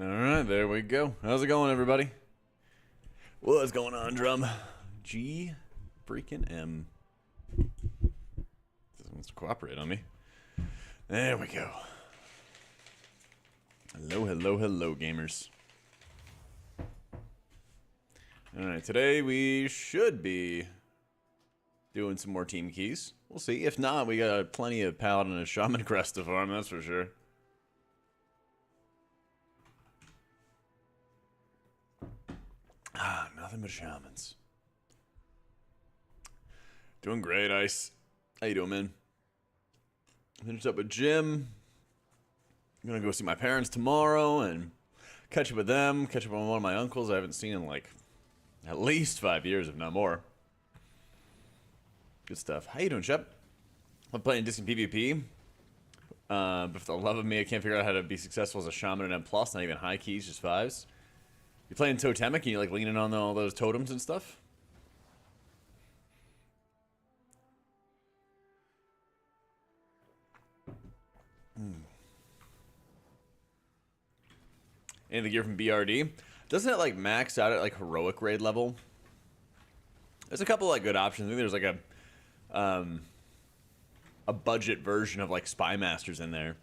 All right, there we go. How's it going, everybody? What's going on, drum? G freaking M. Doesn't want to cooperate on me. There we go. Hello, hello, hello, gamers. All right, today we should be doing some more team keys. We'll see. If not, we got plenty of Paladin and Shaman crest to farm, that's for sure. Nothing but shamans. Doing great, Ice. How you doing, man? Finished up with gym. I'm gonna go see my parents tomorrow and catch up with them. Catch up on one of my uncles I haven't seen in like at least 5 years, if not more. Good stuff. How you doing, Shep? I'm playing distant PvP. But for the love of me, I can't figure out how to be successful as a shaman in M+, not even high keys, just 5s. You playing totemic and you like leaning on all those totems and stuff? And the gear from BRD. Doesn't it like max out at like heroic raid level? There's a couple like good options. I think there's like a budget version of like Spy Masters in there.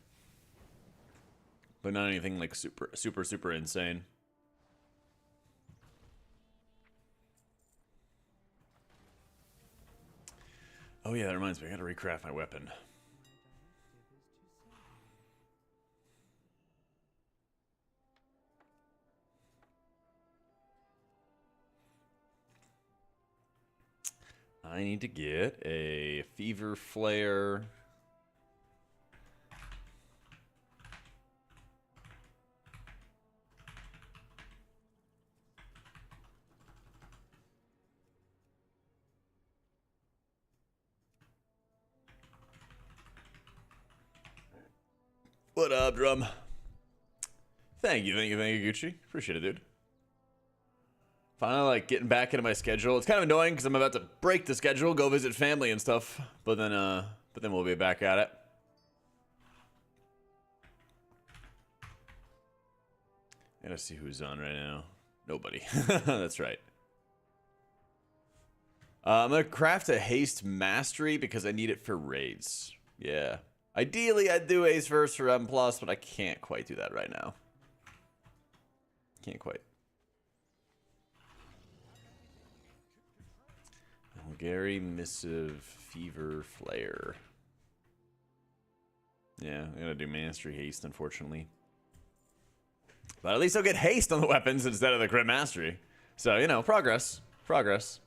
But not anything like super insane. Oh yeah, that reminds me, I gotta recraft my weapon. I need to get a fever flare. What up, Drum? Thank you, Gucci. Appreciate it, dude. Finally, like, getting back into my schedule. It's kind of annoying because I'm about to break the schedule, go visit family and stuff. But then we'll be back at it. I gotta see who's on right now. Nobody. That's right. I'm gonna craft a haste mastery because I need it for raids. Yeah. Ideally, I'd do Ace first for M+, but I can't quite do that right now. Can't quite. Gary Missive Fever Flare. Yeah, I gotta do Mastery Haste, unfortunately. But at least I'll get haste on the weapons instead of the crit mastery. So, you know, progress. Progress.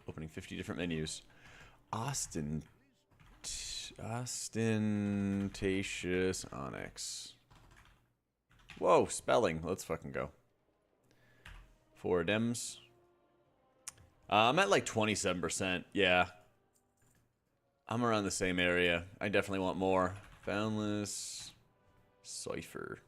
Opening 50 different menus. Ostentatious Onyx. Whoa, spelling. Let's fucking go. 4 Dems. I'm at like 27%. Yeah. I'm around the same area. I definitely want more. Boundless Cypher.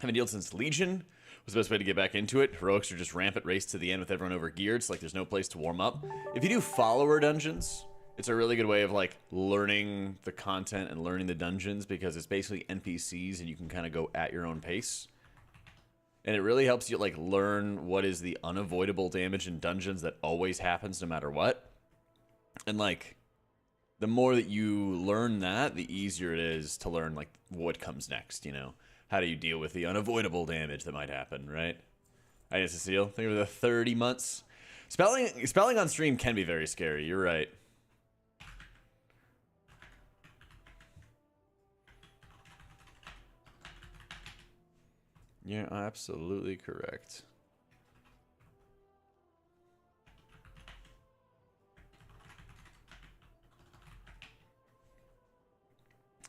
Haven't dealt since Legion. Was the best way to get back into it. Heroics are just rampant race to the end with everyone over geared. It's like there's no place to warm up. If you do follower dungeons, it's a really good way of like learning the content and learning the dungeons because it's basically NPCs and you can kind of go at your own pace. And it really helps you like learn what is the unavoidable damage in dungeons that always happens no matter what. And like the more that you learn that, the easier it is to learn like what comes next, you know. How do you deal with the unavoidable damage that might happen, right? I guess Cecile, think of the 30 months. Spelling on stream can be very scary. You're right. You're absolutely correct.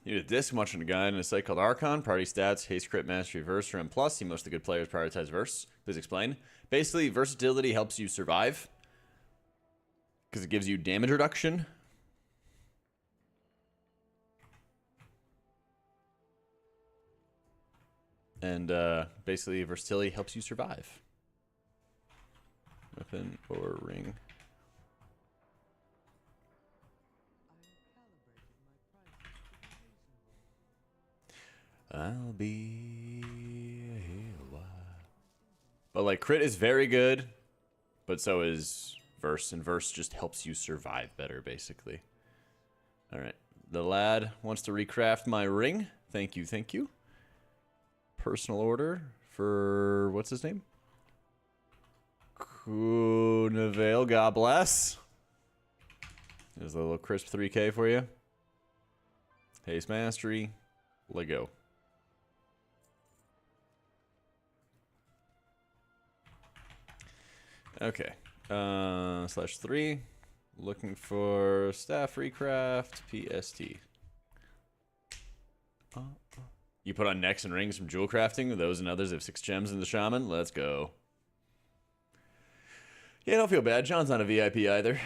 You need a disc, watching a guide in a site called Archon. Party stats, haste, crit, mastery, verse, or M+. See most of the good players prioritize verse. Please explain. Basically, versatility helps you survive because it gives you damage reduction. And basically, versatility helps you survive. Weapon or ring. I'll be here a while. But like crit is very good, but so is verse, and verse just helps you survive better, basically. All right, the lad wants to recraft my ring. Thank you, thank you. Personal order for what's his name? Kunavale, God bless. There's a little crisp 3K for you. Haste Mastery, Lego. Okay. /3. Looking for staff recraft, PST. You put on necks and rings from jewel crafting. Those and others have 6 gems in the shaman. Let's go. Yeah, don't feel bad. John's not a VIP either.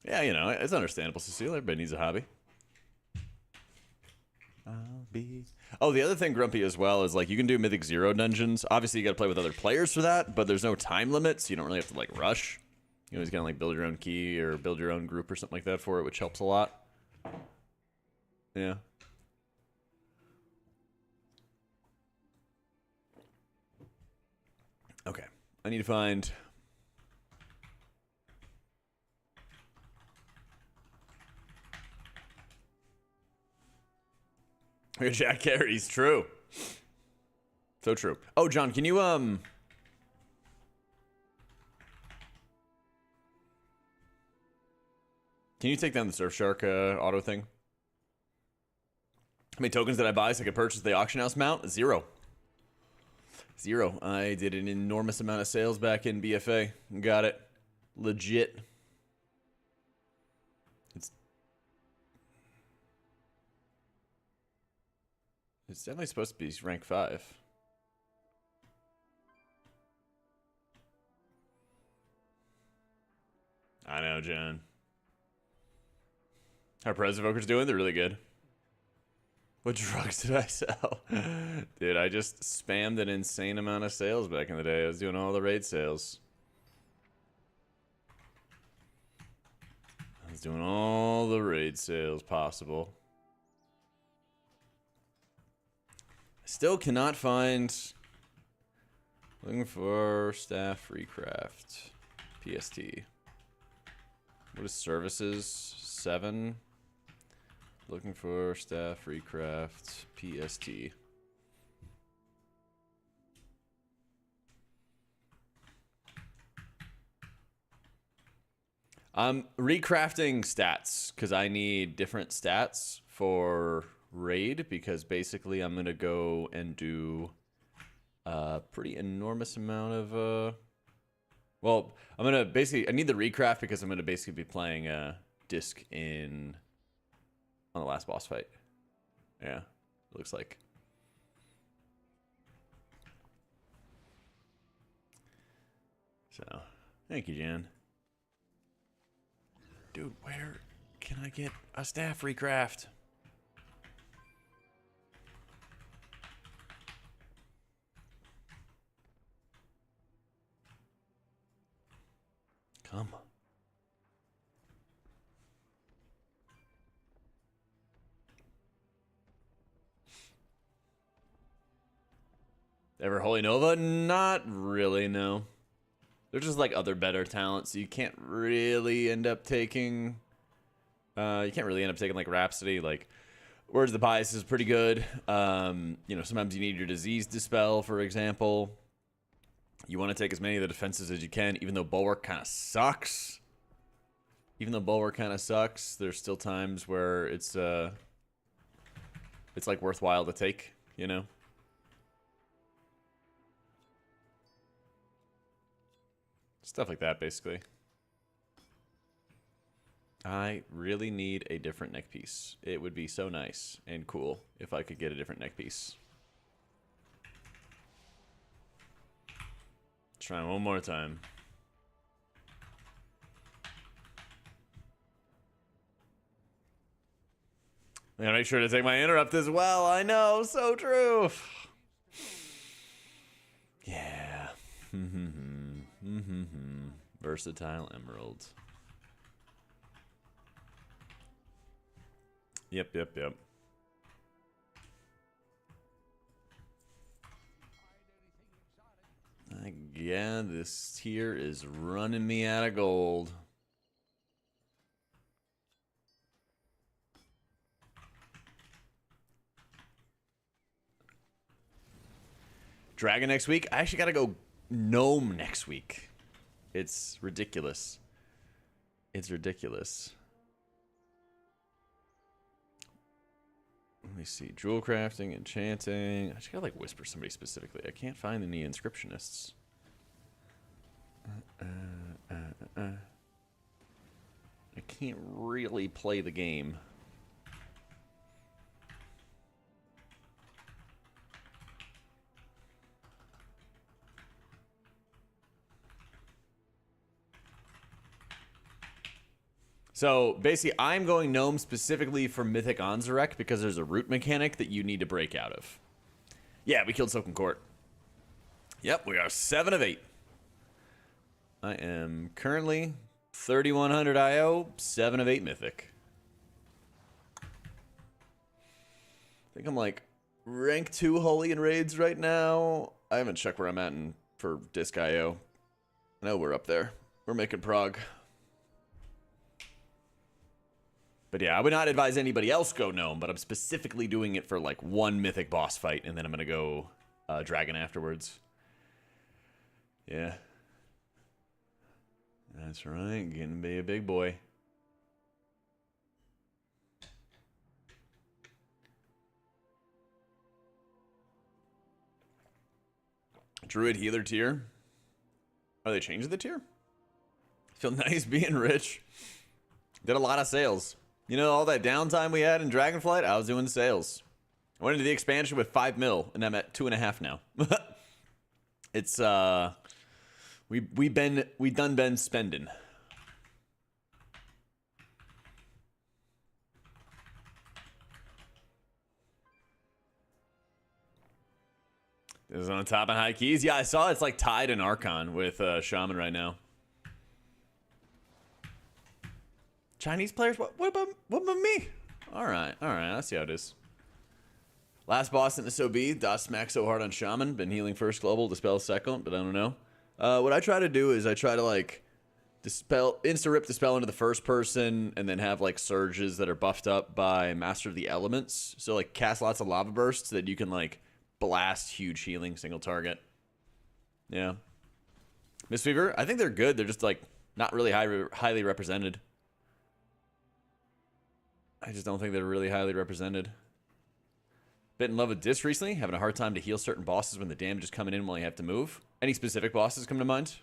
Yeah, you know, it's understandable, Cecile. Everybody needs a hobby. I'll be... Oh, the other thing, Grumpy, as well, is like you can do Mythic 0 dungeons. Obviously, you got to play with other players for that, but there's no time limit, so you don't really have to like rush. You know, you can like build your own key or build your own group or something like that for it, which helps a lot. Yeah. Okay, I need to find... Jack carries, true. So true. Oh, John, can you, Can you take down the Surfshark auto thing? How many tokens did I buy so I could purchase the auction house mount? 0. 0. I did an enormous amount of sales back in BFA. Got it. Legit. It's definitely supposed to be rank 5. I know, John. How Prez Evoker's doing? They're really good. What drugs did I sell? Dude, I just spammed an insane amount of sales back in the day. I was doing all the raid sales. I was doing all the raid sales possible. Still cannot find... Looking for staff recraft. PST. What is services? 7. Looking for staff recraft. PST. I'm recrafting stats because I need different stats for raid, because basically I'm gonna go and do a pretty enormous amount of well, I'm gonna basically, I need the recraft because I'm gonna basically be playing disc on the last boss fight. Yeah, it looks like. So thank you, Jan. Dude, where can I get a staff recraft? Come on. Ever Holy Nova? Not really, no. They're just like other better talents. You can't really end up taking... you can't really end up taking like Rhapsody. Like, Words of the Pious is pretty good. You know, sometimes you need your Disease Dispel, for example. You want to take as many of the defenses as you can, even though Bulwark kind of sucks. Even though Bulwark kind of sucks, there's still times where it's like worthwhile to take, you know? Stuff like that, basically. I really need a different neck piece. It would be so nice and cool if I could get a different neck piece. Try one more time. I gotta make sure to take my interrupt as well. I know, so true. Yeah. Versatile Emerald. Yep. Yeah, this tier is running me out of gold. Dragon next week? I actually gotta go gnome next week. It's ridiculous. It's ridiculous. Let me see. Jewel crafting, enchanting. I just gotta like whisper somebody specifically. I can't find any inscriptionists. I can't really play the game. So basically, I'm going gnome specifically for Mythic Anzarek because there's a root mechanic that you need to break out of. Yeah, we killed Silken Court. Yep, we are 7 of 8. I am currently 3100 IO, 7 of 8 Mythic. I think I'm like rank 2 Holy in raids right now. I haven't checked where I'm at for Disc IO. I know we're up there. We're making prog. But yeah, I would not advise anybody else go gnome, but I'm specifically doing it for like one Mythic boss fight, and then I'm going to go dragon afterwards. Yeah. That's right, gonna be a big boy. Druid healer tier. Are they changing the tier? Feel nice being rich. Did a lot of sales. You know, all that downtime we had in Dragonflight, I was doing sales. I went into the expansion with 5 mil, and I'm at 2.5 now. It's we done been spending. This is on top and high keys. Yeah, I saw it's like tied in Archon with Shaman right now. Chinese players? What about me? All right. I see how it is. Last boss in the SOB. Dot smack so hard on Shaman. Been healing first global, dispel second, but I don't know. What I try to do is I try to like insta-rip dispel into the first person, and then have like surges that are buffed up by Master of the Elements. So like cast lots of lava bursts that you can like blast huge healing single target. Yeah. Mistweaver, I think they're good. They're just like not really highly represented. I just don't think they're really highly represented. Been in love with Dis recently. Having a hard time to heal certain bosses when the damage is coming in while you have to move. Any specific bosses come to mind?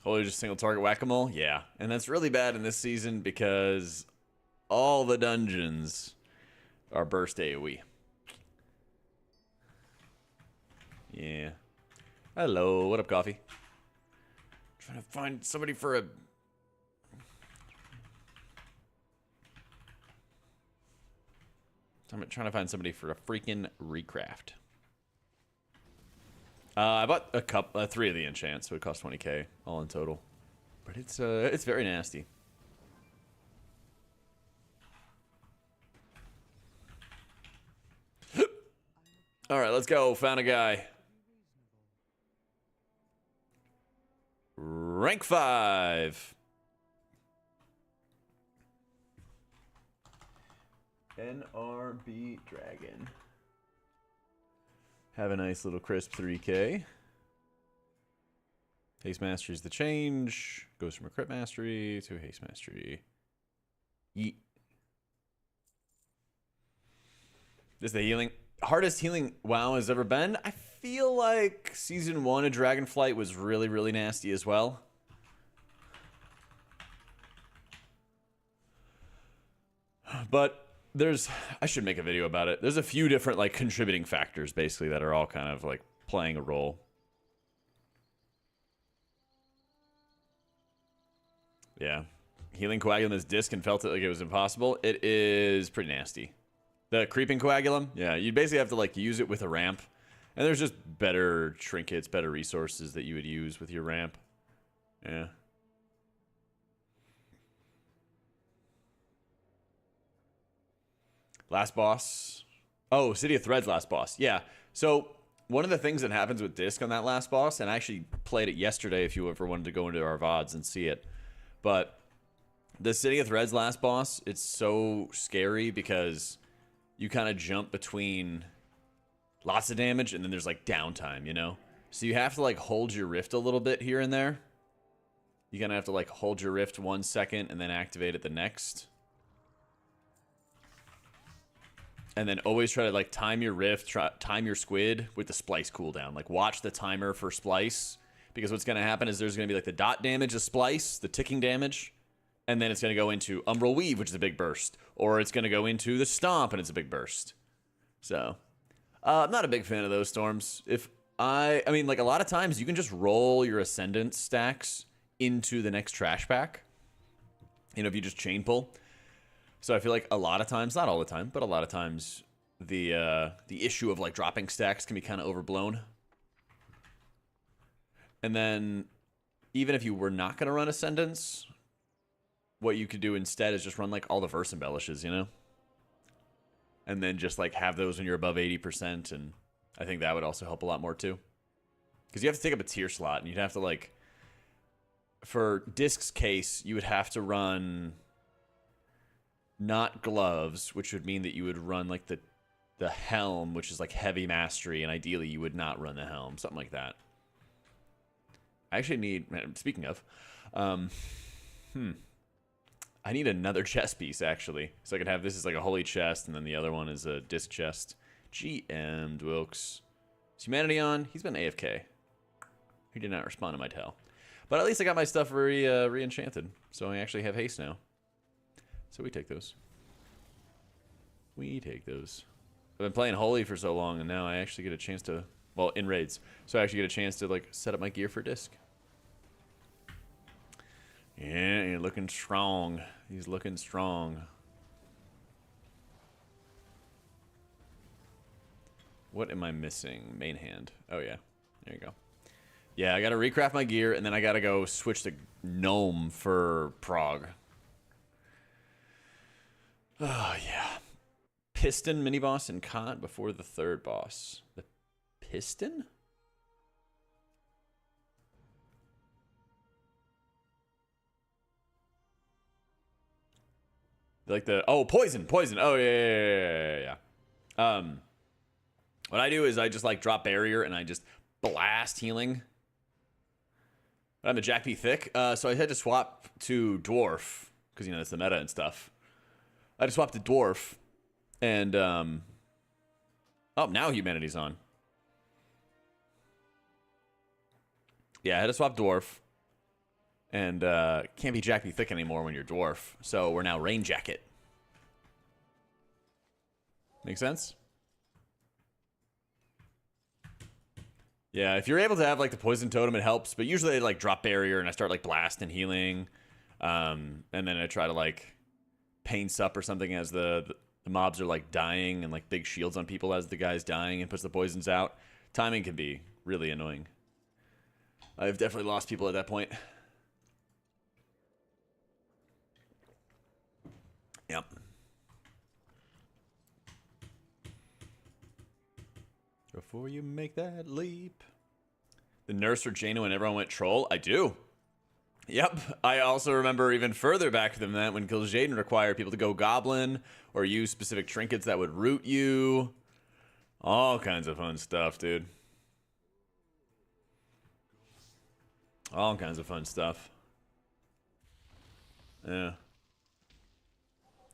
Holy, just single target whack-a-mole? Yeah. And that's really bad in this season because all the dungeons are burst AoE. Yeah. Hello, what up, coffee? Trying to find somebody for a... I'm trying to find somebody for a freaking recraft. I bought a 3 of the enchants, so it cost 20k all in total. But it's very nasty. All right, let's go. Found a guy. Rank 5. NRB Dragon. Have a nice little crisp 3k. Haste Mastery is the change. Goes from a crit mastery to haste mastery. Yeet. This is the healing. Hardest healing WoW has ever been. I feel like Season 1 of Dragonflight was really, really nasty as well. But I should make a video about it. There's a few different like contributing factors basically that are all kind of like playing a role. Yeah. Healing Coagulum as disc and felt it like it was impossible. It is pretty nasty. The creeping coagulum? Yeah, you basically have to like use it with a ramp. And there's just better trinkets, better resources that you would use with your ramp. Yeah. Last boss. Oh, City of Threads last boss. Yeah. So one of the things that happens with Disc on that last boss, and I actually played it yesterday if you ever wanted to go into our VODs and see it. But the City of Threads last boss, it's so scary because you kind of jump between lots of damage and then there's like downtime, you know? So you have to like hold your rift a little bit here and there. You're gonna have to like hold your rift 1 second and then activate it the next. And then always try to like time your rift, time your squid with the splice cooldown. Like watch the timer for splice, because what's gonna happen is there's gonna be like the dot damage of splice, the ticking damage, and then it's gonna go into Umbral Weave, which is a big burst, or it's gonna go into the Stomp and it's a big burst. So I'm not a big fan of those storms. I mean, like a lot of times you can just roll your Ascendant stacks into the next trash pack. You know, if you just chain pull. So I feel like a lot of times, not all the time, but a lot of times the issue of like dropping stacks can be kind of overblown. And then even if you were not going to run Ascendants, what you could do instead is just run like all the verse embellishes, you know? And then just like have those when you're above 80%, and I think that would also help a lot more too. Because you have to take up a tier slot, and you'd have to like, for Disc's case, you would have to run not gloves, which would mean that you would run like the helm, which is like heavy mastery, and ideally you would not run the helm, something like that. I actually need, speaking of, I need another chest piece, actually. So I could have this as like a holy chest, and then the other one is a disc chest. GM Dwilks. Is Humanity on? He's been AFK. He did not respond to my tell. But at least I got my stuff re-enchanted. So I actually have haste now. So we take those. We take those. I've been playing Holy for so long, and now I actually get a chance to, well, in raids. So I actually get a chance to like set up my gear for disc. Yeah, you're looking strong. He's looking strong. What am I missing? Main hand. Oh, yeah. There you go. Yeah, I got to recraft my gear, and then I got to go switch to Gnome for Prog. Oh, yeah. Piston mini-boss and Cot before the third boss. The Piston? Like the, oh, poison. Oh, yeah. What I do is I just like drop barrier and I just blast healing. But I'm a Jak P thick, so I had to swap to dwarf because you know that's the meta and stuff. I just swapped to dwarf, and oh, now humanity's on. Yeah, I had to swap dwarf, and can't be Jak P thick anymore when you're dwarf. So we're now rain jacket. Make sense? Yeah, if you're able to have like the poison totem, it helps. But usually I like drop barrier and I start like blast and healing, and then I try to like pain sup or something as the mobs are like dying, and like big shields on people as the guy's dying and puts the poisons out. Timing can be really annoying. I've definitely lost people at that point. Yep. Before you make that leap. The nurse for Jano and everyone went troll? I do. Yep. I also remember even further back than that when Kil'jaeden required people to go goblin or use specific trinkets that would root you. All kinds of fun stuff, dude. All kinds of fun stuff. Yeah.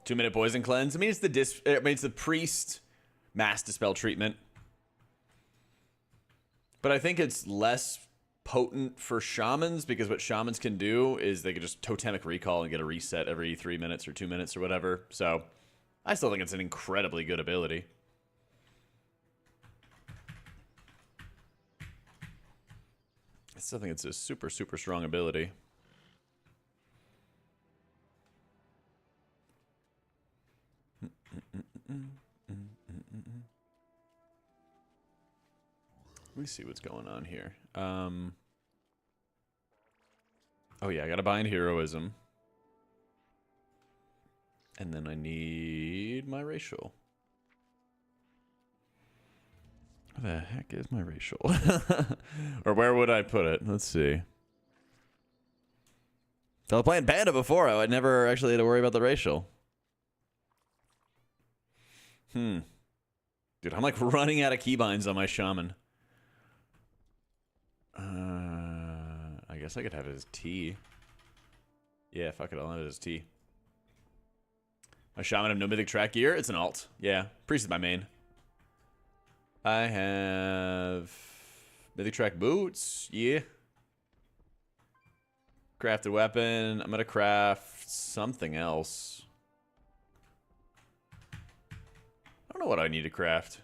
2-minute poison cleanse. I mean, it's the priest mass dispel treatment. But I think it's less potent for shamans, because what shamans can do is they can just totemic recall and get a reset every 3 minutes or 2 minutes or whatever. So I still think it's an incredibly good ability. I still think it's a super, super strong ability. Let me see what's going on here. Oh yeah, I gotta bind heroism. And then I need my racial. Where the heck is my racial? Or where would I put it? Let's see. So I was playing Panda before. I never actually had to worry about the racial. Dude, I'm like running out of keybinds on my shaman. I guess I could have it as T. Yeah, fuck it, I'll have it as T. My shaman have no mythic track gear. It's an alt. Yeah, priest is my main. I have mythic track boots. Yeah. Crafted weapon. I'm gonna craft something else. I don't know what I need to craft.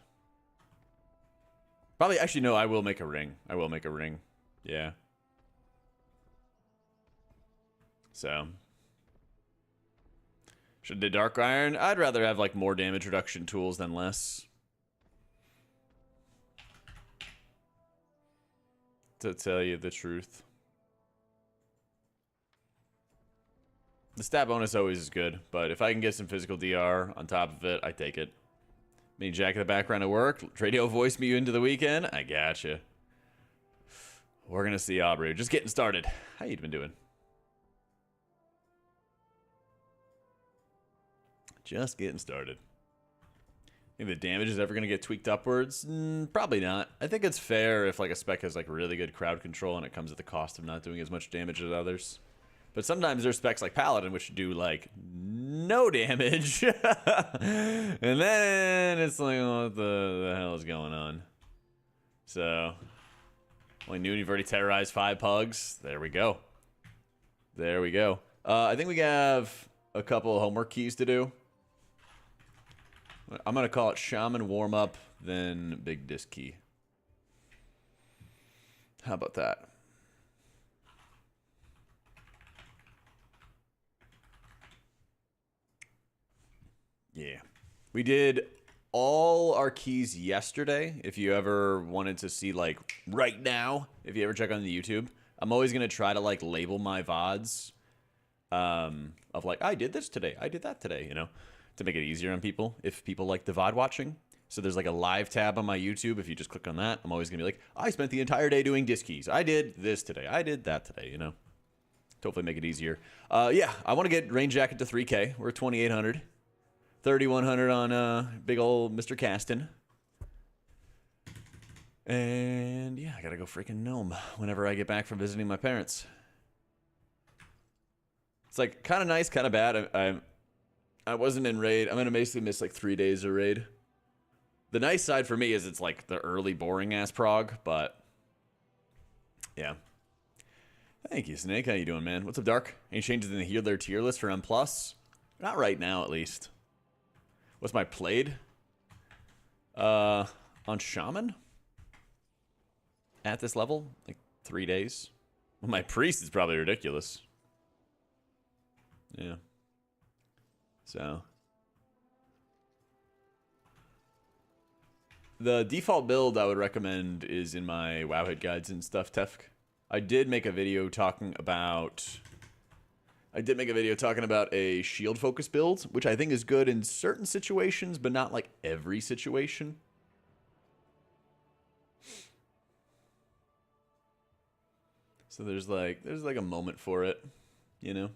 Probably, actually, no, I will make a ring. I will make a ring. Yeah. So. Should I do Dark Iron? I'd rather have, like, more damage reduction tools than less. To tell you the truth. The stat bonus always is good, but if I can get some physical DR on top of it, I take it. Me Jack in the background at work. Radio voice me you into the weekend. I gotcha. We're gonna see Aubrey. Just getting started. How you been doing? Just getting started. Think the damage is ever gonna get tweaked upwards? Probably not. I think it's fair if like a spec has like really good crowd control and it comes at the cost of not doing as much damage as others. But sometimes there's specs like Paladin which do like no damage. And then it's like, what the hell is going on? So, only noon, you've already terrorized 5 pugs. There we go. There we go. I think we have a couple of homework keys to do. I'm going to call it Shaman Warm-Up, then Big Disc Key. How about that? Yeah. We did all our keys yesterday. If you ever wanted to see, like, right now, if you ever check on the YouTube, I'm always going to try to, like, label my VODs of, like, I did this today, I did that today, you know, to make it easier on people, if people like the VOD watching. So there's, like, a live tab on my YouTube. If you just click on that, I'm always going to be like, I spent the entire day doing disc keys. I did this today. I did that today, you know. To hopefully make it easier. Yeah, I want to get Rain Jacket to 3K. We're at 2,800. 3,100 on big old Mr. Caston. And yeah, I gotta go freaking Gnome whenever I get back from visiting my parents. It's like kind of nice, kind of bad. I wasn't in raid. I'm gonna basically miss like 3 days of raid. The nice side for me is it's like the early boring ass prog, but yeah. Thank you, Snake. How you doing, man? What's up, Dark? Any changes in the healer tier list for M+? Not right now, at least. What's my played? On Shaman? At this level? Like 3 days? Well, my priest is probably ridiculous. Yeah. So. The default build I would recommend is in my Wowhead guides and stuff, Tefk. I did make a video talking about a shield focus build, which I think is good in certain situations, but not like every situation. So there's like a moment for it, you know?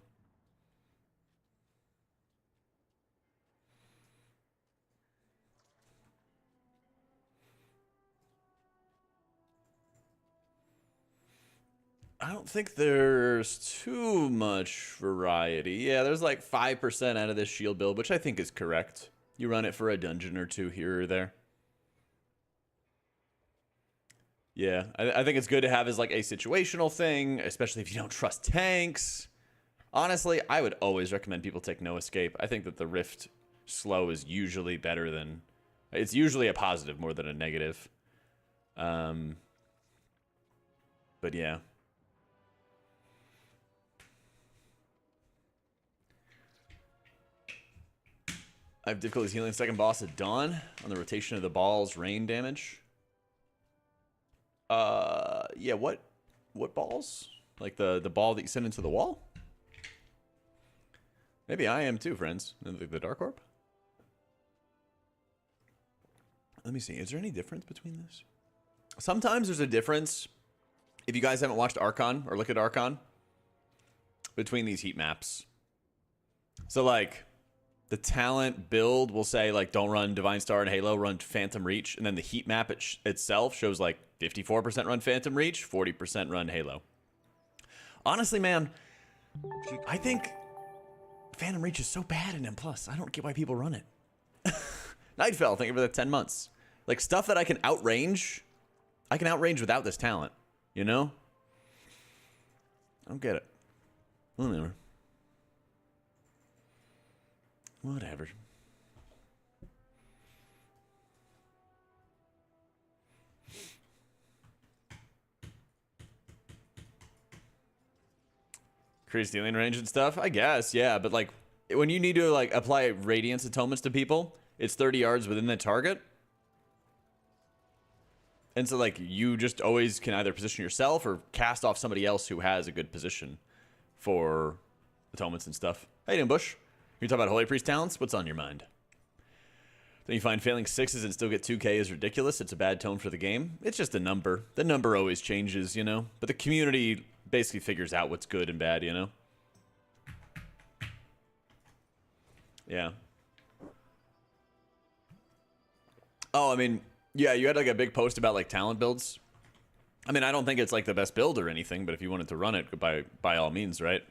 I don't think there's too much variety. Yeah, there's like 5% out of this shield build, which I think is correct. You run it for a dungeon or two here or there. Yeah, I think it's good to have as like a situational thing, especially if you don't trust tanks. Honestly, I would always recommend people take no escape. I think that the Rift slow is usually better than... It's usually a positive more than a negative. But yeah. I have difficulties healing second boss at dawn on the rotation of the ball's rain damage. Yeah, what balls? Like the ball that you send into the wall? Maybe I am too, friends. The Dark Orb? Let me see. Is there any difference between this? Sometimes there's a difference. If you guys haven't watched Archon or look at Archon, between these heat maps. So, like, the talent build will say, like, don't run Divine Star and Halo, run Phantom Reach. And then the heat map itself shows, like, 54% run Phantom Reach, 40% run Halo. Honestly, man, I think Phantom Reach is so bad in M+. I don't get why people run it. Nightfell, thank you for the 10 months. Like, stuff that I can outrange without this talent, you know? I don't get it. Whatever. Whatever. Increase dealing range and stuff? I guess, yeah. But, like, when you need to, like, apply Radiance Atonements to people, it's 30 yards within the target. And so, like, you just always can either position yourself or cast off somebody else who has a good position for atonements and stuff. How you doing, Bush? You talk about Holy Priest talents? What's on your mind? Then you find failing 6s and still get 2k is ridiculous. It's a bad tone for the game. It's just a number. The number always changes, you know? But the community basically figures out what's good and bad, you know? Yeah. Oh, I mean, yeah, you had like a big post about like talent builds. I mean, I don't think it's like the best build or anything, but if you wanted to run it, by all means, right?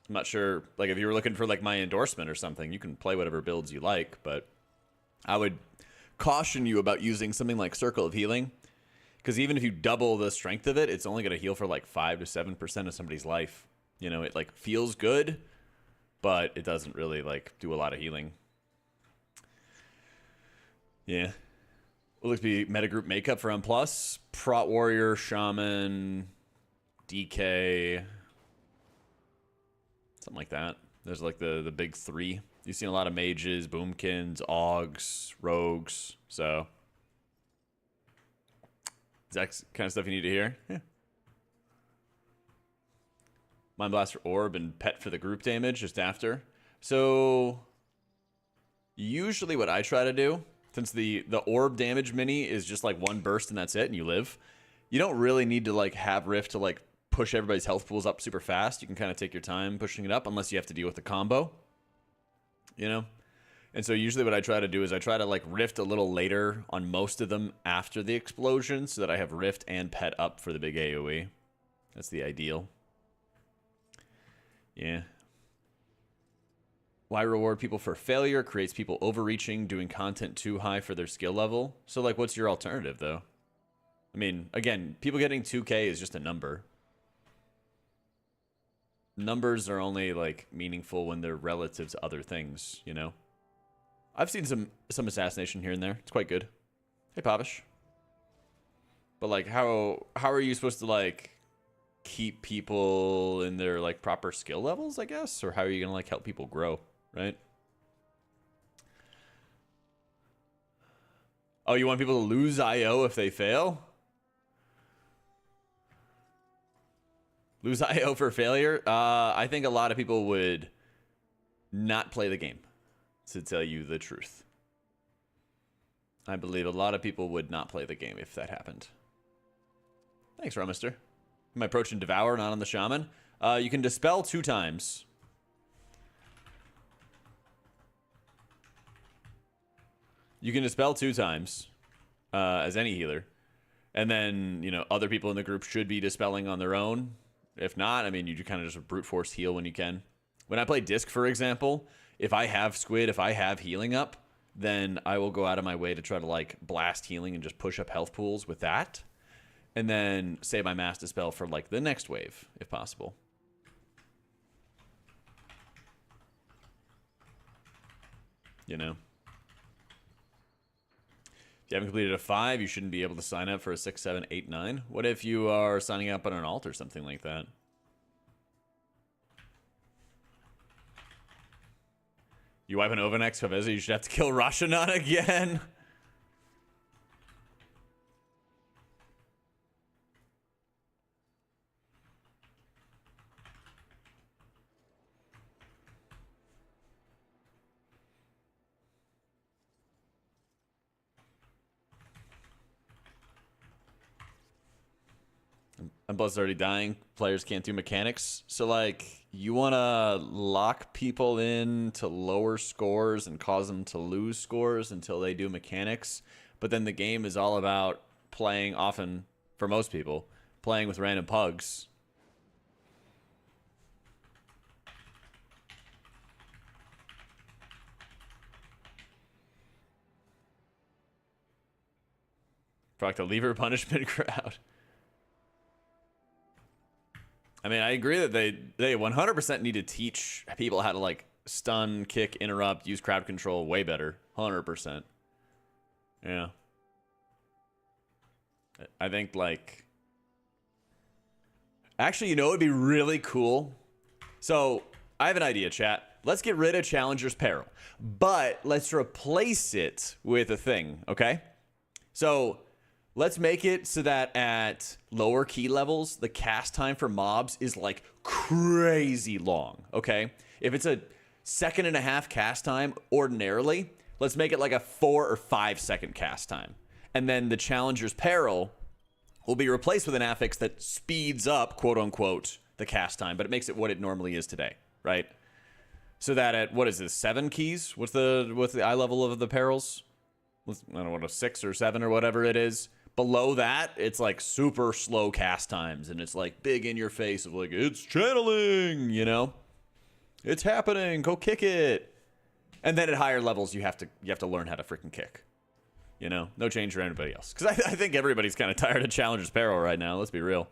I'm not sure, like if you were looking for like my endorsement or something, you can play whatever builds you like, but I would caution you about using something like Circle of Healing, because even if you double the strength of it, it's only going to heal for like 5 to 7% of somebody's life. You know, it like feels good, but it doesn't really like do a lot of healing. Yeah. Will this be metagroup makeup for M+? Prot Warrior, Shaman, DK, something like that. There's like the big three. You've seen a lot of mages, boomkins, augs, rogues. So is that kind of stuff you need to hear? Yeah. Mind Blaster Orb and Pet for the group damage just after. So usually what I try to do, since the orb damage mini is just like one burst and that's it and you live, you don't really need to like have Rift to like push everybody's health pools up super fast. You can kind of take your time pushing it up unless you have to deal with the combo, you know? And so usually what I try to do is I try to like Rift a little later on most of them after the explosion so that I have Rift and Pet up for the big AoE. That's the ideal. Yeah. Why reward people for failure? Creates people overreaching, doing content too high for their skill level. So like what's your alternative though? I mean, again, people getting 2k is just a number. Numbers are only like meaningful when they're relative to other things, you know? I've seen some assassination here and there. It's quite good. Hey, Pavish. But like how are you supposed to like keep people in their like proper skill levels, I guess? Or how are you gonna like help people grow, right? Oh, you want people to lose IO if they fail? Lose IO for failure? I think a lot of people would not play the game, to tell you the truth. I believe a lot of people would not play the game if that happened. Thanks, Romister. Am I approaching Devour, not on the Shaman? You can Dispel 2 times. You can Dispel 2 times as any healer. And then, you know, other people in the group should be Dispelling on their own. If not, I mean, you kind of just brute force heal when you can. When I play Disc, for example, if I have Squid, if I have healing up, then I will go out of my way to try to, like, blast healing and just push up health pools with that. And then save my Mass Dispel for, like, the next wave, if possible. You know? If you haven't completed a 5, you shouldn't be able to sign up for a 6, 7, 8, 9. What if you are signing up on an alt or something like that? You wipe an Overnex Kaveza, you should have to kill Rashanan again. And Blood's already dying. Players can't do mechanics. So, like, you want to lock people in to lower scores and cause them to lose scores until they do mechanics. But then the game is all about playing, often, for most people, playing with random pugs. Proc the lever punishment crowd. I mean, I agree that they 100% need to teach people how to, like, stun, kick, interrupt, use crowd control way better. 100%. Yeah. I think, like... Actually, you know what would be really cool? So, I have an idea, chat. Let's get rid of Challenger's Peril. But let's replace it with a thing, okay? So... let's make it so that at lower key levels, the cast time for mobs is like crazy long, okay? If it's a 1.5 second cast time ordinarily, let's make it like a 4 or 5 second cast time. And then the Challenger's Peril will be replaced with an affix that speeds up, quote unquote, the cast time, but it makes it what it normally is today, right? So that at, what is this, 7 keys? What's the eye level of the perils? I don't know, 6 or 7 or whatever it is. Below that, it's like super slow cast times, and it's like big in your face of like, it's channeling, you know? It's happening, go kick it. And then at higher levels, you have to learn how to freaking kick. You know? No change for anybody else. Because I think everybody's kind of tired of Challenger's Peril right now, let's be real.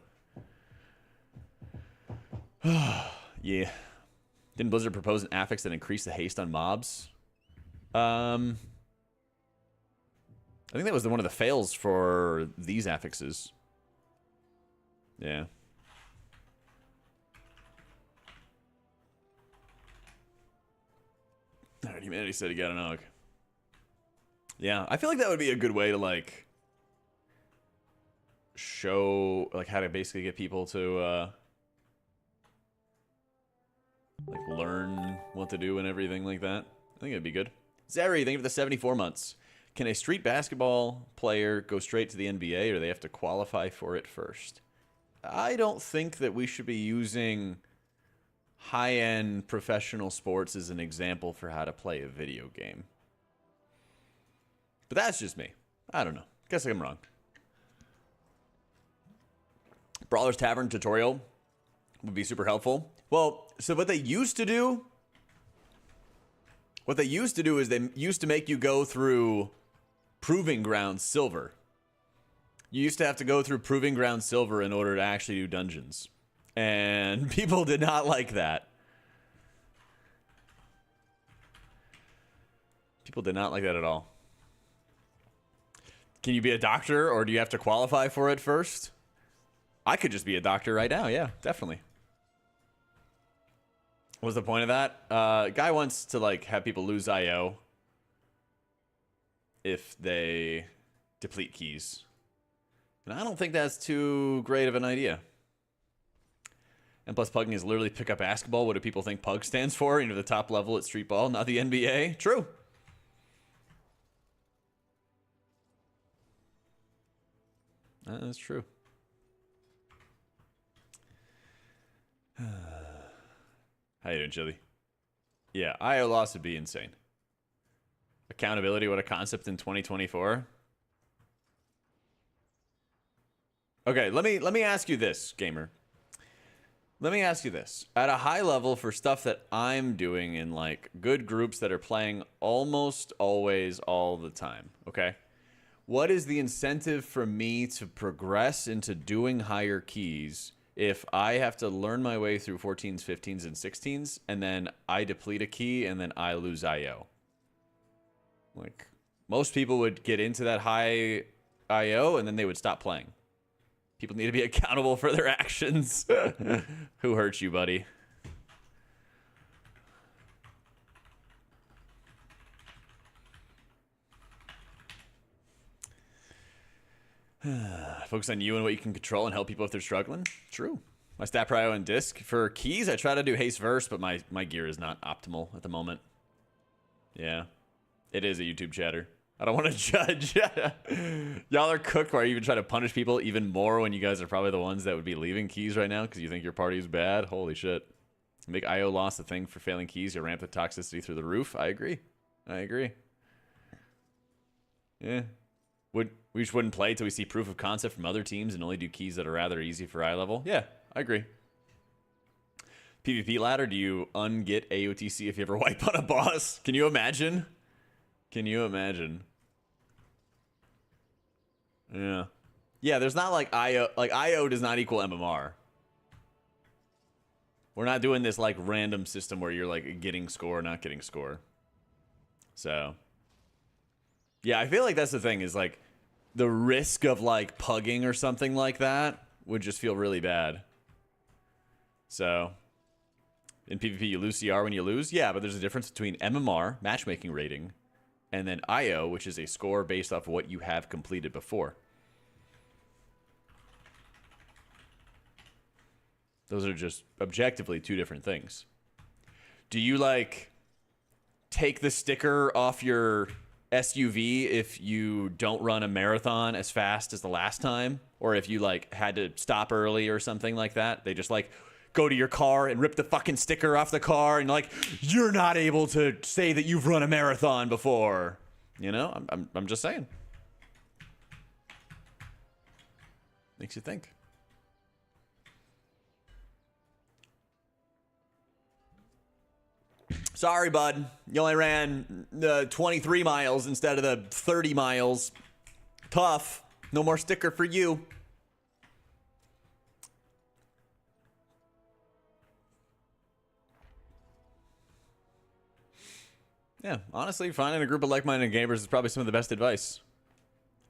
Yeah. Didn't Blizzard propose an affix that increased the haste on mobs? I think that was one of the fails for these affixes. Yeah. Alright, Humanity said he got an AUG. Yeah, I feel like that would be a good way to, like, show, like, how to basically get people to, like, learn what to do and everything like that. I think it'd be good. Zeri, thank you for the 74 months. Can a street basketball player go straight to the NBA, or do they have to qualify for it first? I don't think that we should be using high-end professional sports as an example for how to play a video game. But that's just me. I don't know. Guess I'm wrong. Brawler's Tavern tutorial would be super helpful. Well, so what they used to do... what they used to do is they used to make you go through Proving Ground Silver. You used to have to go through Proving Ground Silver in order to actually do dungeons. And people did not like that. People did not like that at all. Can you be a doctor, or do you have to qualify for it first? I could just be a doctor right now, yeah, definitely. What's the point of that? Guy wants to, like, have people lose IO if they deplete keys. And I don't think that's too great of an idea. And plus, pugging is literally pick up basketball. What do people think pug stands for? You know, the top level at street ball, not the NBA. True. That's true. How you doing, Chili? Yeah, IO loss would be insane. Accountability, what a concept in 2024. Okay, let me ask you this, gamer. Let me ask you this. At a high level, for stuff that I'm doing in, like, good groups that are playing almost always all the time, okay? What is the incentive for me to progress into doing higher keys if I have to learn my way through 14s, 15s, and 16s, and then I deplete a key, and then I lose IO? Like, most people would get into that high IO, and then they would stop playing. People need to be accountable for their actions. Who hurt you, buddy? Focus on you and what you can control and help people if they're struggling. True. My stat prio and disc. For keys, I try to do haste verse, but my gear is not optimal at the moment. Yeah. It is a YouTube chatter. I don't want to judge. Y'all are cooked. Why are you even trying to punish people even more when you guys are probably the ones that would be leaving keys right now because you think your party is bad? Holy shit. Make IO loss a thing for failing keys. You ramp the toxicity through the roof. I agree. I agree. Yeah. We just wouldn't play till we see proof of concept from other teams and only do keys that are rather easy for eye level. Yeah, I agree. PvP ladder, do you unget AOTC if you ever wipe on a boss? Can you imagine? Can you imagine? Yeah. Yeah, there's not like IO. Like, IO does not equal MMR. We're not doing this, like, random system where you're, like, getting score, not getting score. So. Yeah, I feel like that's the thing is, like, the risk of, like, pugging or something like that would just feel really bad. So. In PvP, you lose CR when you lose? Yeah, but there's a difference between MMR, matchmaking rating, and then IO, which is a score based off of what you have completed before. Those are just objectively two different things. Do you, like, take the sticker off your SUV if you don't run a marathon as fast as the last time? Or if you, like, had to stop early or something like that? They just, like, go to your car and rip the fucking sticker off the car and, like, you're not able to say that you've run a marathon before. You know? I'm just saying. Makes you think. Sorry, bud. You only ran 23 miles instead of the 30 miles. Tough. No more sticker for you. Yeah, honestly, finding a group of like-minded gamers is probably some of the best advice.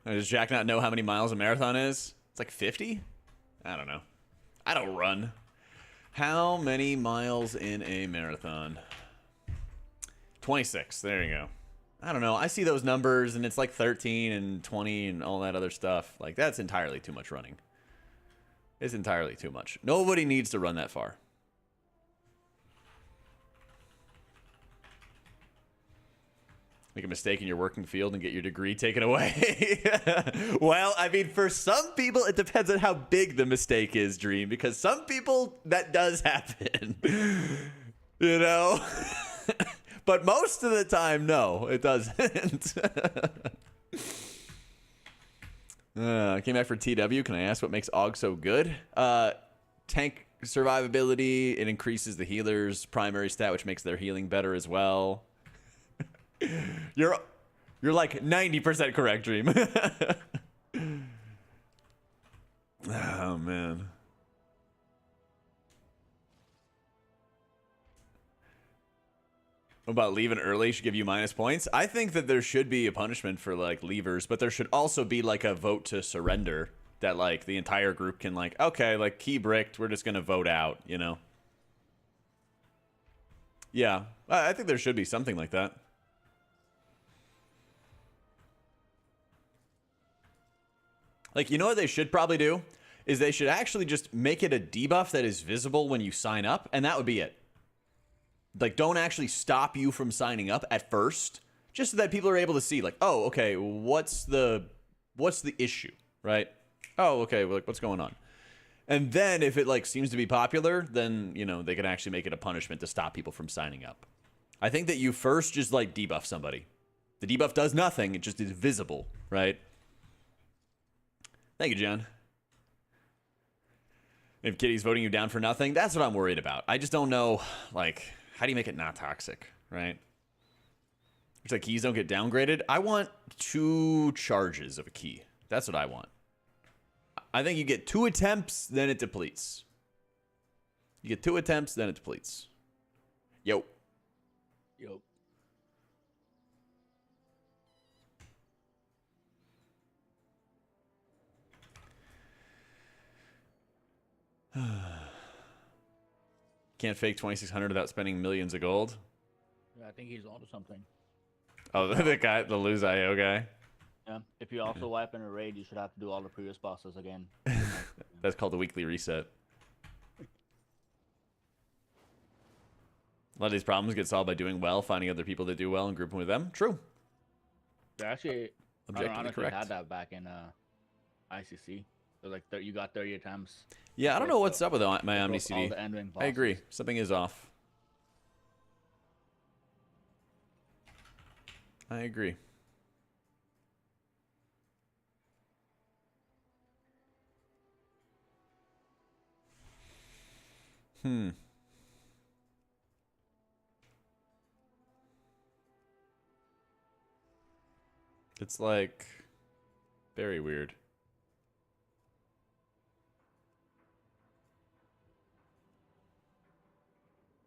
Does Jack not know how many miles a marathon is? It's like 50? I don't know. I don't run. How many miles in a marathon? 26. There you go. I don't know. I see those numbers, and it's like 13 and 20 and all that other stuff. Like, that's entirely too much running. It's entirely too much. Nobody needs to run that far. Make a mistake in your working field and get your degree taken away. Well, I mean, for some people, it depends on how big the mistake is, Dream. Because some people, that does happen. You know? But most of the time, no, it doesn't. I came back for TW. Can I ask what makes AUG so good? Tank survivability. It increases the healer's primary stat, which makes their healing better as well. You're like 90% correct, Dream. Oh, man. What about leaving early should give you minus points? I think that there should be a punishment for, like, leavers, but there should also be, like, a vote to surrender that, like, the entire group can, like, okay, like, key bricked, we're just gonna vote out, you know? Yeah, I think there should be something like that. Like, you know what they should probably do? Is they should actually just make it a debuff that is visible when you sign up, and that would be it. Like, don't actually stop you from signing up at first, just so that people are able to see, like, oh, okay, what's the issue, right? Oh, okay, well, like, what's going on? And then if it, like, seems to be popular, then, you know, they can actually make it a punishment to stop people from signing up. I think that you first just, like, debuff somebody. The debuff does nothing, it just is visible, right? Thank you, John. If Kitty's voting you down for nothing, that's what I'm worried about. I just don't know, like, how do you make it not toxic, right? It's like keys don't get downgraded. I want 2 charges of a key. That's what I want. I think you get 2 attempts, then it depletes. You get 2 attempts, then it depletes. Yo. Can't fake 2,600 without spending millions of gold. Yeah, I think he's onto something. Oh, the guy, the lose IO guy. Yeah. If you also wipe in a raid, you should have to do all the previous bosses again. That's called the weekly reset. A lot of these problems get solved by doing well, finding other people that do well and grouping with them. True. They actually, objectively honestly correct. had that back in ICC. So like you got 30 attempts. Yeah, I don't know what's up with my All OmniCD. the end ring I agree. bosses. Something is off. I agree. It's like very weird.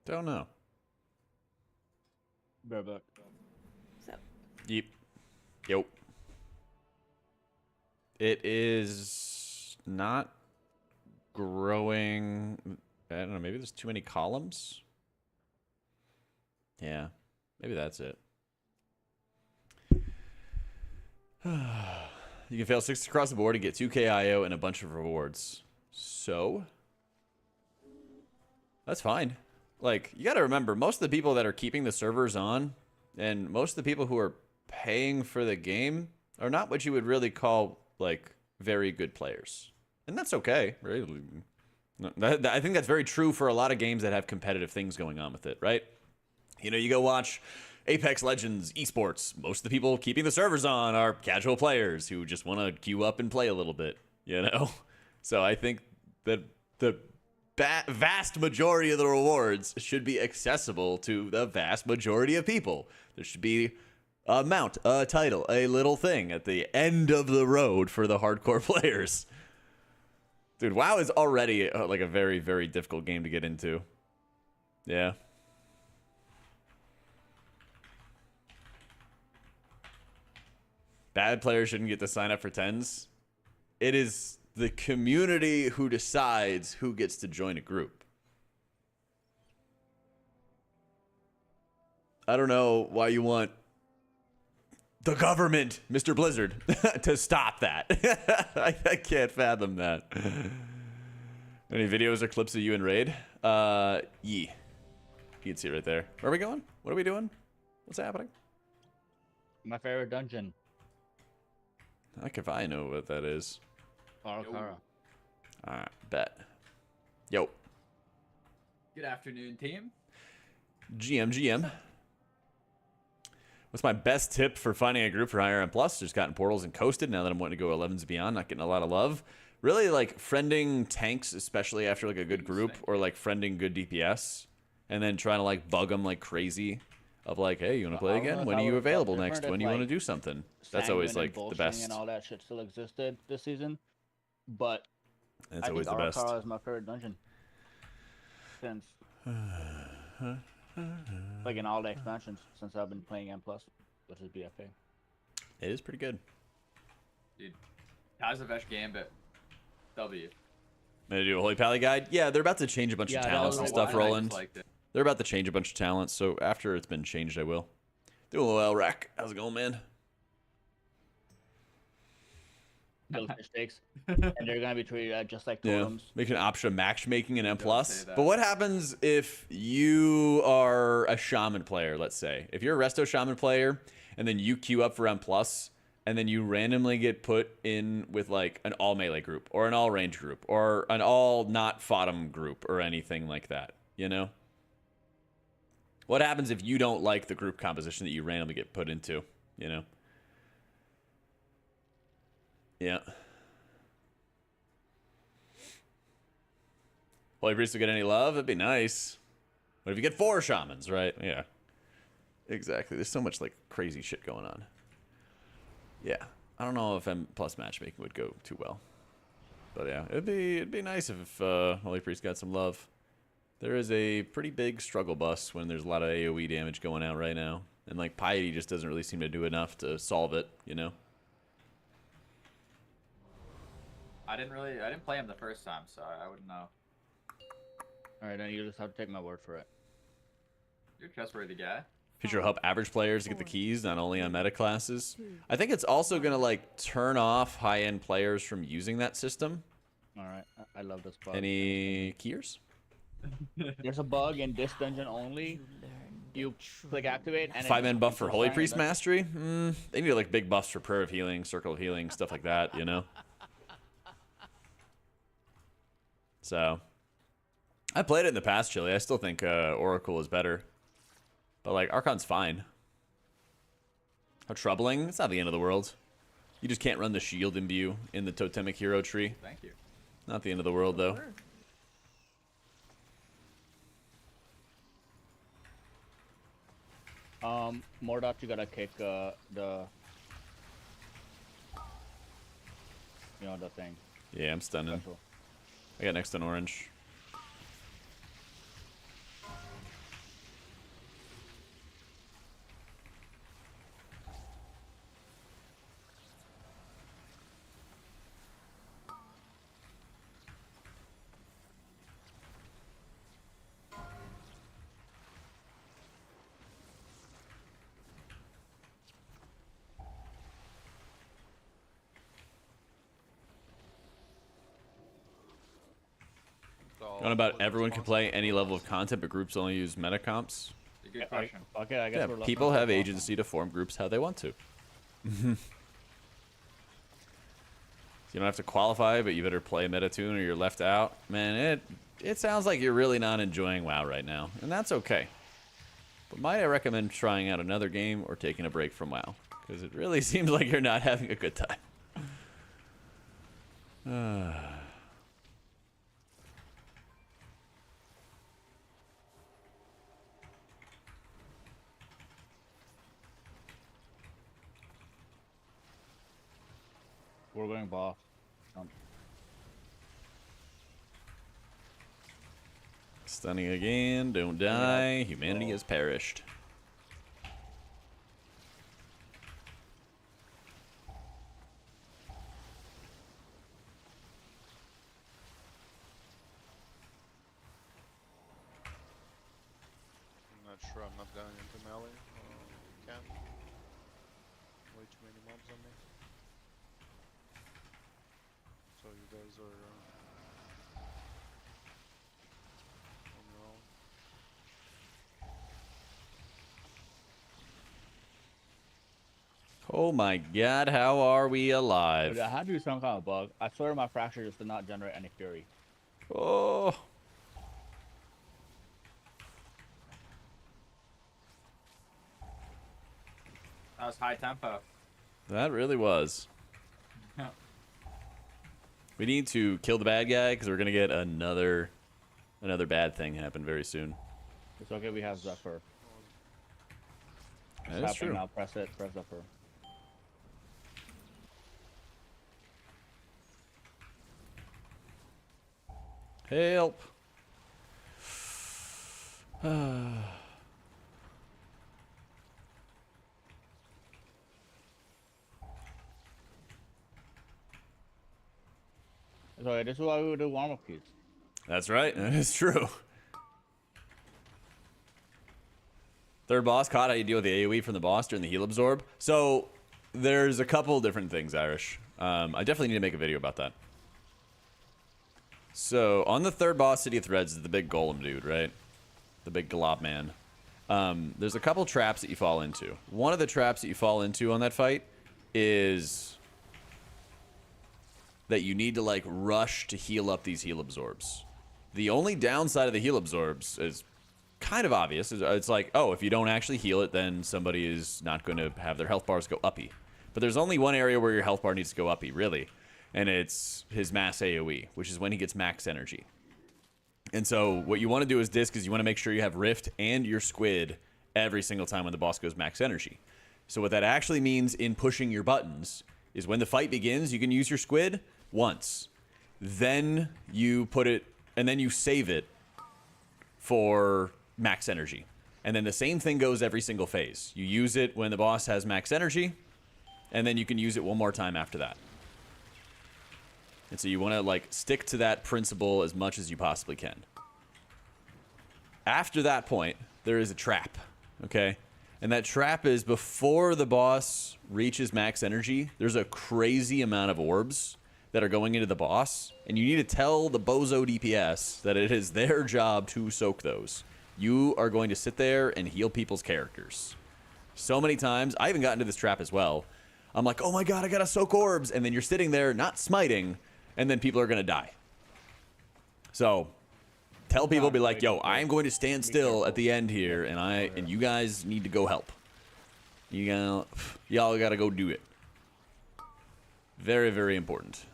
Don't know. Bareback. So, Yep. Yo. It is not growing. I don't know. Maybe there's too many columns. Yeah. Maybe that's it. You can fail 6 across the board and get 2k IO and a bunch of rewards. So, that's fine. Like, you got to remember, most of the people that are keeping the servers on and most of the people who are paying for the game are not what you would really call, like, very good players. And that's okay. Right? I think that's very true for a lot of games that have competitive things going on with it, right? You know, you go watch Apex Legends esports. Most of the people keeping the servers on are casual players who just want to queue up and play a little bit, you know? So I think that the vast majority of the rewards should be accessible to the vast majority of people. There should be a mount, a title, a little thing at the end of the road for the hardcore players. Dude, WoW is already like a very, very difficult game to get into. Yeah. Bad players shouldn't get to sign up for 10s. It is the community who decides who gets to join a group. I don't know why you want the government, Mr. Blizzard, to stop that. I can't fathom that. Any videos or clips of you in Raid? You can see it right there. Where are we going? What are we doing? What's happening? My favorite dungeon. Like if I know what that is. Arakara. Alright, bet. Yo. Good afternoon, team. GM. What's my best tip for finding a group for IRM Plus? Just gotten portals and coasted. Now that I'm wanting to go 11s beyond, not getting a lot of love. Really like friending tanks, especially after like a good group, or like friending good DPS, and then trying to like bug them like crazy. Of like, hey, you want to play again? When are you available next? When do you want to do something? That's always like the best. And all that shit still existed this season, but it's always the best. Arakara is my favorite dungeon. Since like in all the expansions since I've been playing M+, which is BFA. It is pretty good. Dude, Kazavesh Gambit. W. Gonna do a Holy Pally guide? Yeah, they're about to change a bunch of talents and stuff, Roland. They're about to change a bunch of talents, so after it's been changed, I will. Doing a little L-Rack. How's it going, man? Little mistakes. And they're gonna be treated just like totems. Yeah. Make an option of matchmaking in M+. But what happens if you are a Shaman player, let's say? If you're a Resto Shaman player, and then you queue up for M+, and then you randomly get put in with like an all-melee group, or an all-range group, or an all-not-FOTM group, or anything like that, you know? What happens if you don't like the group composition that you randomly get put into, you know? Yeah. Holy Priest will get any love? That'd be nice. What if you get 4 shamans, right? Yeah. Exactly. There's so much like crazy shit going on. Yeah. I don't know if M+ matchmaking would go too well. But yeah, it'd be nice if Holy Priest got some love. There is a pretty big struggle bus when there's a lot of AoE damage going out right now. And like Piety just doesn't really seem to do enough to solve it, you know? I didn't play him the first time, so I wouldn't know. Alright, then you just have to take my word for it. You're a trustworthy guy. Future will help average players to get the keys, not only on meta classes. I think it's also going to like turn off high-end players from using that system. Alright, I love this bug. Any keyers? There's a bug in this dungeon only you click activate and 5-man buff for Holy fire, Priest and then- Mastery? They need like big buffs for Prayer of Healing, Circle of Healing, stuff like that, you know? So, I played it in the past, Chili. I still think Oracle is better. But like, Archon's fine. How troubling? It's not the end of the world. You just can't run the shield imbue in the totemic hero tree. Thank you. Not the end of the world, though. Mordot, you gotta kick the the thing. Yeah, I'm stunning. Special. I got next on orange. Going about everyone can play any level of content, but groups only use meta comps. It's a good question. Okay, I guess Yeah, we're looking people at have the agency to form groups how they want to. You don't have to qualify, but you better play meta tune or you're left out. Man, it sounds like you're really not enjoying WoW right now, and that's okay. But might I recommend trying out another game or taking a break from WoW? Because it really seems like you're not having a good time. We're going boss. Stunning again, don't die. Humanity has perished. I'm not sure. I'm not going into melee. Can. Way too many mobs on me. So you guys are on your own. Oh my god, how are we alive? Dude, I had to do some kind of bug. I swear my fracture just did not generate any fury. Oh. That was high tempo. That really was. We need to kill the bad guy because we're gonna get another bad thing happen very soon. It's okay, we have Zephyr. That It's is true. Now press it, press Zephyr. Help. So this is why we would do warm-up keys. That's right. That is true. Third boss, caught how you deal with the AoE from the boss during the heal absorb. So there's a couple different things, Irish. I definitely need to make a video about that. So on the third boss, City of Threads, is the big golem dude, right? The big glob man. There's a couple traps that you fall into. One of the traps that you fall into on that fight is that you need to like rush to heal up these heal absorbs. The only downside of the heal absorbs is kind of obvious. It's like, oh, if you don't actually heal it, then somebody is not going to have their health bars go uppy. But there's only one area where your health bar needs to go uppy, really. And it's his mass AoE, which is when he gets max energy. And so what you want to do is disc is you want to make sure you have Rift and your Squid every single time when the boss goes max energy. So what that actually means in pushing your buttons is when the fight begins, you can use your Squid once. Then you put it, and then you save it for max energy. And then the same thing goes every single phase. You use it when the boss has max energy, and then you can use it one more time after that. And so you want to like stick to that principle as much as you possibly can. After that point, there is a trap, okay? And that trap is before the boss reaches max energy, there's a crazy amount of orbs that are going into the boss, and you need to tell the bozo DPS that it is their job to soak those. You are going to sit there and heal people's characters. So many times, I even got into this trap as well. I'm like, oh my god, I gotta soak orbs, and then you're sitting there not smiting, and then people are gonna die. So, tell people, be like, yo, I'm going to stand still at the end here, and you guys need to go help. Y'all gotta go do it. Very, very important.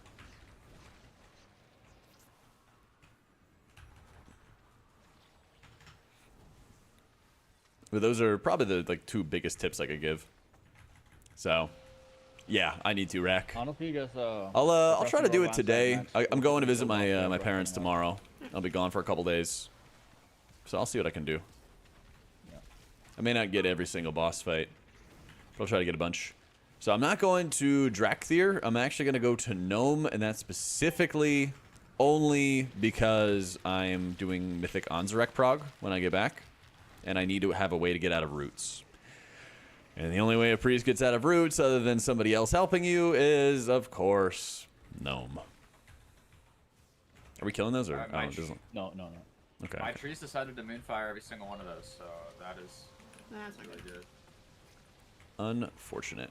But those are probably the like 2 biggest tips I could give. So, yeah, I need to rack. Honestly, just I'll try to do it today. I'm going to visit my my parents tomorrow. I'll be gone for a couple days, so I'll see what I can do. I may not get every single boss fight, but I'll try to get a bunch. So I'm not going to Drakthir. I'm actually going to go to Gnome, and that's specifically only because I'm doing Mythic Anzarek prog when I get back, and I need to have a way to get out of roots. And the only way a priest gets out of roots, other than somebody else helping you, is, of course, Gnome. Are we killing those, or no. Okay. My trees decided to moonfire every single one of those, so that is That's not really good. good. Unfortunate.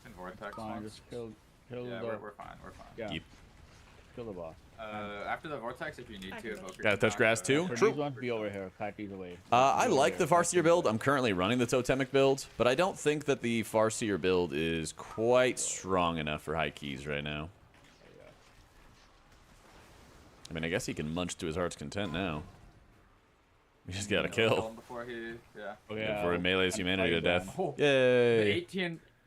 And vortex Fine, ones. just kill Yeah, the. we're fine. We're fine. Yeah. Yep. Kill the boss. After the vortex, if you need to, evoke your Gotta touch Cooldown, grass but too? For True. these ones, be over here. Kai's away. I like the Farseer build. I'm currently running the Totemic build, but I don't think that the Farseer build is quite strong enough for high keys right now. I mean, I guess he can munch to his heart's content now. We just gotta kill. him before he, yeah. Before he melees humanity to death. Oh, Yay!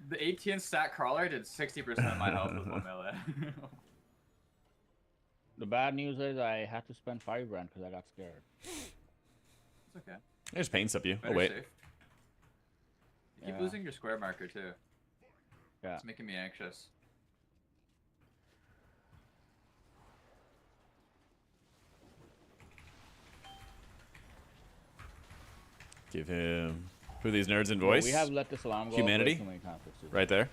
The 18 stat crawler did 60% of my health with one melee. The bad news is I had to spend 5 grand because I got scared. It's okay. I just paints up you. Better Oh wait. safe. You keep Yeah. losing your square marker too. Yeah. It's making me anxious. Give him who are these nerds in Well, voice. we have let this alarm go off Humanity? way too many times this season. Right there.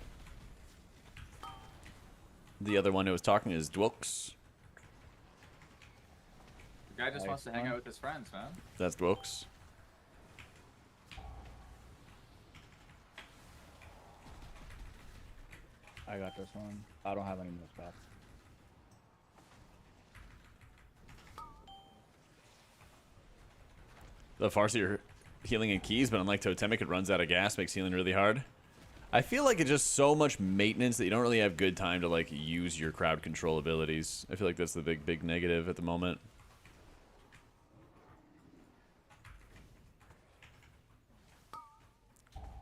The other one who was talking is Dwokes. The guy just Nice wants to hang one. out with his friends, man. That's Dwokes. I got this one. I don't have any more spots. The Farseer healing in keys, but unlike Totemic, it runs out of gas, makes healing really hard. I feel like it's just so much maintenance that you don't really have good time to like use your crowd control abilities. I feel like that's the big negative at the moment.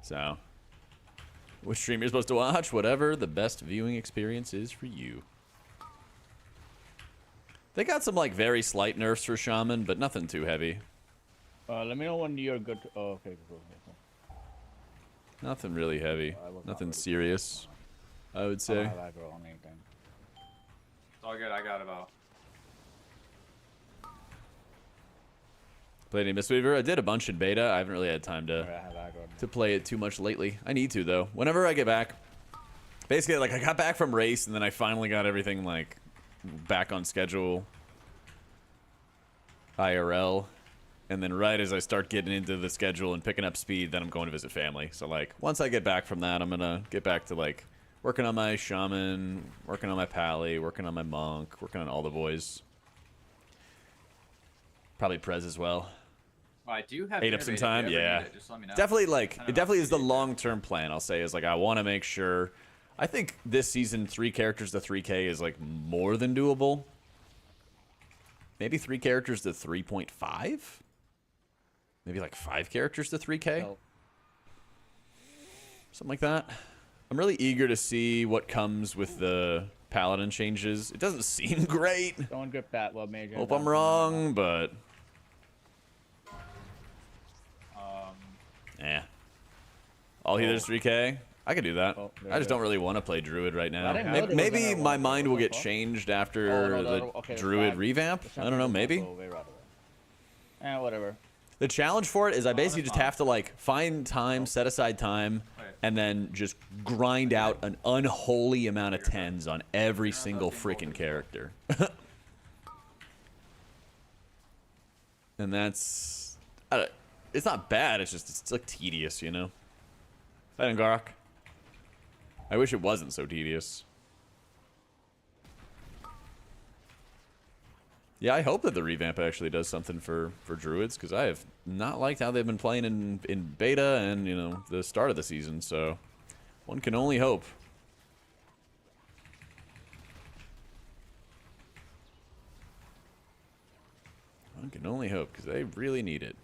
So, which stream you're supposed to watch? Whatever the best viewing experience is for you. They got some like very slight nerfs for Shaman, but nothing too heavy. Let me know when you're good. Oh, okay, cool. Nothing really heavy. I was not Nothing ready. serious, I would I don't say. have aggro on anything. It's all good. I got it all. Played any Mistweaver? I did a bunch in beta. I haven't really had time Alright, I have aggro. to play it too much lately. I need to though. Whenever I get back, basically like I got back from race and then I finally got everything like back on schedule, IRL, and then right as I start getting into the schedule and picking up speed, then I'm going to visit family. So like once I get back from that, I'm gonna get back to like working on my shaman, working on my pally, working on my monk, working on all the boys. Probably Prez as well. Well, I do have 8 up some innovative. time, If you ever yeah. need it, just let me know. Definitely, like, I don't it know definitely if is the you need it. long-term plan, I'll say, is, like, I want to make sure... I think this season, 3 characters to 3K is, like, more than doable. Maybe 3 characters to 3.5? Maybe, like, 5 characters to 3K? Help. Something like that. I'm really eager to see what comes with the Paladin changes. It doesn't seem great. Don't grip that, well, Major. Hope I'm wrong, but... Eh. All healers 3K? I could do that. Oh, there I just you go. don't really want to play Druid right now. I didn't know there was Maybe another my one. mind will What the get fuck? changed after Oh, no, the okay, Druid five. revamp. I don't know, maybe. Whatever. The challenge for it is I basically that's just have to like find time, set aside time, and then just grind out an unholy amount of 10s on every single freaking character. And that's... it's not bad, it's like tedious, you know? Hi, Angarok. I wish it wasn't so tedious. Yeah, I hope that the revamp actually does something for druids, because I have not liked how they've been playing in beta and, you know, the start of the season, so one can only hope. One can only hope, because they really need it.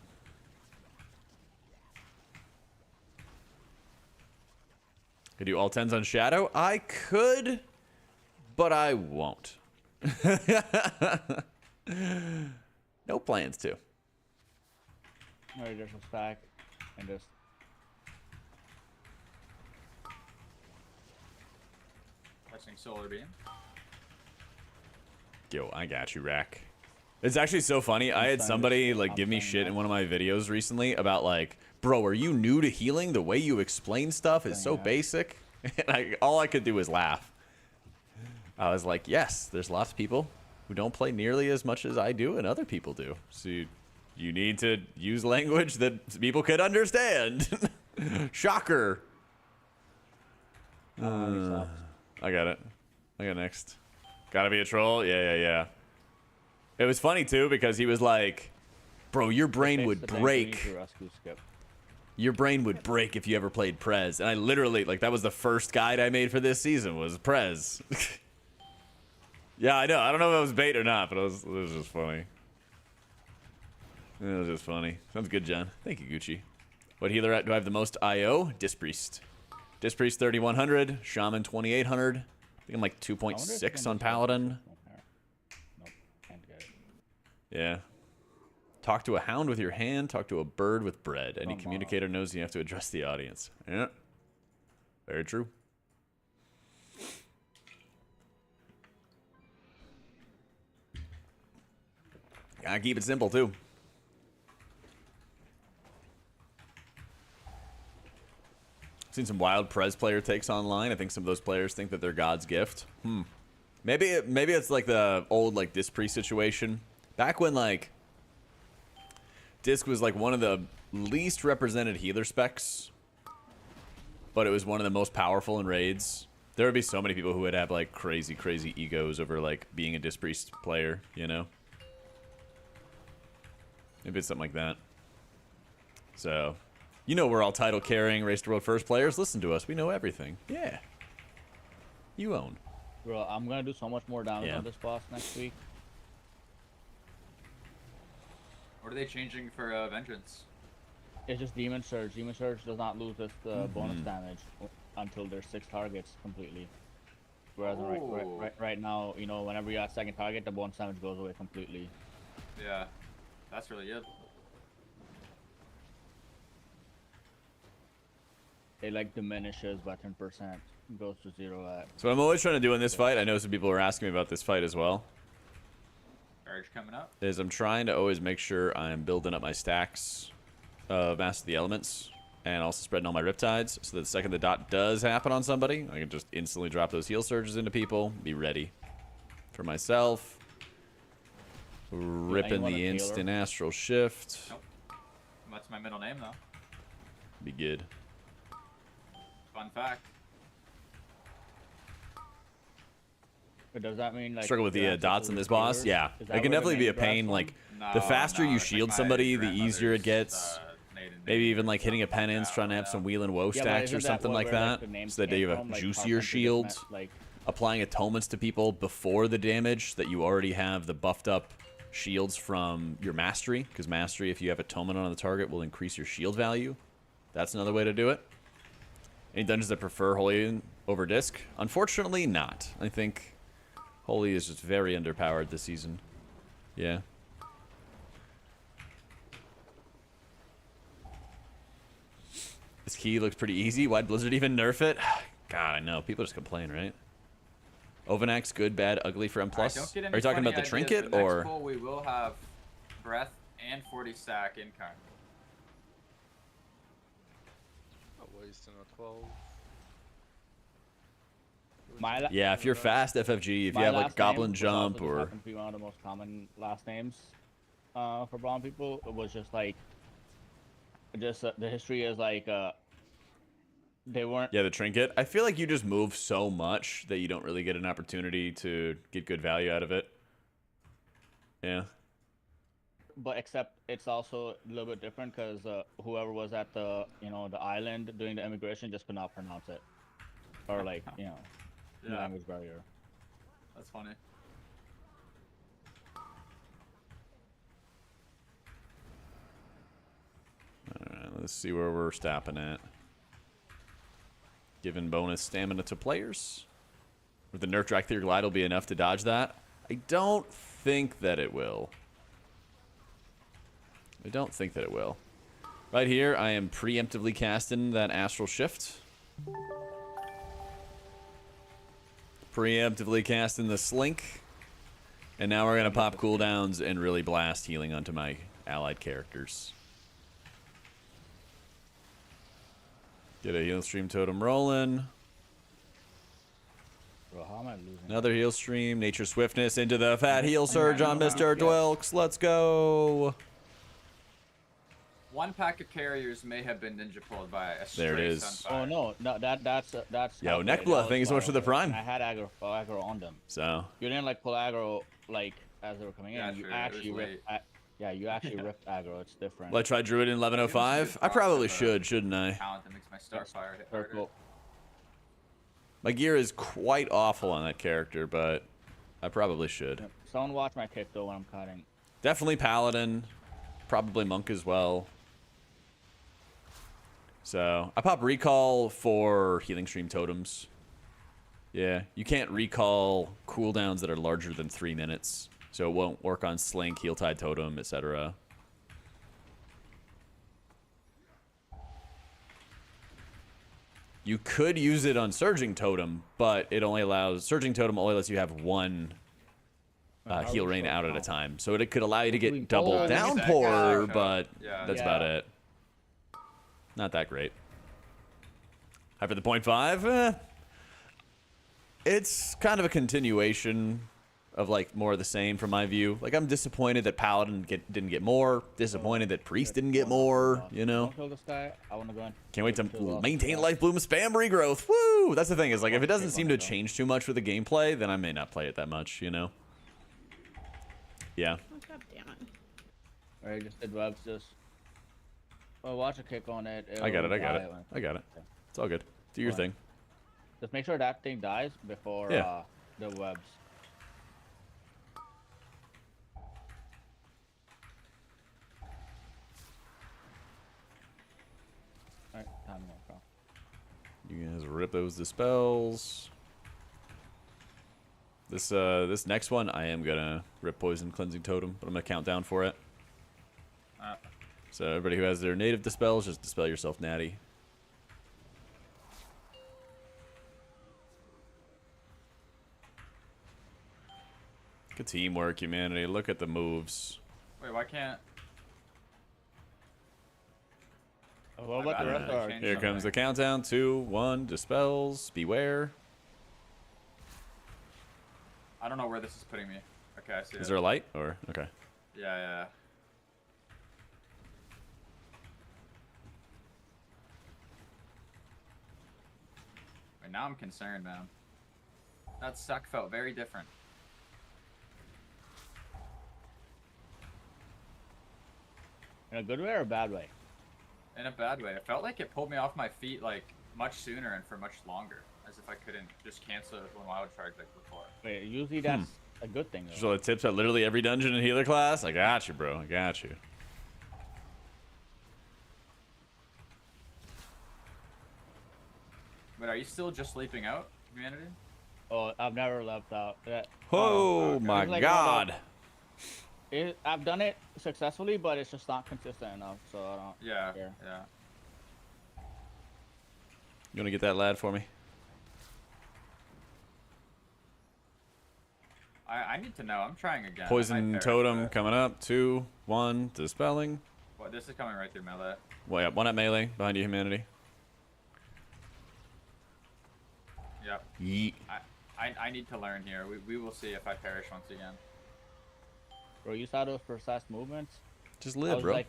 Could do all 10s on Shadow? I could, but I won't. No plans to. Alright, there's a stack. And just... Pressing solar beam. Yo, I got you, Rack. It's actually so funny. I had somebody like give me shit in one of my videos recently about like, bro, are you new to healing? The way you explain stuff is so basic. And all I could do was laugh. I was like, yes, there's lots of people who don't play nearly as much as I do and other people do. So you need to use language that people could understand. Shocker. I got it. I got next. Gotta be a troll? Yeah. It was funny, too, because he was like, bro, your brain would break. Your brain would break if you ever played Prez. And I literally, like, that was the first guide I made for this season, was Prez. Yeah, I know. I don't know if it was bait or not, but it was just funny. It was just funny. Sounds good, John. Thank you, Gucci. What healer do I have the most IO? Dispriest. Dispriest 3100, Shaman 2800. I think I'm like 2.6 on Paladin. Yeah. Talk to a hound with your hand. Talk to a bird with bread. Any communicator knows you have to address the audience. Yeah. Very true. Gotta keep it simple, too. Seen some wild Prez player takes online. I think some of those players think that they're God's gift. Maybe it's like the old like Dispriest situation. Back when like Disc was like one of the least represented healer specs, but it was one of the most powerful in raids. There would be so many people who would have like crazy egos over like being a Dispriest player, you know? Maybe it's something like that. So, you know, we're all title carrying Race to World First players. Listen to us. We know everything. Yeah. You own. Bro, I'm gonna do so much more damage on this boss next week. What are they changing for Vengeance? It's just Demon Surge. Demon Surge does not lose its bonus damage until there's 6 targets completely. Whereas right now, you know, whenever you have second target, the bonus damage goes away completely. Yeah, that's really good. It like diminishes by 10%. Goes to 0 at. So what I'm always trying to do in this fight, I know some people are asking me about this fight as well, Charge coming up. is I'm trying to always make sure I'm building up my stacks of Master of the Elements and also spreading all my Riptides so that the second the dot does happen on somebody, I can just instantly drop those heal surges into people, be ready. For myself, ripping the instant astral shift. Nope. That's my middle name, though. Be good. Fun fact. But does that mean like Struggle with the dots in this boss? Yeah. It can definitely be a pain. Like, the faster you shield somebody, the easier it gets. Maybe even like hitting a penance, trying to have some wheel and woe stacks or something like that, so that you have a juicier shield. Applying atonements to people before the damage, that you already have the buffed up shields from your mastery, because mastery, if you have atonement on the target, will increase your shield value. That's another way to do it. Any dungeons that prefer Holy over Disc? Unfortunately, not. I think Holy is just very underpowered this season. Yeah. This key looks pretty easy. Why'd Blizzard even nerf it? God, I know. People just complain, right? Ovanax, good, bad, ugly for M+. Are you talking about the trinket, or? We will have breath and 40 stack in card. Not wasting a 12. Yeah, if you're fast FFG, if you My have like last Goblin name Jump also just or happened to be one of the most common last names for brown people. It was just like, the history is like they weren't. yeah, the trinket. I feel like you just move so much that you don't really get an opportunity to get good value out of it. Yeah. But except it's also a little bit different because whoever was at the the island doing the immigration just could not pronounce it, or like Yeah. language barrier. That's funny. Alright, let's see where we're stopping at. Giving bonus stamina to players. With the Nerf Dractyr Glide will be enough to dodge that. I don't think that it will. I don't think that it will. Right here, I am preemptively casting that Astral Shift. Preemptively casting the Slink. And now we're going to pop cooldowns and really blast healing onto my allied characters. Get a heal stream totem rolling. Bro, how am I losing? Another heal stream. Nature Swiftness into the fat heal surge on Mr. Dwelks. Let's go. One pack of carriers may have been ninja pulled by a stray There it is. Sunfire. Oh no, that's. Yo, not neck right. bluff. That Thank you was so much for the wild. prime. And I had aggro on them. So, You didn't like pull aggro like as they were coming Yeah, in. You true, it actually was ripped. Yeah, you actually ripped aggro. It's different. will I try Druid in 1105? I probably should, shouldn't I? Talent that makes my Starfire hit harder. Circle. My gear is quite awful on that character, but I probably should. Someone watch my kick though when I'm cutting. Definitely Paladin. Probably Monk as well. So, I pop Recall for Healing Stream Totems. Yeah, you can't recall cooldowns that are larger than 3 minutes. So it won't work on Slink, Heal Tide Totem, etc. You could use it on Surging Totem, but it only allows... Surging Totem only lets you have one heal rain out at a time. So it could allow you to get double Oh, downpour, but Yeah. that's about it. Not that great. Hyper the 0.5? It's kind of a continuation of like more of the same from my view. Like I'm disappointed that Paladin didn't get more. Disappointed that Priest didn't get more. You know. Don't kill this guy. I want to go in. Can't wait to maintain life bloom spam regrowth. Woo! That's the thing is like if it doesn't seem to change too much with the gameplay, then I may not play it that much. You know. Yeah. Oh, God damn it. Alright, just did webs. Just watch a kick on it. I got it. It'll I got die it. when I got it. Okay. It's all good. Do your thing. Just make sure that thing dies before Yeah. the webs. Alright, time to go. You guys rip those dispels. This next one, I am gonna rip Poison Cleansing Totem, but I'm gonna count down for it. So everybody who has their native dispels, just dispel yourself, natty. Good teamwork, humanity. Look at the moves. Wait, why can't... What about the bad. rest of our... Change Here something. comes the countdown. 2, 1, dispels. Beware. I don't know where this is putting me. Okay, I see Is it. there a light? Or okay. Yeah. Wait, now I'm concerned, man. That suck felt very different. In a good way or a bad way? In a bad way. It felt like it pulled me off my feet like much sooner and for much longer. As if I couldn't just cancel it with one wild charge like before. Wait, usually that's a good thing though. So the tips at literally every dungeon and healer class. I got you, bro. I got you. But are you still just sleeping out, humanity? Oh, I've never left out. Oh okay. my It's like god. I've done it successfully, but it's just not consistent enough, so I don't Yeah, care. yeah. You want to get that lad for me? I need to know. I'm trying again. I might Poison perish, totem but- coming up. 2, 1, dispelling. Well, this is coming right through melee. Way up. 1 at melee. Behind you, humanity. Yep. Yeet. I need to learn here. We will see if I perish once again. Bro, you saw those precise movements? Just I live, was bro. like,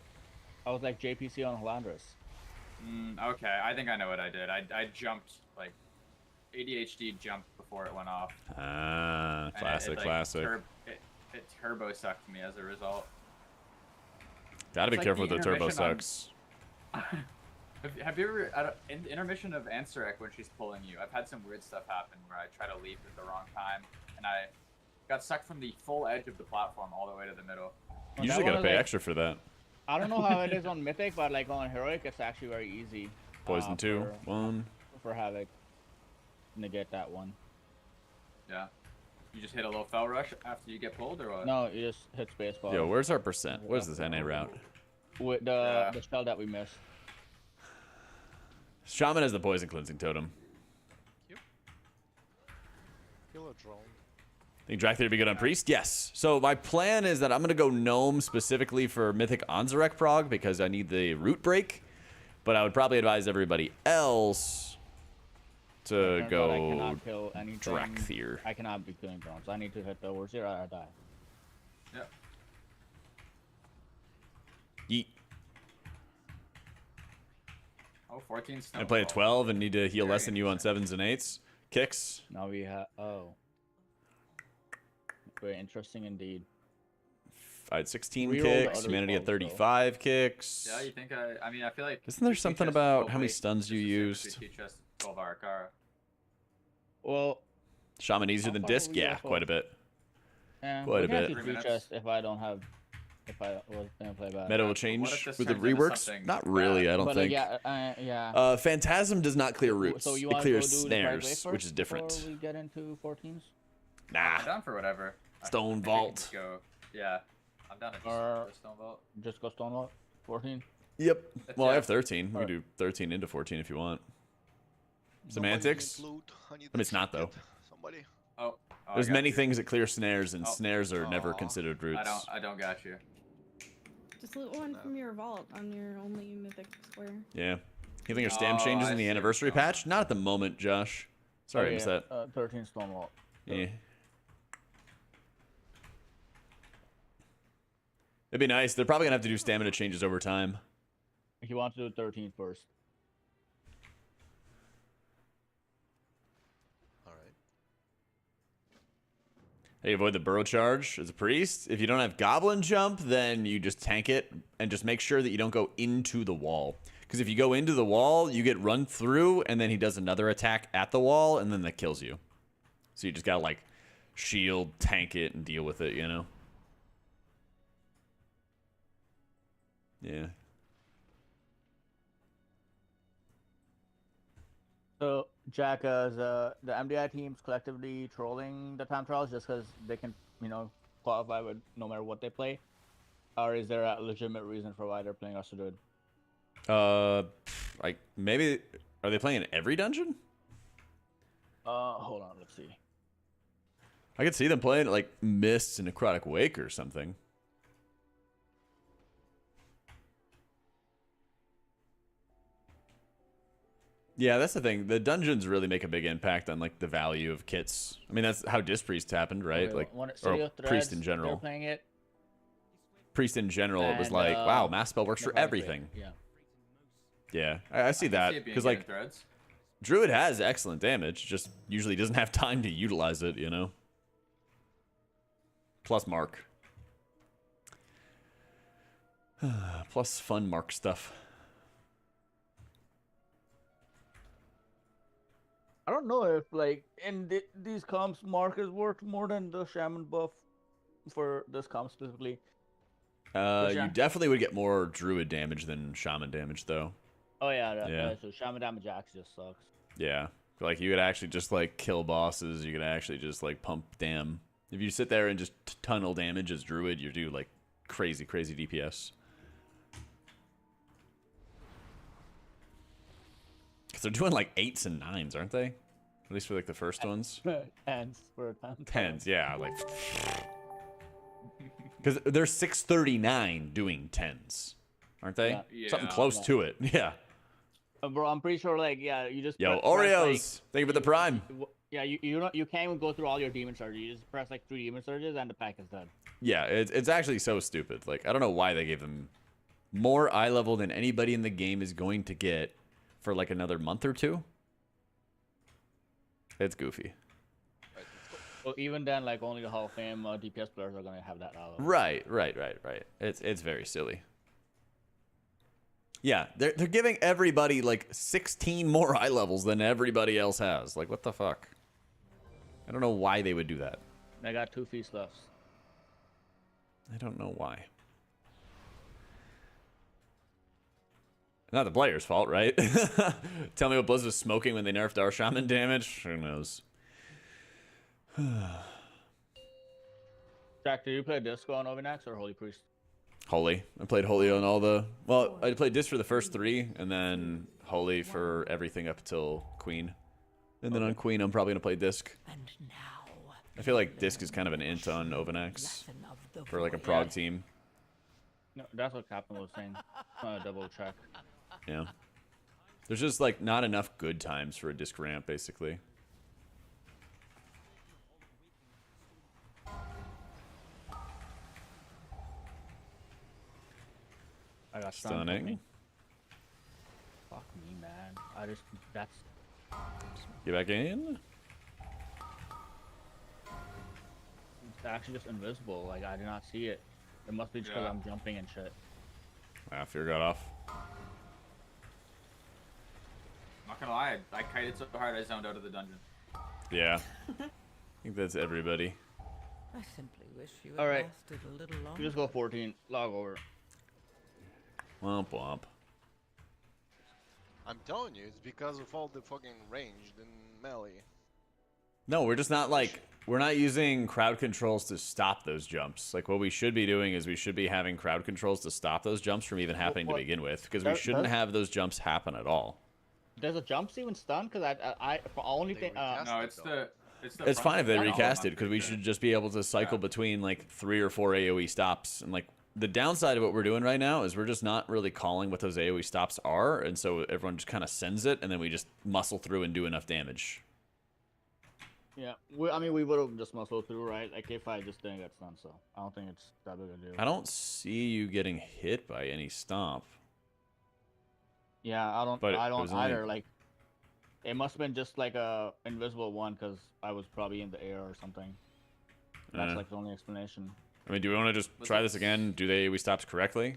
I was like JPC on Holandris. Okay, I think I know what I did. I jumped, like, ADHD jumped before it went off. Ah, and classic, it, like, classic. It turbo sucked me as a result. Gotta be It's like careful the with the turbo intermission on- sucks. Have you ever, in intermission of Ansarek when she's pulling you, I've had some weird stuff happen where I try to leave at the wrong time, and I got sucked from the full edge of the platform all the way to the middle. You usually gotta one pay is, like, extra for that. I don't know how it is on Mythic, but like on Heroic, it's actually very easy. Poison 2, 1. For Havoc. Negate that one. Yeah. You just hit a low fell rush after you get pulled, or what? No, you just hit spacebar. Yo, where's our percent? What is this NA route? With Yeah. the spell that we missed. Shaman has the poison cleansing totem. Kill a drone. Think Drak would be good on Priest? Yes. So my plan is that I'm going to go Gnome specifically for Mythic Anzarek prog because I need the root break. But I would probably advise everybody else to Turns out I go cannot kill anything. Drakthir. I cannot be killing drones. I need to hit the Overseer or I die. Yep. Yeet. Oh, 14 stone. I play a 12 and need to heal Very less than you on 7s and 8s. Kicks. Now we have. Oh. Very interesting indeed. I had 16 Reroll the kicks. other Humanity at 12s, though. 35 kicks. Yeah, you think I mean, I feel like... Isn't there you teach something us- about oh, how many wait, stuns you just as used? you teach us 12-hour Kara. Well, Shaman easier How than far disc? were we Yeah, off quite a of? bit. yeah, Quite we a can bit. actually 3 teach minutes. us if I don't have. If I was gonna play bad. Meta will What change if this with the turns into reworks? something Not really, I don't but think. yeah. Phantasm does not clear roots. So you It want clears to go do the private snares, wave which is first different. before we get into 14s? Nah. I'm down for whatever. Stone I think we can Vault. just go, yeah, I'm down to just Or- go Stone Vault. Just go Stonewall. 14. Yep. That's Well, I it. have 13. We can Alright. do 13 into 14 if you want. Somebody Semantics? need loot. I need I mean, it's not, though. Somebody. Oh, I There's got many you. things that clear snares, and Oh. snares are never Aw. considered roots. I don't got you. Just loot one from your vault on your only mythic square. Yeah. Healing your stam Oh, changes I in the see. anniversary Oh. patch? Not at the moment, Josh. Sorry, I missed that. 13 Stonewall. Yeah. It'd be nice. They're probably gonna have to do stamina changes over time. If you want to do 13 first. Alright. Hey, avoid the burrow charge as a priest. If you don't have goblin jump, then you just tank it and just make sure that you don't go into the wall. Because if you go into the wall, you get run through, and then he does another attack at the wall, and then that kills you. So you just gotta like shield, tank it, and deal with it, you know? Yeah. So, Jack, is the MDI teams collectively trolling the time trials just because they can, qualify with no matter what they play? Or is there a legitimate reason for why they're playing us to do it? Like maybe are they playing in every dungeon? Hold on, let's see. I could see them playing like Mists and Necrotic Wake or something. Yeah, that's the thing. The dungeons really make a big impact on like the value of kits. I mean, that's how Disc Priest happened, right? Okay, Like, when it- or City of Priest in Threads, general. They're playing it. Priest in general, it was And, like, wow, Mass Spell works for Necrotic Wake, everything. Yeah. Yeah, I see I can that see it being because good in like threads. Druid has excellent damage, just usually doesn't have time to utilize it, you know? Plus Mark. Plus fun Mark stuff. I don't know if in these comps, Mark is worth more than the Shaman buff for this comp specifically. You definitely would get more Druid damage than Shaman damage, though. Oh yeah, Yeah. so Shaman AutomaticJak just sucks. Yeah. Like, you could actually just, like, kill bosses. You could actually just, like, pump dam. If you sit there and just tunnel damage as Druid, you do, like, crazy, crazy DPS. Because they're doing, like, 8s and 9s, aren't they? At least for like the first ones. Tens for a 10. Tens, yeah, like. Because they're 639 doing tens, aren't they? Yeah. Something Yeah. close to it. Yeah. Bro, I'm pretty sure like you just Yo, press, Oreos. Thank you for the prime. yeah, you can't even go through all your demon surges. You just press like 3 demon surges and the pack is done. Yeah, it's actually so stupid. Like, I don't know why they gave them more eye level than anybody in the game is going to get for like another month or two. It's goofy. Well, even then, like only the Hall of Fame DPS players are gonna have that level. Right. It's very silly. Yeah, they're giving everybody like 16 more eye levels than everybody else has. Like, what the fuck? I don't know why they would do that. I got 2 feast left. I don't know why. Not the player's fault, right? Tell me what Blizz was smoking when they nerfed our shaman damage? Who knows? Jack, did you play Disco on Overnax or Holy Priest? Holy. I played Holy on all the... Well, I played Disc for the first 3, and then Holy for everything up until Queen. And then on Queen, I'm probably going to play Disc. And now, I feel like Disc is kind of an int on Overnax for like a prog team. No, that's what Captain was saying. Double check. Yeah. There's just like not enough good times for a Disc ramp, basically. I got Stunning. Fuck me, man. That's... Get back in. It's actually just invisible. Like, I did not see it. It must be just because Yeah. I'm jumping and shit. Ah, fear got off. Not gonna lie, I kited so hard I zoned out of the dungeon. Yeah. I think that's everybody. I simply wish you had Alright. lasted a little longer. You just go 14. Log over. Womp womp. I'm telling you, it's because of all the fucking ranged and melee. No, we're just not like... We're not using crowd controls to stop those jumps. Like, what we should be doing is we should be having crowd controls to stop those jumps from even happening to begin with. Because we shouldn't have those jumps happen at all. Does the jumps even stun? Because I only They think... recast No, it, it's though. the it's the It's fine if they front recast it, I'm because we pretty should sure. just be able to cycle between like 3 or 4 AoE stops. And like, the downside of what we're doing right now is we're just not really calling what those AoE stops are, and so everyone just kind of sends it, and then we just muscle through and do enough damage. Yeah, I mean, we would have just muscled through, right? Like, if I just didn't get stunned, so I don't think it's that big a deal. I don't see you getting hit by any stomp. Yeah, I don't But it was only- either. Like, it must have been just like a invisible one because I was probably in the air or something. That's Uh. like the only explanation. I mean, do we want to just try this again? Do the AoE stops correctly?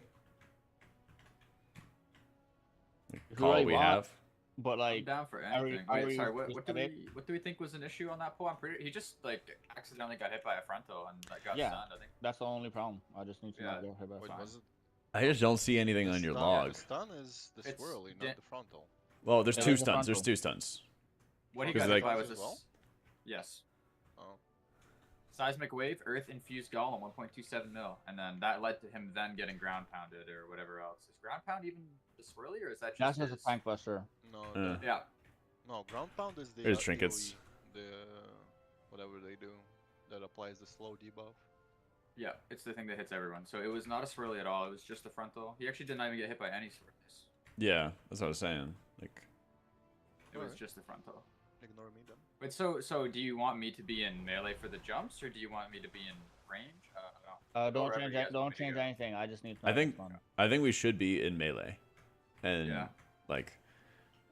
Like, If you call what really we want. have. But I'm like, down for are we- anything. are Wait, we sorry. What just do gonna- we think was an issue on that pull? I'm pretty. He just like accidentally got hit by a frontal and like, got Yeah. stunned. I think. that's the only problem. I just need to Yeah. not get hit by Wait, fire. was it? I just don't see anything the on your stun? log. The stun is the It's swirly, di- not the frontal. Well, there's Yeah, 2 there's a stuns. There's frontal. 2 stuns. What he Because, got hit like- by was As this. well? Yes. Oh. Seismic wave, earth infused golem, 1.27 mil, and then that led to him then getting ground pounded or whatever else. Is ground pound even the swirly, or is that That's just just a his? tank buster. No, Uh. Yeah. no, ground pound is the There's trinkets. AoE, the whatever they do that applies the slow debuff. Yeah, it's the thing that hits everyone. So it was not a swirly at all. It was just the frontal. He actually did not even get hit by any swirlies. Yeah, that's what I was saying. Like, It was Alright. just the frontal. Ignore me then. Wait, so do you want me to be in melee for the jumps, or do you want me to be in range? No. Don't Wherever change you guys don't want me to change go. anything. I just need to I know think it's fun. I think we should be in melee, and Yeah. like,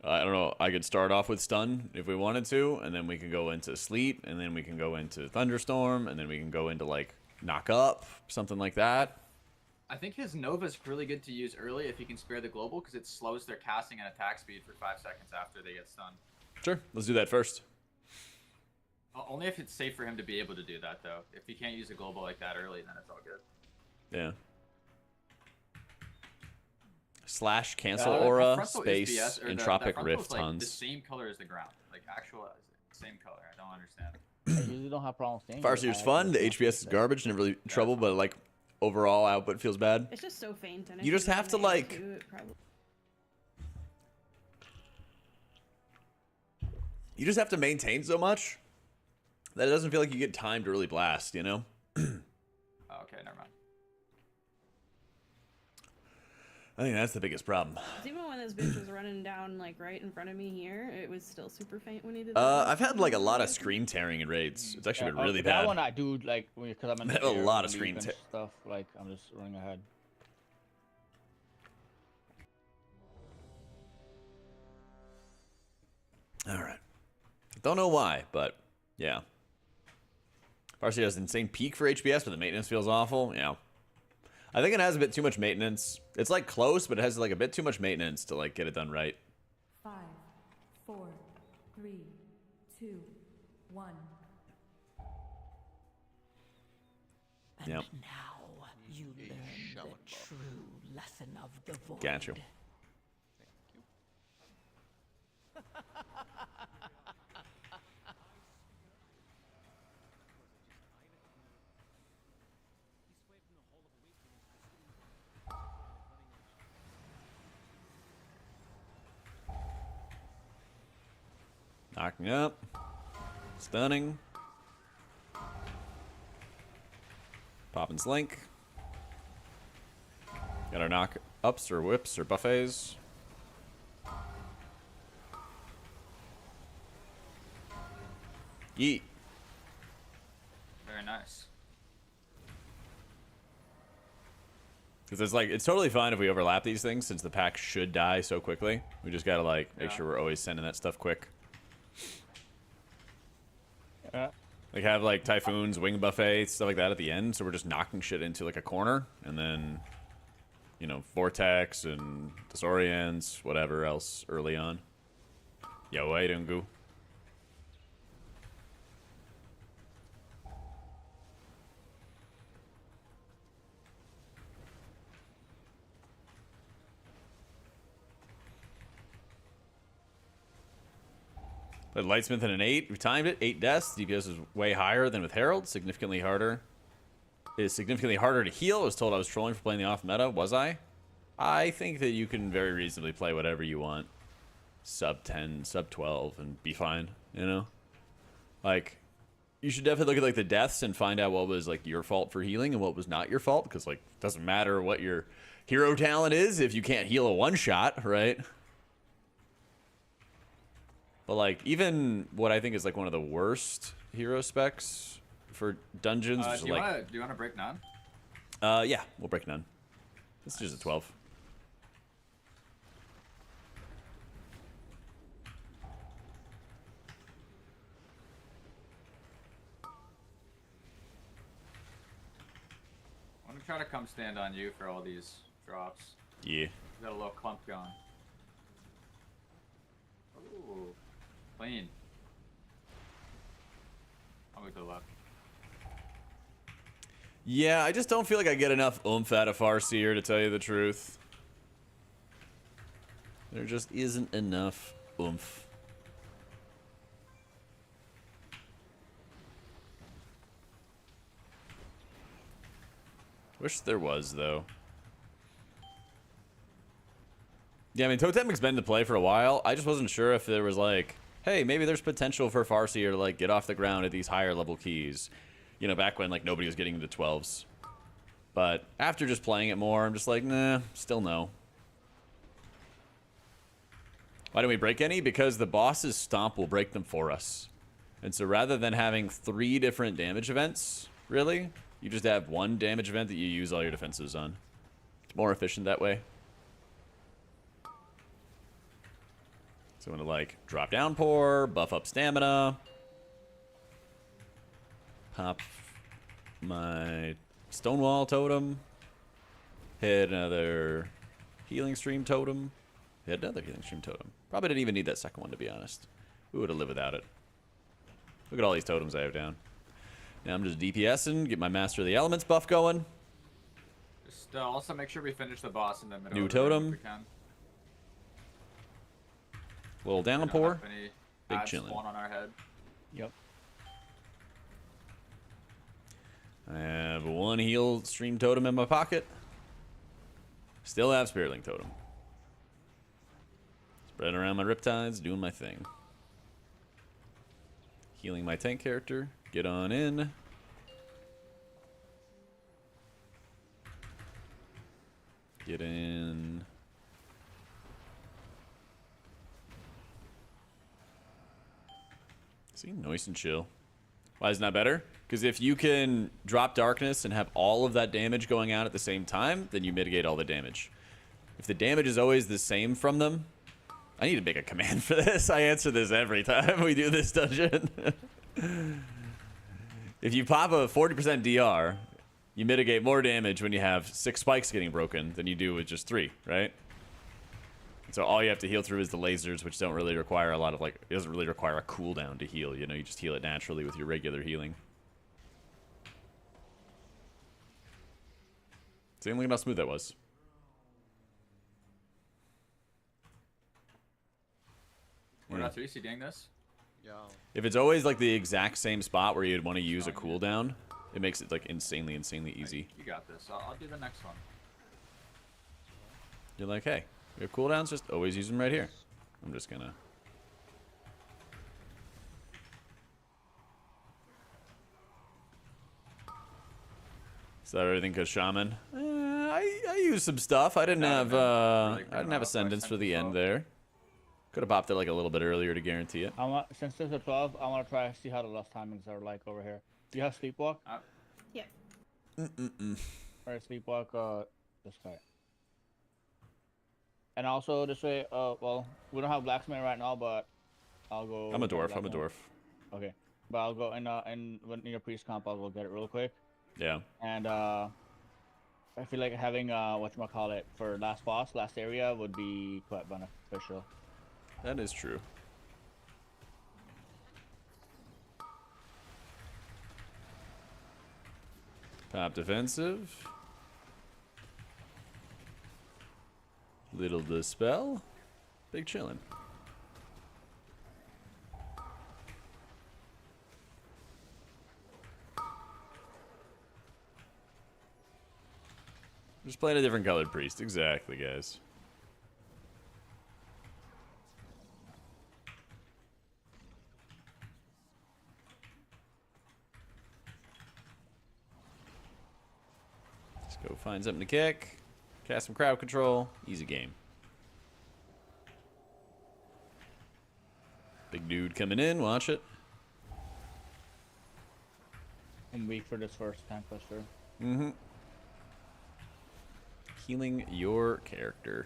I don't know. I could start off with stun if we wanted to, and then we can go into sleet, and then we can go into thunderstorm, and then we can go into like knock up, something like that. I think his Nova's really good to use early if he can spare the global, because it slows their casting and attack speed for 5 seconds after they get stunned. Sure, let's do that first. Only if it's safe for him to be able to do that, though. If he can't use a global like that early, then it's all good. Yeah. Slash cancel That aura frontal space SBS, or that entropic frontal rift is, like, the tons. same color as the ground, like actual same color. I don't understand. I usually don't have problems seeing it. Farseer's I fun. The actually HPS is don't garbage, never really trouble, but like overall output feels bad. It's just so faint. And You if just you're have to, in like- A2, it probably... you just have to maintain so much that it doesn't feel like you get time to really blast, you know? Oh, okay, never mind. I think that's the biggest problem. 'Cause even when this bitch was running down like right in front of me here, it was still super faint when he did that. I've had like a lot of screen tearing in raids. It's actually been really That bad. one I do like because I'm in I the have a air lot and of leap screen and tear. stuff. Like I'm just running ahead. All right. Don't know why, but yeah. Farseer has an insane peak for HPS, but the maintenance feels awful. Yeah. I think it has a bit too much maintenance. It's like close, but it has like a bit too much maintenance to like get it done right. 5, 4, 3, 2, 1. And Yep. now you learn the true lesson of the void. Got you. Knocking up. Stunning. Popping Slink. Got our knock ups or whips or buffets. Yeet. Very nice. Because it's like, it's totally fine if we overlap these things since the pack should die so quickly. We just gotta like make Yeah. sure we're always sending that stuff quick. Yeah. Like have like Typhoons, Wing Buffet, stuff like that at the end. So we're just knocking shit into like a corner. And then, you know, Vortex and Disorients, whatever else early on. Yo, I don't go. Played Lightsmith in an 8. We timed it. 8 deaths. DPS is way higher than with Herald. Significantly harder. It is significantly harder to heal. I was told I was trolling for playing the off meta. Was I? I think that you can very reasonably play whatever you want. Sub 10, sub 12, and be fine. You know? Like, you should definitely look at like the deaths and find out what was like your fault for healing and what was not your fault. Because like, it doesn't matter what your hero talent is if you can't heal a one-shot, right? But like, even what I think is like one of the worst hero specs for dungeons, which is Do you like, wanna break none? yeah, we'll break none. This is just a 12. I'm gonna try to come stand on you for all these drops. Yeah. Got a little clump going. Ooh, clean. I'll move to the left. Yeah, I just don't feel like I get enough oomph out of Farseer, to tell you the truth. There just isn't enough oomph. Wish there was, though. Yeah, I mean, Totemic's been to play for a while. I just wasn't sure if there was like, hey, maybe there's potential for Farseer to like get off the ground at these higher level keys. You know, back when like nobody was getting into 12s. But after just playing it more, I'm just like, nah, still no. Why don't we break any? Because the boss's stomp will break them for us. And so rather than having 3 different damage events, really, you just have 1 damage event that you use all your defenses on. It's more efficient that way. So I'm gonna like drop downpour, buff up stamina, pop my Stonewall totem, hit another healing stream totem, hit another healing stream totem. Probably didn't even need that second one, to be honest. We would have lived without it. Look at all these totems I have down. Now I'm just DPSing, get my Master of the Elements buff going. Just also make sure we finish the boss in the middle. New of the room totem. if we can. Little We don't downpour. have any Big ads chillin'. spawn on our head. Yep. I have 1 heal stream totem in my pocket. Still have Spirit Link totem. Spreading around my Riptides, doing my thing. Healing my tank character. Get on in. Get in. See, nice and chill. Why isn't that better? Because if you can drop darkness and have all of that damage going out at the same time, then you mitigate all the damage. If the damage is always the same from them, I need to make a command for this. I answer this every time we do this dungeon. If you pop a 40% DR, you mitigate more damage when you have 6 spikes getting broken than you do with just 3, right? So all you have to heal through is the lasers, which don't really require a lot of, like, it doesn't really require a cooldown to heal, you know, you just heal it naturally with your regular healing. See, look at how smooth that was. We're not 3 CDing this? Yeah. If it's always like the exact same spot where you'd want to use a cooldown, it makes it like insanely easy. You got this. I'll do the next one. You're like, hey, we have cooldowns, just always use them right here. I'm just gonna. Is that everything? Cause Shaman, I used some stuff. I didn't have I didn't have Ascendance for the end there. Could have popped it like a little bit earlier to guarantee it. Since there's a 12, I want to try to see how the lost timings are like over here. Do you have Sleepwalk? Yeah. Alright, Sleepwalk, this guy. And also this way, well, we don't have Blacksmith right now, but I'll go. I'm a dwarf. I'm a dwarf. Okay, but I'll go in when your priest comp, I'll go get it real quick. Yeah. And I feel like having whatchamacallit for last boss, last area would be quite beneficial. That is true. Pop defensive. Little dispel. Big chillin'. Just playing a different colored priest. Exactly, guys. Let's go find something to kick. Cast some crowd control. Easy game. Big dude coming in. Watch it. I'm weak for this first tank cluster. Mm-hmm. Healing your character.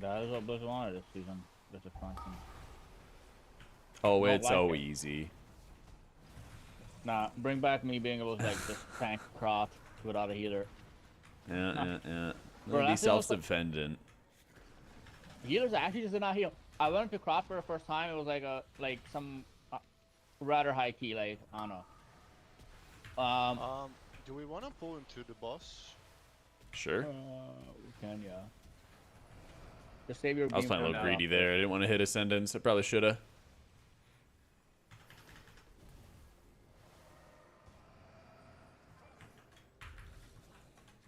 That is what Blizzard wanted this season. This is constant. Oh, Don't it's like so it. easy. Nah, bring back me being able to like just tank Croft without a healer. Yeah. Bro, Be that's self-defendant. Healers actually just did not heal. I went to Croft for the first time. It was like some rather high key, like I don't know. Do we want to pull into the boss? Sure. We can, yeah. Just save your. I was beam playing a for little now. greedy there. I didn't want to hit Ascendance. I probably should have.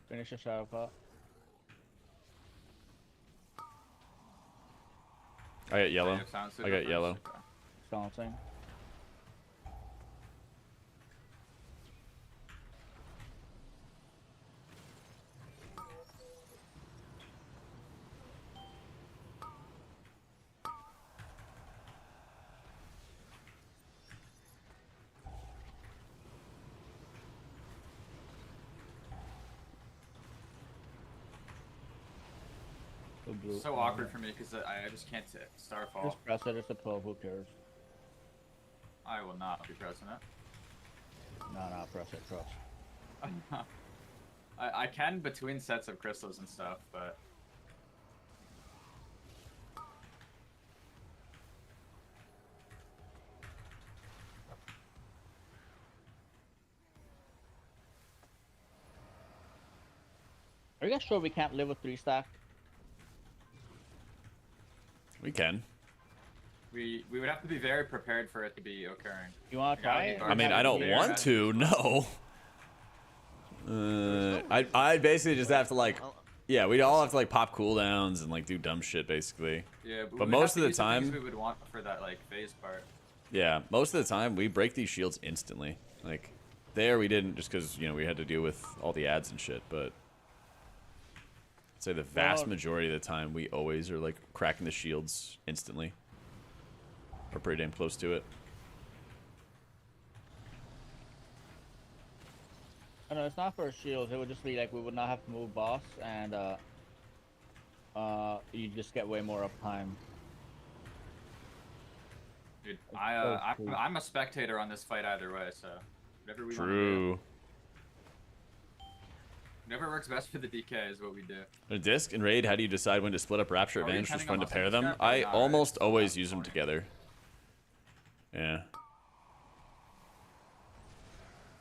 Finish the shadow pot. I got yellow. Sounds I got yellow. Okay. Balancing. It's so awkward for me because I just can't Starfall. Just press it. It's a 12. Who cares? I will not be pressing it. No, press it. Trust. I can between sets of crystals and stuff, but Are you guys sure we can't live with 3 stack? We can. we would have to be very prepared for it to be occurring. You want to Like, try it? or I mean, I don't Yeah. want to. No. I basically just have to like Yeah, we'd all have to like pop cooldowns and like do dumb shit basically. Yeah, But we would most have of to the use things time- we would want for that like phase part. Yeah, most of the time we break these shields instantly. Like there we didn't just because we had to deal with all the ads and shit. But I'd say the vast Well- majority of the time we always are like cracking the shields instantly. Or pretty damn close to it. No, it's not for shields. It would just be like we would not have to move boss, and you just get way more uptime. Dude, cool. I'm a spectator on this fight either way, so whatever we want to do. True. Whatever works best for the DK is what we do. A disc and raid. How do you decide when to split up Rapture Are we Advantage? Just depending when to on pair them? muscle strap or I not, almost right? always That's use them the point. together. Yeah.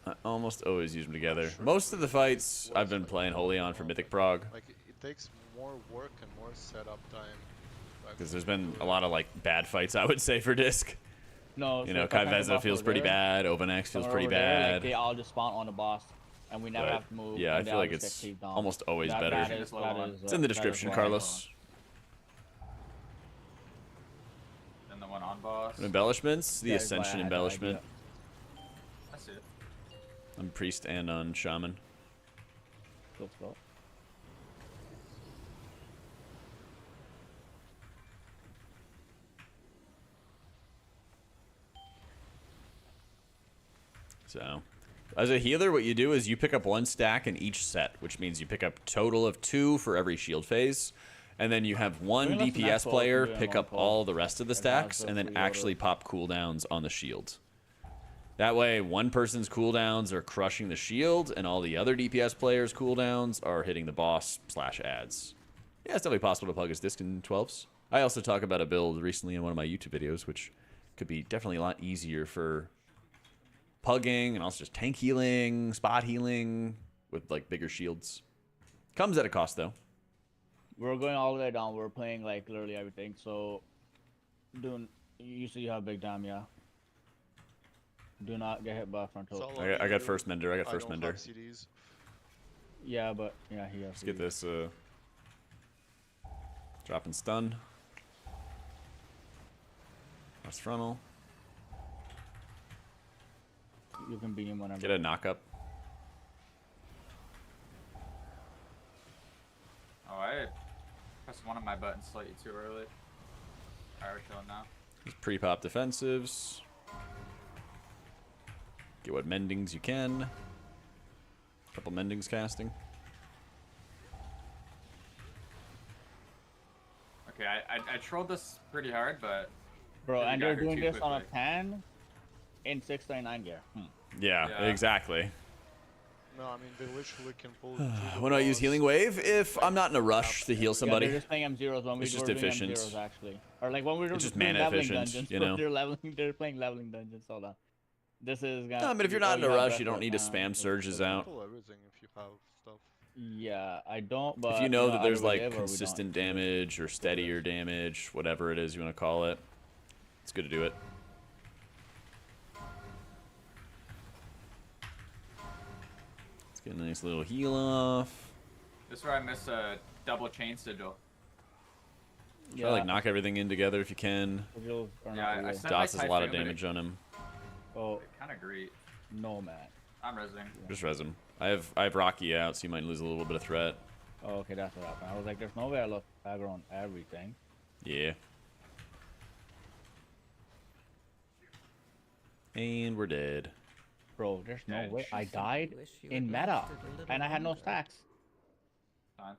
I almost always use them together. Sure. Most of the fights I've been playing Holy on for Mythic Prog. Like it takes more work and more setup time. Because there's been a lot of like bad fights, I would say, for disc. No, You so know, if I Kai find a Vezza boss feels over pretty there, bad. Ovenex feels somewhere pretty over there, like, bad. they all just spawn on the boss, and we never But, have to move. yeah, I and they feel all like just it's get cleaved down. almost always That- better. that is- It's that is, It's in the that is description, why I Carlos. Then the one on boss. Embellishments, the That is why I Ascension had that embellishment. idea. That's it. On Priest and on Shaman. Let's go. So, as a healer, what you do is you pick up one stack in each set, which means you pick up total of 2 for every shield phase. And then you have one Doing less than DPS that, player doing pick one up pull. all the rest of the And stacks, also and then free actually order. pop cooldowns on the shield. That way, one person's cooldowns are crushing the shield, and all the other DPS players' cooldowns are hitting the boss / ads. Yeah, it's definitely possible to plug his disc in 12s. I also talk about a build recently in one of my YouTube videos, which could be definitely a lot easier for pugging and also just tank healing, spot healing with like bigger shields. Comes at a cost though. We're going all the way down. We're playing like literally everything. So, you see how big damn, yeah. Do not get hit by a frontal. It's all I on got you. first mender. I got first don't mender. have CDs. Yeah, but yeah, he has. Let's get this dropping stun. That's frontal. You can beat him whenever. Get a knock up. Oh, I pressed one of my buttons slightly too early. Power kill now. Just pre-pop defensives. Get what mendings you can. Couple mendings casting. Okay, I trolled this pretty hard, but Bro, Yeah, you and got you're her doing too this on a quickly. 10 in 699 gear. Yeah, Yeah. exactly. No, I mean they literally can pull. When do I use Healing Wave? If I'm not in a rush to heal Yeah, somebody. they're just playing M0s when we It's just were doing efficient. M0s actually. Or like when we were It's just doing mana leveling efficient, dungeons. you know? They're playing leveling dungeons. Hold on. This is gonna. No, but if you're not in a rush, you don't need to spam surges out. Pull everything if you have stuff. Yeah, I don't. But If you know that there's either we like live or we don't. consistent damage or steadier damage, whatever it is you want to call it, it's good to do it. Let's get a nice little heal off. this is where I miss a double chain sigil. Try to like knock everything in together if you can. Sigils are Yeah, not I real. said- DOS has a lot of Typhoon, but damage on him. Oh Kind of great. no, man. I'm resing. Just res him. I have Rocky out, so you might lose a little bit of threat. Oh, okay, that's what happened. I was like, there's no way I lost aggro on everything. Yeah. And we're dead. Bro, there's no Dead. way. I died Wish you in had meta, lasted a little and I had no longer. stacks. Fine.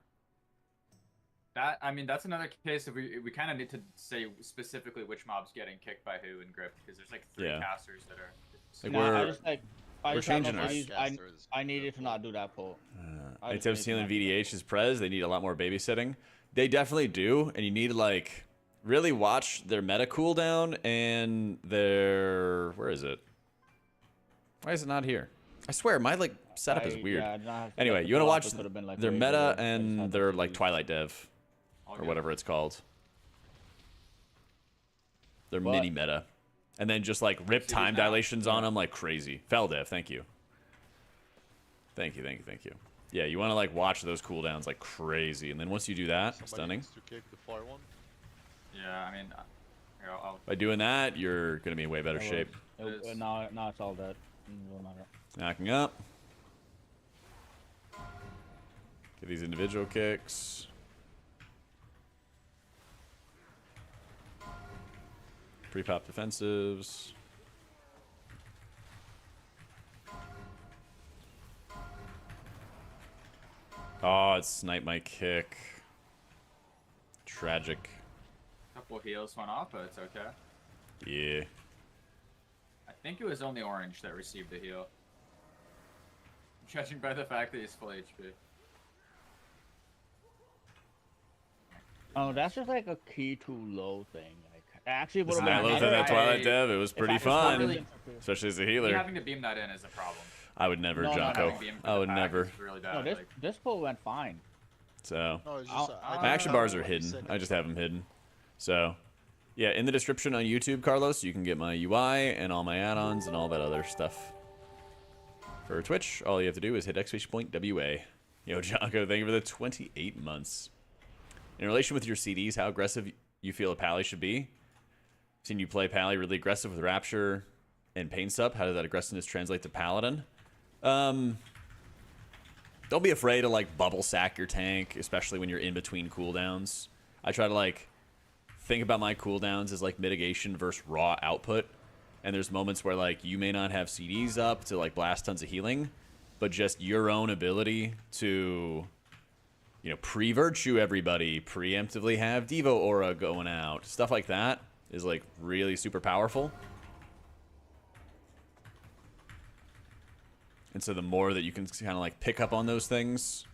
That I mean that's another case of we kind of need to say specifically which mob's getting kicked by who in grip because there's like 3 Yeah. casters that are. Like Nah, we're- I just like. I we're just had no changing our- CDs. Casters. I needed to not do that pull. I just Instead of need to stealing not do VDH as Prez, they need a lot more babysitting. They definitely do, and you need to like really watch their meta cooldown and their where is it? Why is it not here? I swear my like setup is weird. Yeah, I did not have to Anyway, set you the want to pull watch off, it could've been, like, their way meta better. I just and had their no like CDs. Twilight Dev All or good. whatever it's called. Their What? mini meta, and then just like rip CDs time now. dilations on them like crazy. Fel Dev, thank you. Thank you. Yeah, you want to like watch those cooldowns like crazy, and then once you do that, Somebody stunning. needs to kick the far one. Yeah, I mean, here, I'll By doing that, you're gonna be in way better shape. Now it's all dead. It doesn't matter. Knocking up. Get these individual kicks. Pre-pop defensives. Oh, it sniped my kick. Tragic. couple heals went off, but it's okay. Yeah. I think it was only orange that received the heal. Judging by the fact that he's full HP. Oh, that's just like a key too low thing. Like, actually, would Isn't have that been low than better. that Twilight Dev? It was pretty I- it's not fun. really- Especially as a Me healer. having to beam that in is a problem. I would never, No, no, no. Jocko. Having beam for I the would pack never. is really bad. No, this like, this pull went fine. So. No, it's just My action bars are like hidden. second I just one. have them hidden. So, yeah, in the description on YouTube, Carlos, you can get my UI and all my add-ons and all that other stuff. For Twitch, all you have to do is hit !WA. Yo, Jocko, thank you for the 28 months. In relation with your CDs, how aggressive you feel a Pally should be? I've seen you play Pally really aggressive with Rapture and Pain Sup. How does that aggressiveness translate to Paladin? Don't be afraid to like bubble sack your tank, especially when you're in between cooldowns. I try to like think about my cooldowns as like mitigation versus raw output. And there's moments where like you may not have CDs up to like blast tons of healing, but just your own ability to, you know, pre-virtue everybody, preemptively have Devo aura going out, stuff like that is like really super powerful. And so the more that you can kind of like pick up on those things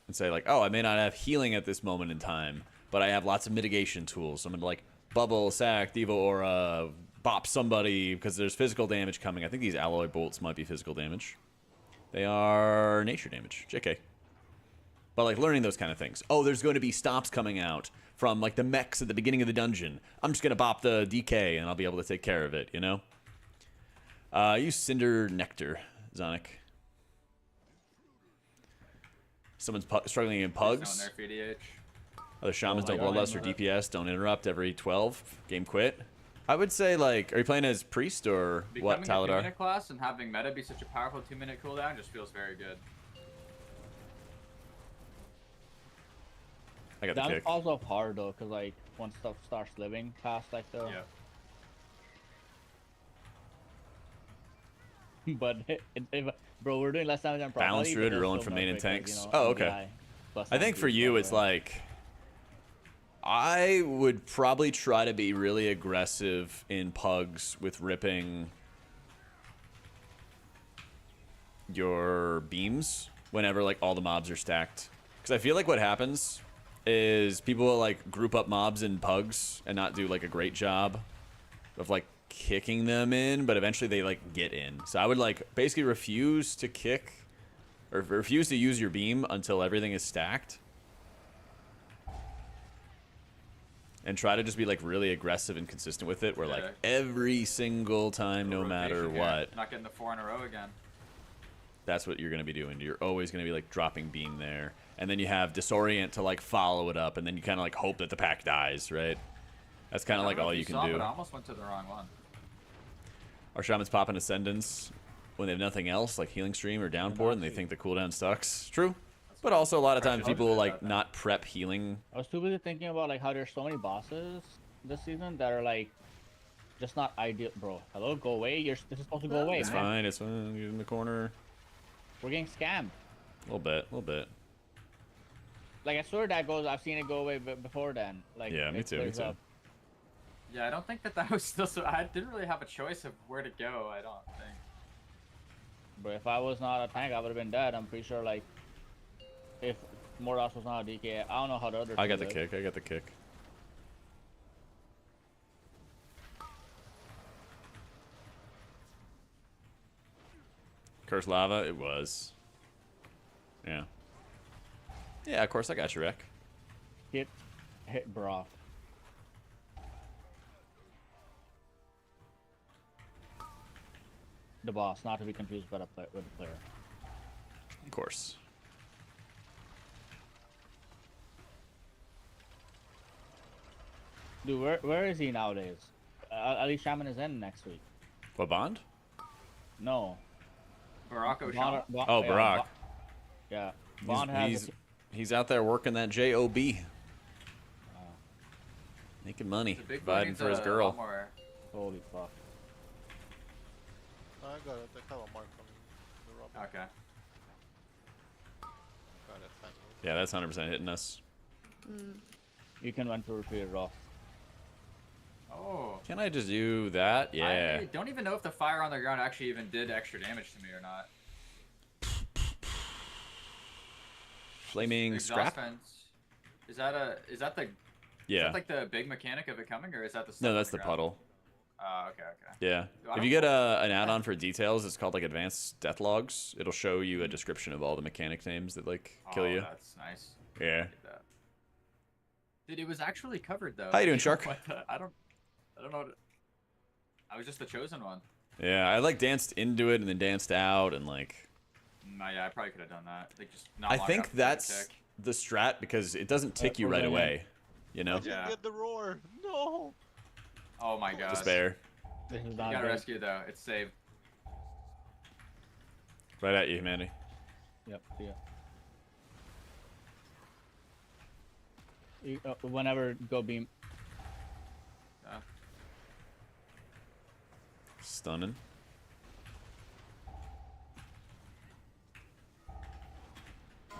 and say like, oh, I may not have healing at this moment in time, but I have lots of mitigation tools. So I'm going to like bubble, sack, Devo aura, bop somebody because there's physical damage coming. I think these alloy bolts might be physical damage. They are nature damage. JK. But like learning those kind of things. Oh, there's going to be stops coming out from like the mechs at the beginning of the dungeon. I'm just going to bop the DK and I'll be able to take care of it, you know? Use Cinder Nectar, Zonic. Someone's struggling in pugs. Don't nerf EDH. Other shamans Oh my don't God, bloodlust or I know that. DPS. Don't interrupt every 12. Game quit. I would say, like, are you playing as priest or what, Becoming a Taladar? 2-minute class and having meta be such a powerful 2-minute cooldown just feels very good. I got the That kick. falls off hard though, cause like once stuff starts living past like the. Yeah. But bro, we're doing less damage on property. Balance druid, rolling from main and tanks. Oh, okay. I think for you, it's like I would probably try to be really aggressive in pugs with ripping your beams whenever like all the mobs are stacked. Because I feel like what happens is people will like group up mobs in pugs and not do like a great job of like kicking them in, but eventually they like get in. So I would like basically refuse to kick or refuse to use your beam until everything is stacked. And try to just be like really aggressive and consistent with it where like Yeah. every single time, no matter Rotation here. what, Not getting the 4 in a row again. that's what you're going to be doing. You're always going to be like dropping beam there. And then you have disorient to like follow it up and then you kind of like hope that the pack dies, right? That's kind of I like don't know all if you can saw, do. But I almost went to the wrong one. Our shamans pop an ascendance when they have nothing else, like healing stream or downpour, and they think the cooldown sucks. True. But also a lot of times Actually, people will I'll do like that. not prep healing. I was too busy thinking about like how there's so many bosses this season that are like just not ideal, bro. Hello, go away. This is supposed to go away, It's man. fine. It's fine. You're in the corner. We're getting scammed. A little bit. A little bit. Like I swear that goes. I've seen it go away before then. Like Yeah, me it too. Me clears too. up. Yeah, I don't think that was still so. I didn't really have a choice of where to go. I don't think. But if I was not a tank, I would have been dead. I'm pretty sure. Like if Mordos was not a DK, I don't know how the other. I two got the live. kick. I got the kick. Curse lava. It was. Yeah. Yeah. Of course, I got you, Rec. Hit Brock. The boss, not to be confused with the player. Of course. Dude, where is he nowadays? At least Shaman is in next week. What, Bond? No. Barack O'Shama. Oh, yeah, Barack. Yeah. Bond has. He's out there working that job, making money, The big boy providing needs for his a girl. lot more- Holy fuck. I got it. I have a mark on the rubber. Okay. Got it. Thank you. Yeah, that's 100% hitting us. Mm. You can run to repeat it off. Oh. Can I just do that? Yeah. I don't even know if the fire on the ground actually even did extra damage to me or not. Flaming Exhaust scrap? fence. Is that the? Is Yeah. that like the big mechanic of it coming, or is that the? stuff No, on that's the ground? puddle. Okay. Yeah. I If don't you get an add-on for details, it's called like advanced death logs. It'll show you a description of all the mechanic names that like kill Oh, you. That's nice. Yeah. Get that. Dude, it was actually covered though. How you doing, Shark? What the- I don't know. I was just the chosen one. Yeah, I like danced into it and then danced out and like. Yeah, I probably could have done that. Like just not I long think enough for it to that's tick. the strat because it doesn't tick you where's right that away. You know. I didn't Yeah. get the roar. No. Oh my god. Despair. This is You not gotta good. rescue though. It's saved. Right at you, Mandy. Yep. Yeah. You, whenever go beam. Yeah. Stunning.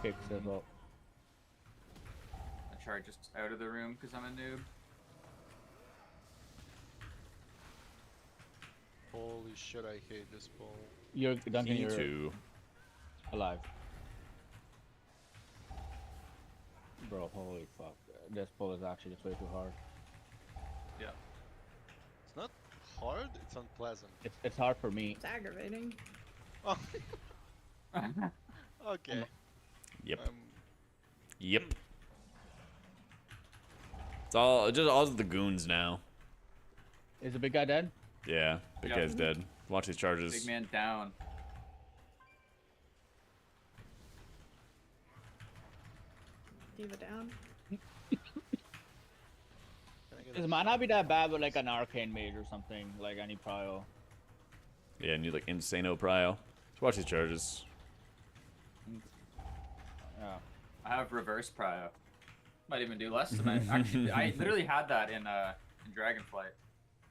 Kicks as well. I tried just out of the room because I'm a noob. Holy shit! I hate this ball. You're Duncan. Me You're too. alive. Bro, holy fuck. This pull is actually just way too hard. Yeah. It's not hard. It's unpleasant. It's hard for me. It's aggravating. Oh. Okay. Yep. Um, Yep. It's all the goons now. Is the big guy dead? Yeah, big Yep. guy's dead. Watch these charges. Big man down. Diva down. can I get It a might not be that bad with like an arcane mage or something, like any prio. Yeah, need like insano prio. Let's watch these charges. Yeah. I have reverse prio. Might even do less than I actually. I literally had that in Dragonflight.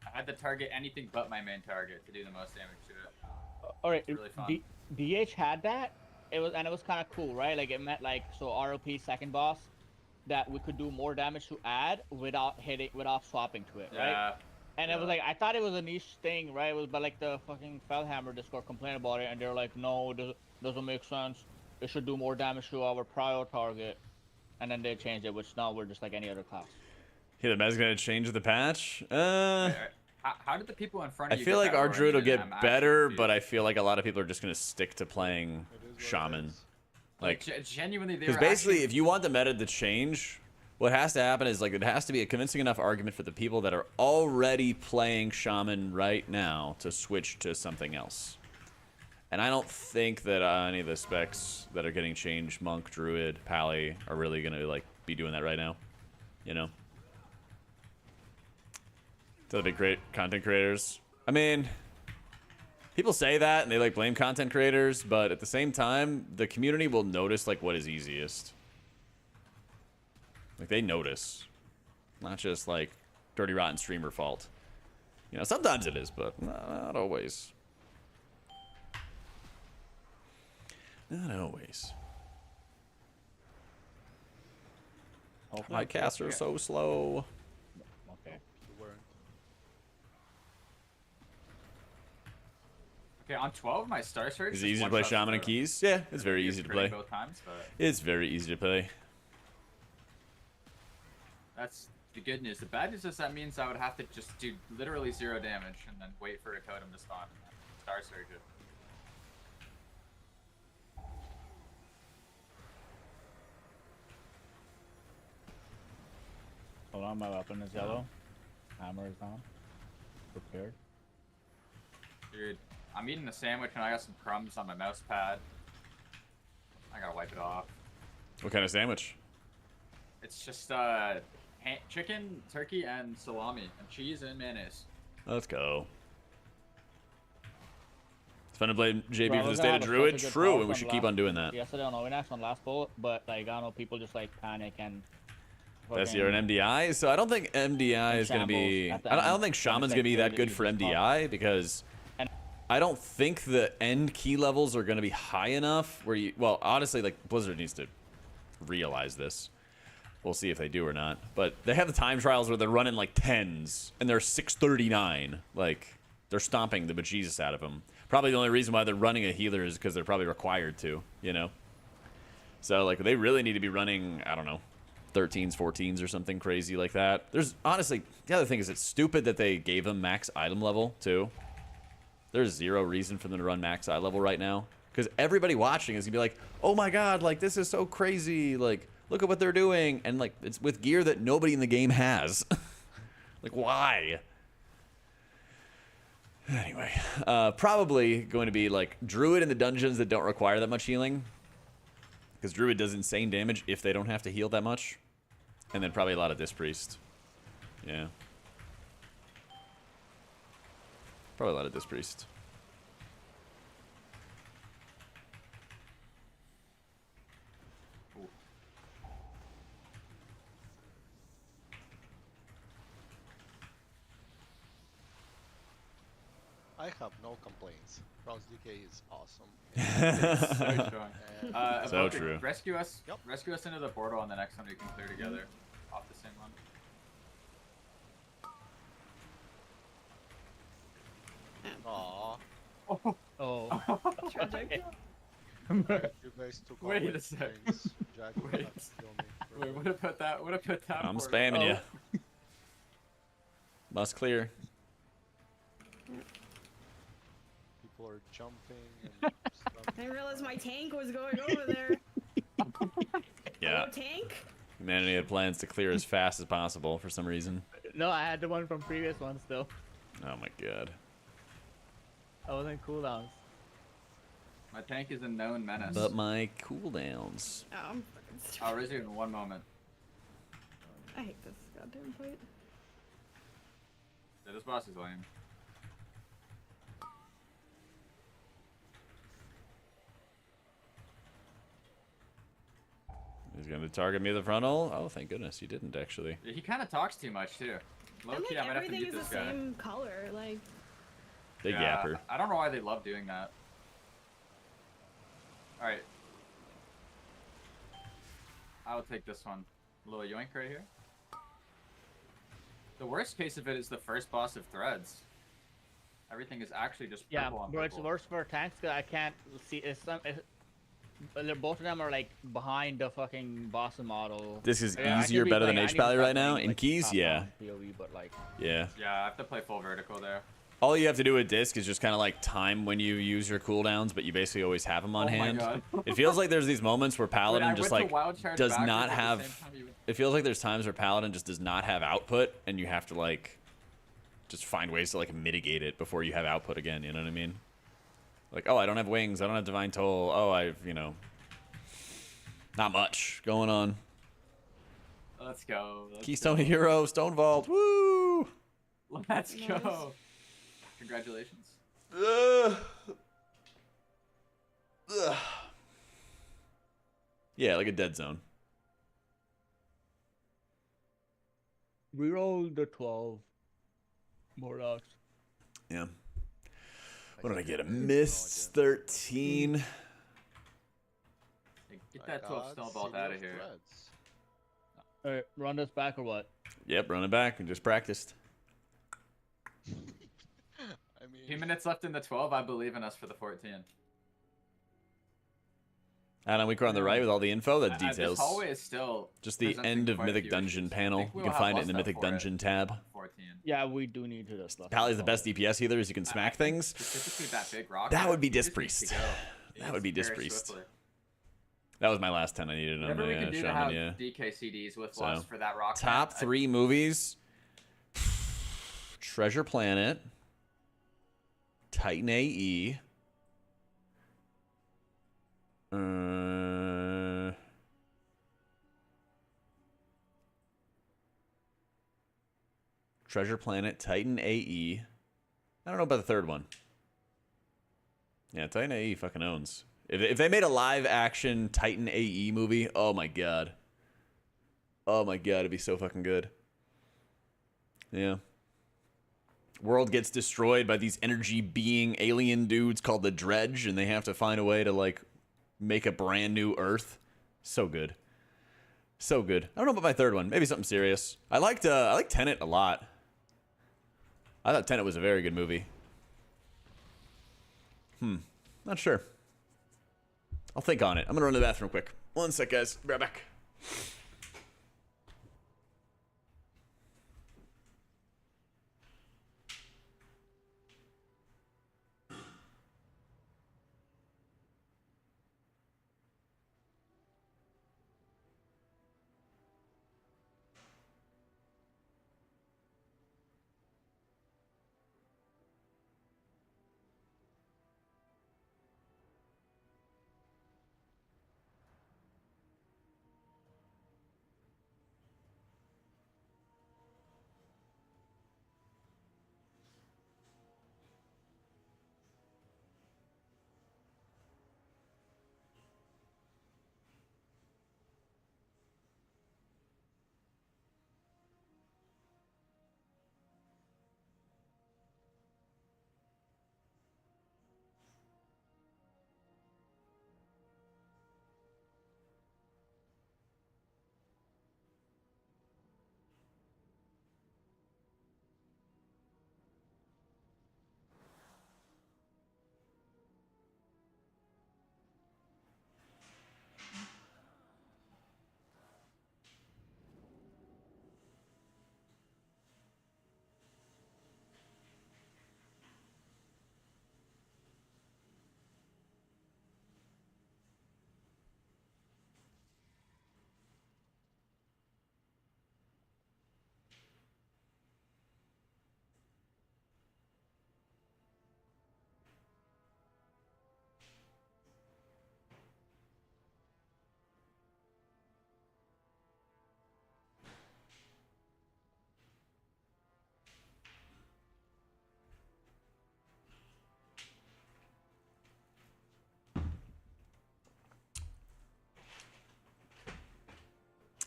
I had to target anything but my main target to do the most damage to it. All right. Really fun. DH had that. It was kind of cool, right? Like it meant like so ROP second boss that we could do more damage to add without swapping to it, right? Yeah. And it was like I thought it was a niche thing, right? It was but like the fucking Fellhammer Discord complained about it, and they're like, no, it doesn't make sense. It should do more damage to our prior target, and then they changed it, which now we're just like any other class. Yeah, the meta's gonna change the patch. How did the people in front I of you feel get like that our orange druid will in? get I'm actually better, confused. but I feel like a lot of people are just gonna stick to playing It is what it shaman. is. Like, genuinely, they because were basically, actually... if you want the meta to change, what has to happen is like it has to be a convincing enough argument for the people that are already playing shaman right now to switch to something else. And I don't think that any of the specs that are getting changed, monk, druid, pally, are really gonna like be doing that right now. You know. To the big great content creators. I mean, people say that and they like blame content creators, but at the same time, the community will notice like what is easiest. Like they notice, not just like dirty rotten streamer fault. You know, sometimes it is, but not always. Not always. Hopefully My casts are so slow. Okay. You weren't. Okay, on 12, my Star Surge Is it just easy to play one-shots shaman and the- keys? Yeah, it's very It's easy to pretty play. both times, but It's very easy to play. that's the good news. The bad news is that means I would have to just do literally 0 damage and then wait for a totem to spawn and then Star Surge it. Hold on, my weapon is yellow. Hammer is down. Prepared. Dude, I'm eating a sandwich and I got some crumbs on my mouse pad. I gotta wipe it off. What kind of sandwich? It's just chicken, turkey, and salami, and cheese and mayonnaise. Let's go. It's fun to play JB Bro, for the we're state gonna of have Druid. such a good True, power and we from should keep last- on doing that. Yesterday on Overnax on last bullet, but like I don't know, people just like panic and. That's your MDI. So I don't think MDI is going to be. Shambles at the I don't end, think when Shaman's it's, going to be like, that good really for just MDI because And- I don't think the end key levels are going to be high enough where you. Well, honestly, like Blizzard needs to realize this. We'll see if they do or not. But they have the time trials where they're running like 10s and they're 639. Like they're stomping the bejesus out of them. Probably the only reason why they're running a healer is because they're probably required to, you know. So like they really need to be running, I don't know, 13s, 14s, or something crazy like that. There's honestly, the other thing is it's stupid that they gave them max item level too. There's zero reason for them to run max item level right now because everybody watching is gonna be like, oh my god, like this is so crazy, like look at what they're doing, and like it's with gear that nobody in the game has. Like why? Anyway, probably going to be like Druid in the dungeons that don't require that much healing. Because Druid does insane damage if they don't have to heal that much. And then probably a lot of Disc Priest. Yeah. Probably a lot of Disc Priest. I have no complaints. Cross DK is awesome. It's so strong. And So Evoker, true. Rescue us. Yep. Rescue us into the portal, and the next one we can clear together off the same one. aw, Oh. Tragic. you guys took all Wait my a sec. things. Jack, you Wait. have to kill me. Wait, what about that? What about that? I'm portal? spamming Oh. you. Must clear. People are jumping and stuff. I didn't realize my tank was going over there. Yeah. Hello, tank? Humanity had plans to clear as fast as possible for some reason. No, I had the one from previous one still. Oh my god. I was in cooldowns. My tank is a known menace. But my cooldowns. Oh, I'm fucking stupid. I'll raise you in 1 moment. I hate this goddamn fight. Yeah, this boss is lame. He's gonna target me the frontal. Oh, thank goodness he didn't actually. He kind of talks too much too. Low And key, like I might have to everything mute is this the guy. same color. Like, Big Yeah, yapper. I don't know why they love doing that. All right. I will take this one. A little yoink right here. The worst case of it is the first boss of Threads. Everything is actually just Yeah, purple on bro, it's purple. worse for tanks because I can't see. Both of them are like behind the fucking boss model. This is Yeah, I could easier, be better than playing- I H need to Pally start right now. playing, In like, keys, top yeah. down POE, but like, Yeah. Yeah, I have to play full vertical there. All you have to do with disc is just kind of like time when you use your cooldowns, but you basically always have them on Oh my hand. God. It feels like there's these moments where Wait, I Paladin just went like to wild charge does backwards not at the have. same time you- It feels like there's times where Paladin just does not have output, and you have to like just find ways to like mitigate it before you have output again. You know what I mean? Like, oh, I don't have wings. I don't have divine toll. Oh, I've not much going on. Let's go. Let's Keystone go. Hero, Stone Vault. Woo! Let's Nice. go. Congratulations. Yeah, like a dead zone. reroll the 12. More rocks. Yeah. What did I get? A miss 13. Hey, get My that 12 God, stone vault City out of of here. Threads. Alright, run this back or what? Yep, running back. We just practiced. I mean, 2 minutes left in the 12. I believe in us for the 14. Adam, we are on the right with all the info. The This details. hallway is still Just the presenting end of quite a Mythic few Dungeon issues. I panel. think we You will can have find it in the lust up Mythic for it Dungeon tab. 14. Yeah, we do need to just. Pally's the best DPS healer as you can smack things. Specifically that big rock. That there, would be he just Disc needs to Priest. go. He That needs would be to Disc very Priest. swiftly. That was my last 10 I needed on Whatever we my can do to Shaman, have yeah. DKCDs with So, lust for that rock. Top man, 3 movies. Treasure Planet. Titan AE. Treasure Planet, Titan AE. I don't know about the third one. Yeah, Titan AE fucking owns. If they made a live action Titan AE movie, oh my god. Oh my god, it'd be so fucking good. Yeah. World gets destroyed by these energy being alien dudes called the Dredge, and they have to find a way to like make a brand new Earth. So good. So good. I don't know about my third one. Maybe something serious. I liked Tenet a lot. I thought Tenet was a very good movie. Not sure. I'll think on it. I'm gonna run to the bathroom quick. One sec, guys. Be right back.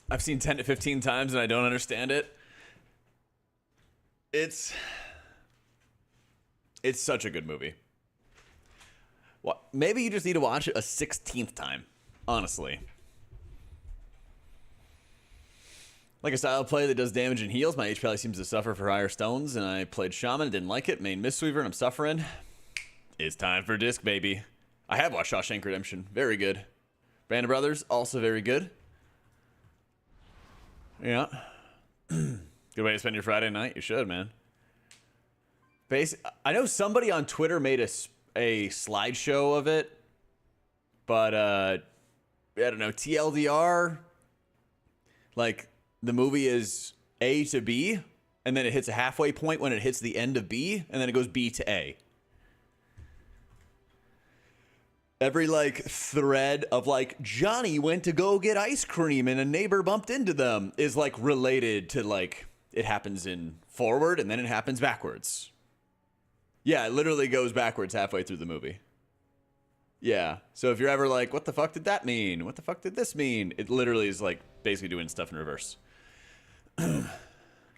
I've seen 10 to 15 times and I don't understand it. It's such a good movie. What? Maybe you just need to watch it a 16th time, honestly. Like a style of play that does damage and heals, my HP seems to suffer for higher stones, and I played Shaman, didn't like it, main Mistweaver, and I'm suffering. It's time for disc, baby. I have watched Shawshank Redemption. Very good. Band of Brothers, also very good. Yeah. Good way to spend your Friday night. You should, man. I know somebody on Twitter made a slideshow of it, but I don't know, TLDR, like the movie is A to B, and then it hits a halfway point when it hits the end of B, and then it goes B to A. Every like thread of like Johnny went to go get ice cream and a neighbor bumped into them is like related to like it happens in forward and then it happens backwards. Yeah, it literally goes backwards halfway through the movie. Yeah, so if you're ever like, what the fuck did that mean? What the fuck did this mean? It literally is like basically doing stuff in reverse.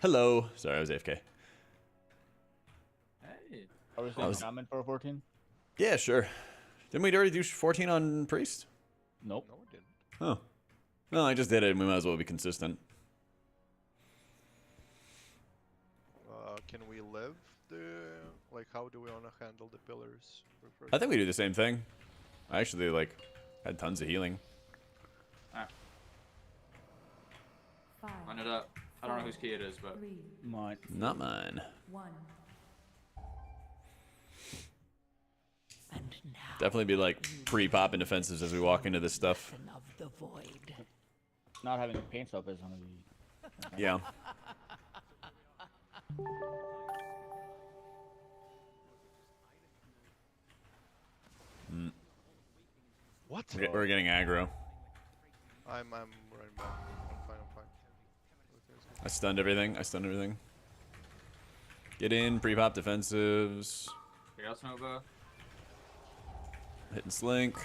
Hello. Sorry, I was AFK. Hey. Are we saying comment for 14? Yeah, sure. Didn't we already do 14 on Priest? Nope. No, we didn't. Oh. Well, I just did it and we might as well be consistent. Can we live the... Like, how do we want to handle the pillars? I think we do the same thing. I actually, like, had tons of healing. Alright. Run it up. I don't know whose key it is, but... Mine. Not mine. And now Definitely be, like, pre-popping defenses as we walk into this stuff. of the void. Not having a paint up is one of the... Yeah. What? We're getting aggro. I'm running back. I'm fine, I'm fine. Everything's good. I stunned everything. I stunned everything. Get in, pre-pop defensives. Chaos Nova. Hit and slink.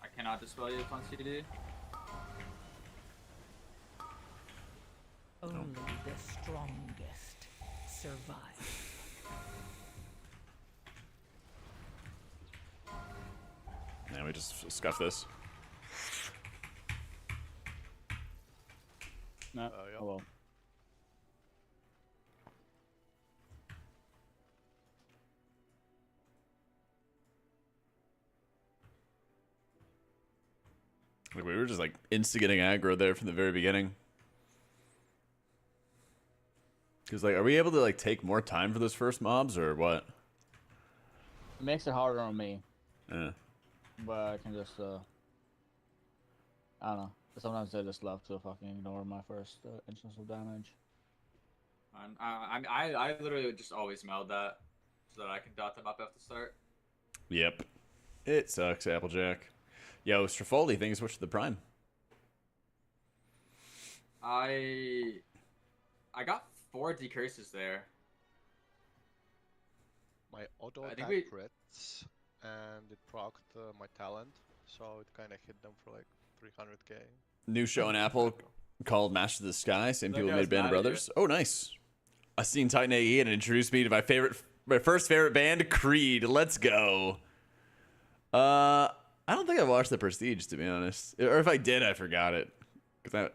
I cannot dispel you on CD. Only the strongest survive. Now we just scuff this. No. Yeah. Oh well. Like we were just like instigating aggro there from the very beginning. Cause like, are we able to like take more time for those first mobs or what? It makes it harder on me, Yeah. but I can just I don't know. Sometimes I just love to fucking ignore my first instance of damage. I literally just always meld that so that I can dot them up at the start. Yep. It sucks, Applejack. Yo, Straffoldi, thank you so much for the prime. I got 4 decurses there. My auto I think attack we- crits, and it procced my talent, so it kind of hit them for like 300k. New show on Apple called Masters of the Sky. Same That people who guy's made Band of mad at Brothers. Oh, nice. I seen Titan AE and it introduced me to my first favorite band, Creed. Let's go. I don't think I watched The Prestige, to be honest. Or if I did, I forgot it. Because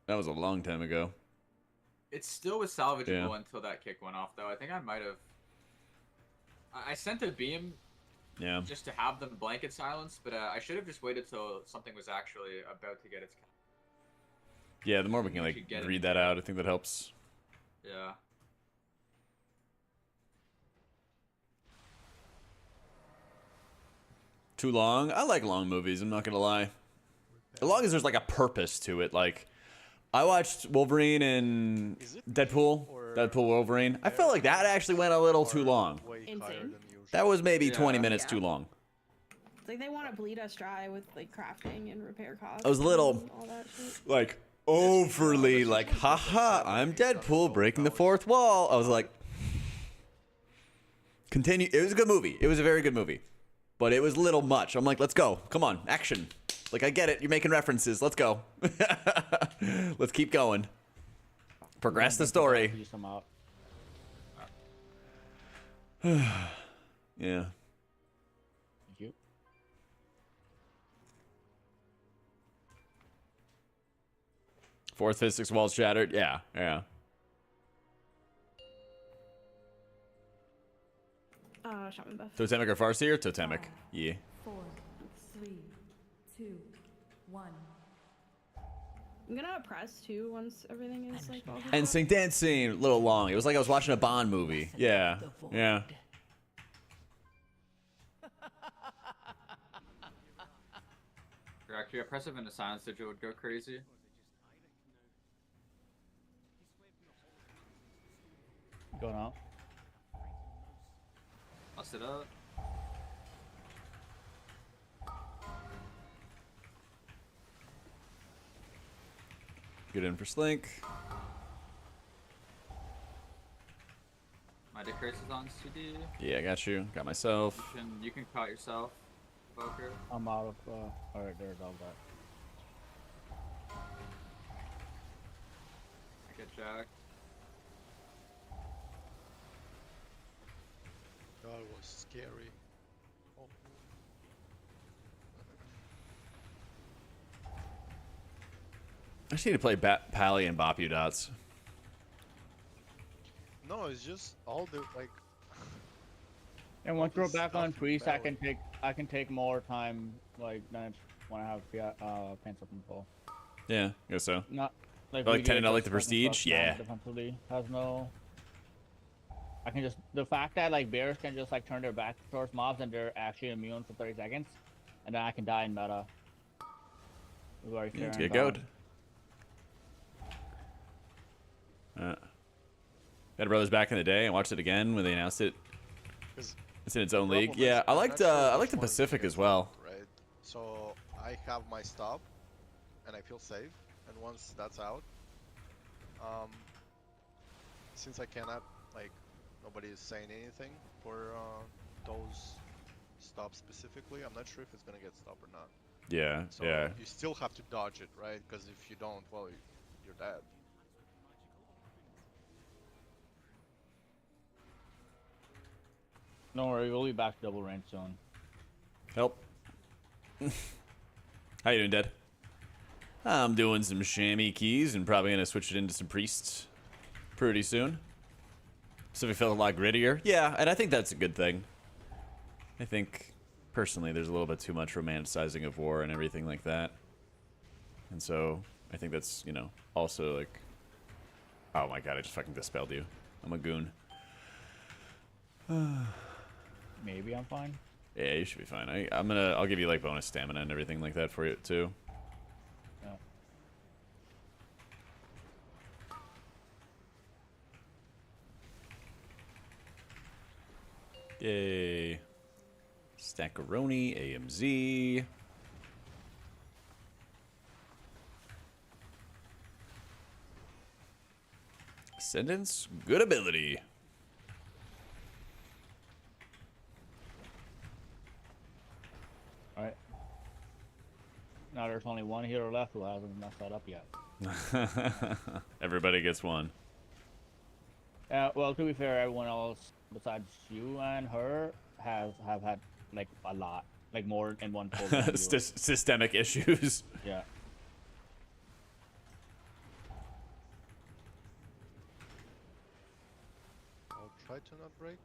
that was a long time ago. It still was salvageable Yeah. until that kick went off, though. I think I might have. I sent a beam Yeah. just to have them blanket silence, but I should have just waited till something was actually about to get its. Yeah, the more we can You like could get it. read that out, I think that helps. Yeah. Too long? I like long movies, I'm not gonna lie. As long as there's like a purpose to it. Like, I watched Wolverine and Is it Deadpool. or- Deadpool Wolverine. I felt like that actually went a little too Or long. Way Insane. higher than usual. That was maybe Yeah. 20 minutes Yeah. too long. It's like they want to bleed us dry with like crafting and repair costs. I was a little- and all that shit. Like, overly like, haha, I'm Deadpool breaking the fourth wall. I was like, continue. It was a good movie. It was a very good movie. But it was a little much. I'm like, let's go. Come on, action. Like, I get it. You're making references. Let's go. Let's keep going. Progress the story. Use them out. Yeah. Thank you. Fourth, fifth, sixth walls shattered. Yeah, yeah. Shaman buff. Totemic or Farseer? Totemic. Yeah. 4, 3, 2, 1. I'm gonna press too once everything is like all good. NSYNC dancing, a little long. It was like I was watching a Bond movie. Yeah, yeah. You're actually oppressive in the silence digit would go crazy. Going out. Bust it up. Get in for Slink. My decurse is on CD. Yeah, I got you. Got myself. You can caught yourself, Boker. I'm out of. Alright, there's all that. I get Jack. That was scary. Oh. I just need to play Pally and Bop You Dots. No, it's just all the like. And once we're This back on stuff priest, balance. I can take more time like than when I have pants up and full. Yeah, I guess so. Not like Like we get 10 and out like just the fucking Prestige? stuff down Yeah. defensively has no. I can just the fact that like bears can just like turn their back towards mobs and they're actually immune for 30 seconds, and then I can die in meta. Is very Yeah, fair let's and get goad. balanced. Band of Brothers back in the day. I watched it again when they announced it. 'Cause It's in its own league. problem Yeah, is I I'm liked not sure I which liked the one Pacific gets as well. out, right? So I have my stop, and I feel safe. And once that's out, since I cannot, like, nobody is saying anything for those stops specifically, I'm not sure if it's gonna get stopped or not. Yeah, So yeah. you still have to dodge it, right? Because if you don't, well, you're dead. Don't worry, we'll be back to double range soon. Help. How you doing, Dad? I'm doing some Shammy keys and probably gonna switch it into some priests pretty soon. So we felt a lot grittier. Yeah, and I think that's a good thing. I think, personally, there's a little bit too much romanticizing of war and everything like that. And so, I think that's, you know, also like... Oh my god, I just fucking dispelled you. I'm a goon. Maybe I'm fine. Yeah, you should be fine. I'll give you like bonus stamina and everything like that for you too. Yeah. Yay. Stackaroni, AMZ. Ascendance, good ability. Alright. Now there's only one hero left who hasn't messed that up yet. Everybody gets one. Well, to be fair, everyone else besides you and her have had like a lot, like more in one pull than you. Systemic issues. Yeah. I'll try to not break.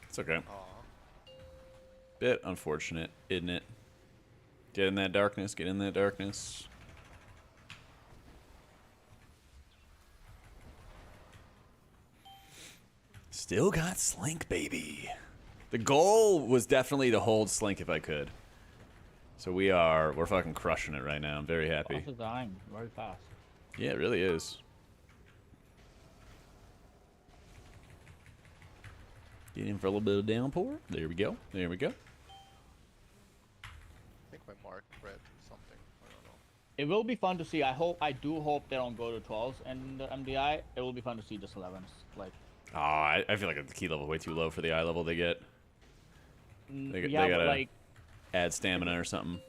It's okay. Aw. Bit unfortunate, isn't it? Get in that darkness, get in that darkness. Still got Slink, baby. The goal was definitely to hold Slink if I could. So we're fucking crushing it right now. I'm very happy. Boss is dying very fast. Yeah, it really is. Get in for a little bit of downpour. There we go. There we go. I think my mark read something. I don't know. It will be fun to see. I do hope they don't go to 12s and the MDI. It will be fun to see just 11s. Like. Oh, I feel like the key level way too low for the eye level they get. They Yeah, gotta but like, add stamina or something.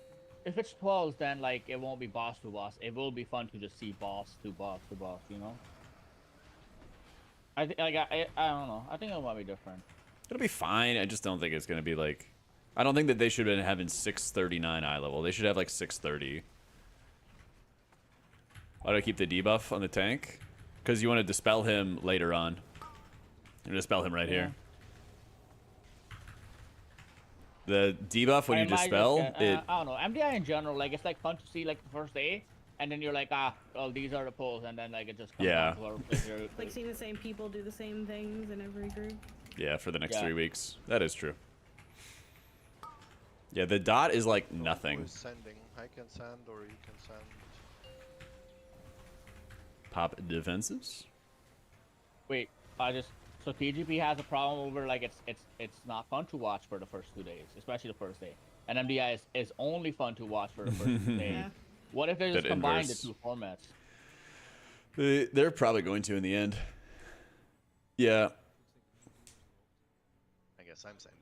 if it's 12s, then like it won't be boss to boss. It will be fun to just see boss to boss to boss. You know. I don't know. I think it might be different. It'll be fine. I just don't think it's gonna be like. I don't think that they should have been having 639 eye level. They should have like 630. Why do I keep the debuff on the tank? Because you want to dispel him later on. You dispel him right here. The debuff when you dispel it. I don't know. MDI in general, like it's like fun to see like the first day, and then you're like, well, these are the pulls, and then like it just comes Yeah. down to Like seeing the same people do the same things in every group. Yeah, for the next Yeah. 3 weeks. That is true. Yeah, the dot is like Who nothing. is sending? I can send, or you can send. Pop defenses. Wait, so TGP has a problem over like it's not fun to watch for the first 2 days, especially the first day. And MDI is only fun to watch for the first day. Yeah. What if they just That combine inverse. the two formats? They're probably going to in the end. Yeah. I guess I'm sending.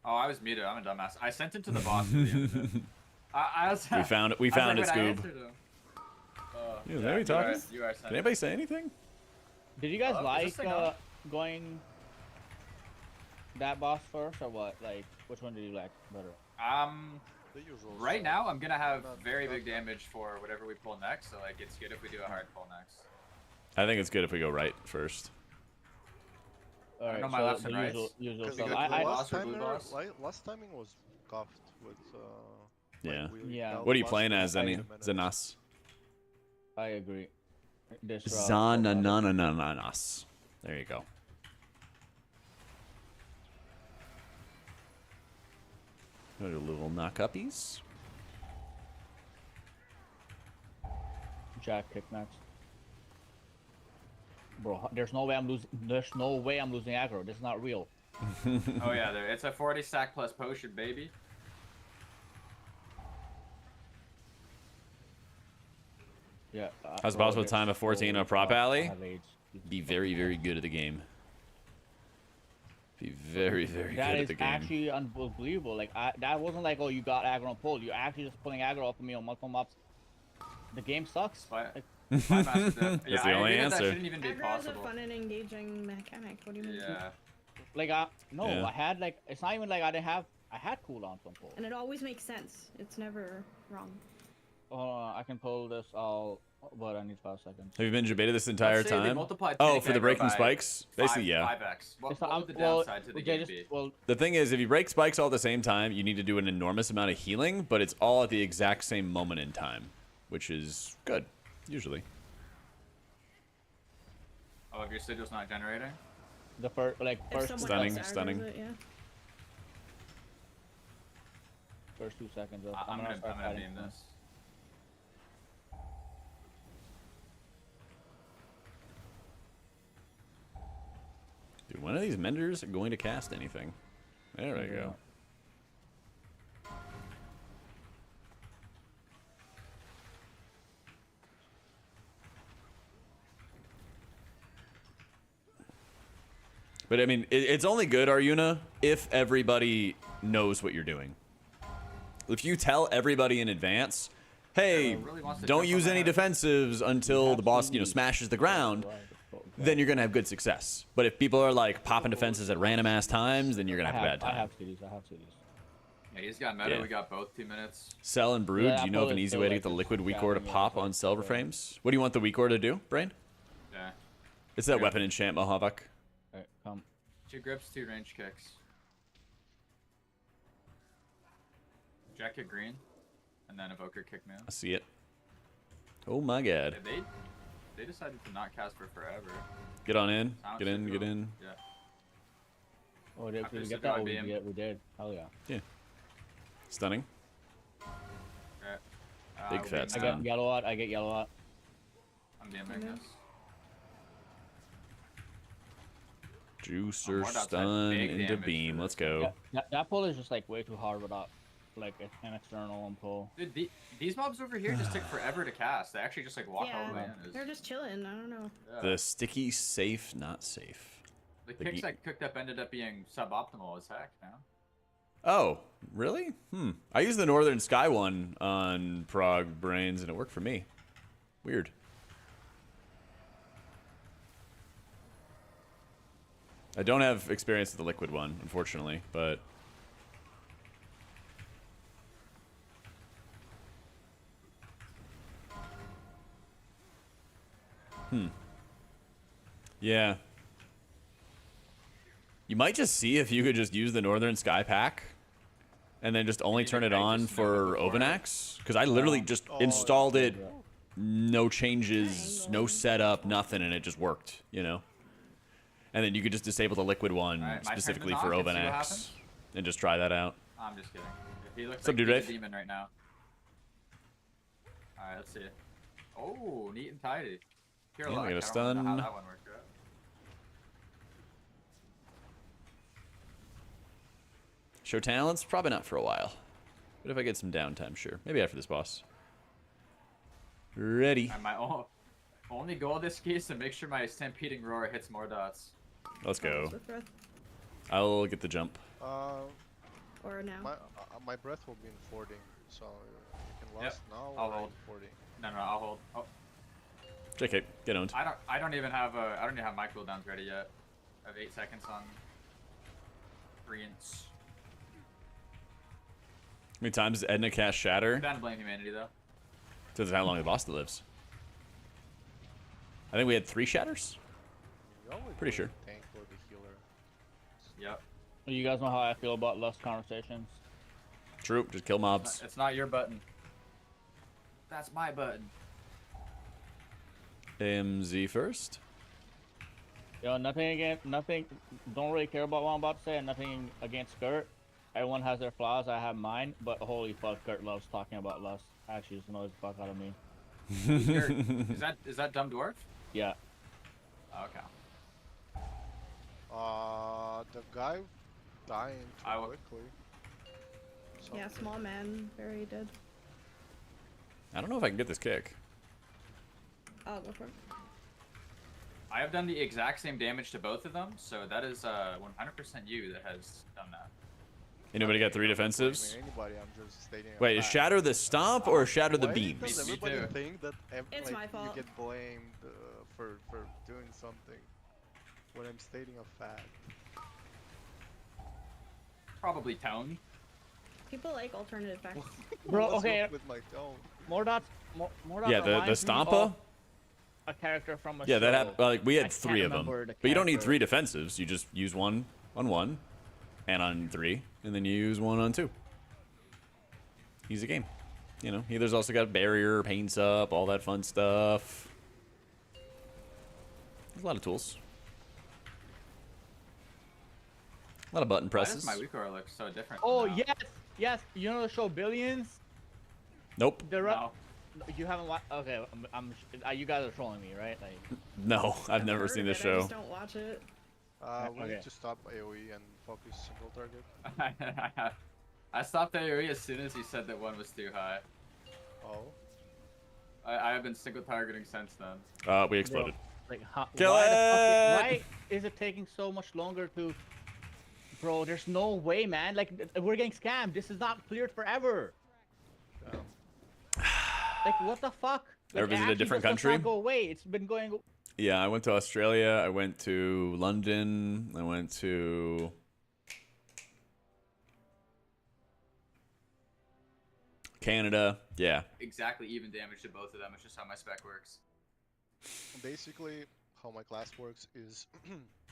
I was muted. I'm a dumbass. I sent it to the boss. At the end of it. I was, We found it. We I was found like, it, wait, I Scoob. answered him. Yeah, there we talking? You are Did sending. anybody say anything? Did you guys Hello? Is like this thing on? going that boss first or what? Like, which one did you like better? The usual. Right now I'm gonna have Not- very not big that. damage for whatever we pull next. So like, it's good if we do a hard pull next. I think it's good if we go right first. All right, know my so lefts the and rights. usual Because stuff. the I last or blue timing, boss? last timing was cuffed with. Yeah. Like we Yeah. held What are you last playing week as, for Zenny? 10 minutes. Zenas? agree. Zananananas. There you go. Go to little knock-uppies. Jack kick next. Bro, there's no way I'm losing. There's no way I'm losing aggro. This is not real. Oh yeah, there. It's a 40 stack plus potion, baby. Yeah. How's it possible time of 14 on prop alley? have AIDS. Be very, very good at the game. Be very, very good That at is the game. actually unbelievable. Like that wasn't like, oh, you got aggro and pulled. You're actually just pulling aggro off of me on multiple maps. The game sucks. But Like, my master death. That's the only I agree answer. That shouldn't even be Aggro is a possible. fun and engaging mechanic. What do you mean? Yeah. like no, Yeah. I had like it's not even like I had cooldowns on pull. And it always makes sense. It's never wrong. Hold on, I can pull this all, but I need 5 seconds. Have you been debated this entire Let's say they time? multiplied Oh, tank for the aggro breaking by spikes? Basically, yeah. 5x. What It's not- would the well, downside to the okay, game just- be? well, The thing is, if you break spikes all at the same time, you need to do an enormous amount of healing, but it's all at the exact same moment in time, which is good, usually. Oh, if your sigil's not generating? the first If someone Stunning, else aggroes stunning. It, yeah. first 2 seconds. Of, I'm gonna start fighting beam soon. this. Dude, when are these menders going to cast anything? There we go. But I mean, it's only good, Arjuna, if everybody knows what you're doing. If you tell everybody in advance, hey, really wants to don't jump use on any that. defensives until the boss, smashes the ground, then you're gonna have good success. But if people are like popping defenses at random ass times, then you're gonna have a bad I time. have cities. I have cities. Yeah, he's got meta. Yeah. We got both 2 minutes. Cell and Brood, Yeah, do you know of Apple an is easy still way to like get the this liquid weak ore to scouting pop and on stuff, silver yeah. frames? What do you want the weak ore to do, Brain? Yeah. It's that Yeah. weapon enchant, Mohavak. Alright, come. 2 grips, 2 range kicks. Jack hit green, and then Evoker kick me. I see it. Oh my god. Yeah, they decided to not cast for forever. Get on in. Sounds Get in, so get cool. in. Yeah. Oh, did After we the get Sigma that? Oh, beam. we did. Hell yeah. Yeah. Stunning. Okay. Big we'll fat beam I stun. that. get yellow out. I get yellow out. I'm DMing this. Juicer Mordot's had stun big into damage beam. for Let's this. go. That pull is just like way too hard without like an external on pull. Dude, these mobs over here just take forever to cast. They actually just like walk all the way Yeah, in. they're just chilling. I don't know. Yeah. The sticky, safe, not safe. The the kicks ge- I cooked up ended up being suboptimal as heck, you know? Oh, really? I used the Northern Sky one on Prague Brains and it worked for me. Weird. I don't have experience with the liquid one, unfortunately, but yeah. You might just see if you could just use the Northern Sky pack and then just only You turn think it I on just know for before? Overnax. Because I literally just installed it, no changes, no setup, nothing, and it just worked, you know? And then you could just disable the liquid one Alright, my turn to specifically knock for and see what Overnax happens. and just try that out. I'm just kidding. He looks What's up, like dude, he's Rafe? a demon right now. Alright, let's see. Oh, neat and tidy. Pure Yeah, luck. we got a I don't know how stun. that one worked out. Show talents? Probably not for a while. But if I get some downtime, sure. Maybe after this boss. Ready. And my only goal this case is to make sure my stampeding roar hits more dots. Let's go. With breath. I'll get the jump. Or now. My breath will be in 40, so you can last now I'll or hold. in 40. No, I'll hold. Oh, JK, get owned. I don't even have my cooldowns ready yet. I have 8 seconds on Brians. How many times does Edna cast Shatter? Bound to blame humanity though. Depends on how long the boss lives. I think we had 3 Shatters. You always Pretty go sure. with Tank or the healer. Yep. You guys know how I feel about lust conversations. True, just kill mobs. It's not your button. That's my button. AMZ first. Yo, nothing. Don't really care about what I'm about to say, and nothing against Kurt. Everyone has their flaws. I have mine, but holy fuck, Kurt loves talking about lust. Actually, just annoys the fuck out of me. Is that dumb dwarf? Yeah. Okay. The guy dying I too will- quickly. Yeah, Something. small man, very dead. I don't know if I can get this kick. I'll go for it. I have done the exact same damage to both of them, so that is 100% you that has done that. Anybody got 3 I'm not blaming defensives? Anybody, I'm just stating a Wait, is fact. Shatter the stomp or Shatter the Why beams? does Me everybody too. think that It's like, my you fault. get blamed for doing something when I'm stating a fact? Probably Tone. People like alternative facts. Bro, What's okay. up with my tone? Mordot Yeah, the reminds me Stompa? of a character from a Yeah, that show. happened. Like, we I had can't 3 of them. remember the But you don't need character. 3 defensives. You just use 1 on 1 and on 3, and then you use 1 on 2. Easy game. You know, healer's also got barrier, pain sup, all that fun stuff. There's a lot of tools. A lot of button Why does presses. my Weaker look so different? Oh now? yes. You know the show Billions? Nope. No. You haven't watched? Okay, you guys are trolling me, right? Like, No, I've never Heard seen of this it, I show. just don't watch it. We Okay. need to stop AoE and focus single target. I stopped AoE as soon as he said that 1 was too high. Oh. I have been single targeting since then. We exploded. like Kill why it! is it taking so much longer to? Bro, there's no way, man. Like, we're getting scammed. This is not cleared forever. Damn. Like, what the fuck? Like, Ever it visited a actually different just does not country? Go away. It's been going. Yeah, I went to Australia. I went to London. I went to Canada. Yeah. Exactly even damage to both of them. It's just how my spec works. Basically, how my class works is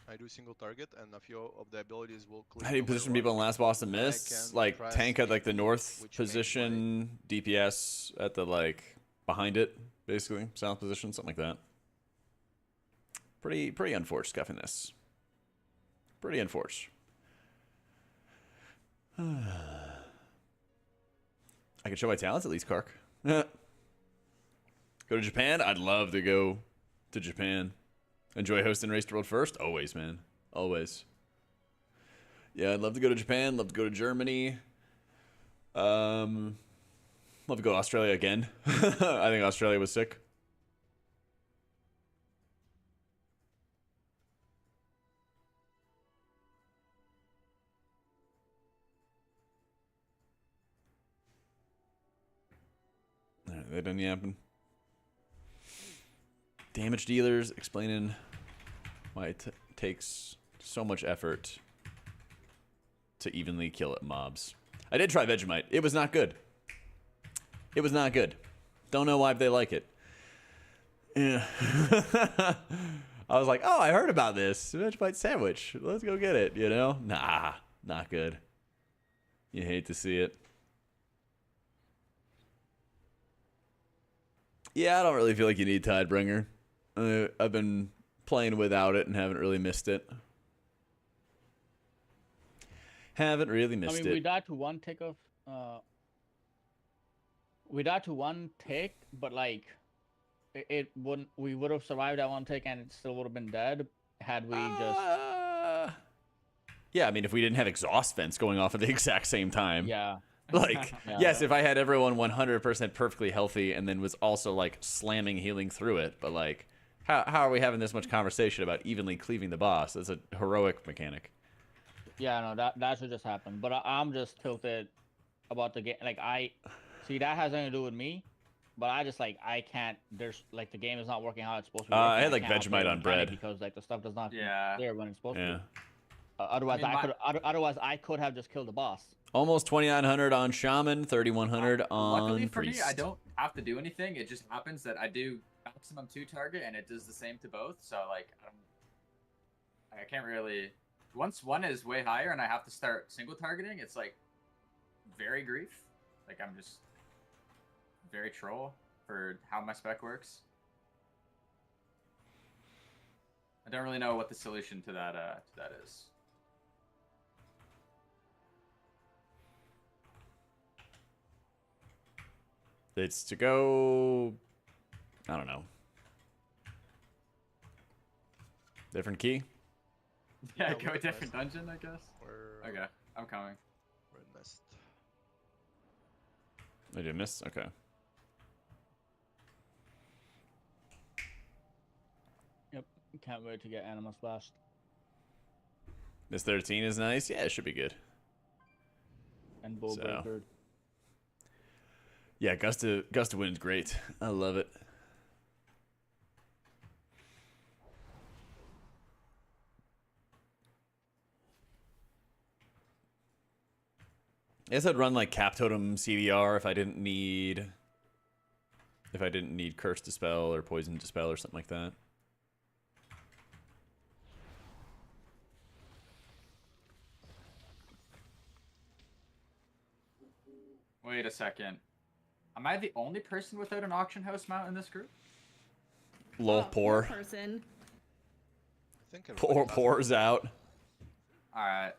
I do single target, and a few of the abilities will clear. How do you no matter position what. people in last boss and And I miss? can Like press tank at like the anything north which makes position, DPS at the like behind it, basically south position, something like that. Pretty unforced scuffing this. Pretty unforced. I could show my talents at least, Kark. Go to Japan? I'd love to go to Japan. Enjoy hosting Race to World First? Always, man. Always. Yeah, I'd love to go to Japan. Love to go to Germany. Love to go to Australia again. I think Australia was sick. Alright, they done yapping. Damage dealers explaining why it takes so much effort to evenly kill at mobs. I did try Vegemite. It was not good. It was not good. Don't know why they like it. Yeah. I was like, oh, I heard about this. Vegemite sandwich. Let's go get it, you know? Nah, not good. You hate to see it. Yeah, I don't really feel like you need Tidebringer. I've been playing without it and haven't really missed it. Haven't really missed we it. died to one tick of. We died to one tick, but like, it wouldn't. We would have survived that one tick, and it still would have been dead had we just. Yeah, I mean, if we didn't have exhaust vents going off at the exact same time. Yeah. Like, Yeah. yes, if I had everyone 100% perfectly healthy and then was also, like, slamming healing through it, but, like, how are we having this much conversation about evenly cleaving the boss? That's a heroic mechanic. Yeah, no, that should just happen. But I'm just tilted about the game. Like, see, that has nothing to do with me. But I just, like, I can't. There's, like, the game is not working how it's supposed to be. I had, like, can't Vegemite upgrade on the bread. mechanic because, like, the stuff does not Yeah. clear when it's supposed Yeah. to. Otherwise, I mean, otherwise, I could have just killed the boss. Almost 2,900 on Shaman, 3,100 on Luckily for Priest. me, I don't have to do anything. It just happens that I do maximum 2 target, and it does the same to both. So like, I can't really. Once one is way higher, and I have to start single targeting, it's like very grief. Like I'm just very troll for how my spec works. I don't really know what the solution to that is. It's to go... I don't know. Different key? Yeah, Yeah, go a we're different best. dungeon, I guess. We're, Okay, I'm coming. we're in Nest. I did miss? Okay. Yep. Can't wait to get Animal Splashed. This 13 is nice. Yeah, it should be good. And Bull So. Breaker. Yeah, Gust of Wind's great. I love it. I guess I'd run like Cap Totem CDR if I didn't need Curse Dispel or Poison Dispel or something like that. Wait a second. Am I the only person without an auction house mount in this group? Lol, poor. Person. I think everybody has Pours out. Alright.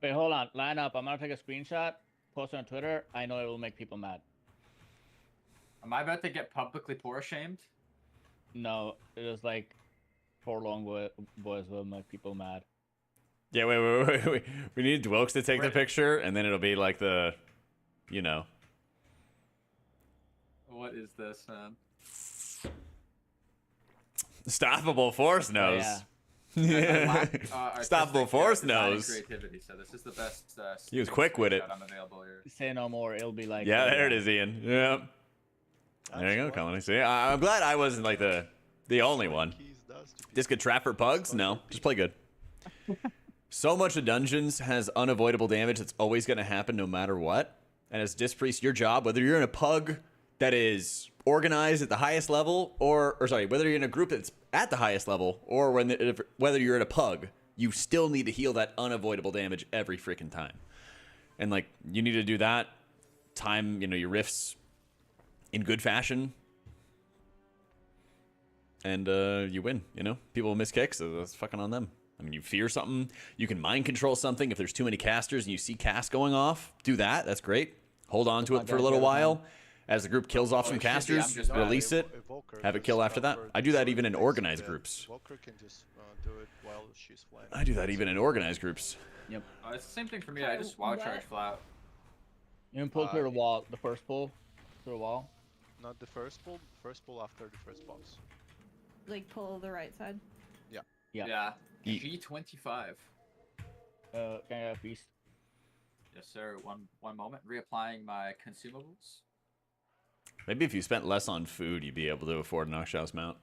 Wait, hold on. Line up. I'm gonna take a screenshot, post it on Twitter. I know it will make people mad. Am I about to get publicly poor shamed? No, it is like 4 long boys will make people mad. Yeah, wait. We need Dwelks to take the Right. picture, and then it'll be like the, you know. What is this, man? Stoppable Force knows. yeah. Stoppable Force knows. Creativity, so this is the best. He was quick with it. I'm available here. Say no more. It'll be like. Yeah, there it is, Ian. Yep. There you go, what Colin. See, I'm glad I wasn't like the only one. keys does to This could trap for pugs? No, just play good. So much of dungeons has unavoidable damage that's always going to happen no matter what. And as Disc Priest, your job, whether you're in a pug that is organized at the highest level, or sorry, whether you're in a group that's at the highest level, or whether you're in a pug, you still need to heal that unavoidable damage every freaking time. And like, you need to do that, time, you know, your riffs in good fashion, and you win, you know? People miss kicks, so that's fucking on them. I mean, you fear something, you can mind control something. If there's too many casters and you see cast going off, do that. That's great. Hold on to it for a little while. As the group kills off some casters, just release it, Evoker have it just kill after that. covered I do that even in basically organized dead. groups. Evoker can just do it while she's flying. I do that even in organized groups. Yep. Oh, it's the same thing for me. I just wow What? charge flat. You can pull through the wall. The first pull through the wall. Not the first pull after the first boss. Like pull the right side. Yeah. Yeah. Ye- G25. Can I get a feast? Yes, sir. One moment. Reapplying my consumables. Maybe if you spent less on food, you'd be able to afford an Auctionhouse mount.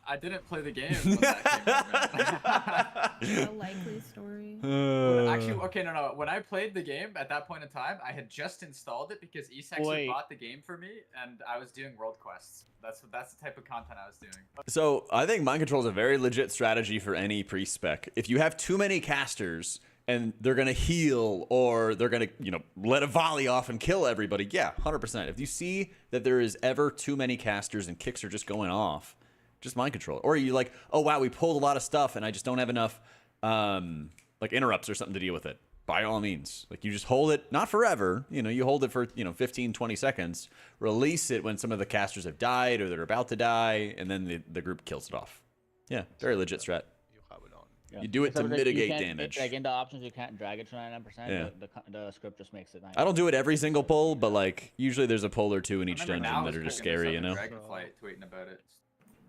I didn't play the game when that came out, man. A likely story. Actually, okay, no. When I played the game at that point in time, I had just installed it because Esex had Wait. bought the game for me, and I was doing world quests. That's the type of content I was doing. So I think mind control is a very legit strategy for any priest spec. If you have too many casters and they're gonna heal or they're gonna, you know, let a volley off and kill everybody, yeah, 100%. If you see that there is ever too many casters and kicks are just going off, just mind control. Or you like, oh wow, we pulled a lot of stuff and I just don't have enough like interrupts or something to deal with it. By all means, like you just hold it, not forever, you know, you hold it for, you know, 15, 20 seconds, release it when some of the casters have died or they're about to die, and then the group kills it off. Yeah, very legit strat. You have it on. Yeah. You do it to Except that you mitigate can't- damage. Like in the options, you can't drag it to 99%. Yeah. The script just makes it 99%. I don't do it every single pull, but like usually there's a pull or two in each Remember dungeon now that is are just picking this scary, up you in know? Dragonflight, tweeting about it.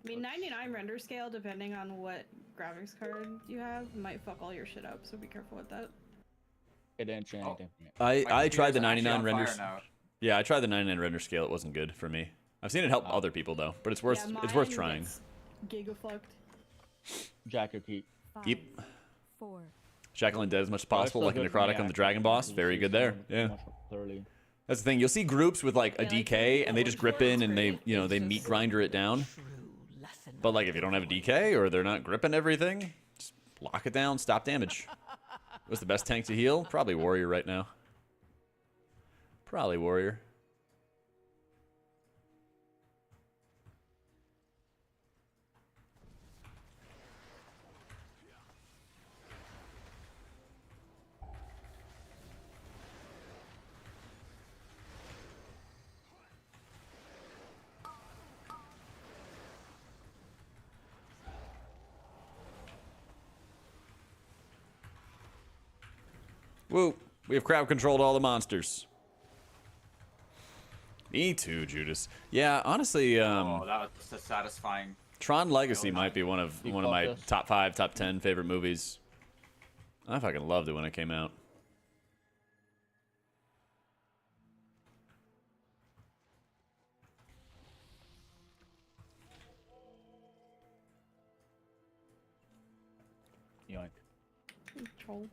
I mean, 99 render scale, depending on what graphics card you have, might fuck all your shit up, so be careful with that. It didn't change anything for me. I tried the computer's actually 99 on render. fire now. Yeah, I tried the 99 render scale. It wasn't good for me. I've seen it help other people though, but it's worth Yeah, it's worth mine trying. gets gigafucked. Jack your key. Yep. 4, Shackling dead as much as Oh, it's possible, still like in good for me, Necrotic on the actually. Dragon Boss. You Very see good there. someone Yeah. much more thoroughly. That's the thing. You'll see groups with like a Yeah, like, DK and they just grip in and they, great. you know, they It's meat just- grinder it down. true lesson But like if you don't have a DK or they're not gripping everything, just lock it down, stop damage. What's the best tank to heal? Probably Warrior right now. Probably Warrior. Woo! We have crowd controlled all the monsters. Me too, Judas. Yeah, honestly, Oh, that was a satisfying. Tron Legacy might be one of my focus. top 5, top 10 favorite movies. I fucking loved it when it came out. Yoink. Troll.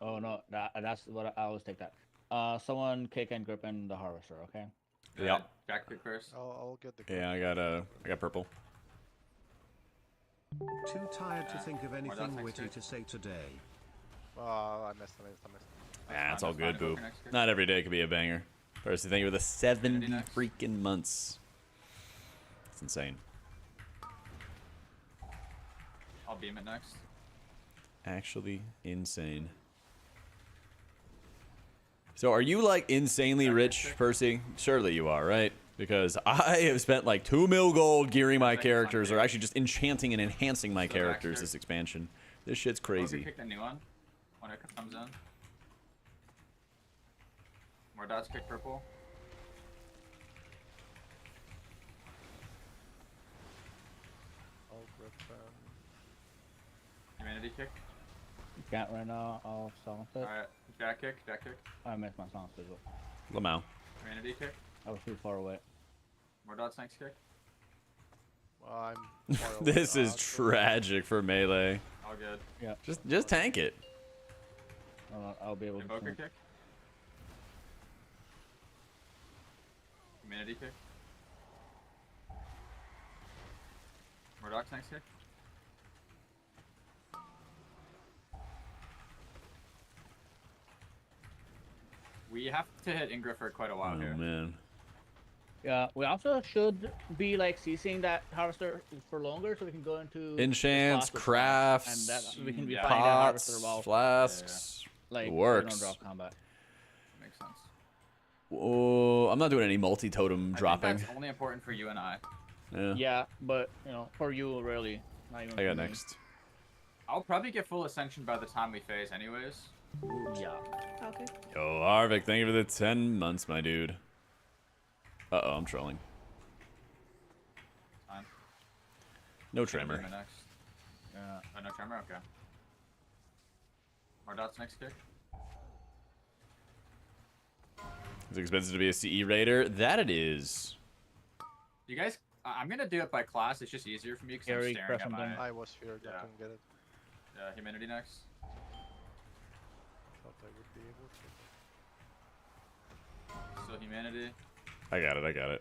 Oh no, that's what I always take that. Someone kick and grip in the harvester, okay? Yeah. Jack pick first. I'll get the. Yeah, I got purple. Too tired to think of that's anything next witty turn. to say today. I missed. Yeah, it's all That's fine. good, boo. Evoker next turn. Not every day could be a banger. First, thank you for the 70 next. freaking months. It's insane. I'll beam it next. Actually insane. So are you like insanely rich, Percy? Surely you are, right? Because I have spent like 2 mil gold gearing my characters, or actually just enchanting and enhancing my characters this expansion. This shit's Evoker crazy. kick the new one when it comes in. More dots kick purple. I'll grip Humanity kick. Can't right now. I'll silence it. Alright, Jack kick. I missed my silence visual. Lamau. Humanity kick. I was too far away. More dots next kick. I'm. far away. This is tragic for melee. All good. Yeah, Just tank it. I'll be able to. Invoker kick. Humanity kick. More dots next kick. We have to hit Ingra for quite a while Oh here. man. Yeah, we also should be like CCing that harvester for longer, so we can go into Enchants, this crafts, and that we can be yeah. fighting that harvester Pots, while flasks. like works. we don't drop combat. Makes sense. Oh, I'm not doing any multi-totem I dropping. think that's only important for you and I. Yeah. Yeah, but you know, for you really, not even I for got me. next. I'll probably get full ascension by the time we phase anyways. Yeah. Okay. Yo, Harvick, thank you for the 10 months, my dude. Uh-oh, I'm trolling. Fine. No Gonna tremor. beam it next. Oh, no tremor? Okay. More dots next kick. It's expensive to be a CE raider. That it is. You guys, I'm gonna do it by class. It's just easier for me because I'm Gary, staring press at my something. I was feared. I Yeah. couldn't get it. humanity next. Thought I would be able to. Still humanity. I got it. Okay.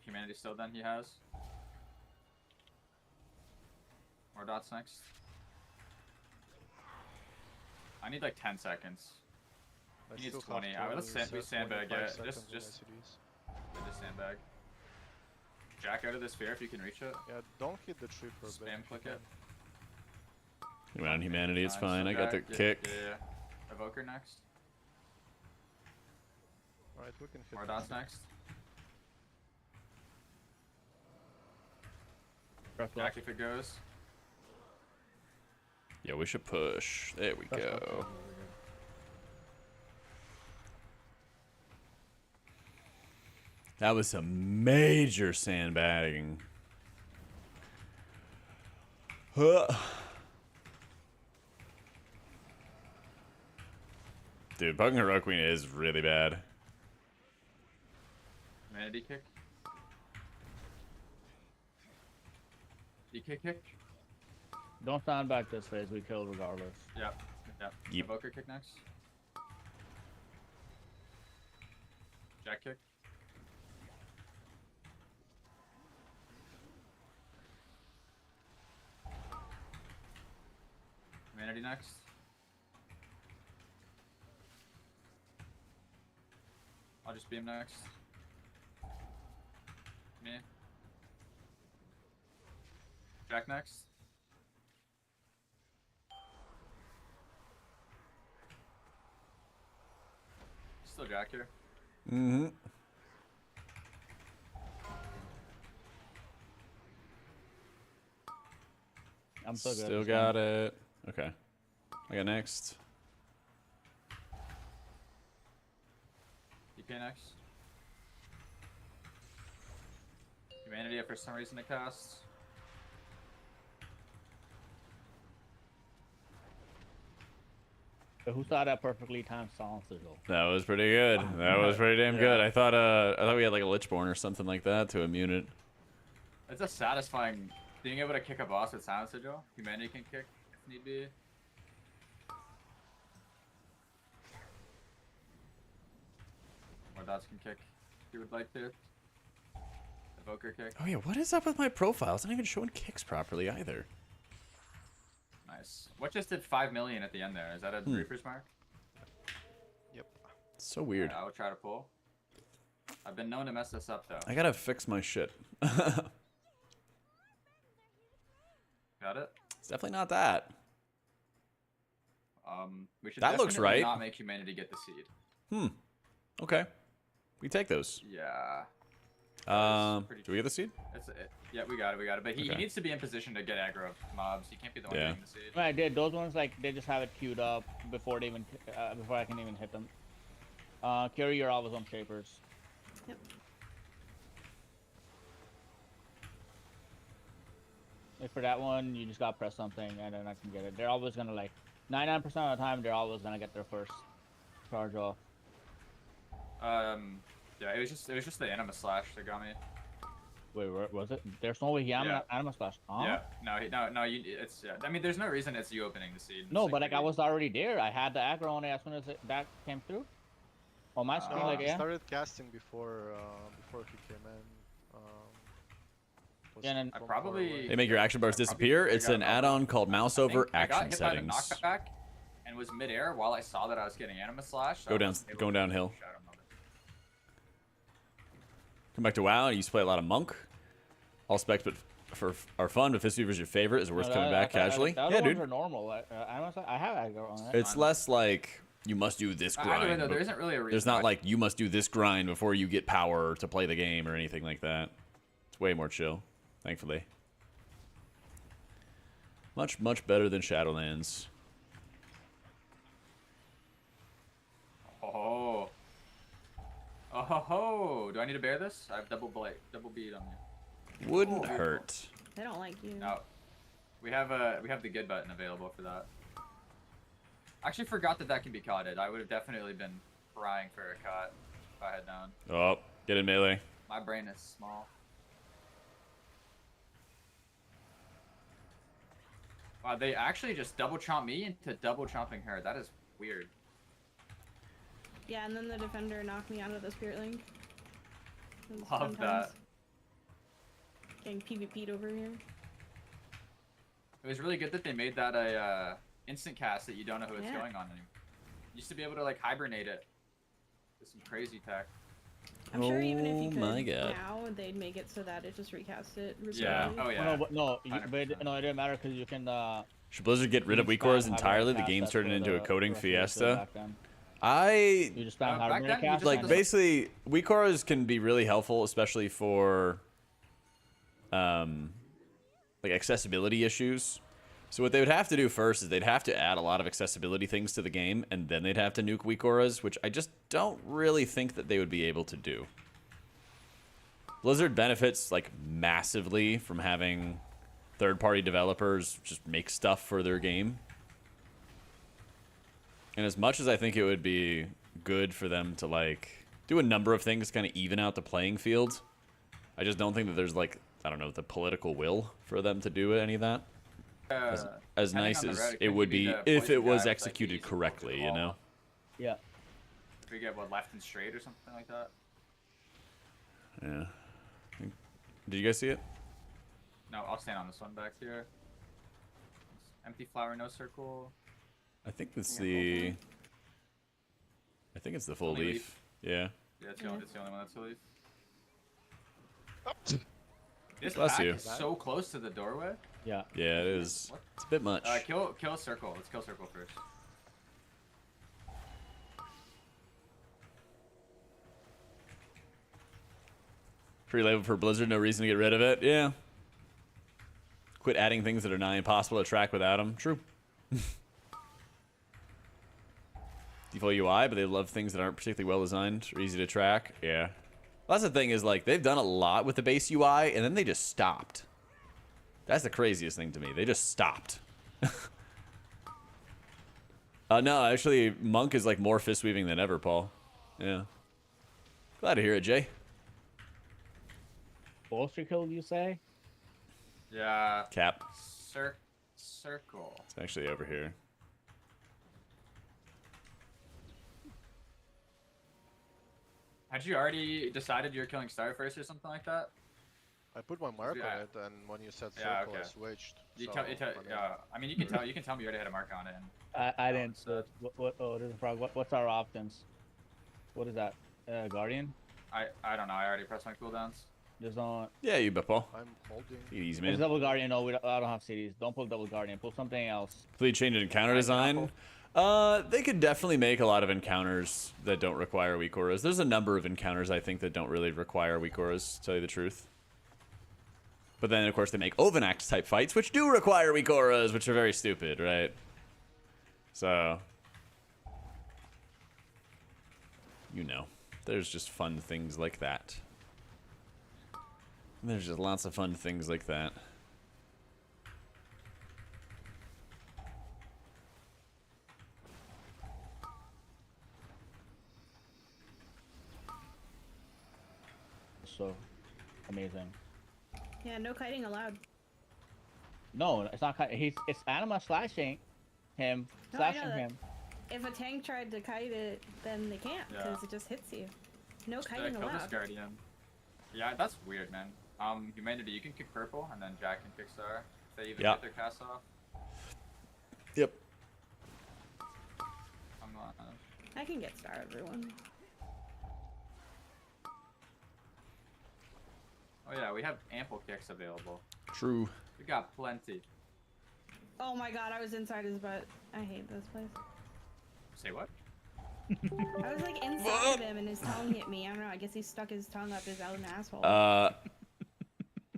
Humanity still then he has. More dots next. I need like 10 seconds. I He needs still have 20. to Alright, let's set sandbag 25 it. seconds Just on ICDs. hit the sandbag. Jack out of the sphere if you can reach it. Yeah, don't hit the tree for a bit. Spam if you click can. it. Around humanity, it's fine. So I got the Jack, yeah, kick. Yeah. Evoker next. Alright, we can hit. More the dots tree. next. Press Jack lock. if it goes. Yeah, we should push. There we Press lock, go. yeah, we're good. That was some major sandbagging. Huh. Dude, Pugging Hero Queen is really bad. Humanity kick. DK kick. Don't stand back this phase. We kill regardless. Yep. Yep. Evoker kick next. Jack kick. Humanity next. I'll just beam next. Me. Jack next. Still Jack here. Mm-hmm. I'm so good. at Still this got game. it. Okay. I got next. DK next. Humanity for some reason to cast. So who saw that perfectly timed silence sizzle? That was pretty good. That was pretty damn good. I thought we had like a Lichborn or something like that to immune it. It's a satisfying being able to kick a boss with silence sigil. Humanity can kick if need be. Or dots can kick if you would like to. Evoker kick. Oh yeah, what is up with my profile? It's not even showing kicks properly either. Nice. What just did 5 million at the end there? Is that a Reaper's mark? Yep. It's so weird. Yeah, I will try to pull. I've been known to mess this up though. I gotta fix my shit. Got it? It's definitely not that. We should That looks definitely right. not make humanity get the seed. Okay. We take those. Yeah. Do we get the seed? Yeah, we got it. But he Okay. needs to be in position to get aggro mobs. He can't be the one Yeah. getting the seed. I did. Those ones, like, they just have it queued up before they even, before I can even hit them. Carry your always on shapers. Yep. Like for that one, you just gotta press something and then I can get it. They're always gonna, like, 99% of the time, they're always gonna get their first charge off. Yeah, it was just the anima slash that got me. Wait, where was it? There's no way he Yeah. anima slash. Huh? Yeah, no, it's. Yeah. I mean, there's no reason it's you opening the seed. No, It's but like I maybe- was already there. I had the aggro on it as soon as that came through. On my screen, like I yeah. started casting before he came in. Was Yeah, and then- I from probably- far away. They make your action bars disappear. It's an add-on called mouse over I got action hit by the settings. knockback and was midair while I saw that I was getting anima slash. Go down, going downhill. Come back to WoW. You used to play a lot of Monk. All specs, but for our fun, but Fist Weaver's your favorite. Is it worth coming back casually? The other Yeah, ones dude. are normal. I have aggro on it. It's less like you must do this Either way, grind. though, there but isn't really a reason. There's not why- like you must do this grind before you get power to play the game or anything like that. It's way more chill, thankfully. Much, much better than Shadowlands. Oh. Oh ho ho! Do I need to bear this? I have double bead on me. Wouldn't hurt. They don't like you. No. We have the good button available for that. I actually forgot that can be caughted. I would have definitely been crying for a cut if I had known. Oh, get in melee. My brain is small. Wow, they actually just double chomp me into double chomping her. That is weird. Yeah, and then the defender knocked me out of the spirit link. It was Love fun that. times. Getting PvP'd over here. It was really good that they made that a instant cast that you don't know who it's Yeah. going on anymore. You used to be able to like hibernate it with some crazy tech. I'm sure even if you Oh could my God. now, they'd make it so that it just recast it. Yeah. repeatedly. Oh yeah. No, but no, it 100%. didn't matter because you can. Should Blizzard get rid of you weak spam auras hibernate entirely? The cast, game's that's turned what into a the coding rest of it did fiesta. back then. I You just Back spam then, hibernate you cast. just like the- basically weak auras can be really helpful, especially for like accessibility issues. So what they would have to do first is they'd have to add a lot of accessibility things to the game, and then they'd have to nuke weak auras, which I just don't really think that they would be able to do. Blizzard benefits like massively from having third-party developers just make stuff for their game. And as much as I think it would be good for them to like do a number of things to kind of even out the playing field, I just don't think that there's like, I don't know, the political will for them to do any of that. As depending nice on the as route, it could would be be the if poison it was guy with, like, executed easy correctly, you wall. know? Yeah. If we get what left and straight or something like that. Yeah. Did you guys see it? No, I'll stand on this one back here. Empty flower, no circle. I think it's Yeah, the... I think it's the full Only leaf. leaf. Yeah. Yeah, it's, Yeah. it's the only one that's a leaf. Oh. This Bless pack you. is so close to the doorway. Yeah. Yeah, it is. What? It's a bit much. Kill circle. Let's kill circle first. Free label for Blizzard, no reason to get rid of it. Yeah. Quit adding things that are nigh impossible to track without them. True. default UI, but they love things that aren't particularly well designed or easy to track. Yeah. Well, that's the thing is, like, they've done a lot with the base UI, and then they just stopped. That's the craziest thing to me. They just stopped. No, actually, Monk is, like, more fist weaving than ever, Paul. Yeah. Glad to hear it, Jay. Bolster kill, you say? Yeah. Cap. Circle. It's actually over here. Had you already decided you were killing Star first or something like that? I put my mark Yeah. on it, and when you said circle, Yeah, I okay. switched. You so, tell, I mean, yeah. I mean, you can tell. You can tell me you already had a mark on it. And I didn't switch. Oh, there's a frog. What's our options? What is that? Guardian? I don't know. I already pressed my cooldowns. There's no. Yeah, you bet, Paul. I'm holding. Easy, There's man. double Guardian. No, I don't have CDs. Don't pull double Guardian. Pull something else. Complete change in encounter design. They could definitely make a lot of encounters that don't require weak auras. There's a number of encounters, I think, that don't really require weak auras, to tell you the truth. But then, of course, they make Ovanax type fights, which do require weak auras, which are very stupid, right? So, you know, there's just fun things like that. There's just lots of fun things like that. So amazing. Yeah, no kiting allowed. No, it's not. It's Anima slashing him, No, I know slashing that. him. If a tank tried to kite it, then they can't because Yeah. it just hits you. No Should I kiting kill this allowed. Guardian? Yeah, that's weird, man. Humanity, you can kick purple, and then Jack can kick Star. If they even Yeah. get their cast off. Yep. I'm not. I can get star everyone. Oh yeah, we have ample kicks available. True. We got plenty. Oh my god, I was inside his butt. I hate this place. Say what? I was like inside of him and his tongue hit me. I don't know. I guess he stuck his tongue up his own asshole. That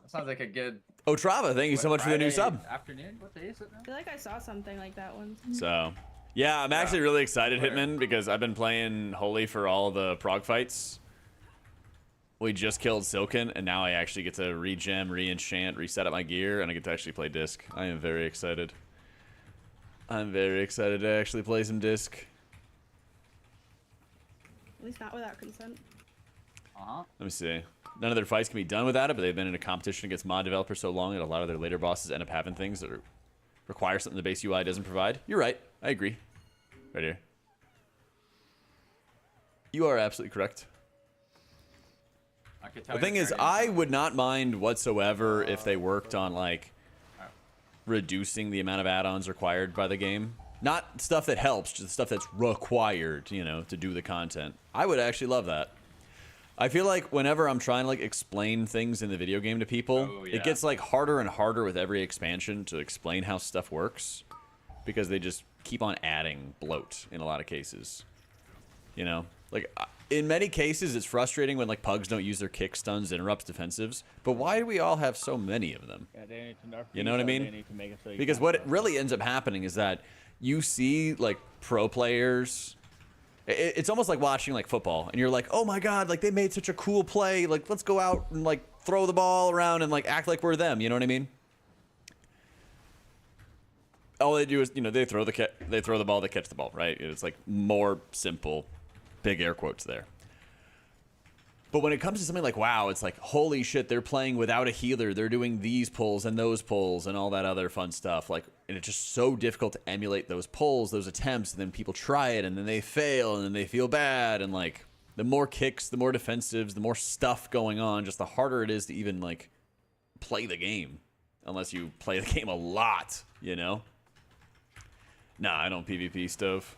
sounds like a good. Otrava, thank you so much for the new Friday sub. Afternoon? What day is it now? I feel like I saw something like that once. So, yeah, I'm actually really excited, Where? Hitman, because I've been playing Holy for all the prog fights. We just killed Silken, and now I actually get to regem, re-enchant, reset up my gear, and I get to actually play Disc. I am very excited. I'm very excited to actually play some Disc. At least not without consent. Let me see. None of their fights can be done without it, but they've been in a competition against mod developers so long that a lot of their later bosses end up having things that require something the base UI doesn't provide. You're right. I agree. Right here. You are absolutely correct. I could tell The thing you is, Guardian- I would not mind whatsoever if they worked on, like, reducing the amount of add-ons required by the game. Not stuff that helps, just stuff that's required, you know, to do the content. I would actually love that. I feel like whenever I'm trying to, like, explain things in the video game to people, Oh, yeah. it gets, like, harder and harder with every expansion to explain how stuff works. Because they just keep on adding bloat in a lot of cases. You know? Like, in many cases, it's frustrating when, like, pugs don't use their kick, stuns, interrupts, defensives. But why do we all have so many of them? Yeah, they need to nerf You know these, what I or mean? They need to make it so you Because can't what it nerf really ends up happening is that you see, like, pro players. It's almost like watching, like, football. And you're like, oh my god, like, they made such a cool play. Like, let's go out and, like, throw the ball around and, like, act like we're them. You know what I mean? All they do is, you know, they throw the ball, they catch the ball, right? It's, like, more simple. Big air quotes there. But when it comes to something like WoW, it's like, holy shit, they're playing without a healer. They're doing these pulls and those pulls and all that other fun stuff. Like, and it's just so difficult to emulate those pulls, those attempts, and then people try it and then they fail and then they feel bad. And, like, the more kicks, the more defensives, the more stuff going on, just the harder it is to even, like, play the game. Unless you play the game a lot, you know? Nah, I don't PvP stuff.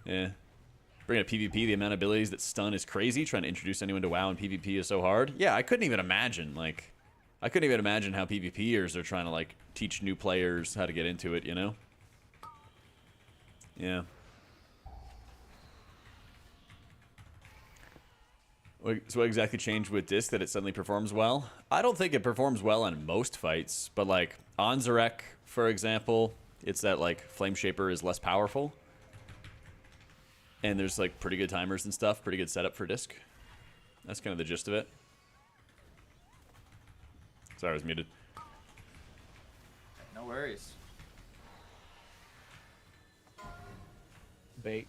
Yeah. Bring up PvP, the amount of abilities that stun is crazy. Trying to introduce anyone to WoW and PvP is so hard. Yeah, I couldn't even imagine. Like, I couldn't even imagine how PvPers are trying to, like, teach new players how to get into it, you know? Yeah. So what exactly changed with Disc that it suddenly performs well? I don't think it performs well on most fights, but, like, on Zarek, for example, it's that, like, Flame Shaper is less powerful. and there's like pretty good timers and stuff, pretty good setup for disc. That's kind of the gist of it. Sorry, I was muted. No worries. Bait.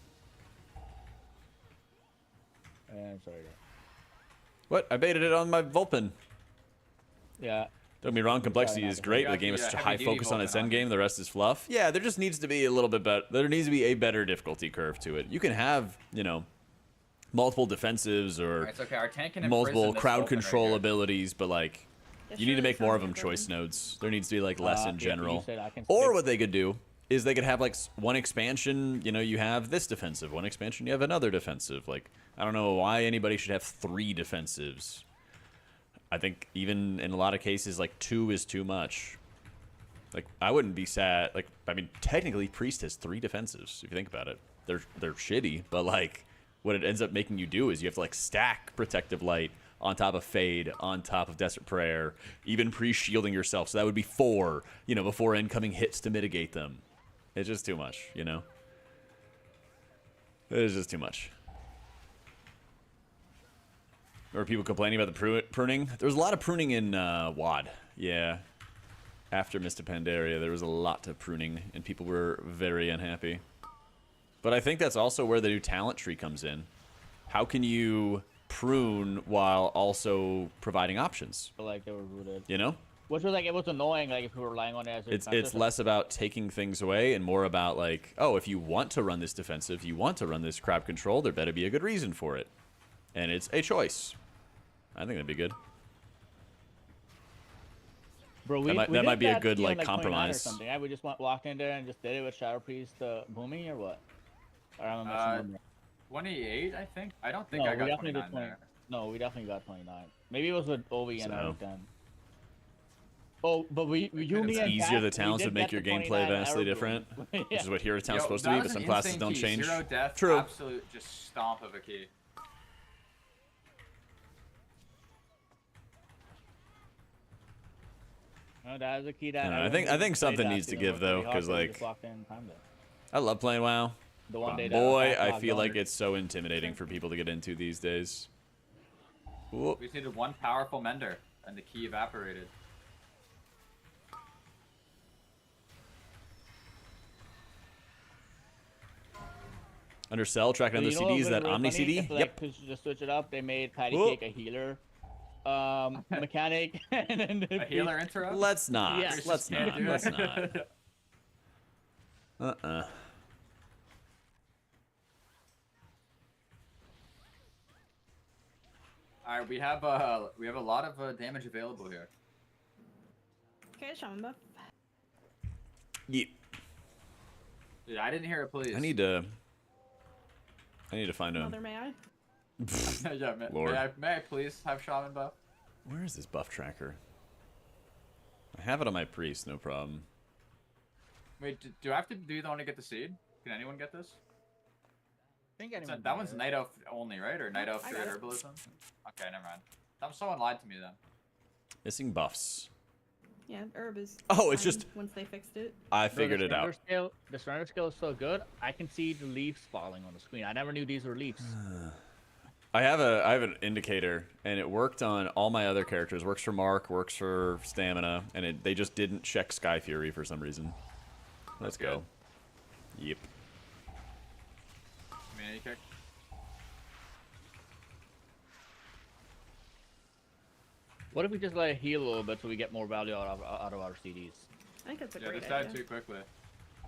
And sorry. What? I baited it on my Vulpin. Yeah. Don't get me wrong, complexity is great, but the game is such a high focus on its end game, the rest is fluff. Yeah, there just needs to be a little bit better. There needs to be a better difficulty curve to it. You can have, you know, multiple defensives or Alright, it's okay. Our tank can multiple imprison this crowd Vulcan control right here. abilities, but like, It you need to should make more of sound them good. choice nodes. There needs to be like less in Yeah, general. you said I can Or skip. what they could do is they could have like one expansion, you know, you have this defensive, one expansion you have another defensive. Like, I don't know why anybody should have 3 defensives. I think even in a lot of cases, like 2 is too much. Like, I wouldn't be sad. Like, I mean, technically, Priest has 3 defensives. If you think about it, they're shitty. But like, what it ends up making you do is you have to like stack Protective Light on top of Fade, on top of Desperate Prayer, even pre-shielding yourself. So that would be 4, you know, before incoming hits to mitigate them. It's just too much, you know. It is just too much. Or people complaining about the pruning. There was a lot of pruning in WoD. Yeah. After Mr. Pandaria, there was a lot of pruning, and people were very unhappy. But I think that's also where the new talent tree comes in. How can you prune while also providing options? Feel like they were rooted. You know? Which was like, it was annoying, like, if we were relying on it as a It's defensive. less about taking things away and more about like, oh, if you want to run this defensive, you want to run this crowd control, there better be a good reason for it. And it's a choice. I think that'd be good. Bro, we That did might be a that good, on, like, 29 compromise. Or something. Yeah, we just walked in there and just did it with Shadow Priest, Boomy, or what? Or am I missing one? 28, I think. I don't think No, I we got definitely 29 did 20. there. No, we definitely got 29. Maybe it was with Ovi and So. everything. Oh, but me It's and easier, Kat, the talents we would did make get your the gameplay 29 vastly arrow different, boom. which is what Hero Town's Yo, supposed to that be, but was some an classes insane don't key. change. 0 death, True. absolute just stomp of a key. No, that is a key that I think something needs to give, though, 'cause, like, just walked in and timed it. I love playing WoW. The one day that Boy, was I locked feel on. like it's so intimidating for people to get into these days. Whoop. We just needed one powerful mender, and the key evaporated. Under Cell, tracking So other you know what CDs, was that really Omni funny? CD? If, like, Yep. to just switch it up, they made Patty Whoa. Cake a healer, mechanic, and then the A healer interrupt? Let's not. Yeah. Let's Can't not. do it. Let's not. Alright, we have a lot of damage available here. Okay, Shaman buff. Yeet. Dude, I didn't hear it, please. I need to find a. Mother, may I? Yeah, Lord. may I please have shaman buff? Where is this buff tracker? I have it on my priest, no problem. Wait, do I have to do the one to get the seed? Can anyone get this? I think So anyone that can one's do it. night elf only, right? Or night elf I through got it. herbalism? Okay, never mind. Someone lied to me then. Missing buffs. Yeah, herb is. Oh, it's fine just- once they fixed it. I Bro, figured the it out. surrender Scale, the surrender scale is so good. I can see the leaves falling on the screen. I never knew these were leaves. I have an indicator, and it worked on all my other characters. Works for Mark, works for Stamina, and they just didn't check Sky Fury for some reason. Let's go. Yep. Community kick. What if we just let it heal a little bit so we get more value out of our CDs? I think that's a Yeah, great this died idea. too quickly.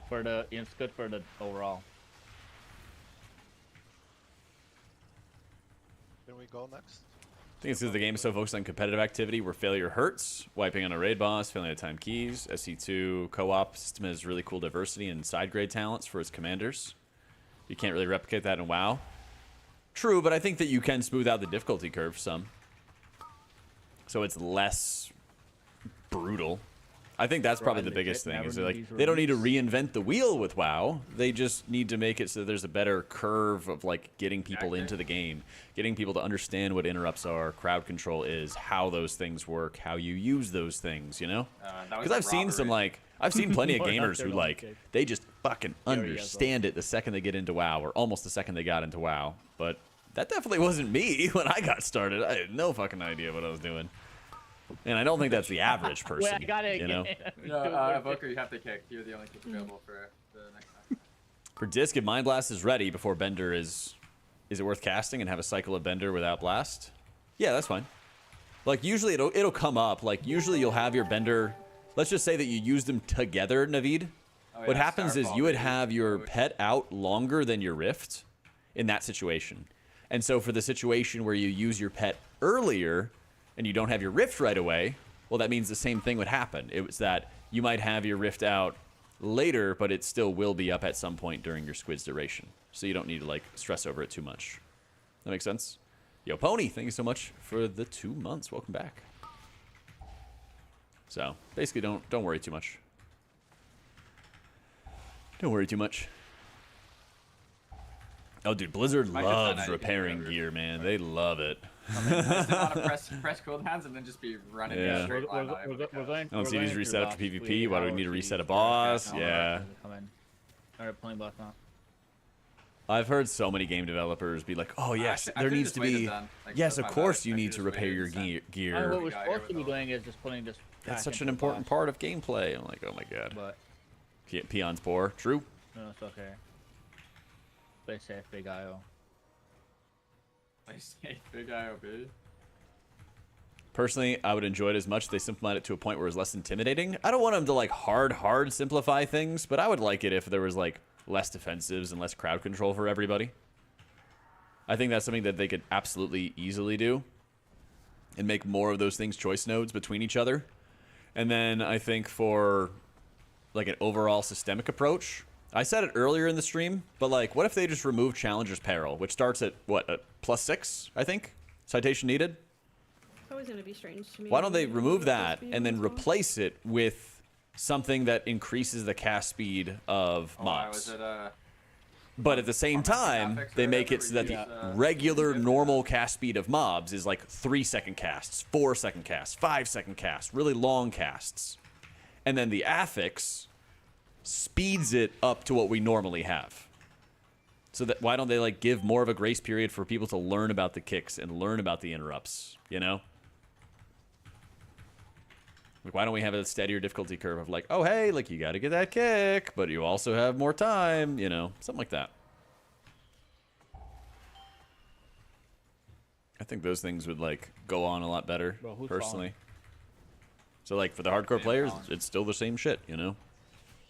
For the, it's good for the overall. Can we go next? I think it's because the game is so focused on competitive activity where failure hurts. Wiping on a raid boss, failing to time keys. SC2 co-op system has really cool diversity and side grade talents for its commanders. You can't really replicate that in WoW. True, but I think that you can smooth out the difficulty curve some. So it's less brutal. I think that's probably the biggest thing. Is they don't need to reinvent the wheel with WoW. They just need to make it so there's a better curve of like getting people into the game, getting people to understand what interrupts are, crowd control is, how those things work, how you use those things. You know? That was Because I've seen some robbery. like I've seen plenty of More gamers who nocturnal like kick. they just fucking already has understand it the second they get into WoW, or almost the second they got into WoW. But that definitely wasn't me when I got started. I had no fucking idea what I was doing, and I don't think that's the average person. Wait, I got it you know. again. No, Evoker, you have to kick. You're the only kick available for the next time. For disc, if Mind Blast is ready before Bender is it worth casting and have a cycle of Bender without Blast? Yeah, that's fine. Like usually it'll come up. Like usually you'll have your Bender. Let's just say that you use them together, Naveed. Oh, What yeah, happens is Starfall, you would baby. have your pet out longer than your Rift in that situation. And so for the situation where you use your pet earlier and you don't have your Rift right away, well, that means the same thing would happen. It was that you might have your Rift out later, but it still will be up at some point during your squid's duration. So you don't need to like stress over it too much. That makes sense? Yo, Pony, thank you so much for the 2 months. Welcome back. So basically don't worry too much. Don't worry too much. Oh, dude, Blizzard Might just not loves have to repairing get gear, man. They love it. I just want to press cooldowns and then just be running Yeah. in a straight line. on every We're cast. going. I don't see we're these going reset through after boss. PvP. Why do we need to reset a boss? Yeah. Come in. Alright, playing boss now. I've heard so many game developers be like, oh, yes, I there could've needs just to waited be... then, like, Yes, of my course bad. you I need could've to just repair waited your and sent- Oh, what gear. we're guy supposed to be with all- doing is just putting this. That's back such into an the important boss, part of gameplay. I'm like, oh my god. But Peon's poor. True. no, it's okay. Play safe, big IO. Play safe, big IOB. Personally, I would enjoy it as much if they simplified it to a point where it was less intimidating. I don't want them to like hard simplify things, but I would like it if there was like less defensives and less crowd control for everybody. I think that's something that they could absolutely easily do and make more of those things choice nodes between each other. And then I think for like an overall systemic approach, I said it earlier in the stream, but like what if they just remove Challenger's Peril, which starts at what, +6, I think? Citation needed? It's always going to be strange to me. Why don't they when remove it's that supposed to be and then as well. replace it with something that increases the cast speed of Oh, why mobs? was it But at the same time, graphics or they make it whatever, so that you the use, regular speed normal cast speed of mobs is like 3-second casts, 4-second casts, 5-second casts, really long casts. And then the affix speeds it up to what we normally have. So that why don't they like give more of a grace period for people to learn about the kicks and learn about the interrupts, you know? Like, why don't we have a steadier difficulty curve of like, oh, hey, like, you got to get that kick, but you also have more time, you know? Something like that. I think those things would, like, go on a lot better, Bro, who's personally. falling? So, like, for the hardcore Yeah, players, falling. it's still the same shit, you know?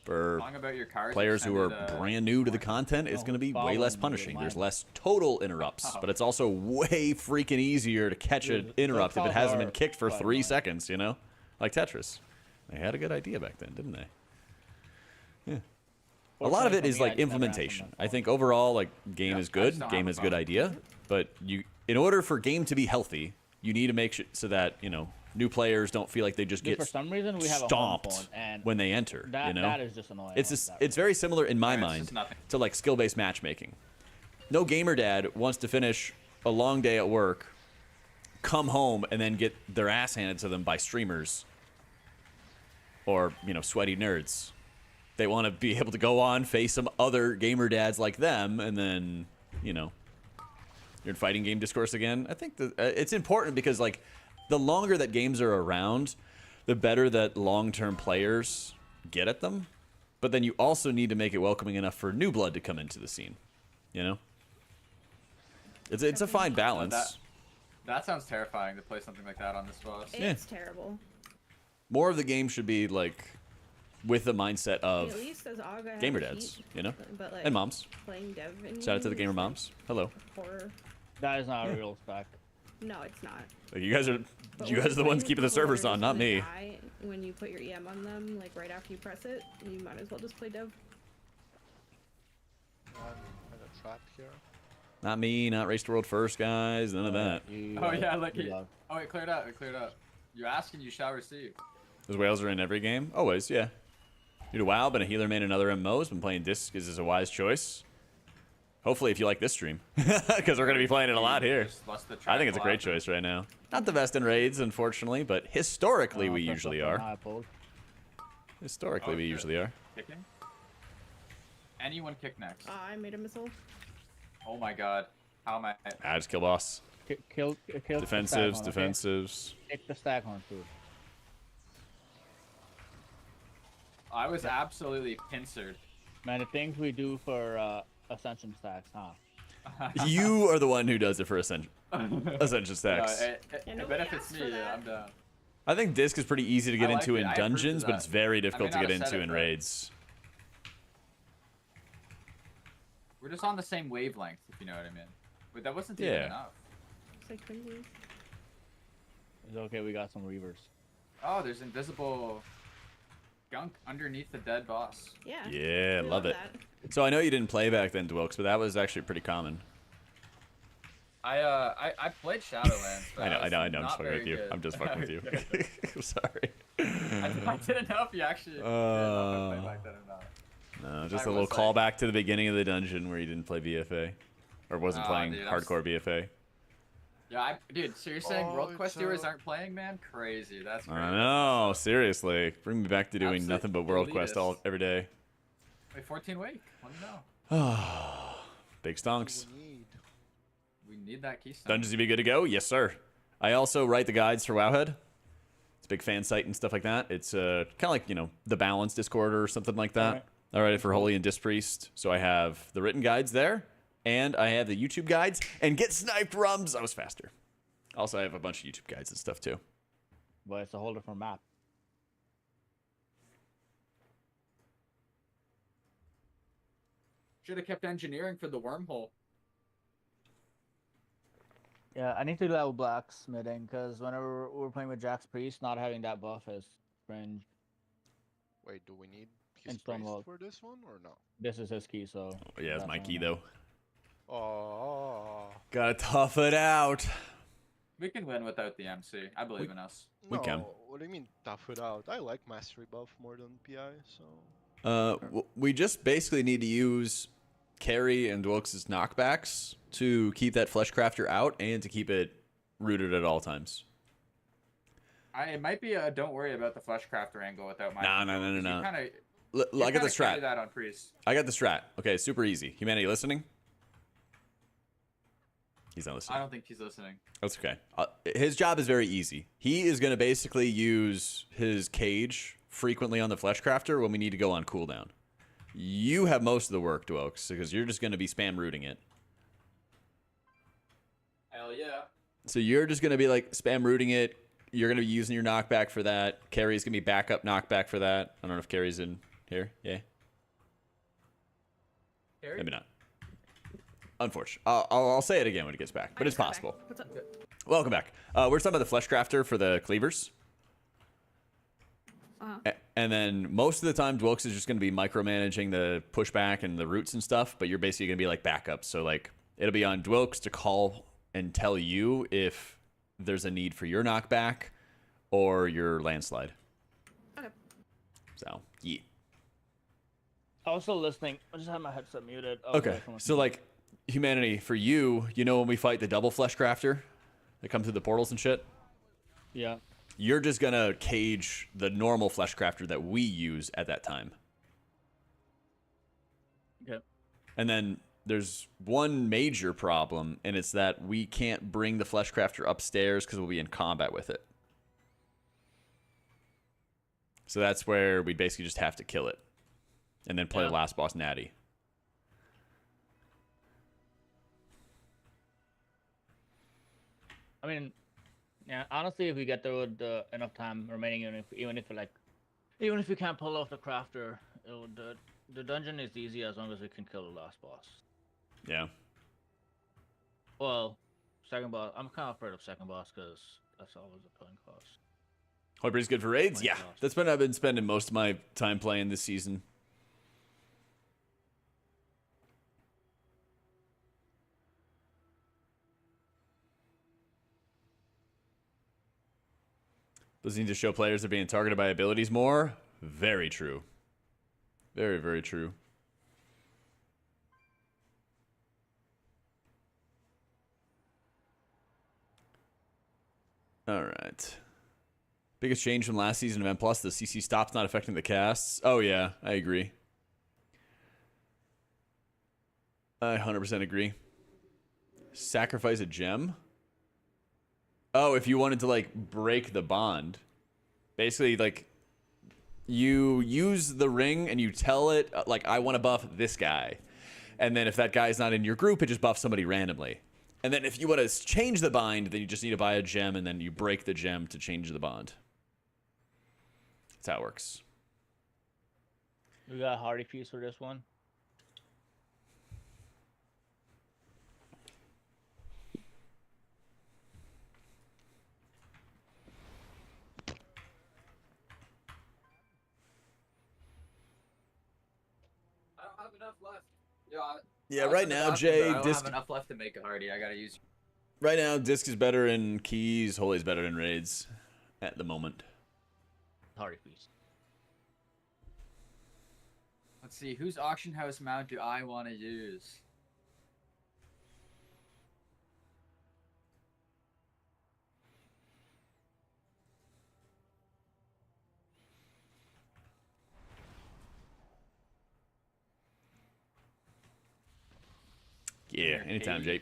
For Song about your cars. players who are extended, brand new to the content, it's No, going to be way following less me, punishing. mine. There's less total interrupts, Oh. but it's also way freaking easier to catch an Dude, interrupt if it those hasn't are been kicked for quite 3 annoying. seconds, you know? Like Tetris. They had a good idea back then, didn't they? Yeah. A lot of it Fortunately is for me, I like just never asked them implementation. that I think overall, like, game Yeah, is I good. just don't Game have is a a good problem. idea. But in order for game to be healthy, you need to make sure so that, you know, new players don't feel like they just Dude, get for some reason we have a home stomped phone, and when they enter, that you know? that is just annoying. It's like just, that. it's very similar in my It's mind just nothing. to like skill-based matchmaking. No gamer dad wants to finish a long day at work, come home, and then get their ass handed to them by streamers or, you know, sweaty nerds. They want to be able to go on, face some other gamer dads like them, and then, you know, you're in fighting game discourse again. I think that it's important because, like, the longer that games are around, the better that long-term players get at them. But then you also need to make it welcoming enough for new blood to come into the scene. You know? It's a fine balance. That sounds terrifying to play something like that on this boss. It's terrible. More of the game should be, like, with the mindset of At least as Aga has gamer a dads, cheat, you know? but like And moms. playing dev and Shout out to the gamer is, moms. Hello. Like, horror. That is not a real spec. No, it's not. Like, you guys are But you when guys are the you're ones playing keeping the with people servers that are on, just not gonna me. die when you put your EM on them, like right after you press it, you might as well just play dev. I'm kind of trapped here. Not me, not Race to World First, guys. None of that. Oh yeah, look. you It, love. oh, it cleared up. It cleared up. You ask and you shall receive. Those whales are in every game? Always, yeah. New to WoW, been a healer main in other MMOs, been playing Disc is a wise choice. Hopefully if you like this stream. Because we're going to be playing it a lot here. Just lust the I think it's a great tranquil choice right now. Not the best in raids, unfortunately, but historically we usually are. Historically, Oh, we shit. usually are. Kicking? Anyone kick next? I made a missile. Oh my god. How am I? Just kill boss. Kill the Defensives, staghorn, okay? defensives. Kick the staghorn too. I was absolutely pincered. Man, the things we do for ascension stacks, huh? You are the one who does it for Ascension stacks. Yeah, But nobody if it's asked me, for that. I'm down. I think Disc is pretty easy to get I like into it. in I approve of dungeons, but that. it's very difficult to not get have said into it, in but- raids. We're just on the same wavelength, if you know what I mean. But that wasn't Yeah. even enough. It's like twinsies. It's okay, we got some reavers. Oh, there's invisible gunk underneath the dead boss. Yeah. Yeah, we love it. that. So I know you didn't play back then, Dwelks, but that was actually pretty common. I played Shadowlands. But I know, was I'm just not fucking very with you. good. I'm just fucking with you. Okay. I'm sorry. I didn't know if you actually did play back then or not. No, just I a little was like- callback to the beginning of the dungeon where you didn't play BFA. Or wasn't Oh, playing dude, I'm hardcore BFA. Yeah, dude, so you're saying Oh, World Quest it's, viewers aren't playing, man? Crazy. That's crazy. I know, seriously. Bring me back to doing Absolute nothing but World Quest elitist. every day. Wait, 14 week. Let me know. Big stonks. We need. We need that keystone. Dungeons you be good to go? Yes, sir. I also write the guides for Wowhead. It's a big fan site and stuff like that. It's kind of like, the Balance Discord or something like that. Alright. I write it for Holy and Dispriest. So I have the written guides there, and I have the YouTube guides. And get sniped, Rums! I was faster. Also, I have a bunch of YouTube guides and stuff, too. But it's a whole different map. Should have kept engineering for the wormhole. Yeah, I need to level blacksmithing because whenever we're playing with Jack's Priest, not having that buff is cringe. Wait, do we need his And priest Stonewall. for this one or no? This is his key, so. Yeah, it's my key, definitely. though. Oh. Gotta tough it out. We can win without the MC. I believe in us. We can. What do you mean tough it out? I like mastery buff more than PI, so. We just basically need to use Carry and Dwelks' knockbacks to keep that Fleshcrafter out and to keep it rooted at all times. It might be a don't worry about the Fleshcrafter angle without my. No. Kinda, I got the strat. That on Priest. I got the strat. Okay, super easy. Humanity listening? He's not I listening. don't think he's listening. That's okay. His job is very easy. He is going to basically use his cage frequently on the Fleshcrafter when we need to go on cooldown. You have most of the work, Dwelks, because you're just going to be spam rooting it. Hell yeah. So you're just going to be like spam rooting it. You're going to be using your knockback for that. Carrie's going to be backup knockback for that. I don't know if Carrie's in here. Yeah. Carrie? Maybe not. Unfortunately. I'll say it again when it gets back, but I it's just got back. possible. What's up? Welcome back. We're talking about the Fleshcrafter for the cleavers. And then most of the time, Dwelks is just going to be micromanaging the pushback and the roots and stuff, but you're basically going to be like backup. So like it'll be on Dwelks to call and tell you if there's a need for your knockback or your landslide. Okay. So, yeah. Also listening. I just have my headset muted. Okay. So like humanity for you, when we fight the double Fleshcrafter that come through the portals and shit, Yeah. you're just going to cage the normal Fleshcrafter that we use at that time. Okay. And then there's one major problem, and it's that we can't bring the Fleshcrafter upstairs because we'll be in combat with it. So that's where we basically just have to kill it. And then play Yeah. the last boss natty. I mean, yeah. Honestly, if we get there with enough time remaining, even if we can't pull off the crafter, the dungeon is easy as long as we can kill the last boss. Yeah. Well, second boss. I'm kind of afraid of second boss because that's always a killing cost. Hoiber's good for raids? Point Yeah. cost. That's when I've been spending most of my time playing this season. Does it need to show players are being targeted by abilities more? Very true. Very, very true. All right. Biggest change from last season of M+, the CC stop's not affecting the casts. Oh yeah, I agree. I 100% agree. Sacrifice a gem? Oh, if you wanted to, like, break the bond. Basically, like, you use the ring and you tell it, like, I want to buff this guy. And then if that guy's not in your group, it just buffs somebody randomly. And then if you want to change the bind, then you just need to buy a gem and then you break the gem to change the bond. That's how it works. We got Hardy Feast for this one. I don't have enough left. Yeah, right now, Jay, I don't Disc. have enough left to make a hardy. I gotta use. Right now, Disc is better in keys, Holy's better in raids at the moment. Hardy Feast. Let's see, whose auction house mount do I want to use? Yeah, anytime, Jay.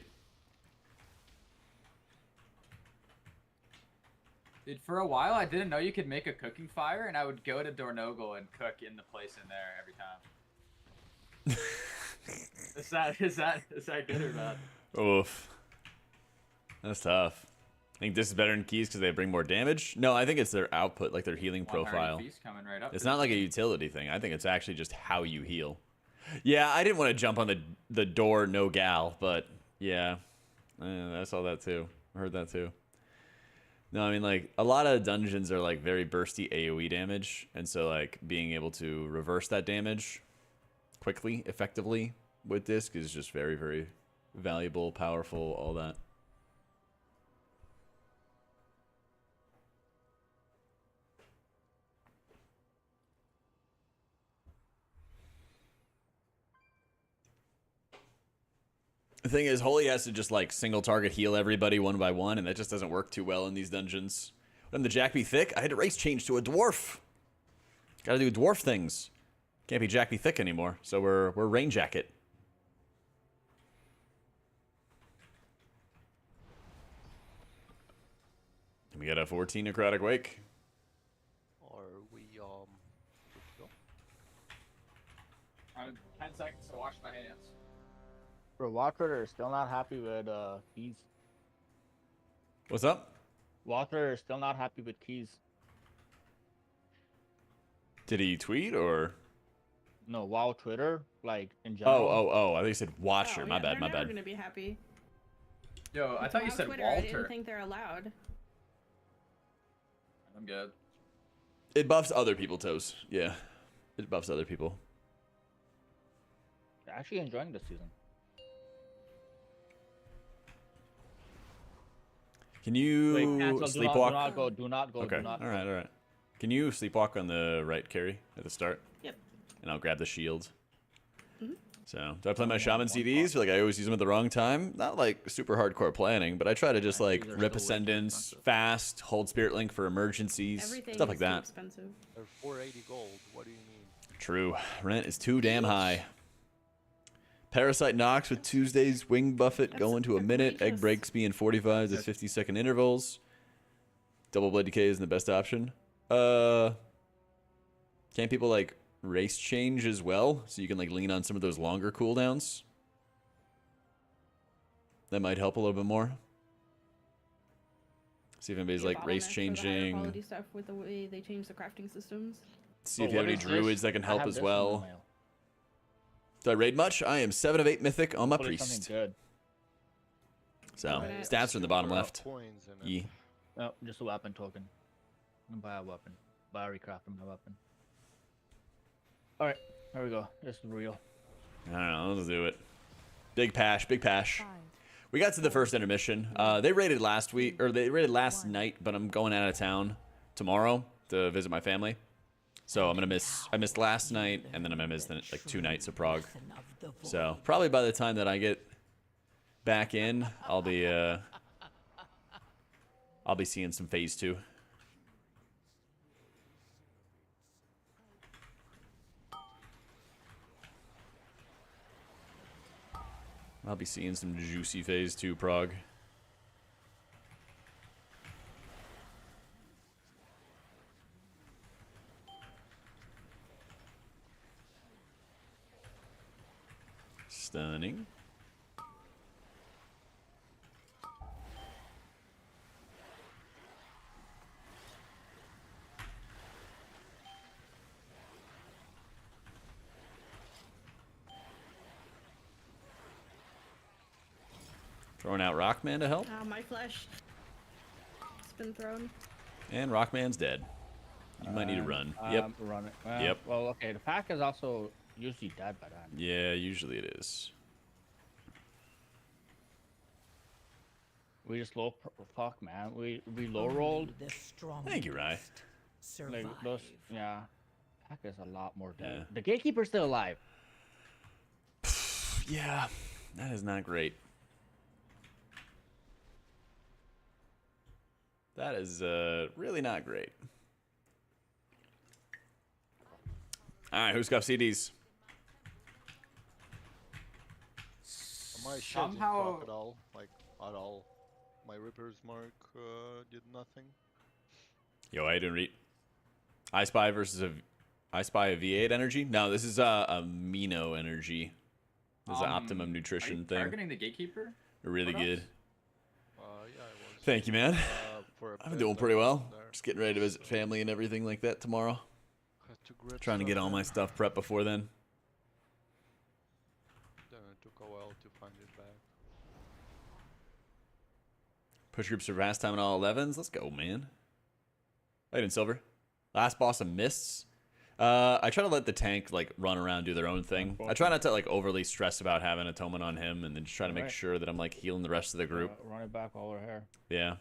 Dude, for a while I didn't know you could make a cooking fire, and I would go to Dornogle and cook in the place in there every time. is that good or not? Oof. That's tough. I think this is better in keys because they bring more damage. No, I think it's their output, like their healing profile. Feast coming right up. It's not like a utility thing. I think it's actually just how you heal. Yeah, I didn't want to jump on the door, no gal, but yeah, I saw that too. I heard that too. No, I mean, like, a lot of dungeons are, like, very bursty AoE damage, and so, like, being able to reverse that damage quickly, effectively with Disc is just very, very valuable, powerful, all that. The thing is, Holy has to just, like, single target heal everybody one by one, and that just doesn't work too well in these dungeons. When the Jak be thick, I had to race change to a dwarf. Gotta do dwarf things. Can't be Jak be thick anymore, so we're rain jacket. And we got a 14 necrotic wake. Are we good to go? I'm 10 seconds to wash my hands. Bro, Walker is still not happy with keys. What's up? Walker is still not happy with keys. Did he tweet or? No, WoW Twitter, like in general. Oh! I think you said Watcher. Oh, my yeah, bad. My they're never bad. gonna be happy. Yo, I thought you WoW said Twitter, I Walter. didn't think they're allowed. I'm good. It buffs other people, Toes. Yeah, it buffs other people. They're actually enjoying this season. Can you Wait, cancel, sleepwalk? Do not go. Okay. Do not All right. Can you sleepwalk on the right, Carrie, at the start? Yep. And I'll grab the shield. Mhm. So, do I play my shaman CDs? Like I always use them at the wrong time. Not like super hardcore planning, but I try to just like these are rip still way too ascendance expensive. fast, hold spirit link for emergencies, Everything stuff like is too that. expensive. They're 480 gold. What do you mean? True. Rent is too damn high. Parasite knocks with Tuesday's wing buffet That's going to a minute. Egg outrageous. breaks me in 45 to 50-second intervals. Double blade decay is the best option. Can't people like race change as well, so you can like lean on some of those longer cooldowns? That might help a little bit more. See if anybody's Be a like race bottleneck for the higher changing. quality stuff with the way they change the crafting systems. See Oh, if you have what any is this? druids that can I help have as this one in the well. mail. Do I raid much? I am 7 of 8 mythic on my Hopefully something priest. good. So Open it. stats are in the bottom left. Coins in it. Yeah. No, just a weapon token. I'm gonna buy a weapon. Buy a recrafting my weapon. Alright, here we go. This is real. I don't know. Let's do it. Big pash. Big pash. 5, We got to the first intermission. They raided last week, or they raided last night, but I'm going out of town tomorrow to visit my family. So I'm gonna miss. I missed last night, and then I'm gonna miss like 2 nights of Prague. lesson of the void. So probably by the time that I get back in, I'll be seeing some phase 2. I'll be seeing some juicy phase 2 prog. Stunning. Throwing out Rockman to help. My flesh. It's been thrown. And Rockman's dead. You might need to run. Yep. Run it. Yep. Well, okay. The pack is also usually dead by then. Yeah, usually it is. We just fuck, man. We low rolled. The strongest Thank you, Rye. survive. Like those, yeah. Pack is a lot more dead. Yeah. The gatekeeper's still alive. Yeah, that is not great. That is really not great. All right, who's got CDs? My shit Somehow- didn't drop at all. Like, at all. My Ripper's Mark did nothing. Yo, I didn't read. I Spy versus I Spy a V8 energy? No, this is a Mino energy. This is an Optimum Are Nutrition you thing. targeting the gatekeeper? Really What else? good. Yeah, I was. Thank you, man. For a I've been bit, doing I pretty well. wasn't there. Just getting ready to visit family and everything like that tomorrow. Had to grab Trying to get all my something. stuff prepped before then. Then it took a while to find it back. Push group surpass time in all 11s. Let's go, man. Hey, in silver. Last boss of mists. I try to let the tank like run around, do their own thing. I try not to like overly stress about having atonement on him, and then just try to make Alright. sure that I'm like healing the rest of the group. Run it back while we're here. Yeah.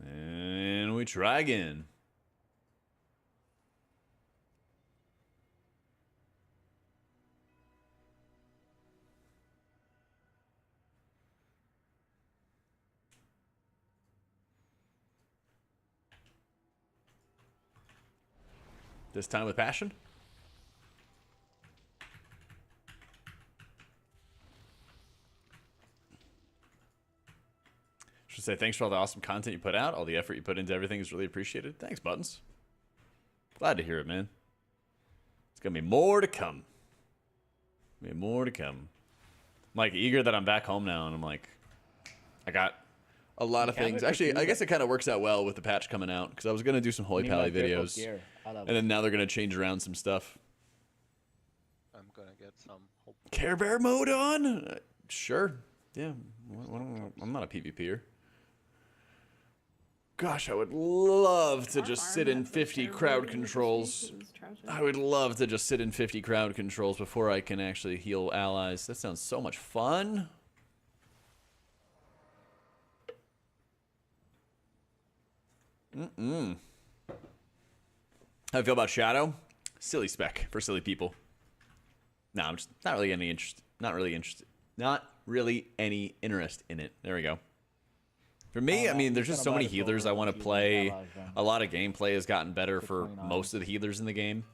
And we try again. This time with passion. Should say thanks for all the awesome content you put out. All the effort you put into everything is really appreciated. Thanks, Buttons. Glad to hear it, man. It's gonna be more to come. More to come. I'm like eager that I'm back home now, and I'm like, I got a lot of things. Actually, I guess it kind of works out well with the patch coming out, because I was gonna do some Holy Pally videos, and then now they're gonna change around some stuff. I'm gonna get some. Hopefully. Care Bear mode on? Sure. Yeah. I'm not a PvPer. Gosh, I would love to just sit in 50 crowd controls. I would love to just sit in 50 crowd controls before I can actually heal allies. That sounds so much fun. How do you feel about Shadow? Silly spec for silly people. No, I'm just not really any interest. Not really interested. Not really any interest in it. There we go. For me, I mean, there's just so many healers I want to play. A lot of gameplay has gotten better for most of the healers in the game.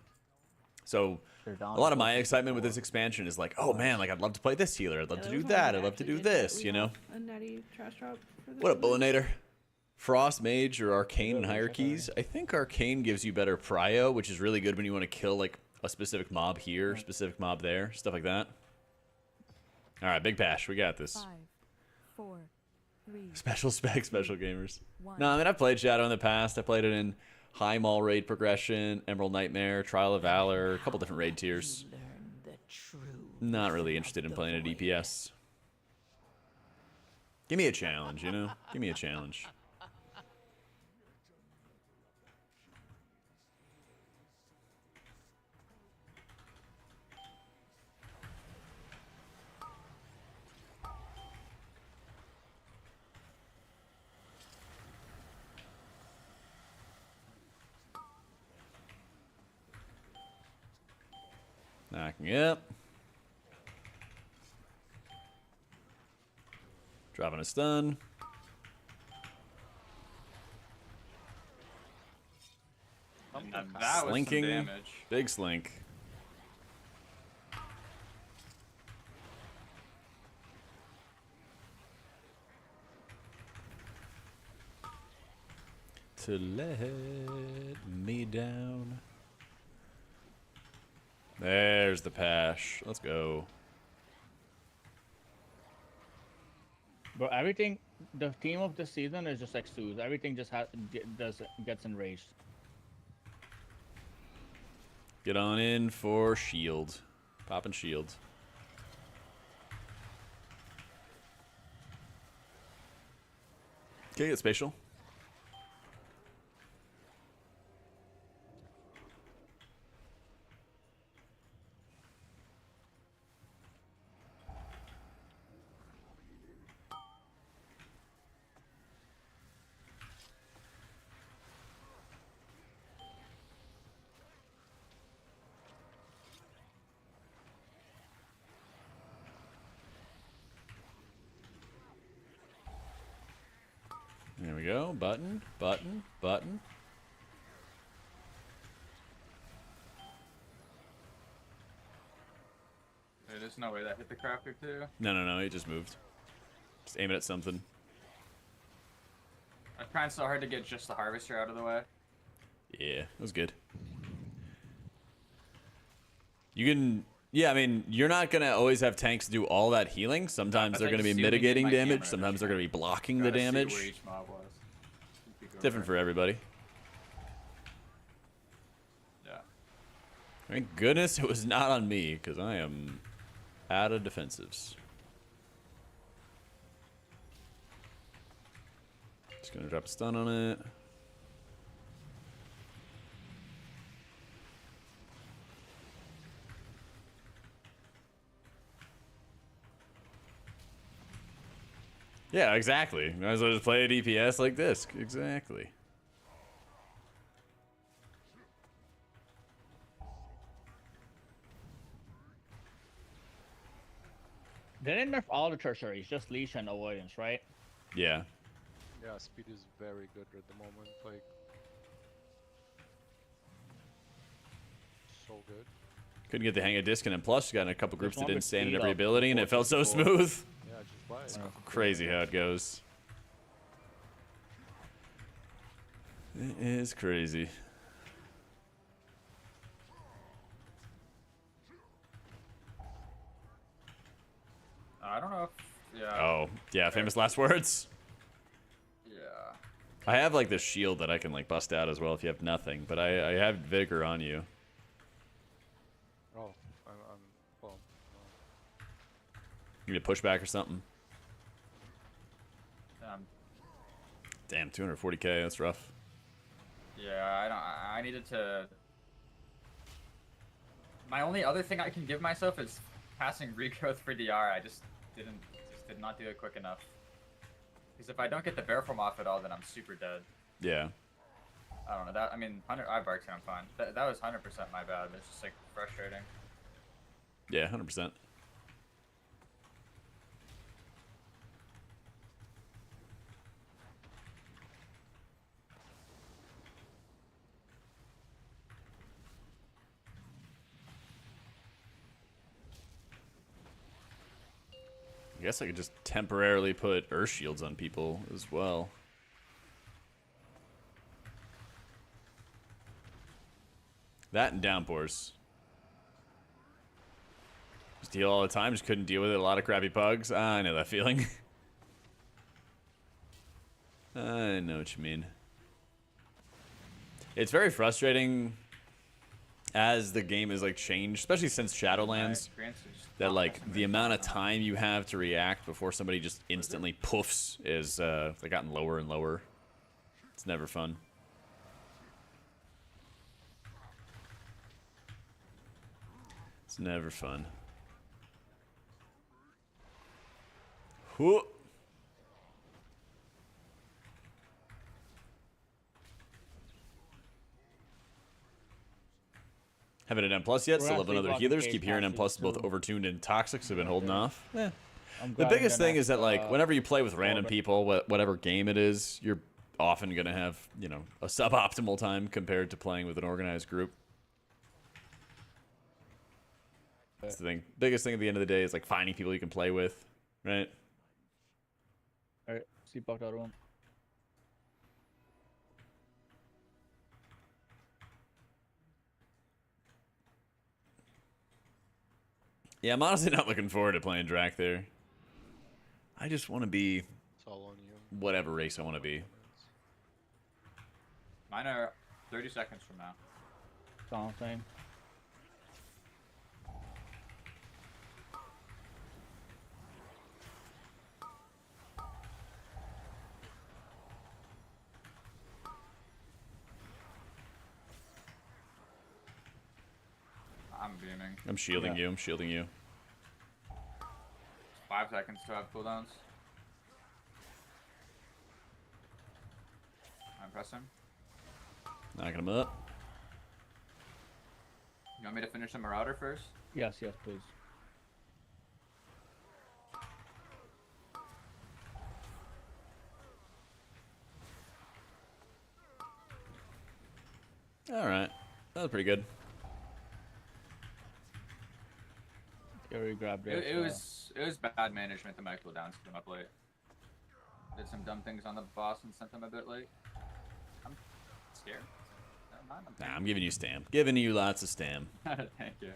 So a lot of my excitement with this expansion is like, oh man, like I'd love to play this healer. I'd love to do that. I'd love to do this, you know? A natty trash drop for this What up, one. Bullinator? Frost, Mage, or Arcane and hierarchies? I think Arcane gives you better prio, which is really good when you want to kill like a specific mob here, specific mob there, stuff like that. All right, Big Pash, we got this. 5, 4, 3. Special spec, special gamers. 1. No, I mean, I've played Shadow in the past. I played it in High Mall raid progression, Emerald Nightmare, Trial of Valor, a couple different raid tiers. Learn the true Not really lesson interested of in the playing a void. DPS. Give me a challenge, you know? Give me a challenge. Knocking up. Dropping a stun. And that was some Slinking. damage. Big slink. To let me down. There's the Pash. Let's go. Bro, everything, the theme of this season is just like Sue's. Everything just gets enraged. Get on in for shield. Popping shield. Okay, get spatial. There we go. Button, button, button. There's no way that hit the crafter too. No. He just moved. Just aim it at something. I'm trying so hard to get just the harvester out of the way. Yeah, that was good. You can... Yeah, I mean, you're not going to always have tanks do all that healing. Sometimes they're going to be mitigating damage. Sometimes they're going to be blocking the damage. Where each mob was. Different for everybody. Yeah. Thank goodness it was not on me, because I am out of defensives. Just going to drop a stun on it. Yeah, exactly. Might as well just play a DPS like this. Exactly. They didn't nerf all the tertiaries, just leash and avoidance, right? Yeah. Yeah, speed is very good at the moment. Like, so good. Couldn't get the hang of discing, and plus, you got in a couple groups that one didn't with stand in speed every up ability, and it felt so before smooth. Yeah, just buy it. It's crazy how it goes. It is crazy. I don't know if... Yeah. Oh, yeah, famous last words. Yeah. I have, like, this shield that I can, like, bust out as well if you have nothing, but I have Vigor on you. Oh, I'm well, You need a pushback or something? Um, Damn, 240k, that's rough. yeah, I needed to... My only other thing I can give myself is passing regrowth for DR. I just did not do it quick enough. Because if I don't get the bear form off at all, then I'm super dead. Yeah. I don't know. That I mean, I barked and I'm fine. That was 100% my bad. It's just like frustrating. Yeah, 100%. I guess I could just temporarily put Earth Shields on people as well. That and downpours. Just heal all the time, just couldn't deal with it. A lot of crappy pugs. I know that feeling. I know what you mean. It's very frustrating as the game is like changed, especially since Shadowlands. That like the amount of time you have to react before somebody just instantly poofs is like gotten lower and lower. It's never fun. It's never fun. Whoop. Haven't hit M+ yet, still have another healers. Keep hearing M+ both overtuned and toxics have been holding off. Eh. The biggest thing is that like whenever you play with random people, whatever game it is, you're often gonna have, you know, a suboptimal time compared to playing with an organized group. That's the thing. Biggest thing at the end of the day is like finding people you can play with, right? Alright, sleep out room. Yeah, I'm honestly not looking forward to playing Drac there. I just want to be It's all on you. whatever race I want to be. Mine are 30 seconds from now. Something. I'm beaming. I'm shielding you. I'm shielding you. 5 seconds to have cooldowns. I'm pressing. Knocking him up. You want me to finish the Marauder first? Yes, yes, please. All right, that was pretty good. Gary grabbed It, it. it was bad management. The my cooldowns came up late. Did some dumb things on the boss and sent them a bit late. I'm scared. Never mind. Nah, I'm giving you stam. Giving you lots of stam. Thank you.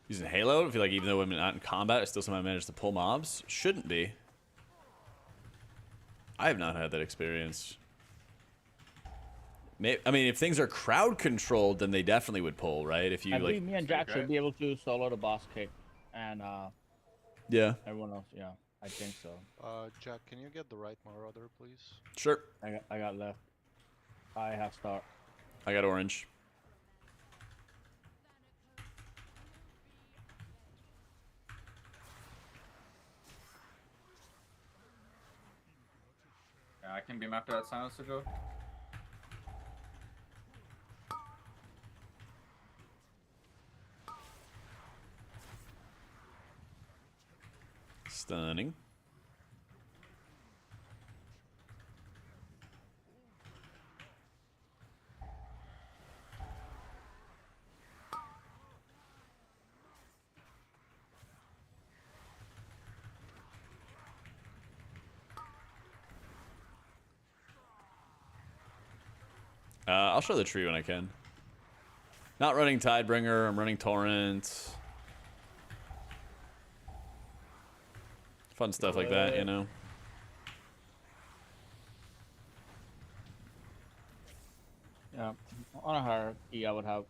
Using Halo, I feel like even though I'm not in combat, I still somehow managed to pull mobs. Shouldn't be. I have not had that experience. I mean, if things are crowd controlled, then they definitely would pull, right? If you I like, believe me and Jack should be able to solo the boss kick, and yeah, everyone else, yeah, I think so. Jack, can you get the right Marauder, please? sure. I got left. I have start. I got orange. Yeah, I can beam after that silence to go. Stunning. I'll show the tree when I can. Not running Tidebringer, I'm running Torrent. Fun stuff like that, you know? Yeah, on a hierarchy, I would have,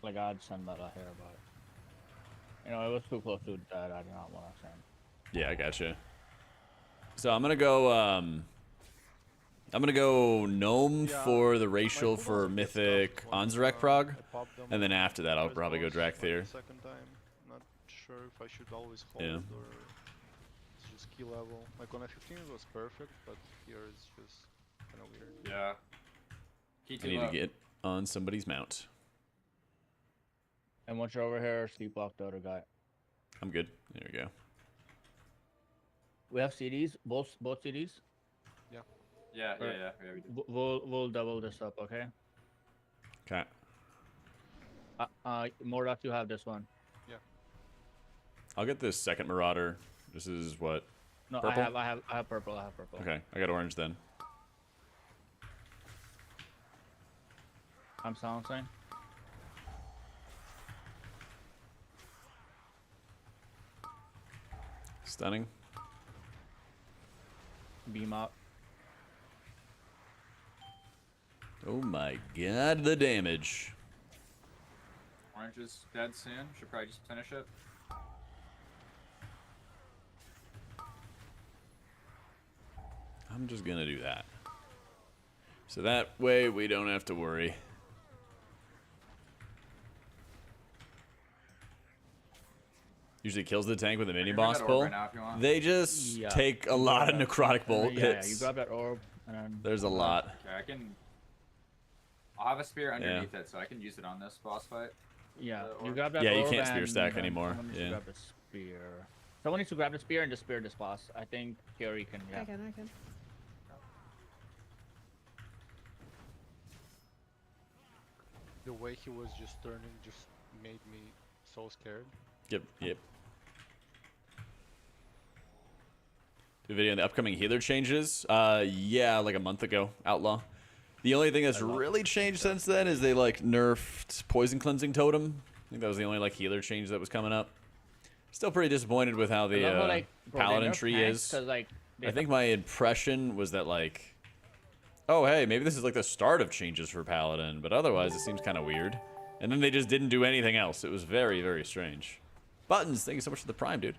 like, I'd send that here, but you know, it was too close to dead. I do not want to send. Yeah, I gotcha. So I'm gonna go Gnome for the racial for Mythic Anzarek prog, and then after that I'll probably go Drakthir. Second time, not sure if I should always hold Yeah. or it's just key level. Like on F15 it was perfect, but here it's just kind of weird. Yeah. Key I too need low. to get on somebody's mount. And once you're over here, sleep walk the other guy. I'm good. There we go. We have CDs, both CDs. Yeah, Right. yeah. We do. We'll double this up, okay? Okay. Mordok, you have this one. I'll get this second Marauder. This is what? No, Purple? I have purple. I have purple. Okay, I got orange then. I'm silencing. Stunning. Beam up. Oh my god, the damage. Orange is dead soon. Should probably just finish it. I'm just gonna do that. So that way we don't have to worry. Usually kills the tank with a mini can grab boss that orb pull. right now if you want. They just Yeah. take a lot of necrotic bolt Yeah, hits. you grab that orb, and then There's a lot. Okay, I can. I'll have a spear underneath it, so I can use it on this boss fight. yeah, the you orb. grab that Yeah, you orb can't spear and stack then anymore, someone needs to yeah. grab the spear. Someone needs to grab the spear and just spear this boss. I think Fury can. Yeah. I can. The way he was just turning just made me so scared. Yep. The video on the upcoming healer changes. Yeah, like a month ago. Outlaw. The only thing that's really changed since then is they like nerfed poison cleansing totem. I think that was the only like healer change that was coming up. Still pretty disappointed with how the paladin tree is. Like, I think my impression was that like, oh hey, maybe this is like the start of changes for paladin, but otherwise it seems kind of weird. And then they just didn't do anything else. It was very, very strange. Buttons, thank you so much for the prime, dude.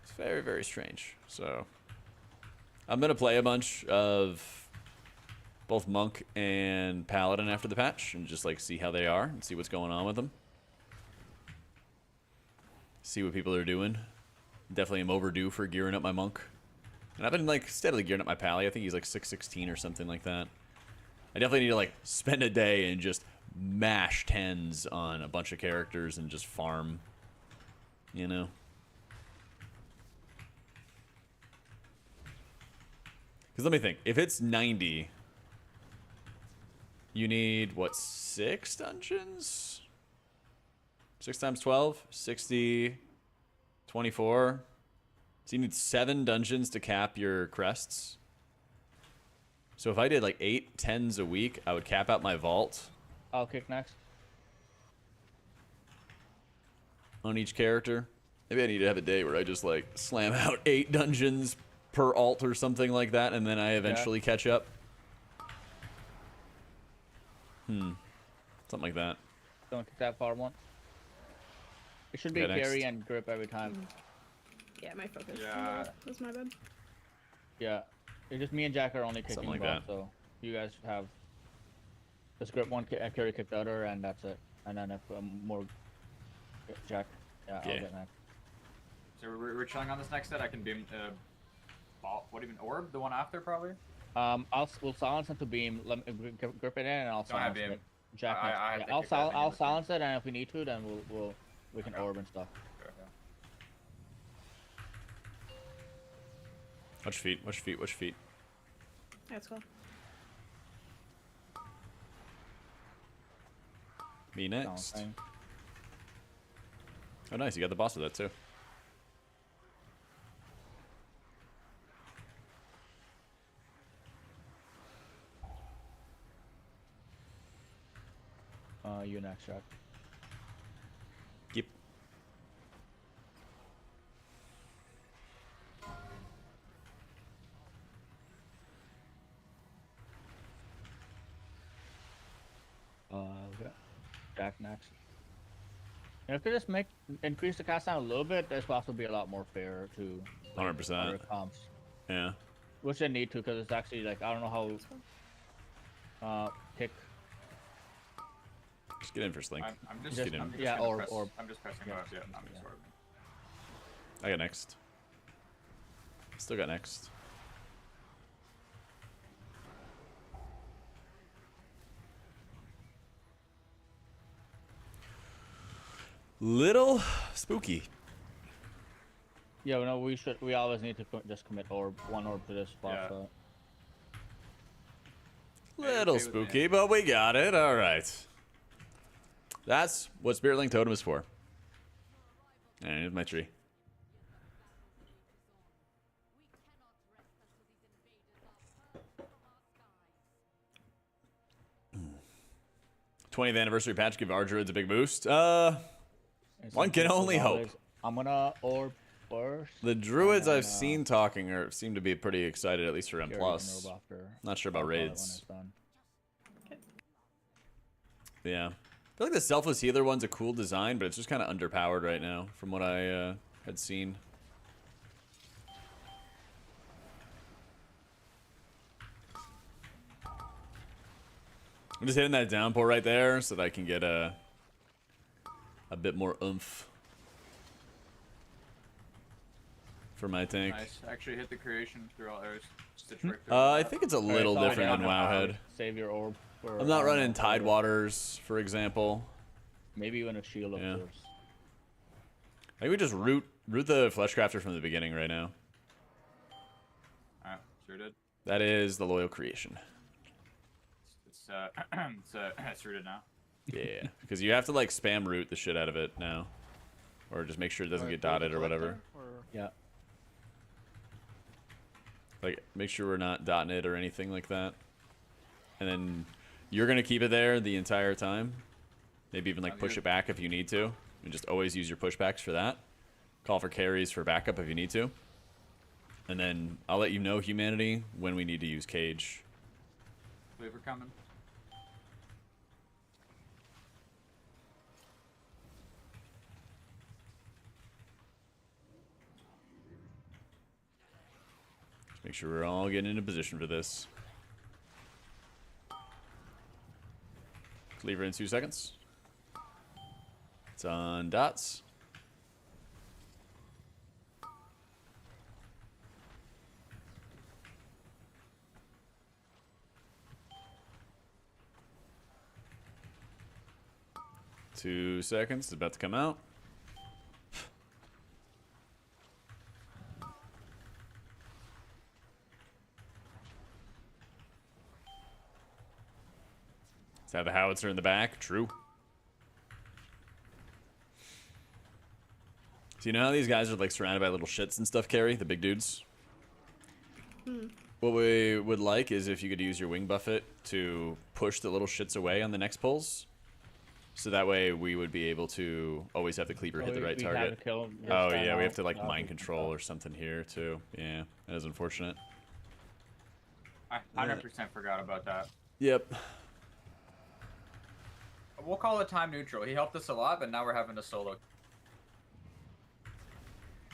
It's very, very strange. So I'm gonna play a bunch of both monk and paladin after the patch and just like see how they are and see what's going on with them. See what people are doing. Definitely am overdue for gearing up my monk. And I've been like steadily gearing up my pally. I think he's like 616 or something like that. I definitely need to like spend a day and just mash 10s on a bunch of characters and just farm, you know. Because let me think, if it's 90, you need what, 6 dungeons? 6 times 12, 60, 24. So you need 7 dungeons to cap your crests. So if I did like 8 10s a week, I would cap out my vault I'll kick next. on each character. Maybe I need to have a day where I just like slam out 8 dungeons per alt or something like that, and then I eventually catch up. Something like that. Don't kick that far one. It should be Yeah, next. carry and grip every time. Yeah, my focus. Yeah. That's my bad. Yeah. It's just me and Jack are only kicking Something like both, that. so you guys have this grip one, carry kick the other, and that's it. And then if more Jack, I'll Yeah. get next. So we're chilling on this next set. I can beam. What even orb? The one after probably. We'll silence it to beam. Let me grip it in, and I'll Don't have silence beam. it. Jack I next. have Yeah, to I'll kick that thing I'll with silence it, and if we need to, then we can Okay. orb and stuff. Okay. Watch your feet, watch your feet, watch your feet. That's cool. Me next. Balancing. Oh nice, you got the boss with that too. You next, Jack. Yep. Okay. Jack next. And if they just increase the cast down a little bit, this boss will be a lot more fair to 100%. other comps. Yeah. Which they need to, because it's actually like I don't know how kick. Just get in for Slink. I'm just. Just I'm just yeah, gonna or- press, or- I'm just pressing yeah, buttons. Yeah, I'm just yeah. orbing. I got next. Still got next. Little spooky. Yeah, no, we always need to just commit one orb to this boss. Yeah. So. Little okay with me. spooky, but we got it. All right. That's what Spirit Link Totem is for. And here's my tree. Hmm. 20th anniversary patch give our druids a big boost. It's One can as only always, hope. I'm gonna orb first. The druids and I've then, seen talking seem to be pretty excited, at least for M+. carry and orb after. Not sure about I'll call it when raids. it's done. Yeah. I feel like the Selfless Healer one's a cool design, but it's just kind of underpowered right now from what I had seen. I'm just hitting that downpour right there so that I can get a bit more oomph for my tank. Nice. Actually hit the creation through all those. Stitch right through. I think it's a little Alright, different than yeah, Wowhead. Save your orb. For, I'm not running orb. Tidewaters, for example. Maybe even a shield of Yeah. course. I think we just root the flesh crafter from the beginning right now. Alright, sure did. That is the loyal creation. It's rooted now. Yeah, because you have to like spam root the shit out of it now, or just make sure it doesn't get dotted or whatever. Yeah. Like make sure we're not dotting it or anything like that. And then you're gonna keep it there the entire time. Maybe even like push it back if you need to. And just always use your pushbacks for that. Call for carries for backup if you need to. And then I'll let you know, humanity, when we need to use cage. Cleaver coming. Just make sure we're all getting into position for this. Cleaver in 2 seconds. It's on dots. Two seconds. It's about to come out. Let's have the howitzer in the back. True. So you know how these guys are like surrounded by little shits and stuff, Carrie? The big dudes? What we would like is if you could use your wing buffet to push the little shits away on the next pulls. So that way we would be able to always have the cleaver hit the right target. Oh yeah, we have to like mind control or something here too. Yeah, that is unfortunate. I 100% forgot about that. Yep. We'll call it time neutral. He helped us a lot, but now we're having to solo.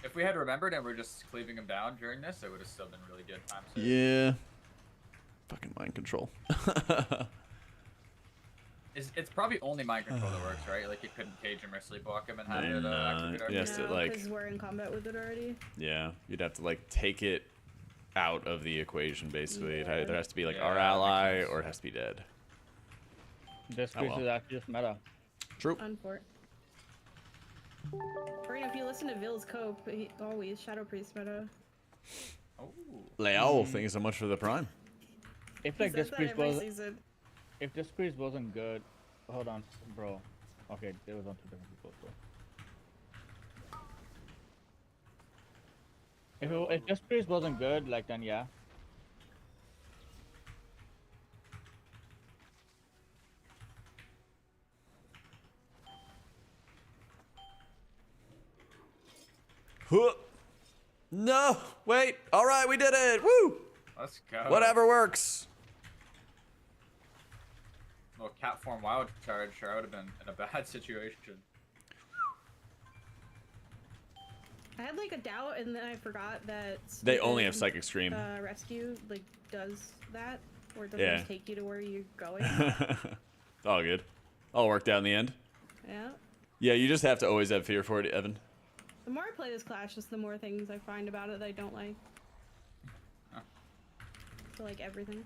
If we had remembered and we're just cleaving him down during this, it would have still been really good time save. Yeah. Fucking mind control. It's probably only mind control that works, right? Like you couldn't cage him or sleepwalk him and have it activate our yes, it like because we're in combat with it already. yeah, you'd have to like take it out of the equation basically. It either has to be like Yeah, our that ally makes sense. or it has to be dead. This Oh, piece well. is actually just meta. True. Unfort. Or if you listen to Ville's cope, he always Shadow Priest meta. Oh. Leal, thank you so much for the prime. If He like says this that priest every was, season. if this priest wasn't good, hold on, bro. Okay, it was on 2 different people. So. If this priest wasn't good, like then yeah. Huh. No, wait. All right, we did it. Woo! Let's go. Whatever works. Well, cat form wild charge, sure, I would have been in a bad situation. I had like a doubt, and then I forgot that They only have Psychic Scream. Rescue like does that, or it doesn't Yeah. just take you to where you're going. It's all good. All worked out in the end. Yeah. Yeah, you just have to always have fear for it, Evan. The more I play this class, just the more things I find about it that I don't like. Huh. So like everything.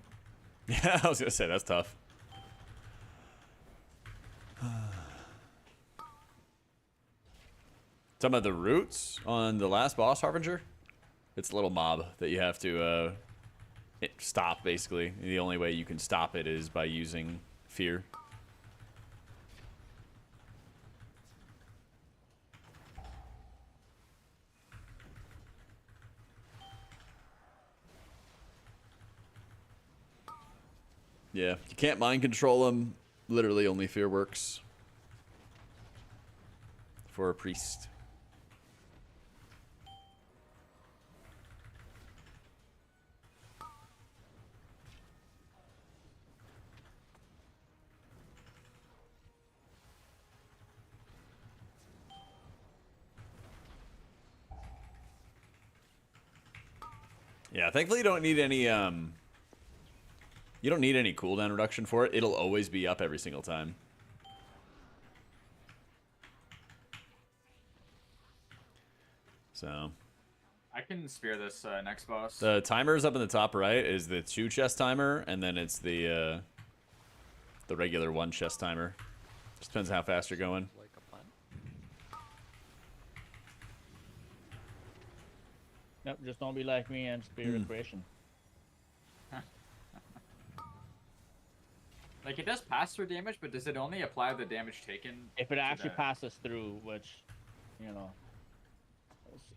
Yeah, I was gonna say that's tough. Talking about the roots on the last boss, Harbinger. It's a little mob that you have to stop, basically. The only way you can stop it is by using fear. Yeah, you can't mind control them. Literally only fear works. For a priest. Yeah, thankfully you don't need any you don't need any cooldown reduction for it. It'll always be up every single time. So I can spear this next boss. the timer's up in the top right is the 2 chest timer, and then it's the regular 1 chest timer. Just depends on how fast you're going. Like a plan. Nope, just don't be like me and spear recreation. Like, it does pass through damage, but does it only apply the damage taken? If it to actually the- passes through, which, you know,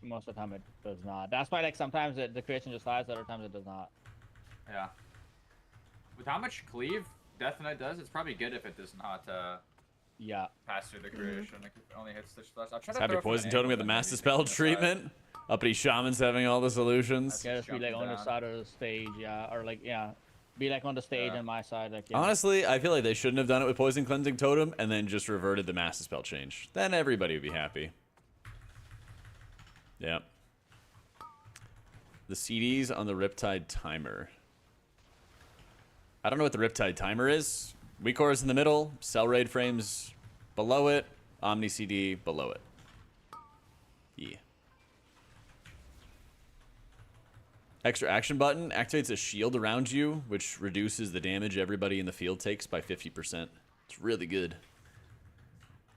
most of the time it does not. That's why, like, sometimes the creation just hides, other times it does not. Yeah. With how much cleave Death Knight does, it's probably good if it does not Yeah. pass through the creation. Like, it only hits the slash. I'll try to Happy throw from Poison an Totem angle with the that maybe Master takes Spell them aside. treatment. Uppity Shaman's having all the solutions. Yeah, just be like jumping on the down. side of the stage, yeah, or like be like on the stage Yeah. on my side, like yeah. Honestly, I feel like they shouldn't have done it with Poison Cleansing Totem and then just reverted the Master Spell change. Then everybody would be happy. Yeah. The CDs on the Riptide timer. I don't know what the Riptide timer is. Weak is in the middle, Cell Raid frames below it, Omni CD below it. Yeah. Extra action button activates a shield around you, which reduces the damage everybody in the field takes by 50%. It's really good.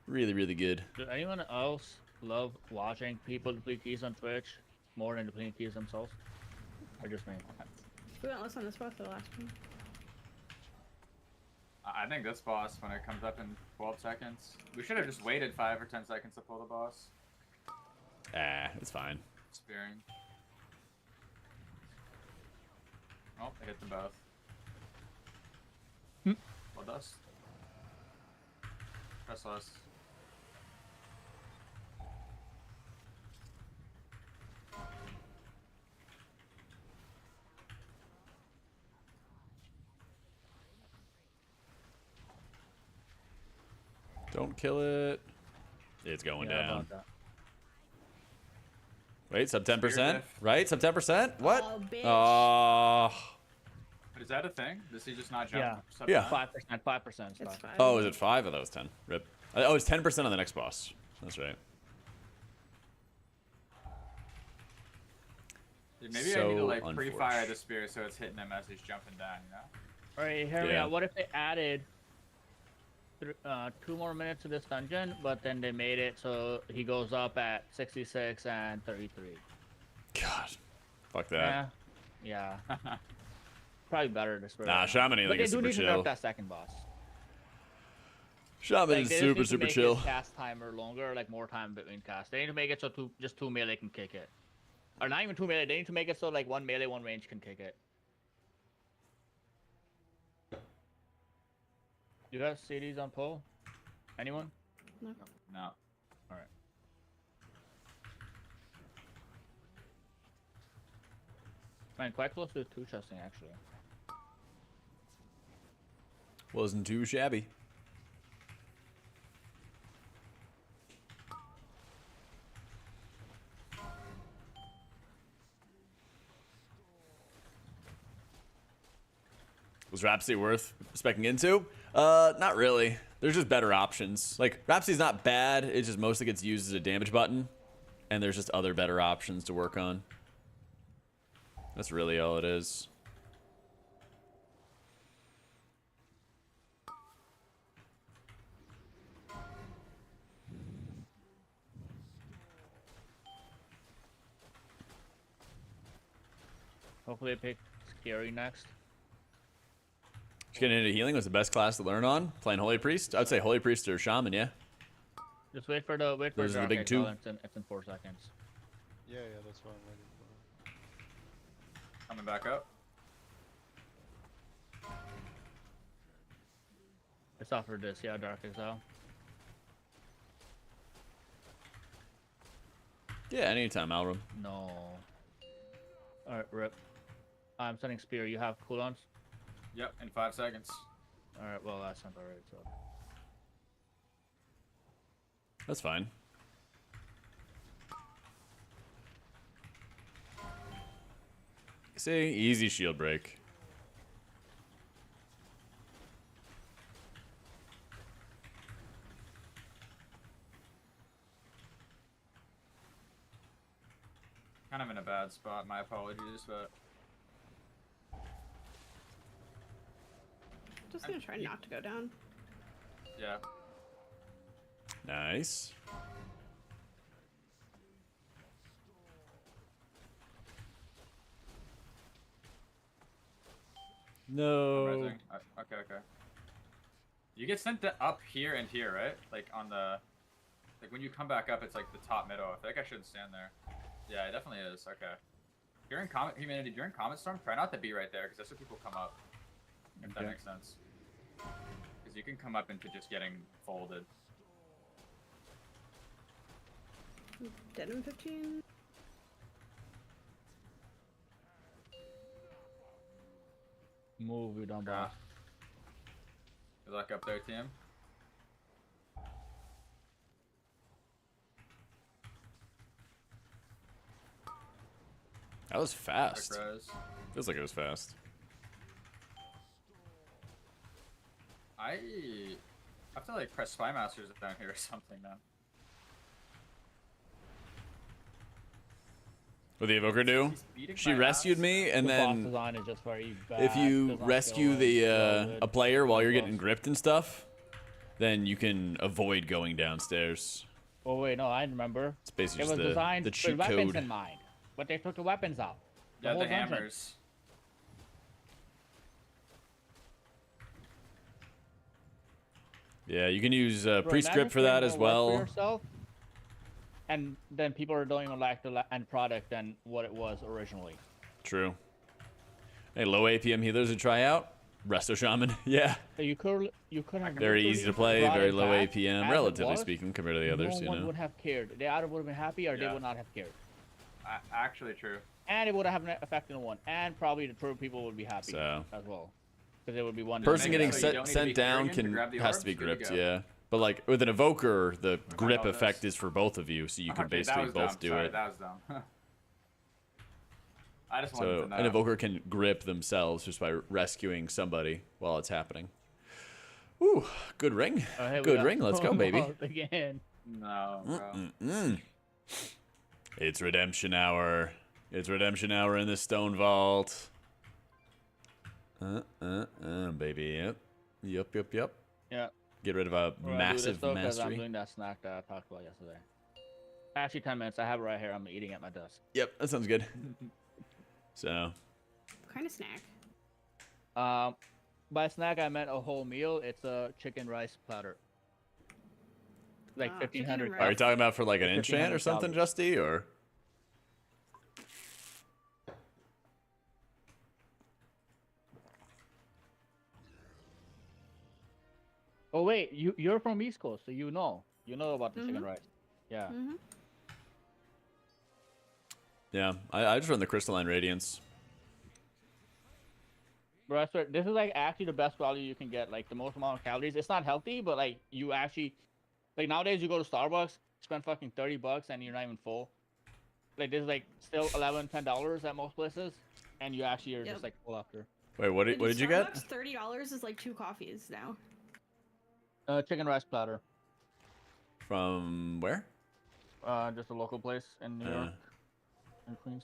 Really, really good. Does anyone else love watching people play keys on Twitch more than playing keys themselves? Or just me? We went less on this boss for the last one. I think this boss, when it comes up in 12 seconds, we should have just waited 5 or 10 seconds to pull the boss. Ah, it's fine. Spearing. Oh, I hit them both. Blood dust. Press less. Don't kill it. It's going Yeah, down. about that. Wait, sub 10%? Spirit Right? Sub 10%? What? Oh, bitch. Oh. But is that a thing? Does he just not jump? Yeah. sub- Yeah. 5%, 5%. It's Stuff. fine. Oh, is it 5? I thought it was 10. Rip. Oh, it's 10% on the next boss. That's right. Dude, maybe I So need to like unfortunate. pre-fire the spear so it's hitting him as he's jumping down, you know? Alright, hear me Yeah. out. What if they added 2 more minutes to this dungeon, but then they made it so he goes up at 66 and 33? God. Fuck that. Yeah. Probably better this way. Nah, Shaman But Healing they is do super need to chill. nerf that second boss. Shaman Like, is they just super, need to super make chill. his cast timer longer, like more time between casts. They need to make it so just 2 melee can kick it. Or not even 2 melee, they need to make it so like 1 melee, 1 range can kick it. You guys see these on poll? Anyone? No. Alright. Man, quite close to 2 chesting actually. Wasn't too shabby. Was Rhapsody worth specking into? Not really. There's just better options. Like, Rhapsody's not bad, it just mostly gets used as a damage button. And there's just other better options to work on. That's really all it is. Hopefully they pick Scary next. Just getting into healing was the best class to learn on. Playing Holy Priest? I'd say Holy Priest or Shaman, yeah. Just wait for the Those are the Dark big Exile, two. It's in 4 seconds. Yeah, that's what I'm waiting for. Coming back up. It's offered this, yeah, Dark Exile. Yeah, anytime, Alrum. No. Alright, rip. I'm sending Spear. You have cooldowns? Yep, in 5 seconds. Alright, well, that's not alright, so. That's fine. See, easy shield break. Kind of in a bad spot, my apologies, but Just gonna try not to go down. yeah. Nice. No. Rising. Okay, okay. You get sent to up here and here, right? Like on the, like when you come back up, it's like the top middle. I feel like I shouldn't stand there. Yeah, it definitely is. Okay. During Comet Humanity, during Comet Storm, try not to be right there because that's where people come up. If that makes sense. Because you can come up into just getting folded. Dead in 15. Move, you dumb boss. Good luck up there, team. That was fast. Quick res. Feels like it was fast. I have to like press Spy Masters down here or something now. What did the Evoker do? He's beating She my rescued ass. me, and The boss then design is just very bad. if you Does not rescue feel the good. a player while you're Boss. getting gripped and stuff, then you can avoid going downstairs. Oh wait, no, I remember. It's basically It just was designed the with cheat weapons code. in mind, but they took the weapons out. Yeah, whole the dungeon. hammers. Yeah, you can use Bro, priest imagine grip for that putting as more work for well. yourself, and then people are doing like the end product than what it was originally. True. Hey, low APM healers to try out. Resto Shaman. Yeah. So you could have Very easy to play, brought very it low back APM, as it relatively was. speaking, compared to the others, No you one know. would have cared. They either would have been happy or they Yeah. would not have cared. Actually true. And it would have an effect on one. And probably the true people would be happy So. as well. Because it would be one. Person make getting it so you don't need to sent be down carrying to can grab the has to be orbs, good to gripped, go. yeah. But like with an evoker, the grip know this. effect is for both of you, so you can Okay, that basically was both dumb. do Sorry, it. that was dumb. I just wanted So to know. an evoker can grip themselves just by rescuing somebody while it's happening. Ooh, good ring. Oh, hey, we Good got ring. Let's go, baby. almost Again. No, bro. Mm. It's redemption hour. It's redemption hour in the stone vault. Baby. Yep. Yeah. Get rid of a We're gonna do this massive though, 'cause I'm mastery. doing that snack that I talked about yesterday. Actually, 10 minutes. I have it right here. I'm eating at my desk. Yep, that sounds good. So, What kind of snack? By snack, I meant a whole meal. It's a chicken rice platter. Like Ah, 1,500. chicken and are you rice. talking about for like an 1,500 enchant or something, Justy, or? Oh wait, you're from East Coast, so you know about the chicken Mhm. rice. Yeah. Mm-hmm. Yeah, I just run the crystalline radiance. Bro, I swear, this is like actually the best value you can get. Like the most amount of calories. It's not healthy, but like you actually, like nowadays you go to Starbucks, spend fucking $30, and you're not even full. Like this is like still $11, $10 at most places, and you actually are Yep. just like full after. Wait, what did you get? $30 is like 2 coffees now. Chicken rice platter. From where? Just a local place in New York, Uh, in Queens.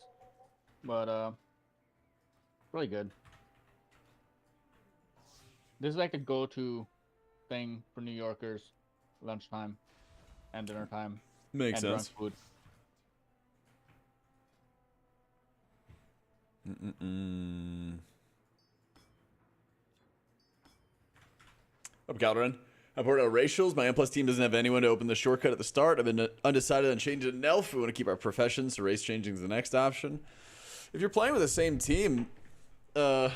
But really good. This is like the go-to thing for New Yorkers, lunchtime and dinner time makes and sense. brunch food. Up, Calderon. I poured out racials. My M plus team doesn't have anyone to open the shortcut at the start. I've been undecided on changing to Nelf. We want to keep our professions, so race changing is the next option. If you're playing with the same team, if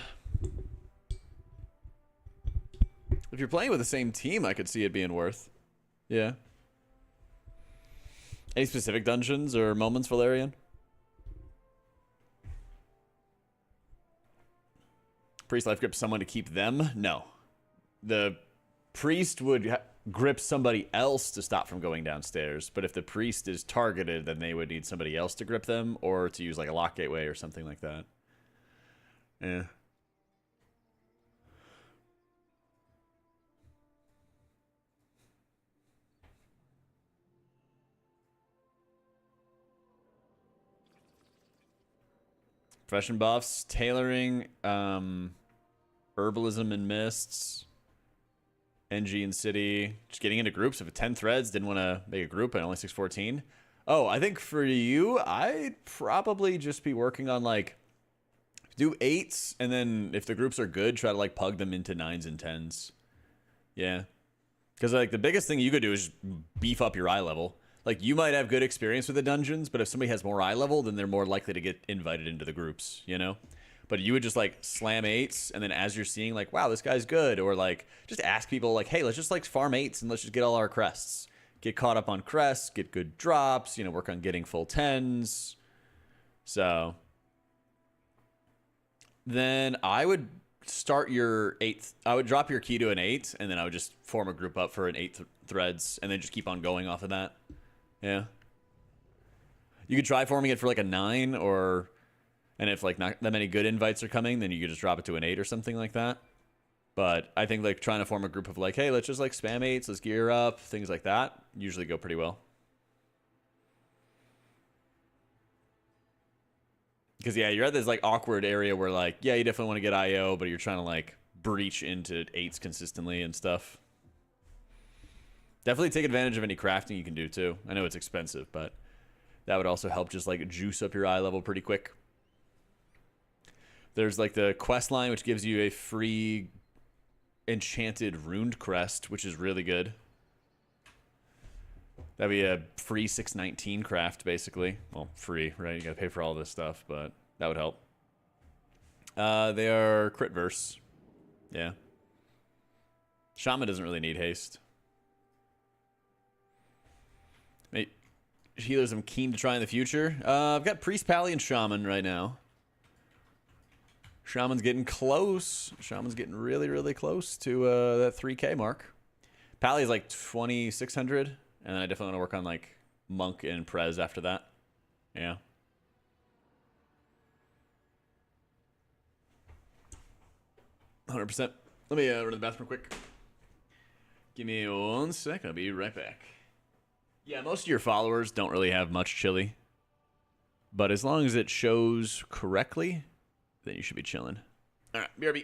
you're playing with the same team, I could see it being worth. Yeah. Any specific dungeons or moments, Valerian? Priest life grip someone to keep them? No. The priest would grip somebody else to stop from going downstairs, but if the priest is targeted, then they would need somebody else to grip them or to use like a lock gateway or something like that. Yeah. Profession buffs, tailoring, herbalism and mists, NG and city, just getting into groups. If 10 threads, didn't want to make a group and only 614. Oh, I think for you, I'd probably just be working on like Do 8s, and then if the groups are good, try to like pug them into 9s and 10s. Yeah. Because like the biggest thing you could do is beef up your eye level. Like you might have good experience with the dungeons, but if somebody has more eye level, then they're more likely to get invited into the groups, you know? But you would just like slam 8s, and then as you're seeing like, wow, this guy's good, or like just ask people like, hey, let's just like farm 8s and let's just get all our crests. Get caught up on crests, get good drops, you know, work on getting full 10s. So then I would start your 8th. I would drop your key to an 8, and then I would just form a group up for an 8 threads, and then just keep on going off of that. Yeah. You could try forming it for like a 9, or, and if like not that many good invites are coming, then you could just drop it to an 8 or something like that. But I think like trying to form a group of like, hey, let's just like spam 8s, let's gear up, things like that, usually go pretty well. Because yeah, you're at this like awkward area where like, yeah, you definitely want to get IO, but you're trying to like breach into 8s consistently and stuff. Definitely take advantage of any crafting you can do too. I know it's expensive, but that would also help just like juice up your eye level pretty quick. There's like the quest line, which gives you a free enchanted runed crest, which is really good. That'd be a free 619 craft, basically. Well, free, right? You gotta pay for all this stuff, but that would help. They are crit verse. Yeah. Shaman doesn't really need haste. Healers I'm keen to try in the future. I've got Priest, Pally, and Shaman right now. Shaman's getting close. Shaman's getting really, really close to that 3K mark. Pally's like 2,600. And I definitely want to work on like Monk and Prez after that. Yeah. %. Let me run to the bathroom quick. Give me 1 sec. I'll be right back. Yeah, most of your followers don't really have much chili. But as long as it shows correctly, then you should be chilling. All right, BRB.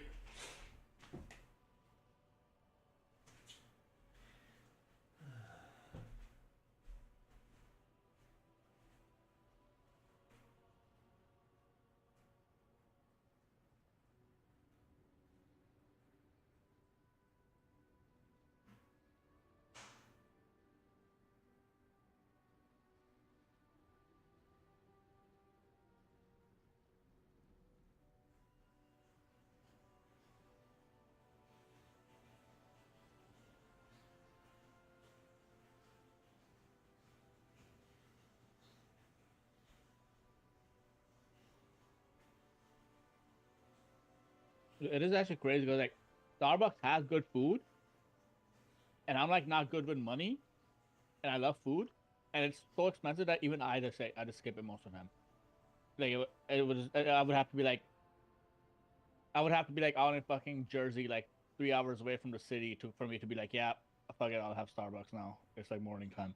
It is actually crazy because like Starbucks has good food, and I'm like not good with money, and I love food, and it's so expensive that even I just skip it most of the time. Like I would have to be like, out in fucking Jersey, like 3 hours away from the city for me to be like, yeah, fuck it, I'll have Starbucks now. It's like morning time.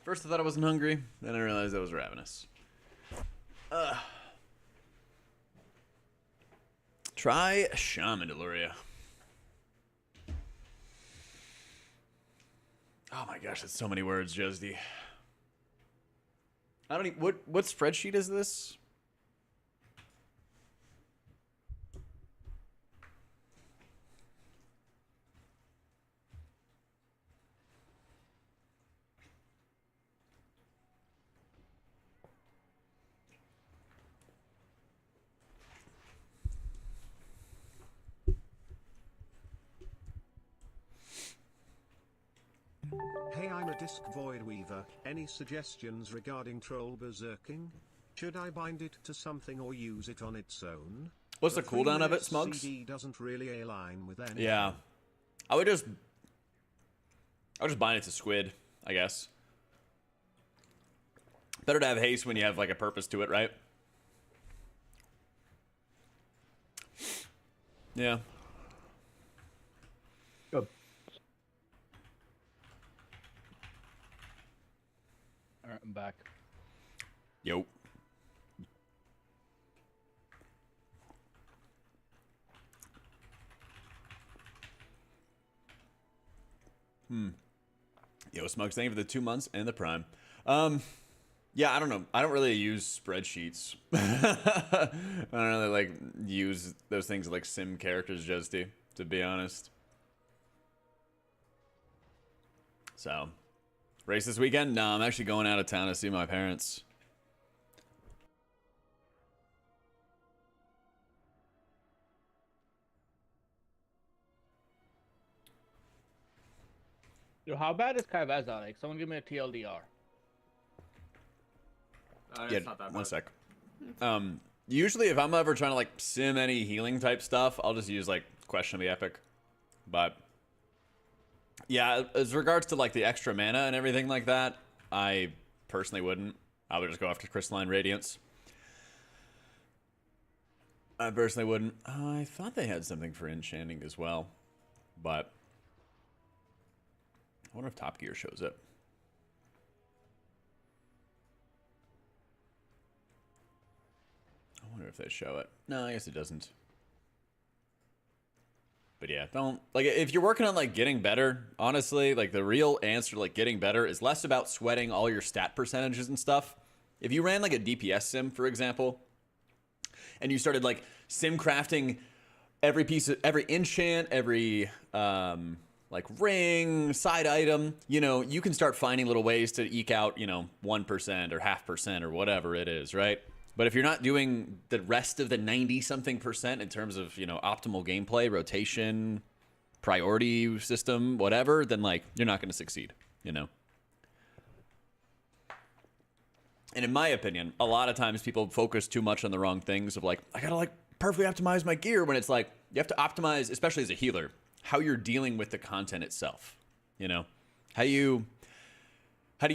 First I thought I wasn't hungry, then I realized I was ravenous. Try Shaman Deluria. Oh my gosh, that's so many words, Josdy. I don't even, what spreadsheet is this? Hey, I'm a Disc Void Weaver. Any suggestions regarding troll berserking? Should I bind it to something or use it on its own? What's the cooldown of it, 3 minutes Smugs? CD doesn't really align with anything. Yeah. I would just bind it to squid, I guess. Better to have haste when you have like a purpose to it, right? Yeah. Good. Alright, I'm back. Yo. Yo, Smugs, thank you for the 2 months and the Prime. Yeah, I don't know. I don't really use spreadsheets. I don't really like use those things like sim characters, Justy, to be honest. So, race this weekend? No, I'm actually going out of town to see my parents. Yo, how bad is Kai'Veza? Like, someone give me a TLDR. Yeah, It's not that one bad. sec. Usually if I'm ever trying to like sim any healing type stuff, I'll just use like Question of the Epic. But yeah, as regards to like the extra mana and everything like that, I personally wouldn't. I would just go after Crystalline Radiance. I personally wouldn't. I thought they had something for enchanting as well, but I wonder if Top Gear shows it. I wonder if they show it. No, I guess it doesn't. But yeah, don't, like, if you're working on like getting better, honestly, like the real answer to like getting better is less about sweating all your stat percentages and stuff. If you ran like a DPS sim, for example, and you started like sim crafting every piece of every enchant, every like ring, side item, you know, you can start finding little ways to eke out, you know, 1% or 0.5% or whatever it is, right? But if you're not doing the rest of the 90-something% in terms of, you know, optimal gameplay, rotation, priority system, whatever, then like you're not going to succeed, you know? And in my opinion, a lot of times people focus too much on the wrong things of like, I gotta like perfectly optimize my gear, when it's like, you have to optimize, especially as a healer, how you're dealing with the content itself, you know? How do you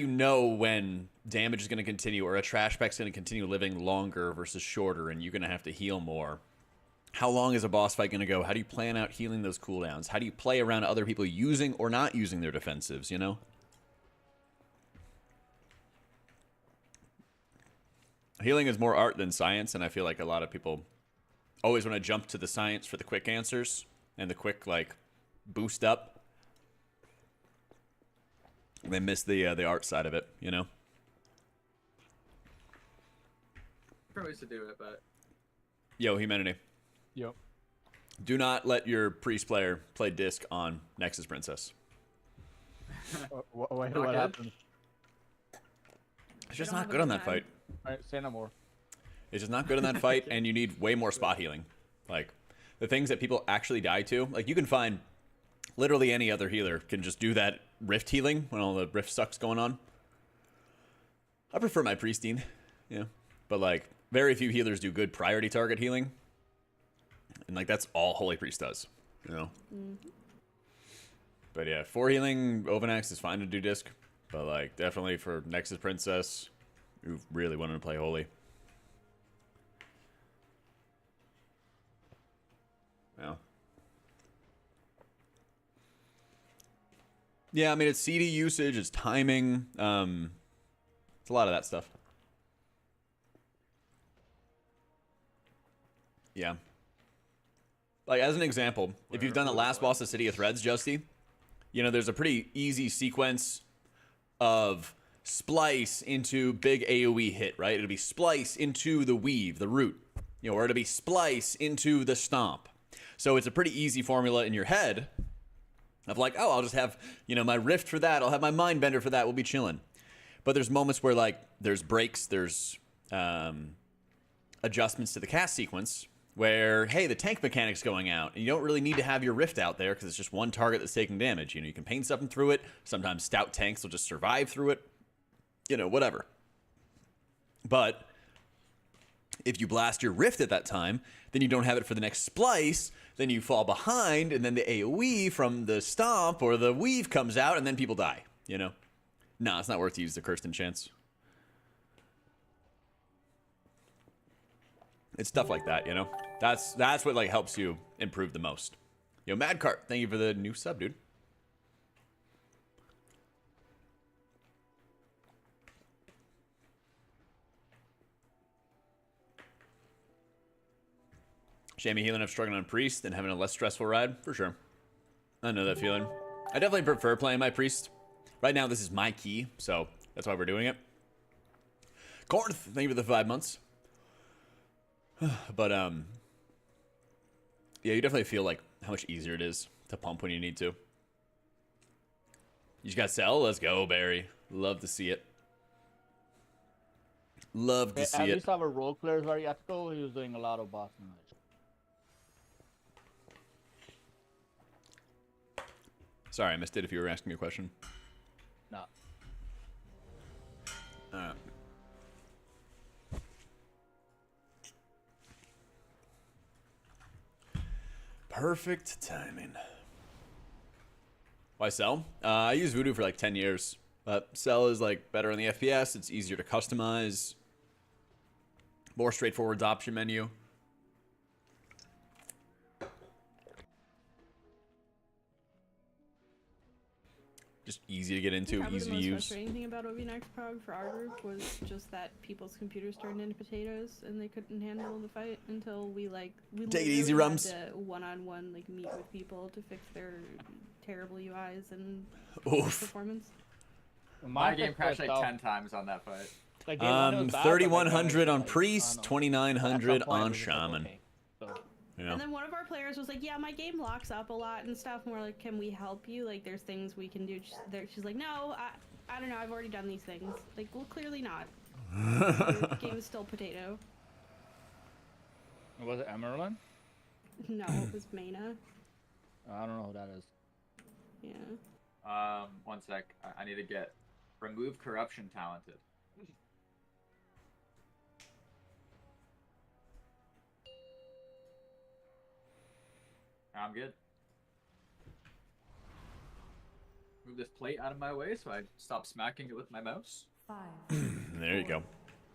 know when damage is going to continue or a trash pack's going to continue living longer versus shorter and you're going to have to heal more? How long is a boss fight going to go? How do you plan out healing those cooldowns? How do you play around other people using or not using their defensives, you know? Healing is more art than science, and I feel like a lot of people always want to jump to the science for the quick answers and the quick, like, boost up. They miss the art side of it, you know? Different ways to do it, but Yo, Humanity. Yep. Do not let your priest player play disc on Nexus Princess. What good? happened? It's just don't not have good a on good that time. fight. Alright, say no more. It's just not good in that fight, and you need way more spot healing. Like, the things that people actually die to, like, you can find literally any other healer can just do that rift healing when all the rift sucks going on. I prefer my priestine, yeah. But, like, very few healers do good priority target healing. And, like, that's all Holy Priest does, you know? But, yeah, for healing, Ovanax is fine to do disc. But, like, definitely for Nexus Princess, you really wanted to play Holy. Yeah. Yeah, I mean, it's CD usage, it's timing. It's a lot of that stuff. Yeah. Like, as an example, if you've done the last boss of City of Threads, Justy, you know, there's a pretty easy sequence of splice into big AoE hit, right? It'll be splice into the weave, the root, you know, or it'll be splice into the stomp. So it's a pretty easy formula in your head of like, oh, I'll just have, you know, my rift for that. I'll have my mind bender for that. We'll be chilling. But there's moments where, like, there's breaks, there's adjustments to the cast sequence where, hey, the tank mechanic's going out, and you don't really need to have your rift out there because it's just one target that's taking damage. You know, you can paint something through it. Sometimes stout tanks will just survive through it. You know, whatever. But if you blast your rift at that time, then you don't have it for the next splice, then you fall behind, and then the AoE from the stomp or the weave comes out, and then people die, you know? No, it's not worth to use the Cursed Enchants. It's stuff like that, you know? That's what, like, helps you improve the most. Yo, Madcart, thank you for the new sub, dude. Shammy healing up struggling on Priest and having a less stressful ride, for sure. I know that feeling. I definitely prefer playing my Priest. Right now, this is my key, so that's why we're doing it. Korth, thank you for the 5 months. But, yeah, you definitely feel like how much easier it is to pump when you need to. You just got sell? Let's go, Barry. Love to see it. Love to see At it. least our role players were Yatsuko. He was doing a lot of boss damage. Sorry, I missed it if you were asking me a question. No. Perfect timing. Why Cell? I use Voodoo for like 10 years. But Cell is like better on the FPS. It's easier to customize. More straightforward option menu. Just easy to get into, Probably easy the to most use. frustrating thing about OVNX Prog for our group was just that people's computers turned into potatoes and they couldn't handle the fight until we Take it easy, literally Rums. had to one-on-one like meet with people to fix their terrible UIs and Oof. performance. My game crashed like 10 times on that fight. Like, game one, it was bad, but, like, 3100 on like, Priest, I don't know. 2900 At some point, on it was just like, Shaman. okay, so- Yeah. And then one of our players was like, yeah, my game locks up a lot and stuff, and we're like, can we help you? Like, there's things we can do. She's like, no, I don't know, I've already done these things. Like, well, clearly not. The game is still potato. Was it Emerlin? No, it was Mana. I don't know who that is. Yeah. 1 sec. I need to get remove corruption talented. I'm good. Move this plate out of my way so I stop smacking it with my mouse. 5, There you go.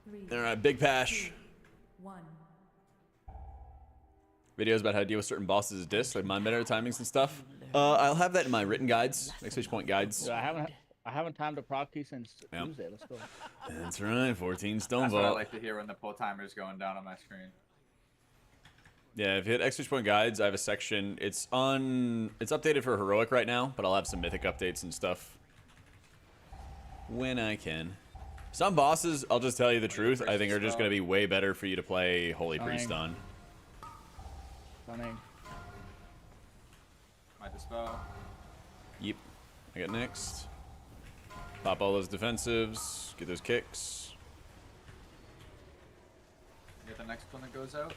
3, All right, Big Pash. 1. Videos about how to deal with certain bosses' discs, like mind bender timings and stuff. I'll have that in my written guides, exclamation point guides. Yeah, I haven't timed a proc key since Yep. Tuesday. Let's go. That's right, 14 stone That's what I vault. like to hear when the pull timer's going down on my screen. Yeah, if you hit exclamation point guides, I have a section. It's updated for heroic right now, but I'll have some mythic updates and stuff when I can. Some bosses, I'll just tell you the truth, I think are just going to be way better for you to play Holy Priest on. Stunning. My dispel. Yep. I got next. Pop all those defensives, get those kicks. Get the next one that goes out.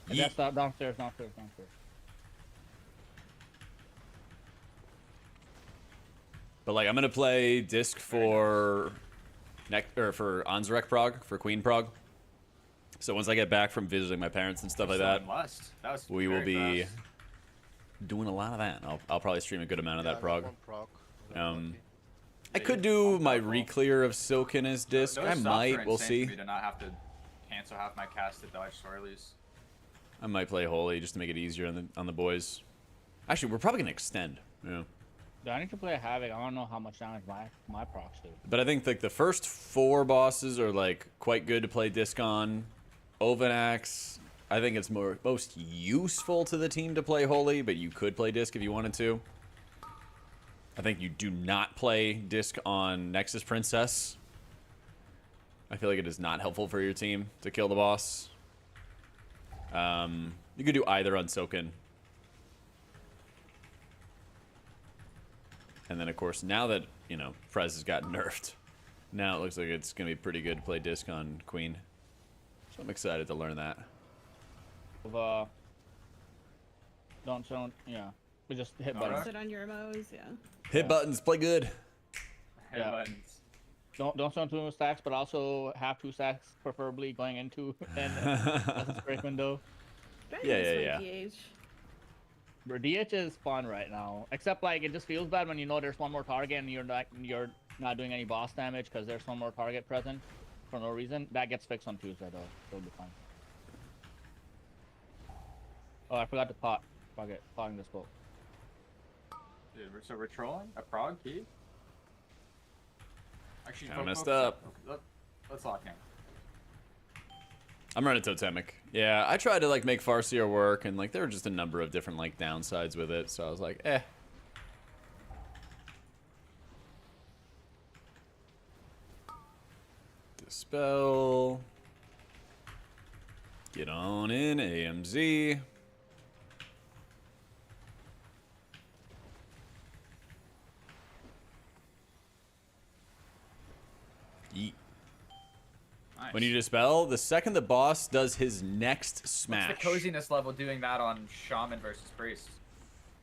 That's downstairs. But like, I'm gonna play disc for for Anzarek prog, for Queen prog. So once I get back from visiting my parents and stuff like that, Lust. That was we will very be fast. doing a lot of that. I'll probably stream a good amount of Yeah, that I got prog. one proc. I got Um, lucky. I could do my re-clear of Silken as disc. Those I stops might. are We'll insane see. for me to not have to cancel half my cast to dodge swirlies. I might play Holy just to make it easier on the boys. Actually, we're probably gonna extend. Yeah. Do I need to play Havoc? I don't know how much damage my procs do. But I think like the first 4 bosses are like quite good to play disc on. Ovanax, I think it's most useful to the team to play Holy, but you could play disc if you wanted to. I think you do not play disc on Nexus Princess. I feel like it is not helpful for your team to kill the boss. You could do either on Soken. And then, of course, now that, you know, Prez has gotten nerfed, now it looks like it's going to be pretty good to play disc on Queen. So I'm excited to learn that. Don't, yeah. We just hit Alright. buttons. Sit on your MOs, yeah. Hit buttons, play good. Hit Yeah. buttons. Don't stone 2 stacks, but also have 2 stacks, preferably going into an break window. Yeah. DH. Bro, DH is fun right now, except like it just feels bad when you know there's one more target and you're not doing any boss damage because there's one more target present for no reason. That gets fixed on Tuesday though, so it'll be fine. Oh, I forgot to potting this boat. Dude, so we're trolling a prog key. Actually, Kinda focus messed up. Okay, let's lock in. I'm running Totemic. Yeah, I tried to like make Farseer work, and like there were just a number of different like downsides with it, so I was like, eh. Dispel. Get on in, AMZ. Yeet. Nice. When you dispel, the second the boss does his next smash. What's the coziness level doing that on Shaman versus Priest?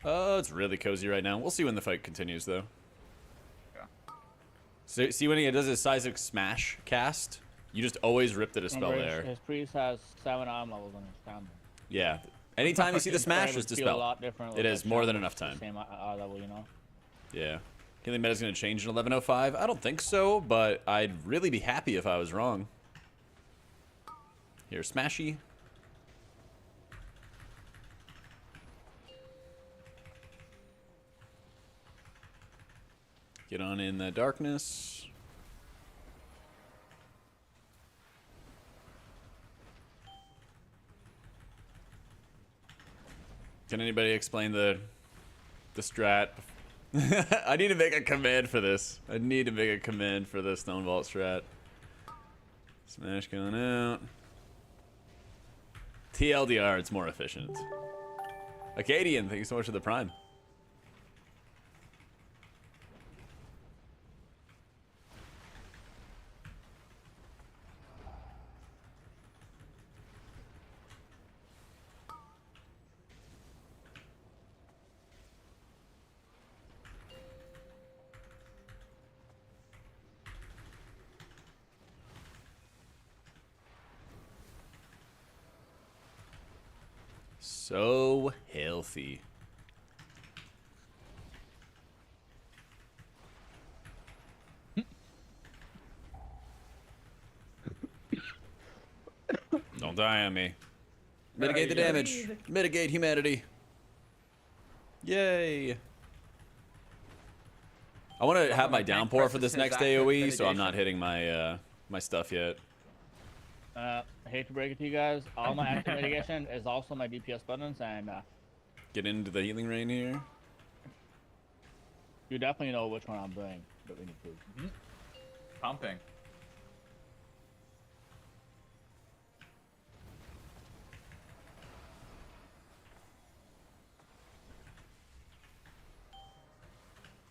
It's really cozy right now. We'll see when the fight continues, though. Yeah. So, see when he does his Seismic Smash cast? You just always rip the dispel Remember, there. His priest has 7 arm levels on his stamina. Yeah. Anytime you see the It's smash, probably just would feel a dispel. lot different It with is that more than Shaman enough with the time. Same level, you know. Yeah. Healing meta's going to change in 11.05? I don't think so, but I'd really be happy if I was wrong. Here, Smashy. Get on in the darkness. Can anybody explain the strat? I need to make a command for this. I need to make a command for the Stone Vault strat. Smash going out. TLDR, it's more efficient. Acadian, thank you so much for the prime. So healthy. Don't die on me. Mitigate the damage. Mitigate humanity. Yay. I want to have my downpour for this next AoE, so I'm not hitting my my stuff yet. I hate to break it to you guys, all my active mitigation is also my DPS buttons, and Get into the healing rain here. you definitely know which one I'm doing, but we need to. Pumping.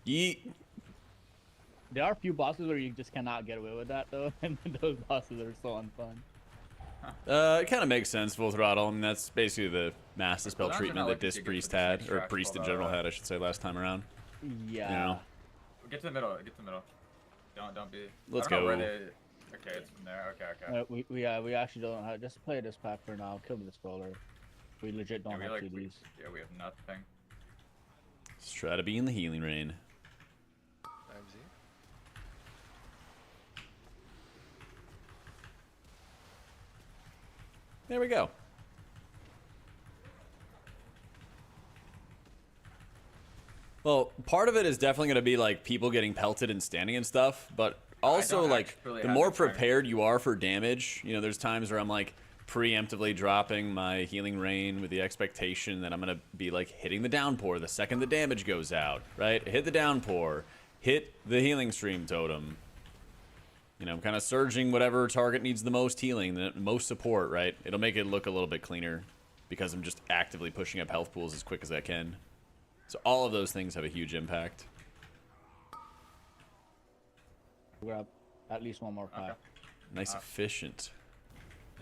Yeet. There are a few bosses where you just cannot get away with that though, and those bosses are so unfun. It kind of makes sense, full throttle. I mean, that's basically the mass dispel Cooldowns are treatment not that looking Disc too good Priest for this had, next or track, Priest in although, general had, I should say, last time around. Yeah. You know? Get to the middle. Get to the middle. Don't be. Let's I don't know go. where they... Okay, it's from there. Okay. We actually don't have, just play this pack for now. Kill the spoiler. We legit don't have CDs. We have nothing. Let's try to be in the healing rain. IMZ. There we go. Well, part of it is definitely going to be like people getting pelted and standing and stuff, but also don't like actually the have more the training. prepared you are for damage, you know, there's times where I'm like preemptively dropping my healing rain with the expectation that I'm going to be like hitting the downpour the second the damage goes out, right? Hit the downpour, hit the healing stream totem. You know, I'm kind of surging whatever target needs the most healing, the most support, right? It'll make it look a little bit cleaner because I'm just actively pushing up health pools as quick as I can. So all of those things have a huge impact. Grab at least one more pack. Okay. Nice, efficient.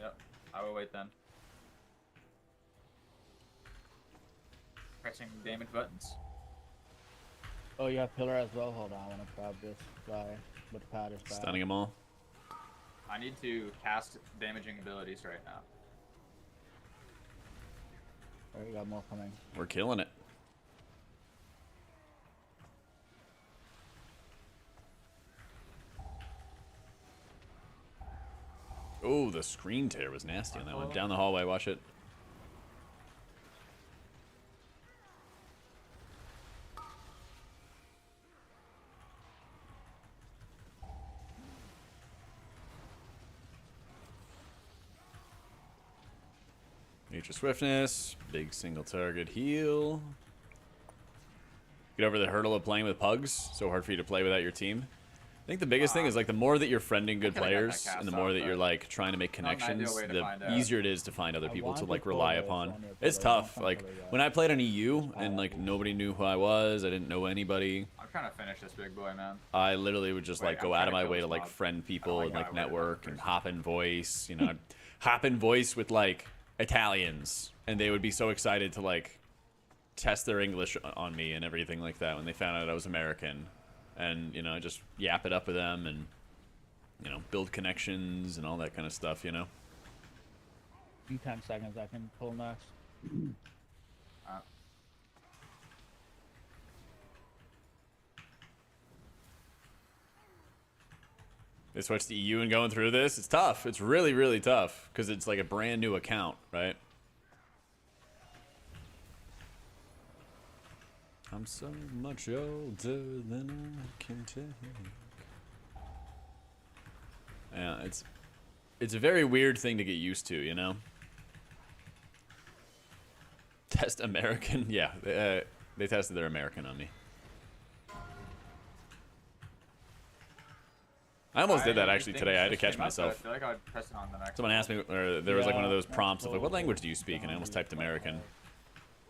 Yep. I will wait then. Pressing damage buttons. Oh, you have pillar as well. Hold on, I want to grab this guy, but the pad is bad. Stunning them all. I need to cast damaging abilities right now. Alright, we got more coming. We're killing it. Oh, the screen tear was nasty on that one. Down the hallway, watch it. Nature swiftness, big single target heal. Get over the hurdle of playing with pugs. So hard for you to play without your team. I think the biggest thing is like the more that you're friending good I could've got that players cast and the more off, that you're but like trying to make not an ideal connections, way to the find out. easier it is to find other people to wanted like to rely pull this upon. on your It's pillar, tough. not Like pillar yet. when I played on EU and like nobody knew who I was, I didn't know anybody. I'm trying to finish this big boy, man. I literally would just Wait, like I'm go trying out of to my kill way this to like mob. friend people like and how like I would have network done and first. hop in voice, you know, I'd hop in voice with like Italians and they would be so excited to like test their English on me and everything like that when they found out I was American. And, you know, I just yap it up with them and, you know, build connections and all that kind of stuff, you know. In 10 seconds, I can pull next. They switched to EU and going through this. It's tough. It's really, really tough because it's like a brand new account, right? I'm so much older than I can take. Yeah, it's a very weird thing to get used to, you know? Test American? Yeah, they tested their American on me. I almost did that actually think today. I had to this catch came up, but I myself. feel like I would press it on the next Someone one. asked me, or there was like one of Yeah, those prompts of like, what totally. language do you speak? And I almost typed American.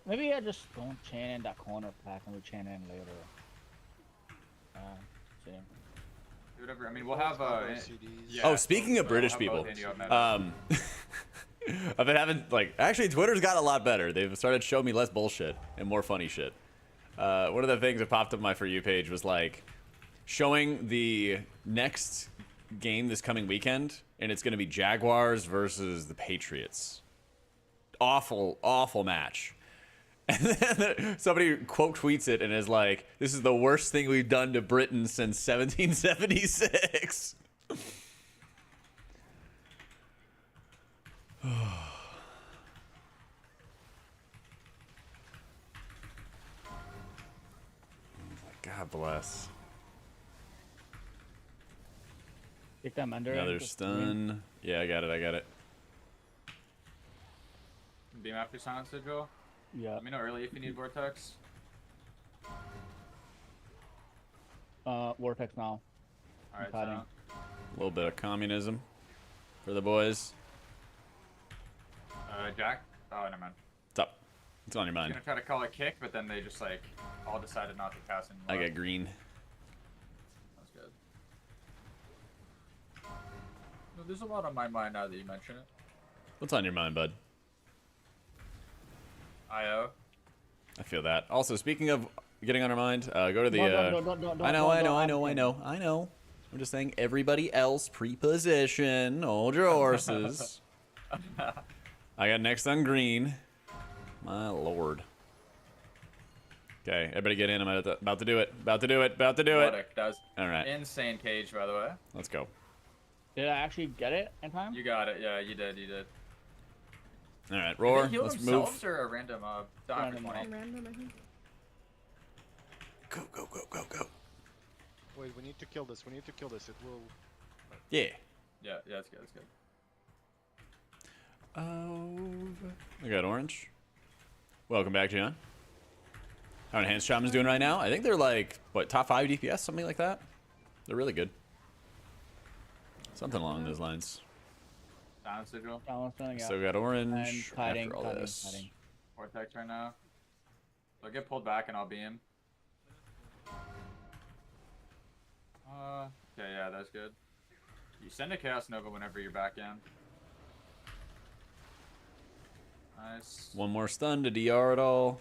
Maybe I just don't chain in that corner pack and we chain in later. See. Do whatever. I mean, we'll have CDs. yeah, Oh, speaking of we'll British have people, both Indio and Meta. I've been having like actually Twitter's got a lot better. They've started showing me less bullshit and more funny shit. One of the things that popped up on my For You page was like showing the next game this coming weekend, and it's going to be Jaguars versus the Patriots. Awful, awful match. And then somebody quote tweets it and is like, "This is the worst thing we've done to Britain since 1776." God bless. Take that Mender. in, Another just green. stun. Yeah, I got it. I got it. Beam after silence sigil. Yeah. Let me know early if you need vortex. Vortex now. All right, Padding. A little bit of communism for the boys. Jack. Oh, never mind. What's up? What's on your I'm mind? gonna try to call a kick, but then they just like all decided not to pass anymore. I got green. That's good. No, there's a lot on my mind now that you mention it. What's on your mind, bud? IO. I feel that. Also, speaking of getting on our mind, go to the. Don't, I know. I'm just saying, everybody else pre-position. Hold your horses. I got next on green. My lord. Okay, everybody get in. I'm about to do it. About to do it. That was All right, insane cage, by the way. let's go. Did I actually get it in time? You got it. Yeah, you did. You did. All right, Did roar. they heal Let's themselves move. or a random Random 20? Random, I think. Go, go, go, go, go. Wait, we need to kill this. We need to kill this. It will. Yeah. Yeah, that's good. That's good. I got orange. Welcome back, John. How Enhanced Shaman's doing right now? I think they're like, what, top 5 DPS, something like that? They're really good. Something along those lines. Silence Sigil. Balancing, yeah. Still got orange And kiting, after all kiting, this. kiting. Vortex right now. So I'll get pulled back and I'll beam. Okay, yeah, that's good. You send a Chaos Nova whenever you're back in. Nice. One more stun to DR it all.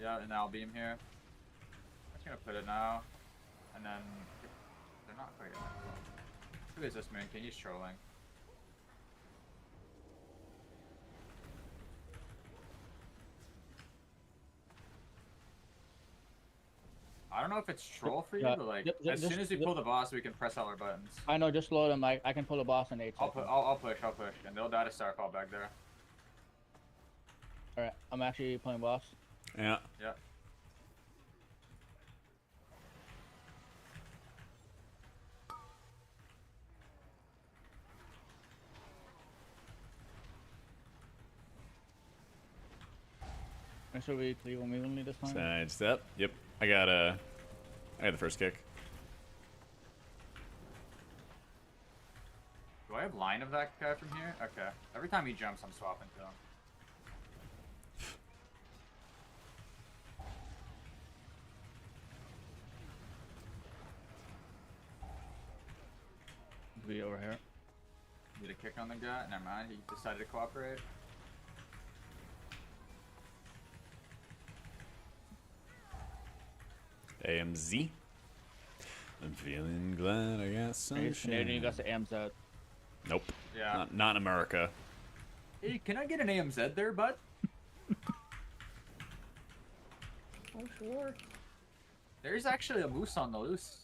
Yeah, and I'll beam here. I'm just gonna put it now. And then they're not quite getting that. Who is this Moon King? He's trolling. I don't know if it's troll for you, Yeah, but like just- as soon as we pull the boss, we can press all our buttons. I know, just load him. I can pull a boss in 8 I'll seconds. push, and they'll die to Starfall back there. Alright, I'm actually playing boss. Yeah. Yeah. Make sure we cleave them evenly this time. Side step. Yep. I got the first kick. Do I have line of that guy from here? Okay. Every time he jumps, I'm swapping to him. Be over here. Need a kick on the guy? Never mind, he decided to cooperate. AMZ. I'm feeling glad I got some Canadian, you shit. got the AMs out. Nope. Yeah. Not in America. Hey, can I get an AMZ there, bud? Oh, sure. There's actually a moose on the loose.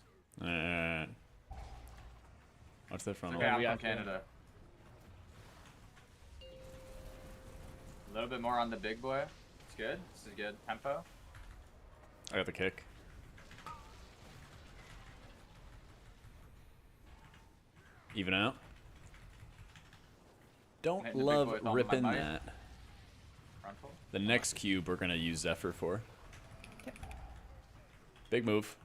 What's that from? Okay, I'm we from actually- Canada. A little bit more on the big boy. It's good. This is good. Tempo. I got the kick. Even out. Don't Hitting the big love boy with all my ripping might. that. Frontal. The next cube we're gonna use Zephyr for. Big move.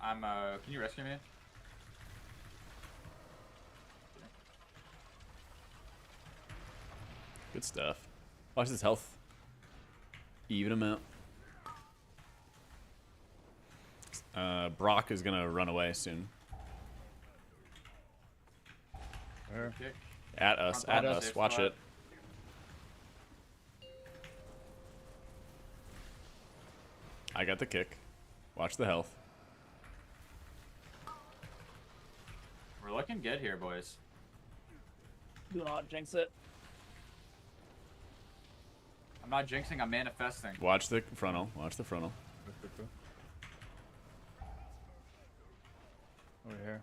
Can you rescue me? Good stuff. Watch his health. Even him out. Brock is gonna run away soon. Kick. At us, Front at ball, us. safe Watch spot. it. I got the kick. Watch the health. We're looking good here, boys. Do not jinx it. I'm not jinxing, I'm manifesting. Watch the frontal. Watch the frontal. Over here.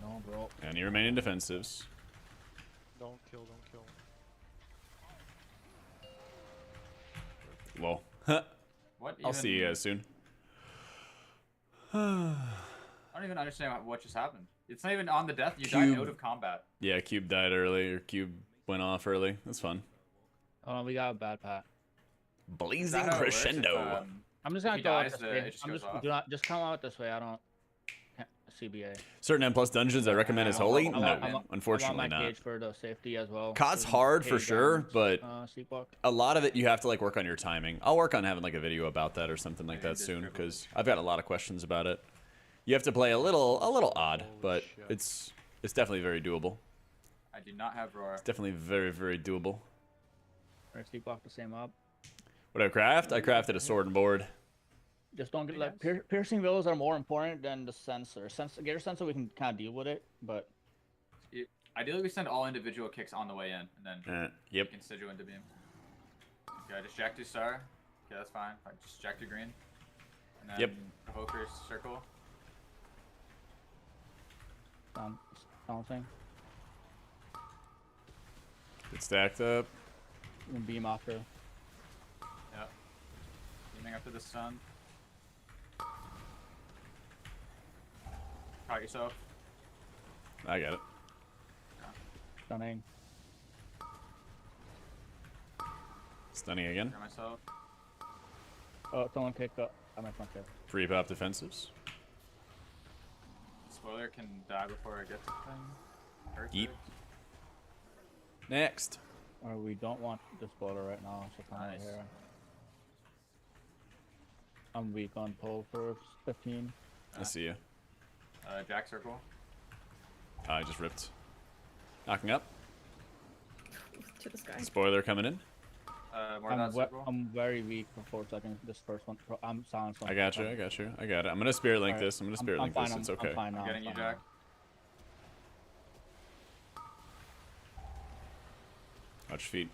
No, bro. Any remaining defensives. Don't kill, don't kill. Lol. What? I'll see you guys soon. I don't even understand what just happened. It's not even on the death. You died Cube. out of combat. Yeah, Cube died early, or Cube went off early. That's fun. Oh, we got a bad pat. Is Blazing that how it works? If, crescendo. I'm just If gonna he go out dies, this it way. just I'm goes just off. do not just come out this way. I don't. CBA. Certain M plus dungeons I recommend as holy. I'm- No, I'm- unfortunately I want my not. cage for the safety as well. COD's So hard for cage sure, and, but sleepwalk. a lot of it you have to like work on your timing. I'll work on having like a video about that or something like Yeah, that just soon dribble. because I've got a lot of questions about it. You have to play a little odd, Holy but shit. it's definitely very doable. I do not have roar. It's definitely very doable. Or sleepwalk the same up. What did I craft? I crafted a sword and board. Just don't get like piercing willows are more important than the sensor. Get your sensor, we can kind of deal with it, but Ideally, we send all individual kicks on the way in, and then Yep. you can sigil into beam. Okay, I just jack to star. Okay, that's fine. I just jack to green. And then Yep. Evoker's circle. balancing. Get stacked up. And beam after. Yep. Beaming after the stun. Caught yourself. I got it. Stunning. Stunning again. Clear myself. Oh, someone kicked up. I'm at front there. Free pop defensives. Spoiler can die before I get to thing. Perfect. Yeep. Next. Or we don't want the spoiler right now, so come Nice. over here. I'm weak on pull for 15. I see you. Jack circle. I just ripped. Knocking up. To the sky. Spoiler coming in. More of that circle. I'm very weak for 4 seconds. This first one, I'm silenced. I got you. I got you. I got it. I'm gonna spirit link Alright. this. I'm gonna spirit link fine, this. It's okay. I'm fine now. I'm getting you, fine Jack. Watch feet.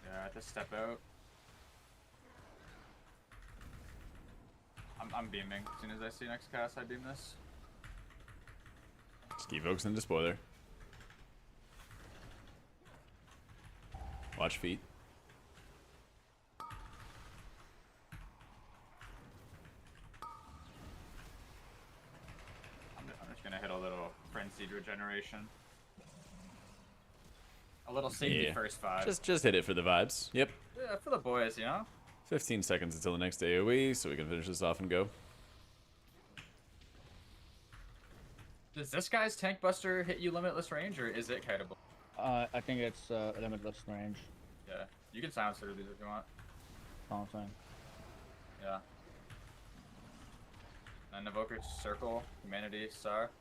Yeah, I have to step out. I'm beaming. As soon as I see next cast, I beam this. Just keep focusing into spoiler. Watch feet. I'm just gonna hit a little frenzied regeneration. A little safety Yeah. first 5. Just hit it for the vibes. Yep. Yeah, for the boys, you know? 15 seconds until the next AoE, so we can finish this off and go. Does this guy's tank buster hit you limitless range, or is it kiteable? I think it's limitless range. Yeah, you can silence through these if you want. Silencing. Yeah. And Evoker's circle, humanity, star.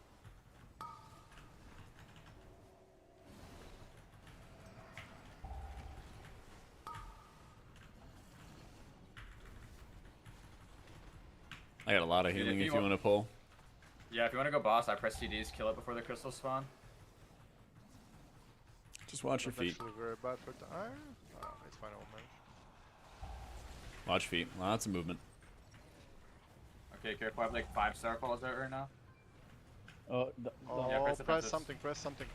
I got a lot of Dude, healing if if you you want to pull. Yeah, if you want to go boss, I press TDs, kill it before the crystals spawn. Just watch your That's feet. actually very bad for the iron. It's fine, old man. Watch feet. Lots of movement. Okay, careful, I have like 5 star calls out right now. Oh, Oh, Yeah, press press defenses. something, press something.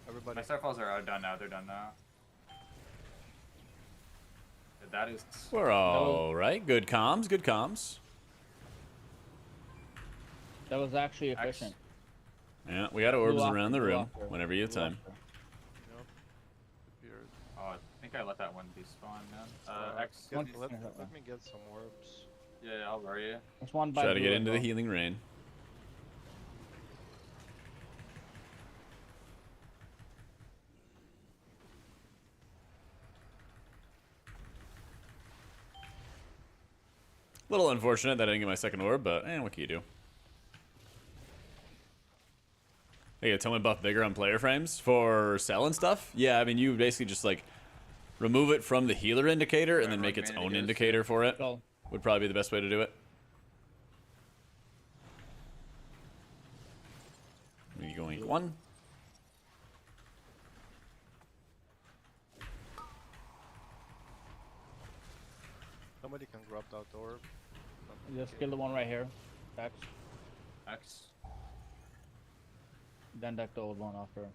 Everybody. My star calls are done now, they're done now. That is... We're all right. Good comms. Good comms. that was actually efficient. Yeah, we got orbs Blue around the after, blue room after, whenever you have blue time. after. Yep. Appeared. Oh, I think I let that one be spawned, man. X. Get- one- let me get some orbs. Yeah, I'll worry you. There's one by Try to blue get as into the well. healing rain. Little unfortunate that I didn't get my second orb, but what can you do? Hey, tell me buff bigger on player frames for selling stuff? Yeah, I mean, you basically just like remove it from the healer indicator and then make its own indicator for it. Go. Would probably be the best way to do it. We going 1. Somebody can grab that orb. Just kill the one right here. X. X. Then deck the old one after.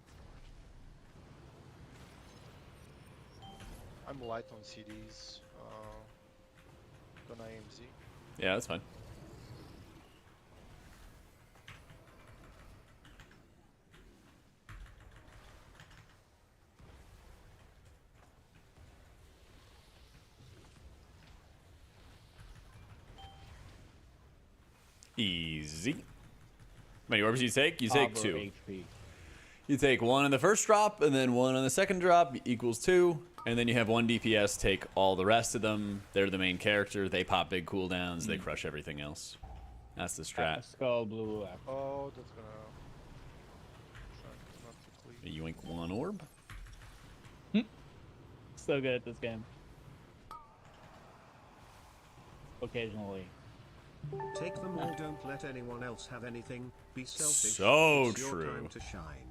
I'm light on CDs. Gonna AMZ. Yeah, that's fine. Easy. How many orbs you take? You take 2. HP. You take 1 on the first drop, and then 1 on the second drop equals 2. And then you have 1 DPS take all the rest of them. They're the main character. They pop big cooldowns. They crush everything else. That's the strat. Skull blue. X. Oh, that's gonna. Try not to cleave. Yoink 1 orb. So good at this game. Occasionally. Take them all, don't let anyone else have anything. Be selfish. So it's your true. time to shine.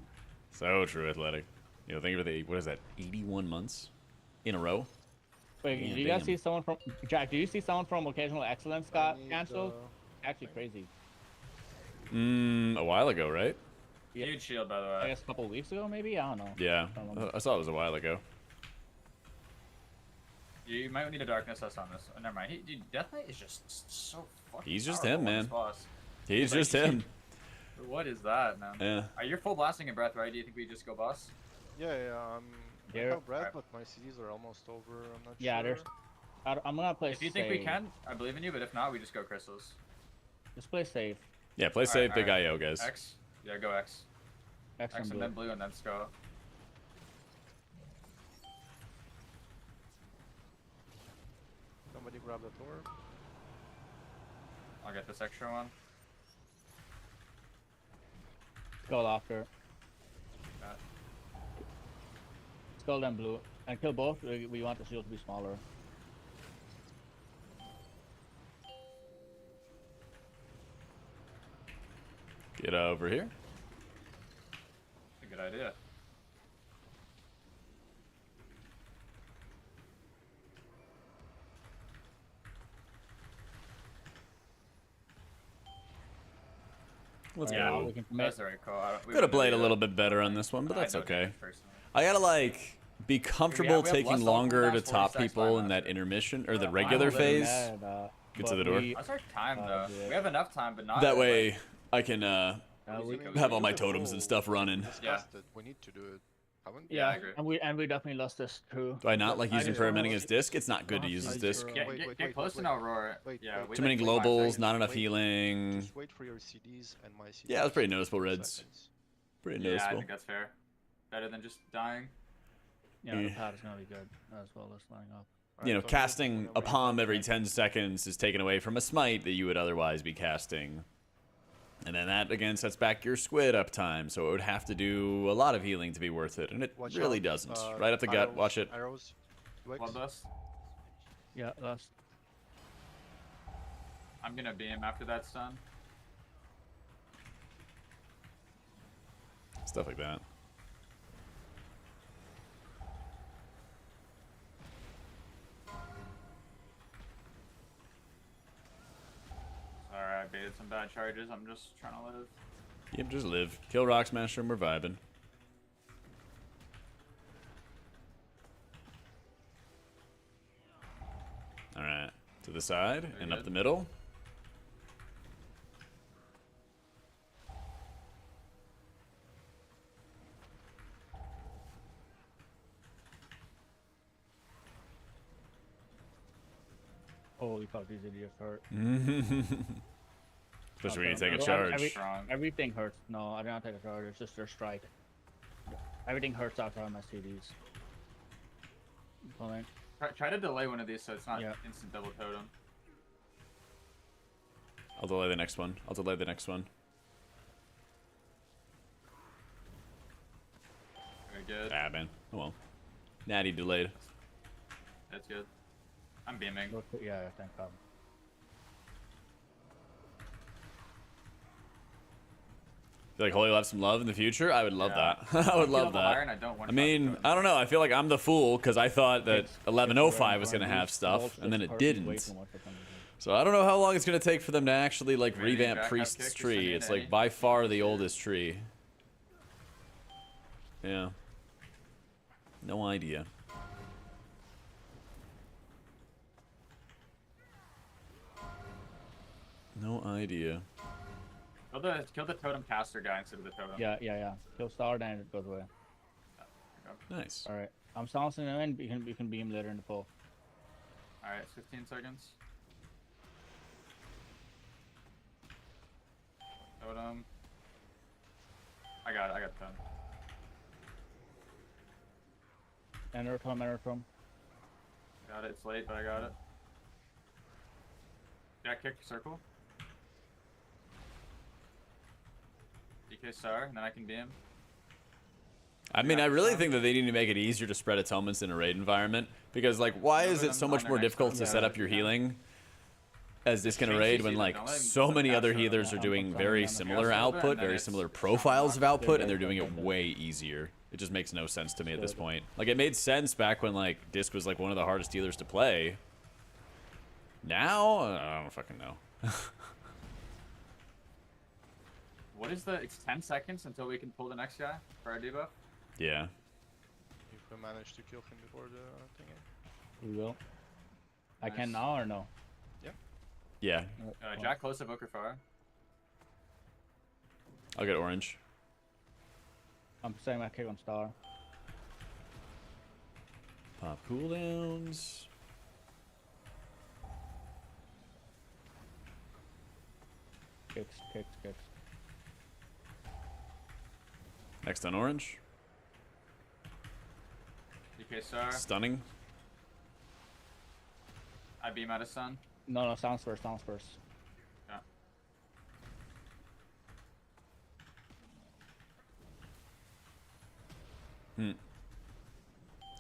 So true, Athletic. You know, think of the, what is that, 81 months in a row? Wait, Damn, do you guys damn. see someone from Jack? Do you see someone from Occasional Excellence got I need, canceled? Actually crazy. A while ago, right? Yeah. Huge shield, by the I way. guess a couple weeks ago, maybe. I don't know. Yeah, I don't know. I saw it was a while ago. You might need a darkness us on this. Oh, never mind. Dude, Death Knight is just so fucking. He's just powerful him, on this man. boss. He's Like, just him. What is that, man? Yeah. You're full blasting in breath, right? Do you think we just go boss? Yeah, I There- have bread, Alright. but my CDs are almost over. I'm not Yeah, sure. there's. I'm gonna play. If you think we safe. can, I believe in you. But if not, we just go crystals. Just play safe. Yeah, play safe, big alright. IO, guys. X. Yeah, go X. X X and and blue. then blue and then skull. Somebody grab the door. I'll get this extra one. Skull after. Got Skull then blue. And kill both. We want the shield to be smaller. Get over here. a good idea. Let's Yeah, go. we can commit. That's the right call. Could have played a little bit better on this one, but that's okay. I gotta like be comfortable we have taking less longer cooldowns, to 40 top stacks people by in that master. intermission or the Yeah, regular I'm a little phase. Mad, Get to but the door. we- That's our time though. yeah. We have enough time, but not That like- way I can we- have all my totems and stuff running. Discussed it. We need to do it. Haven't we? Yeah, I Yeah, agree. and we definitely lost this too. Do I not like I using just- Ferment against Disc? It's not good to use I as just- Disc. Get, Wait, get, wait, get wait, close wait. to Aurora. Wait, Yeah, wait. wait Too many like 25 globals, seconds. not enough Wait, healing. Just wait for your CDs and my CDs. Yeah, it was pretty for noticeable, 2 Reds. seconds. Pretty Yeah, I noticeable. think that's fair. Better than just dying. Yeah, the Yeah. pad is gonna be good as well as lining up. You know, Alright, so casting whenever a you palm have every it. 10 seconds is taken away from a smite that you would otherwise be casting. And then that again sets back your squid uptime, so it would have to do a lot of healing to be worth it, and it Watch really out, doesn't. Right up the gut, arrows- watch it. Arrows. Wicks. Bloodlust. Yeah, that's I'm gonna beam after that stun. Stuff like that. Sorry, I baited some bad charges. I'm just trying to live. Yep, just live. Kill Rock Smasher and we're vibing. Alright, to the side Very and up good. the middle. holy fuck, these idiots hurt. Especially when you Okay. take a Well, charge. Strong. Everything hurts. No, I did not take a charge. It's just their strike. Everything hurts after all my CDs. Pulling. Try to delay one of these so it's not Yeah. instant double totem. I'll delay the next one. I'll delay the next one. Very good. Ah, man. Oh well. Natty delayed. That's good. I'm beaming. Yeah, thank God. Feel like Holy will have some love in the future? I would love Yeah. that. I would love Level higher that. and I don't want I mean, I don't know. I feel like I'm the fool because I thought that It's- 1105 was it's going to have it's stuff, also and then it hurts way didn't. too much for some reason. So I don't know how long it's going to take for them to actually like Ready, revamp Jack, have Priest's kick, just tree. send It's in like any? by far the oldest tree. Yeah. No idea. No idea. Kill the totem caster guy instead of the totem. Yeah. Kill star, then it goes away. Nice. All right, I'm silencing them in. You can beam later in the pull. Alright, 15 seconds. Totem. I got it, 10. Enter from. Got it, it's late, but I got it. Jack kick, circle. DK star, and then I can beam. I mean, Yeah, I really some- think that they need to make it easier to spread atonements in a raid environment because, like, why is Put it so them much on their more next difficult turn. to Yeah, set up your yeah. healing as this kind of Change raid CC when, then, like, don't let them so put many the other caster on healers them. are doing I'm very on the similar caster a little bit, output, and then very it's similar shot profiles of block. output, and Yeah, they're doing yeah, it yeah. way easier. It just makes no sense to me at this point. Like, it made sense back when, like, Disc was, like, one of the hardest healers to play. Now, I don't fucking know. What is the? It's 10 seconds until we can pull the next guy for our debuff. Yeah. If we manage to kill him before the thingy. We will. I Nice. can now or no? Yeah. Jack, close to Booker far. I'll get orange. I'm saying my kick on star. Pop cooldowns. Kicks, kicks, kicks. Next on orange. DK star. Stunning. I beam out of sun. No, no, sounds first, sounds first. Yeah.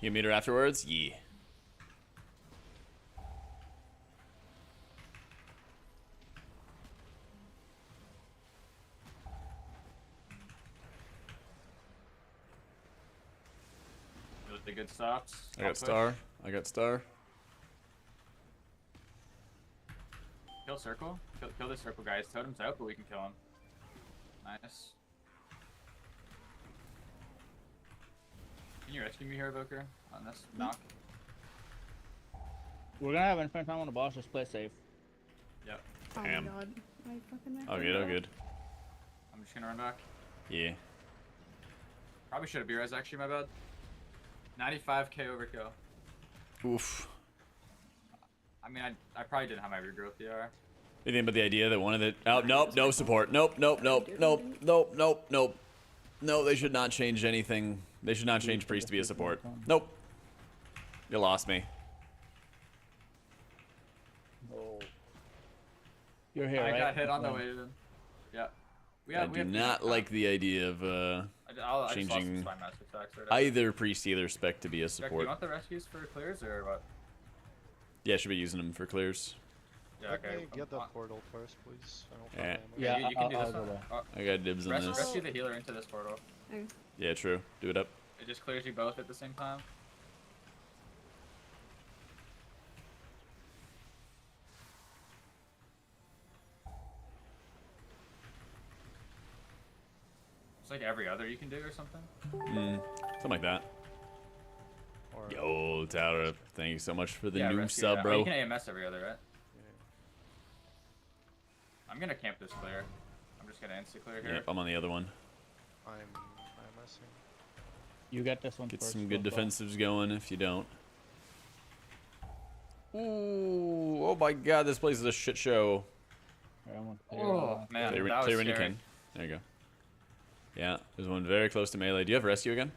You meet her afterwards? Yeah. Those are the good stops. I I'll got push. star. I got star. Kill circle. Kill the circle guys. Totem's out, but we can kill him. Nice. Can you rescue me here, Booker? On this knock? We're gonna have infinite time on the boss, just play safe. Yep. Oh Damn. my god. I fucking messed Oh it good, oh up. good. I'm just gonna run back. Yeah. Probably should have B-res actually, my bad. 95k overkill. Oof. I mean, I probably didn't have my regrowth DR. Anything but the idea that one of the nope, no support. Nope, nope, nope, nope, nope, nope, nope. No, they should not change anything. They should not change priest to be a support. Nope. You lost me. Oh. You're here, I right? got hit on the way in. Yeah. We I have, we do have not like the idea of I just lost changing my master attacks right either priest, either spec to be a Jack, do you support. want the rescues for clears or what? Yeah, should be using them for clears. Yeah, Let okay. me get that portal first, please. I don't Yeah. have ammo. Yeah, you can do I'll this go one. there. I got dibs on this. Rescue the healer into this portal. Okay. Yeah, true. Do it up. It just clears you both at the same time. It's like every other you can do or something. Something like that. Or, Yo, Tyler, thank you so much for the Yeah, noob rescue, sub, yeah. Oh, bro. you can AMS every other, right? yeah. I'm gonna camp this clear. I'm just gonna insta clear here. Yep, I'm on the other one. I'm messing. You get this one Get first. some good go, go. defensives going if you don't. Ooh, oh my god, this place is a shit show. Here, I'm gonna clear Oh that. man, Clear, that was clear when you scary. can. There you go. Yeah, there's one very close to melee. Do you have rescue again?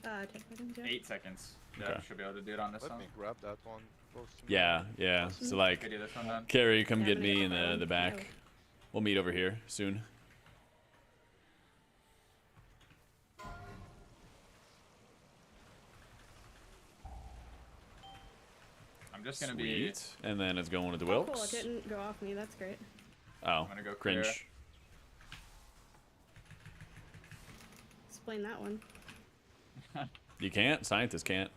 10 seconds, yeah. 8 seconds. Yeah, Okay. should be able to do it on this Let one. me grab that one close to me. Yeah, yeah. So like, Okay, do this one then. Carrie, come Yeah, get I'm me gonna in go for the one. back. Oh. We'll meet over here soon. I'm just gonna be. Sweet. And then it's going to the Oh, cool. It Wilks. didn't go off me. That's great. Oh, I'm gonna go clear. cringe. Explain that one. You can't. Scientists can't.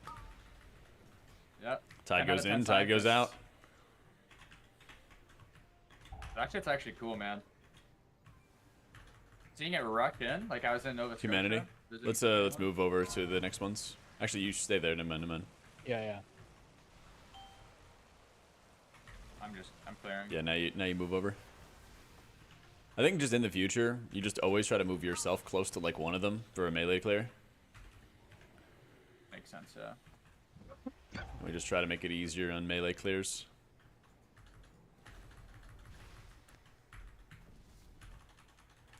Yep. Tide 10 out goes of in, 10 tide goes out. Actually, it's actually cool, man. Seeing it ruck in, like I was in Nova Scotia. Humanity. visiting Let's someone. move over to the next ones. Actually, you should stay there. Never mind, never mind. Yeah, yeah. I'm clearing. Yeah, now you move over. I think just in the future, you just always try to move yourself close to like one of them for a melee clear. Makes sense, yeah. We just try to make it easier on melee clears.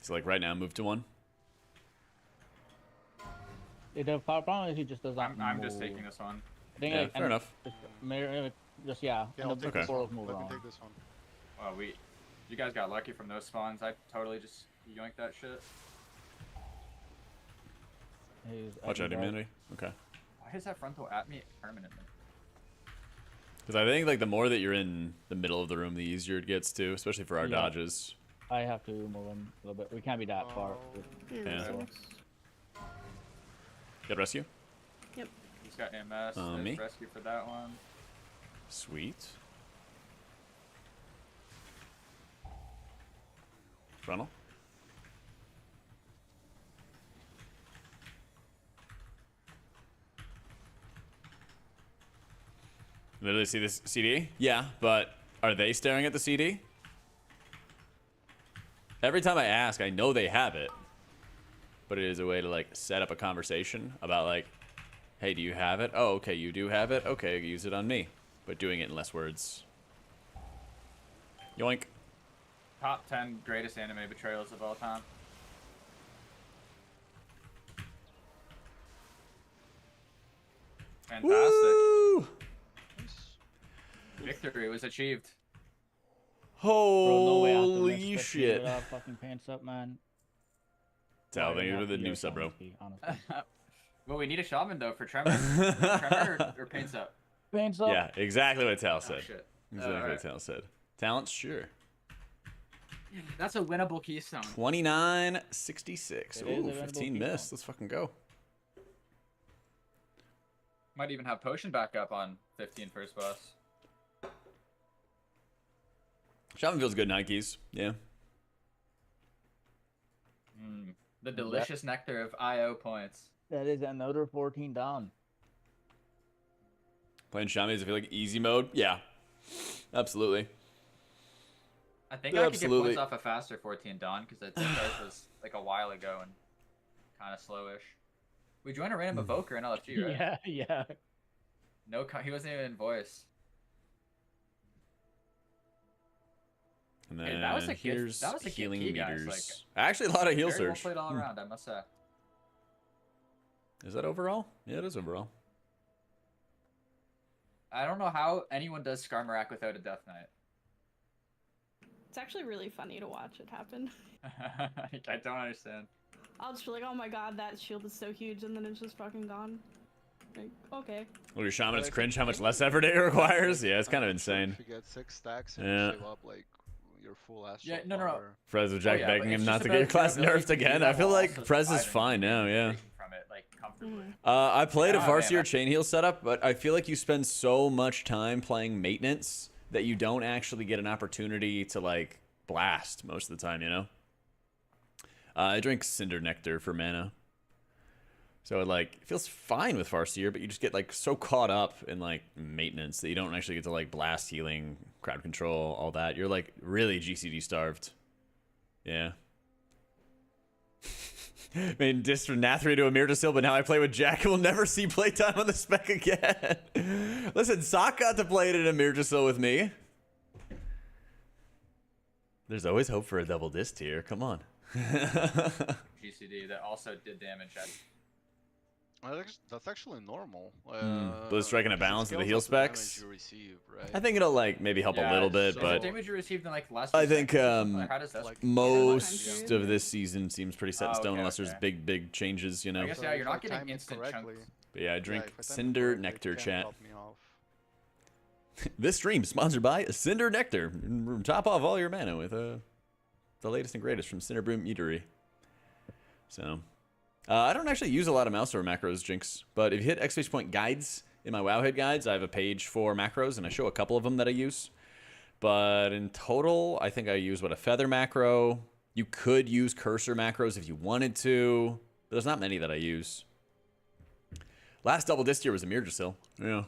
So like right now, move to one. The problem is he just does not I'm just move. taking this one. I think Yeah, like, fair enough. Just yeah. Yeah, and I'll the take Okay. this portals one. move Let me around. take this one. Well, you guys got lucky from those spawns. I totally just yoinked that shit. He's Watch out, edging back. humanity. Okay. Why is that frontal at me permanently? Because I think like the more that you're in the middle of the room, the easier it gets too, especially for our Yeah. dodges. I have to move him a little bit. We can't be that far. Oh. Yeah. Yeah. So- Get rescue. Yep. He's got MS. Me? There's rescue for that one. Sweet. Frontal. Literally see this CD? Yeah, but are they staring at the CD? Every time I ask, I know they have it. But it is a way to, like, set up a conversation about, like, hey, do you have it? Oh, okay, you do have it? Okay, use it on me. But doing it in less words. Yoink. Top 10 greatest anime betrayals of all time. Fantastic. Woo! Victory was achieved. Bro, no way I have to Holy miss 15 shit. without fucking pants up, man. Tal, thank you for the You're new a sub, bro. shaman, honestly. Well, we need a shaman though for Tremor. Tremor or Paints Up? Pants up. Yeah, exactly what Tal Oh said. shit. Exactly what Alright. Tal said. Talents, sure. That's a winnable keystone. 29.66. It is a Ooh, winnable 15 keystone. missed. Let's fucking go. Might even have potion back up on 15 first boss. Shaman feels good, Nikes. Yeah. The delicious nectar of IO points. That is another 14 down. Playing Shammy, does it feel like easy mode? Yeah. Absolutely. I think I could get Absolutely. points off a faster 14 Dawn because I think ours was like a while ago and kind of slowish. We joined a random evoker in LFG, right? Yeah, yeah. No, he wasn't even in voice. And Okay, then that was a good- here's that was a good healing key, guys, meters. Actually, a lot of heal Very well surge. played all around, I must say. Is that overall? Yeah, it is overall. I don't know how anyone does Skarmorak without a Death Knight. It's actually really funny to watch it happen. I don't understand. I'll just be like, oh my god, that shield is so huge, and then it's just fucking gone. Like, okay. Well, your shaman is cringe how much less effort it requires? Yeah, it's kind of I'm sure insane. If you get 6 stacks and Yeah. you save up like your full astral Yeah, no. power. Prez with Jack yeah, begging but him it's not just to about get your class your ability nerfed to do again. that I feel while like also Prez is surviving fine now, and yeah. drinking From it, like, comfortably. I played a Yeah, Farseer man. chain heal setup, but I feel like you spend so much time playing maintenance that you don't actually get an opportunity to, like, blast most of the time, you know? I drink Cinder Nectar for mana. So it feels fine with Farseer, but you just get like so caught up in like maintenance that you don't actually get to like blast healing, crowd control, all that. You're like really GCD starved. Yeah. I mean, dissed from Nathri to Amir Dasil, but now I play with Jack and will never see playtime on the spec again. Listen, Sock got to play it in Amir Dasil with me. There's always hope for a double diss tier. Come on. GCD that also did damage at. That's actually normal. Blue striking a because it balance of the scales heal up the damage specs. you receive, right? I think it'll like maybe help a little bit, so- Is the but damage you received in like last? I few think seconds or something? Or how does that? like, most Yeah. of this season seems pretty set in Oh, stone okay, unless there's okay. big changes, you know. I guess So yeah, if you're not I getting time it instant correctly- chunks. But yeah, I Yeah, drink if I time it Cinder correctly, it Nectar, can chat. help me off. This stream sponsored by Cinder Nectar. Top off all your mana with the latest and greatest from Cinder Broom Eatery. So, I don't actually use a lot of mouse over macros, Jinx. But if you hit exclamation point guides in my Wowhead guides, I have a page for macros, and I show a couple of them that I use. But in total, I think I use a feather macro. You could use cursor macros if you wanted to, but there's not many that I use. Last double disc tier was Amir Jasil. Yeah.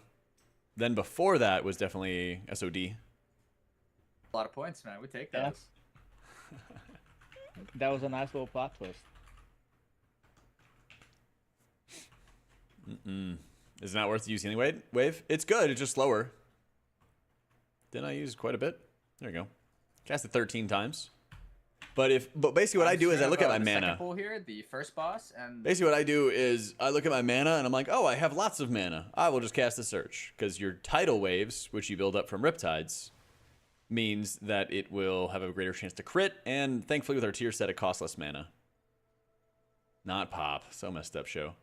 Then before that was definitely SOD. A lot of points, man. We take Yeah. those. That was a nice little plot twist. Is it not worth using anyway? Wave? It's good. It's just slower. Didn't I use quite a bit? There you go. Cast it 13 times. But basically what I do is I look at my the mana. second pool here, the first boss, and Basically what I do is I look at my mana and I'm like, oh, I have lots of mana. I will just cast a search. Because your tidal waves, which you build up from Riptides, means that it will have a greater chance to crit. And thankfully with our tier set, it costs less mana. Not pop. So messed up show.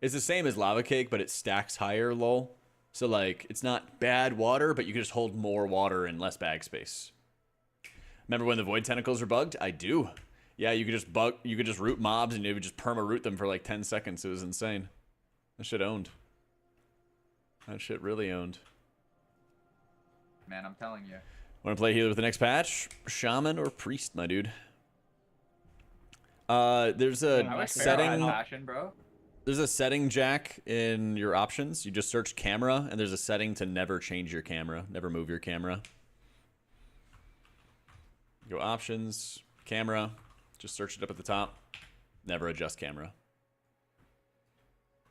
It's the same as Lava Cake, but it stacks higher, lol. So like, it's not bad water, but you can just hold more water in less bag space. Remember when the Void Tentacles were bugged? I do. Yeah, you could just root mobs and it would just perma-root them for like 10 seconds. It was insane. That shit owned. That shit really owned. man, I'm telling you. Want to play healer with the next patch? Shaman or Priest, my dude? There's a I wish setting. Pharaoh had passion, bro. There's a setting, Jack, in your options. You just search camera, and there's a setting to never change your camera, never move your camera. Go options, camera, just search it up at the top. Never adjust camera.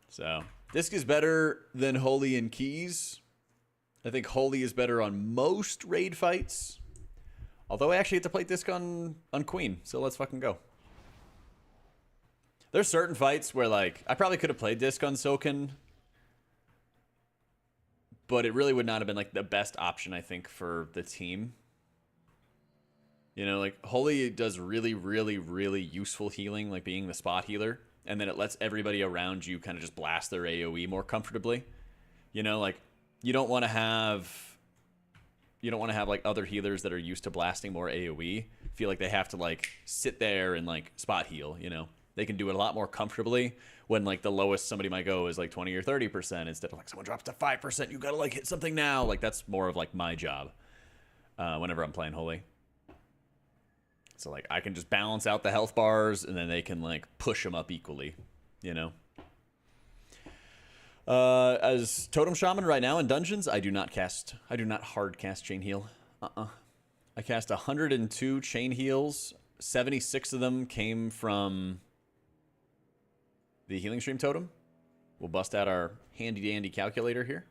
So, Disc is better than Holy and Keys. I think Holy is better on most raid fights. Although I actually get to play Disc on Queen, so let's fucking go. There's certain fights where, like, I probably could have played Disc on Soken, but it really would not have been, like, the best option, I think, for the team. You know, like, Holy does really, really, really useful healing, like being the spot healer, and then it lets everybody around you kind of just blast their AoE more comfortably. You know, like, you don't want to have, like, other healers that are used to blasting more AoE feel like they have to, like, sit there and, like, spot heal, you know? They can do it a lot more comfortably when, like, the lowest somebody might go is, like, 20 or 30%. Instead of, like, someone drops to 5%, you gotta, like, hit something now. Like, that's more of, like, my job whenever I'm playing Holy. So, like, I can just balance out the health bars, and then they can, like, push them up equally, you know? As Totem Shaman right now in Dungeons, I do not hard cast Chain Heal. I cast 102 Chain Heals. 76 of them came from the Healing Stream Totem. We'll bust out our handy-dandy calculator here.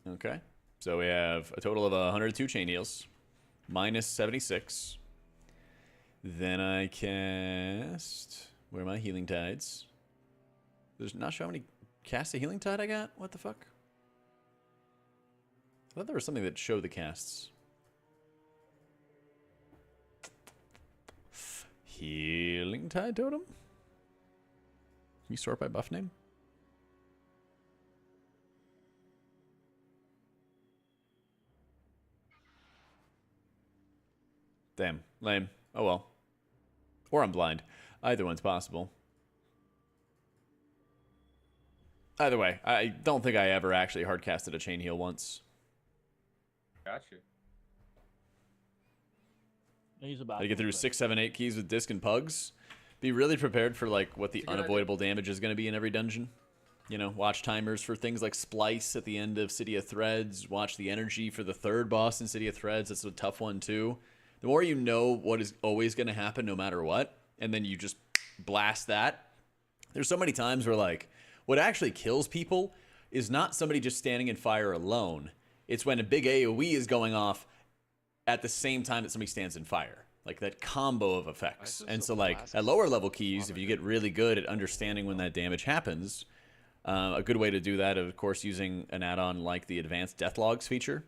Okay. So we have a total of 102 Chain Heals. Minus 76. Then I cast... Where are my Healing Tides? There's not sure how many casts a Healing Tide I got? What the fuck? I thought there was something that showed the casts. Healing Tide Totem? Can you sort by buff name? Damn. Lame. Oh well. Or I'm blind. Either one's possible. Either way, I don't think I ever actually hardcasted a Chain Heal once. Gotcha. He's about I get through 6, 7, 8 keys with Disc and Pugs. Be really prepared for, like, what the unavoidable damage is going to be in every dungeon. You know, watch timers for things like Splice at the end of City of Threads. Watch the energy for the third boss in City of Threads. That's a tough one, too. The more you know what is always going to happen no matter what, and then you just blast that. There's so many times where, like, what actually kills people is not somebody just standing in fire alone. It's when a big AoE is going off at the same time that somebody stands in fire. Like, that combo of effects. And so, like, at lower level keys, if you get really good at understanding when that damage happens, a good way to do that, of course, using an add-on like the Advanced Death Logs feature,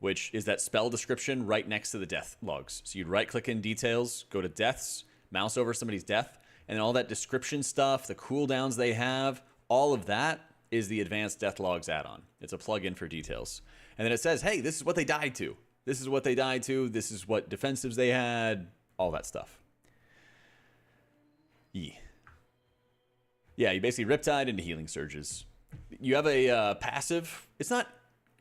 which is that spell description right next to the death logs. So you'd right-click in details, go to deaths, mouse over somebody's death, and all that description stuff, the cooldowns they have, all of that is the Advanced Death Logs add-on. It's a plugin for details. And then it says, hey, this is what they died to. This is what they died to. This is what defensives they had. All that stuff. Yeah, you basically Riptide into Healing Surges. You have a passive. It's not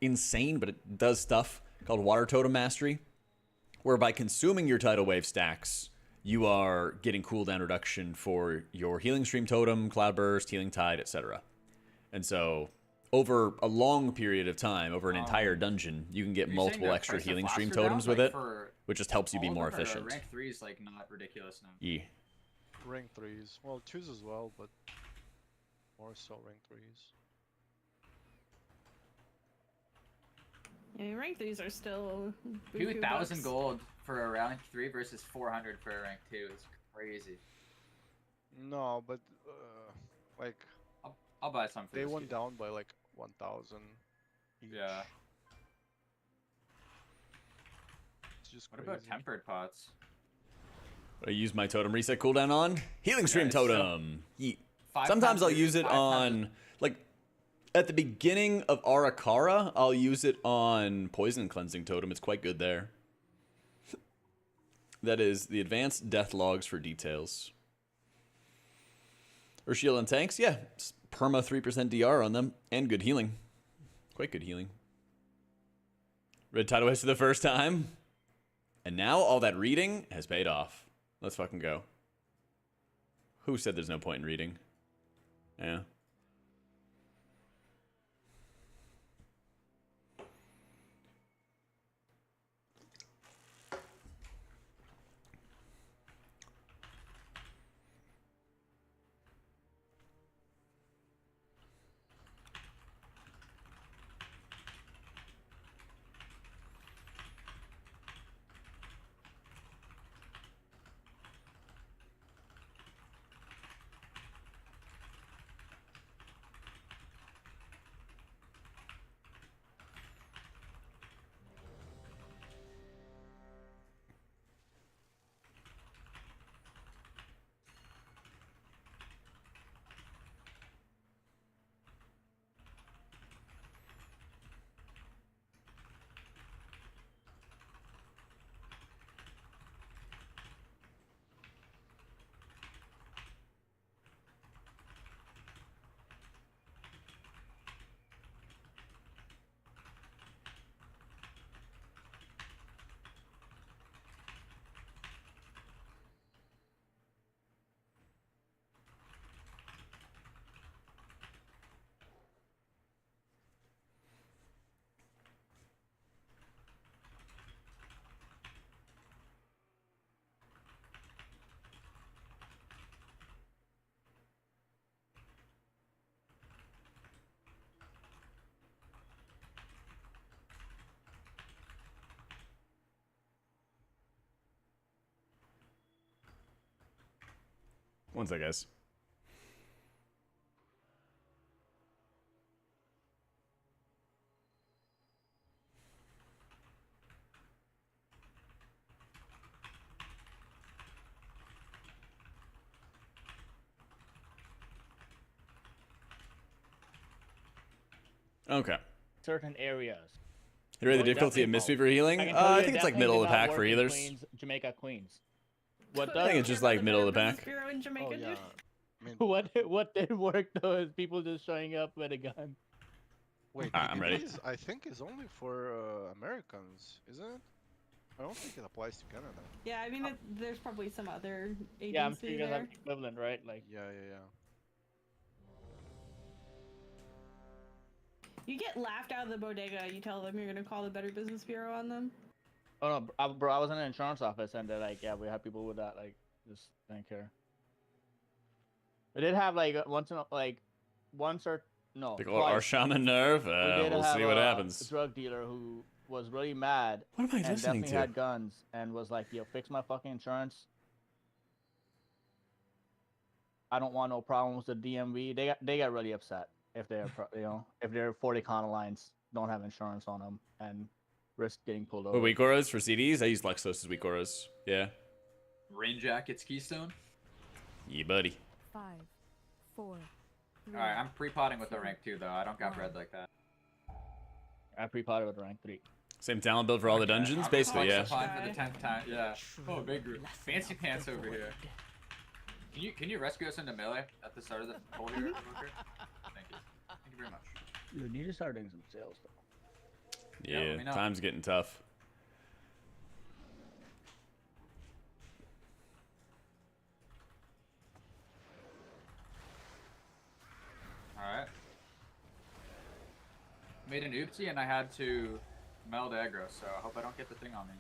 insane, but it does stuff called Water Totem Mastery, where by consuming your Tidal Wave stacks, you are getting cooldown reduction for your Healing Stream Totem, Cloudburst, Healing Tide, etc. And so, over a long period of time, over an entire dungeon, you can get multiple extra Healing Stream Totems with it, which just helps you be more efficient. Rank 3 is like not ridiculous now. Yeah. Rank 3s. Well, 2s as well, but more so rank 3s. I mean, rank 3s are still 2,000 gold for a rank 3 versus 400 for a rank 2 is crazy. No, but like I'll buy some for they this went kid. down by like 1,000 each. Yeah. It's just What crazy. about tempered pots? What I use my totem reset cooldown on? Healing Stream Yeah, so- Totem. Yeet. 5 Sometimes I'll times- use it 5 times- on, like, at the beginning of Arakara, I'll use it on Poison Cleansing Totem. It's quite good there. That is the Advanced Death Logs for details. Urshiel and tanks, yeah. Perma 3% DR on them, and good healing. Quite good healing. Red Tidal Waves for the first time. And now all that reading has paid off. Let's fucking go. Who said there's no point in reading? Yeah. One sec, guys. Okay. Certain areas. You ready the Well, difficulty of definitely Mistweaver healing? can tell I you think it's like definitely middle of the did not pack for work in healers. Queens, Jamaica, Queens. What I does think it's just like middle of the pack. Bureau in Jamaica, Oh dude. yeah. I mean, what did work though is people just showing up with a gun. wait, Alright, I'm ready. PvP I think is only for Americans, isn't it? I don't think it applies to Canada. Yeah, I mean, there's probably some other agency Yeah, I'm sure you guys there. have the equivalent, right? Like, Yeah, yeah, yeah. You get laughed out of the bodega. You tell them you're gonna call the Better Business Bureau on them. oh no, bro, I was in an insurance office and they're like, yeah, we have people with that, like, just didn't care. We did have like once or no, They call it twice. our shaman nerve. We did We'll have see what a happens. drug dealer who was really mad What am I and listening definitely to? had guns and was like, yo, fix my fucking insurance. I don't want no problems with the DMV. They got really upset if they're if their 40 Econo lines don't have insurance on them and risk getting pulled over. What, weak auras for CDs? I use Lexos as weak auras. Yeah. Rain Jacket's Keystone. Yeah, buddy. 5, 4, 3. Alright, I'm pre-potting with the rank 2 though. I don't got bread like that. I pre-potted with rank 3. Same talent build for all the Okay, dungeons, I'm basically, yeah. fine for the 10th time. Yeah. Oh, True big group. lesson Fancy of pants the over here. void. Can you rescue us into melee at the start of the poll here, Booker? Thank you. Thank you very much. You need to start doing some sales though. Yeah, let me Yeah, know. time's getting tough. Alright. Made an oopsie and I had to meld aggro, so I hope I don't get the thing on me.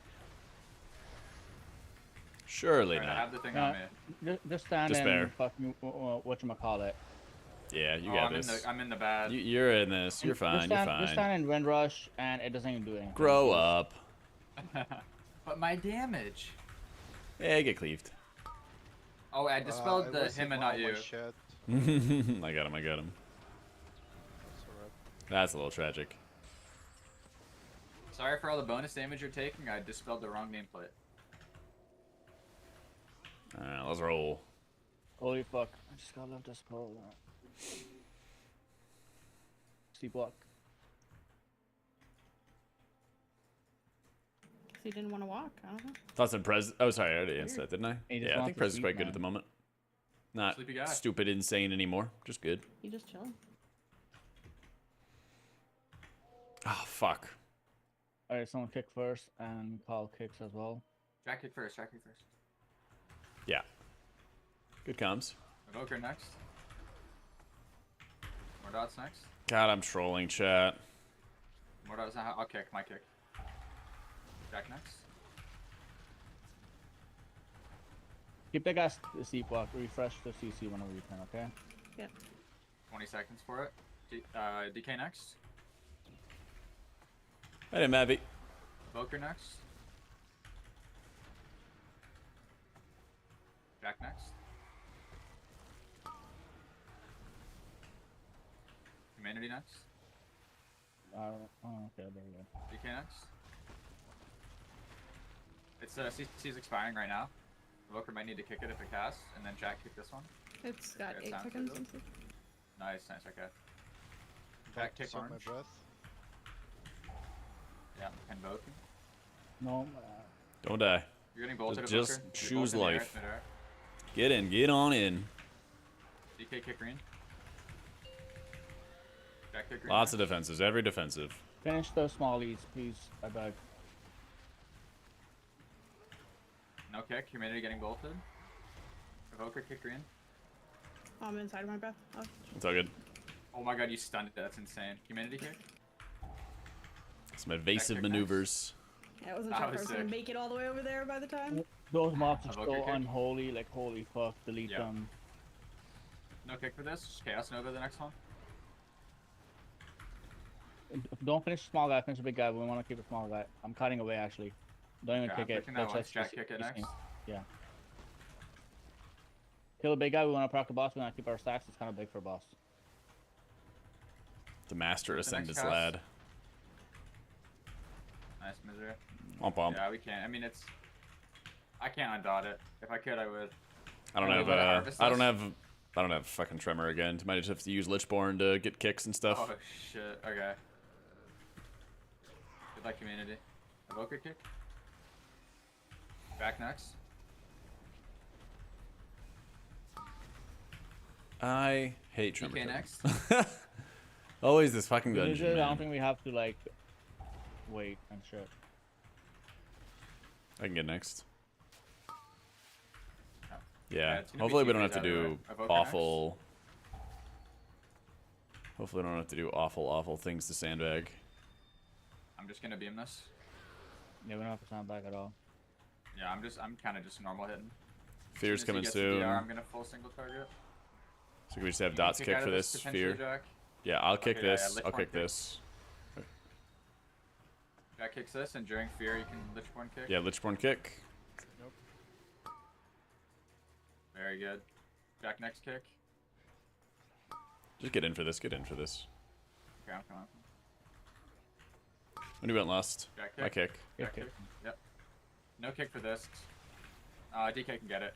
Surely Alright, I not. have the thing on me. Just stand Despair. and fucking whatchamacallit. Yeah, you Oh, got this. I'm in the bad. You're in this. You're fine. You're Just fine. stand in Windrush and it doesn't even do anything. Grow up. But my damage. Yeah, get cleaved. Oh, I dispelled I the wasted him and one not of my you. shit. I got him. I got him. That's alright. That's a little tragic. Sorry for all the bonus damage you're taking. I dispelled the wrong nameplate. Let's roll. Holy fuck. I just got left this spell. Steep walk. Cause he didn't want to walk. I don't know. Thoughts on Prez? Oh, sorry, I already answered that, didn't I? He just Yeah, I wants think to Prez is sleep, quite good man. at the moment. Not Sleepy guy. stupid, insane anymore. Just good. He just chilling. Oh, fuck. Alright, someone kick first and Paul kicks as well. Jack kick first. Jack kick first. Yeah. Good comms. Evoker next. More dots next. God, I'm trolling chat. More dots. I'll kick. My kick. Jack next. Keep that guy's sleepwalk. Refresh the CC whenever you can. Okay. Yep. 20 seconds for it. DK next. Hey, Mavi. Evoker next. Jack next. Humanity next. Oh, okay, there we go. DK next. It's CC's expiring right now. Evoker might need to kick it if it casts, and then Jack kick this one. It's got Okay, 8 sounds seconds. good. Nice, okay. Jack kick on orange. my breath. Yeah, invoke. No. Don't die. You're getting bolted. Just Evoker. You're choose both in the air, life. mid-air. Get in. Get on in. DK kick green. Jack kick green. Lots next. of defenses. Every defensive. Finish those smallies, please. I beg. No kick. Humanity getting bolted. Evoker kick green. Oh, I'm inside of my breath. Oh. It's all good. Oh my god, you stunned it. That's insane. Humanity kick. Some evasive Back kick maneuvers. Yeah, I wasn't That sure if I was was gonna sick. make it all the way over there by the time. Those mobs are Evoker so kick. unholy. Like, holy fuck. Delete Yeah. them. No kick for this. Just Chaos Nova the next one. Don't finish the small guy. Finish the big guy. We want to keep the small guy. I'm cutting away actually. Don't even Okay, kick I'm it. pushing that That's one. just Jack kick it next. Yeah. Kill the big guy. We want to proc the boss. We want to keep our stacks. It's kind of big for boss. The master What's the next ascendants cast? lad. Nice misery. Womp womp. Yeah, we can't. I mean, it's. I can't undot it. If I could, I would. I don't Oh, have we wanna harvest I don't this? have fucking tremor again. Might just have to use Lichborn to get kicks and stuff. Oh shit. Okay. Good luck, community. Evoker kick. Back next. I hate tremor. DK tremor. next. Always this fucking I dungeon. don't Man. think we have to like wait and shit. I can get next. Yeah, Yeah. it's gonna be Hopefully we two don't have to phase either do way. Evoker awful. Hopefully we don't have to do awful things to sandbag. I'm just gonna beam this. Yeah, we don't have to sound back at all. Yeah, I'm kind of just normal hitting. Fear's As coming as he gets to soon. DR, I'm gonna full single target. So can we just have You can dots kick kick out for of this potentially, fear? Jack. Yeah, I'll kick Okay, yeah, this. Lichborn I'll kick kick. this. Jack kicks this, and during fear, you can Lichborn kick. Yeah, Lichborn kick. Very good. Jack next kick. Just get in for this. Get in for this. Okay, I'm coming. When you went last, Jack kick. my kick. Jack Kick. kick. Yep. No kick for this. DK can get it.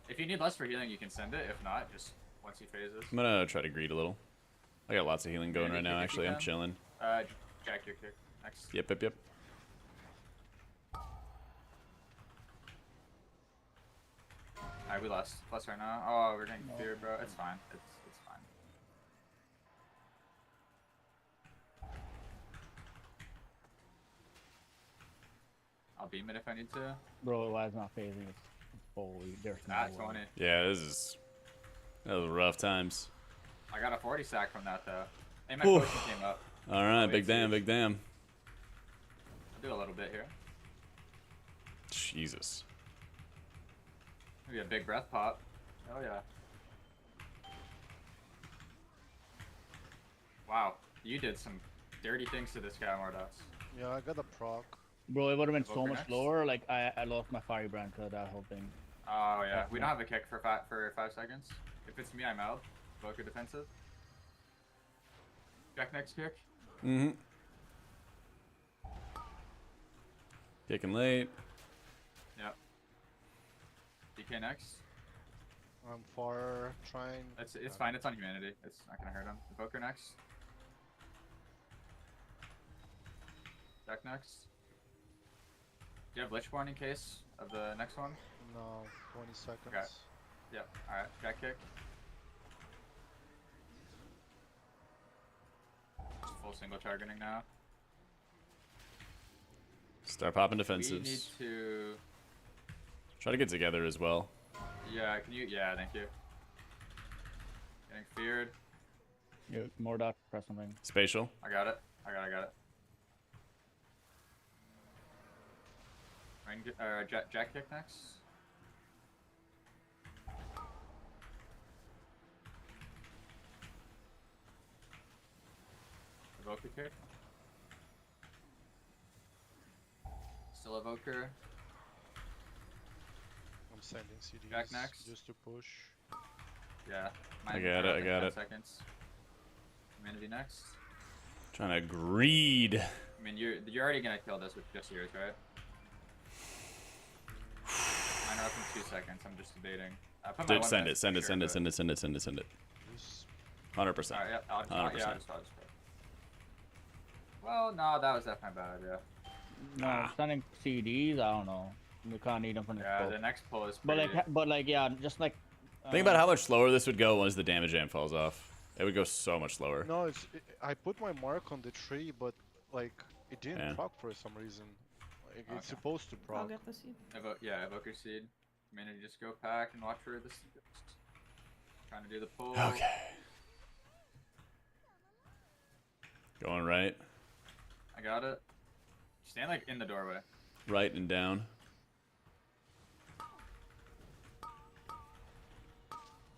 If you need less for healing, you can send it. If not, just once he phases. I'm gonna try to greed a little. I got lots of healing going Yeah, right kick now. if you Actually, I'm can. chilling. Jack your kick. Next. Yep. Alright, we lost. Plus right now. Oh, we're getting fear, bro. It's fine. It's fine. I'll beam it if I need to. Bro, why is not phasing? It's holy. There's no That's way. 20. Yeah, that was rough times. I got a 40 sack from that though. Hey, my Oof. potion came up. All right, Oh, big it's damn, huge. big damn. I'll do a little bit here. Jesus. Maybe a big breath pop. Oh yeah. Wow, you did some dirty things to this guy, Mordots. Yeah, I got a proc. Bro, it would have been so Evoker much next. lower. Like I lost my fire brand to that whole thing. Oh yeah, we don't have a kick for 5 seconds. If it's me, I'm out. Evoker defensive. Jack next kick. Mm-hmm. Kicking late. Yep. DK next. I'm far trying. It's fine. It's on humanity. It's not gonna hurt him. Evoker next. Jack next. Do you have Lichborn in case of the next one? No, 20 seconds. Okay. Yep. Alright. Jack kick. Just full single targeting now. Start popping We need defensives. to. Try to get together as well. Yeah, can you? Yeah, thank you. Getting feared. Yeah, more dot. Press something. Spatial. I got it. I got it. Jack kick next. Evoker kick. Still Evoker. I'm sending CDs Jack next. just to push. Yeah. I got it, I got 10 it. Seconds. Manavy next. Trying to greed. I mean, you're already gonna kill this with just yours, right? Mine are up in 2 seconds. I'm just debating. I put my Dude, one send best it, send for it, sure, send it, but- send it, send it, send it, send it. Just 100%. Alright, yeah, I'll just 100%. Well, no, that was definitely bad, yeah. No, sending CDs. I don't know. We can't need them from the Yeah, scope. the next pull is But pretty... like, yeah, just like. Think about how much slower this would go once the damage amp falls off. It would go so much slower. no, I put my mark on the tree, but like it didn't Yeah. proc for some reason. Like Okay. it's supposed to I'll proc. get the seed. Yeah, Evoker Seed. Manavy just go pack and watch for this. Trying to do the pull. Okay. Going right. I got it. Stand like in the doorway. Right and down.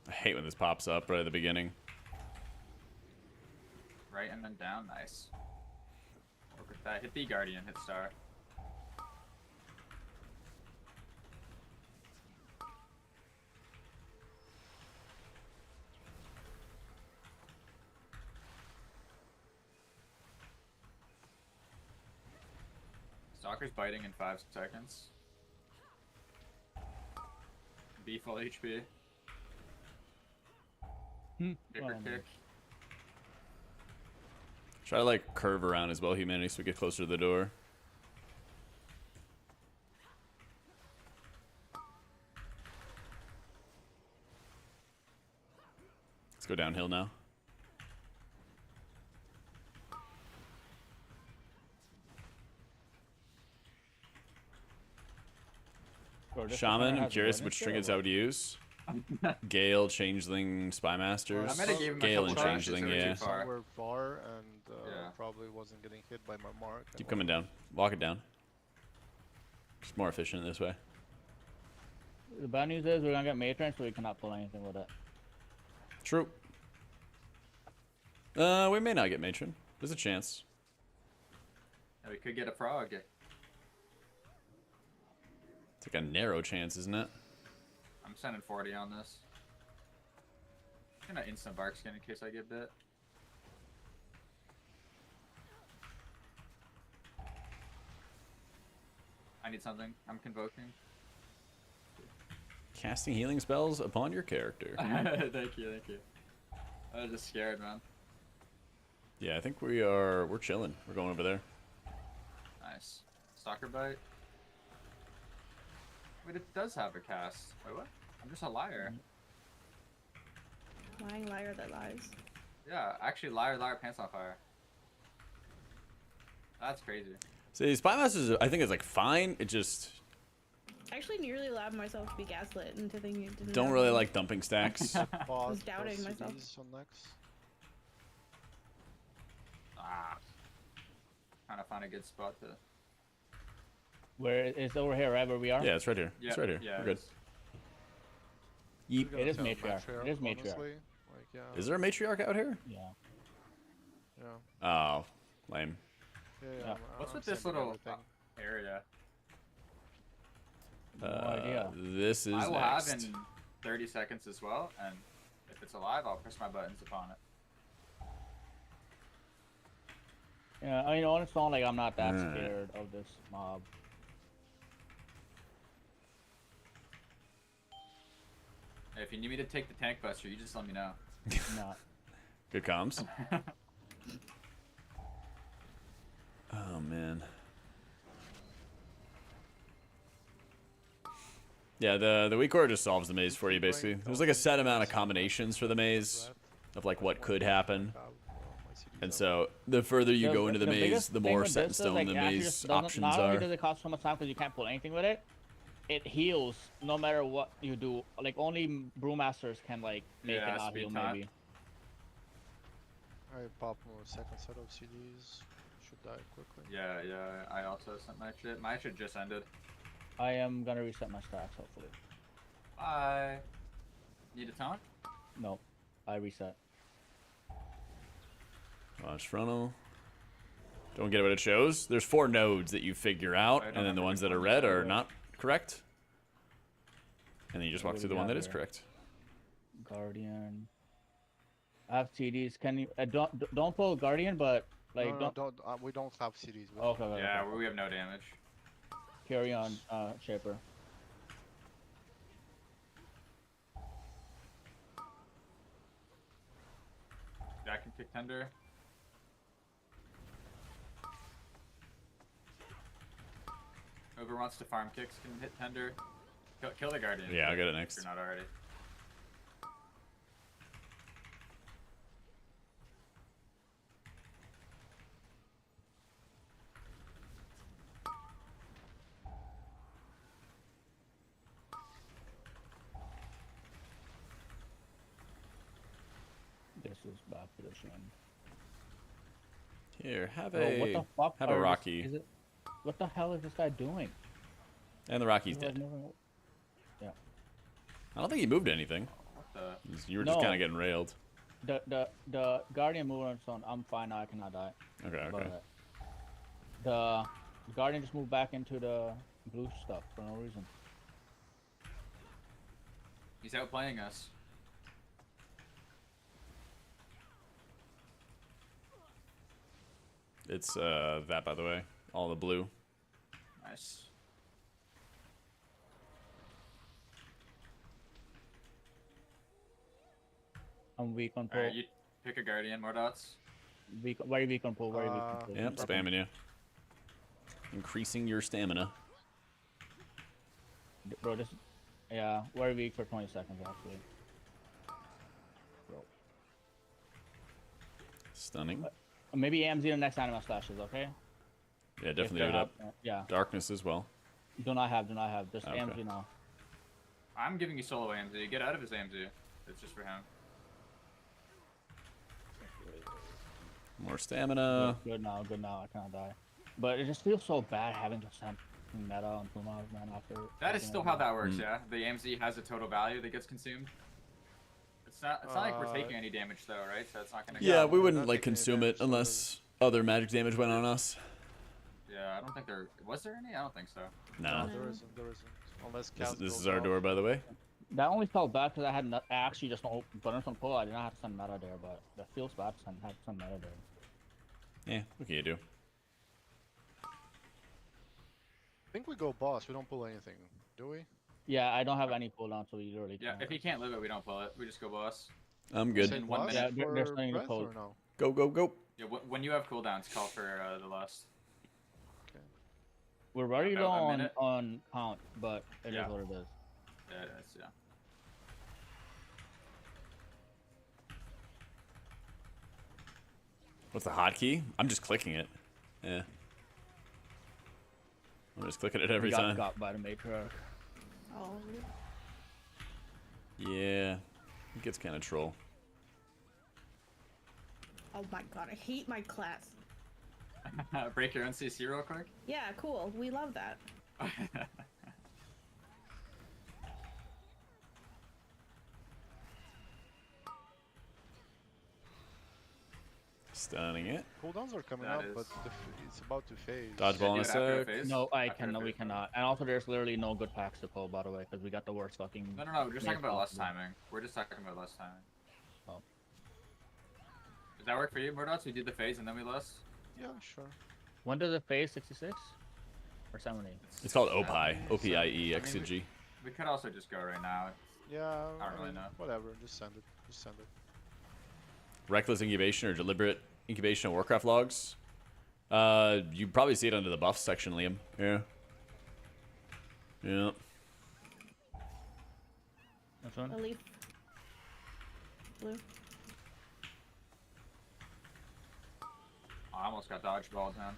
I hate when this pops up right at the beginning. Right and then down. Nice. Look at that. Hit the Guardian. Hit star. Stalker's biting in 5 seconds. B full HP. Kicker Well, kick. Try to like curve around as well, humanity, so we get closer to the door. Let's go downhill now. Bro, this Shaman, designer I'm has curious a which bonus trinkets there, I would use. Gale, Changeling, Spy Masters. I might have given Gale and myself charges Changeling, that were too yeah. far. Somewhere far and Yeah. probably wasn't getting hit by my mark. Keep coming down. Walk it down. It's more efficient this way. The bad news is we're gonna get matron, so we cannot pull anything with it. True. We may not get matron. There's a chance. Yeah, we could get a frog. It's like a narrow chance, isn't it? I'm sending 40 on this. I'm gonna instant bark skin in case I get bit. I need something. I'm convoking. Casting healing spells upon your character. Thank you. I was just scared, man. Yeah, I think we're chilling. We're going over there. Nice. Stalker bite. Wait, it does have a cast. Wait, what? I'm just a liar. Lying liar that lies. Yeah, actually, liar, pants on fire. That's crazy. See, Spy Masters, I think it's like fine. It just I actually nearly allowed myself to be gaslit into thinking it didn't don't happen. really like dumping stacks. Pause, doubting press myself. CDs on next. Trying to find a good spot to. Where it's over here, right where we are. Yeah, it's right here. It's right here. Yeah, We're good. We Yeep. gotta It is tell matriarch. It is matriarch. honestly. Like, yeah. Is there a matriarch out here? Yeah. Yeah. Oh, lame. Yeah. Yeah. I'm- What's I'm with this sending little everything. area? No idea. This is I will next. have in 30 seconds as well, and if it's alive, I'll press my buttons upon it. Yeah, I mean, honestly, like I'm not that Alright. scared of this mob. Hey, if you need me to take the tank buster, you just let me know. Not. Good comms. Oh man. Yeah, the weak core just solves the maze for you basically. There's like a set amount of combinations for the maze of like what could happen. And so the further you go into the maze, biggest the thing more with set in this is, stone like, the it actually maze just doesn't- options Not only are. does it cost so much time because you can't pull anything with it, it heals no matter what you do. Like only brewmasters can like make it not speed heal taunt. maybe. I pop a second set of CDs. Should die quickly. Yeah, I also sent my shit. My shit just ended. I am gonna reset my stacks hopefully. Bye. Need a taunt? No, I reset. Watch frontal. Don't get what it shows. There's 4 nodes that you figure out, I don't and then the have ones that any are points red are anyway. not correct. And then you just walk What through do the we one that have is here? correct. Guardian. I have TDs. Can you don't pull Guardian, but like No, don't. We don't have CDs. We don't- Okay. Yeah, we have no damage. Carry on, Shaper. Jack can kick tender. Whoever wants to farm kicks can hit tender. Kill the guardian. Yeah, I'll get it if next. You're not already. This is bad position. Here, have Bro, a what the fuck have a are this- Rocky. is it- what the hell is this guy doing? And the Rocky's He's, like, dead. moving- I don't think he moved anything. What the? You were just No. kind of getting railed. The Guardian moved on its own. I'm fine now. I cannot die. Okay. But the Guardian just moved back into the blue stuff for no reason. He's outplaying us. It's that, by the way. All the blue. Nice. I'm weak on pull. Alright, you pick a guardian, more dots. Very weak on pull. Very weak on pull. Yep, spamming you. Increasing your stamina. Bro, this. Yeah, very weak for 20 seconds actually. Stunning. Maybe AMZ the next animal slashes, okay? Yeah, If definitely they're leave it up. Yeah. Darkness as well. Do not have. Just Okay. AMZ now. I'm giving you solo AMZ. Get out of his AMZ. It's just for him. More stamina. Good now. I cannot die. But it just feels so bad having to send meta on Pumas, man, after. That is still how that works, Mm. yeah. The AMZ has a total value that gets consumed. It's not like we're taking any damage though, right? So it's not gonna. Yeah, we we're wouldn't not like taking any consume damage, it so unless other magic damage went on us. Yeah, I don't think there was there any. I don't think so. No. There isn't. There isn't. Unless This, Cass this goes is our off. door, by the way. That only felt bad because I had I actually just bonus on pull. I did not have to send meta there, but that feels bad to have to send meta there. Yeah, what can you do? I think we go boss. We don't pull anything, do we? Yeah, I don't have any cooldown, so we literally Yeah, can't. if he can't live it, we don't pull it. We just go boss. I'm You good. said In 1 boss minute. Yeah, there's for nothing to breath pull. or no? Go, go, go. Yeah, when you have cooldowns, call for the lust. We're very About low a on, minute. on count, but it is Yeah. what it is. Yeah, it is. Yeah. What's the hotkey? I'm just clicking it. Yeah. I'm just clicking it every We got time. got by the matriarch. Oh, Yeah. It gets kind of troll. oh my god, I hate my class. Break your own CC real quick. Yeah, cool. We love that. Stunning it. Cooldowns are coming That up, is- but it's about to phase. Dodgeball on a Do it after sec. phase? No, I After can. No, phase? we cannot. And also, there's literally no good packs to pull, by the way, because we got the worst fucking. No, we're just talking Made about less possible. timing. We're just talking about less timing. Oh. Does that work for you, Murdots? We did the phase and then we lost? Yeah, sure. When does it phase 66 or 70? It's called OPIE. OPIE XG. We could also just go right now. Yeah. I don't really know. Whatever. Just send it. Just send it. Reckless incubation or deliberate incubation of Warcraft logs. You probably see it under the buffs section, Liam. Yeah. Yeah. This one? A leaf. Blue. Oh, I almost got dodgeballed, man.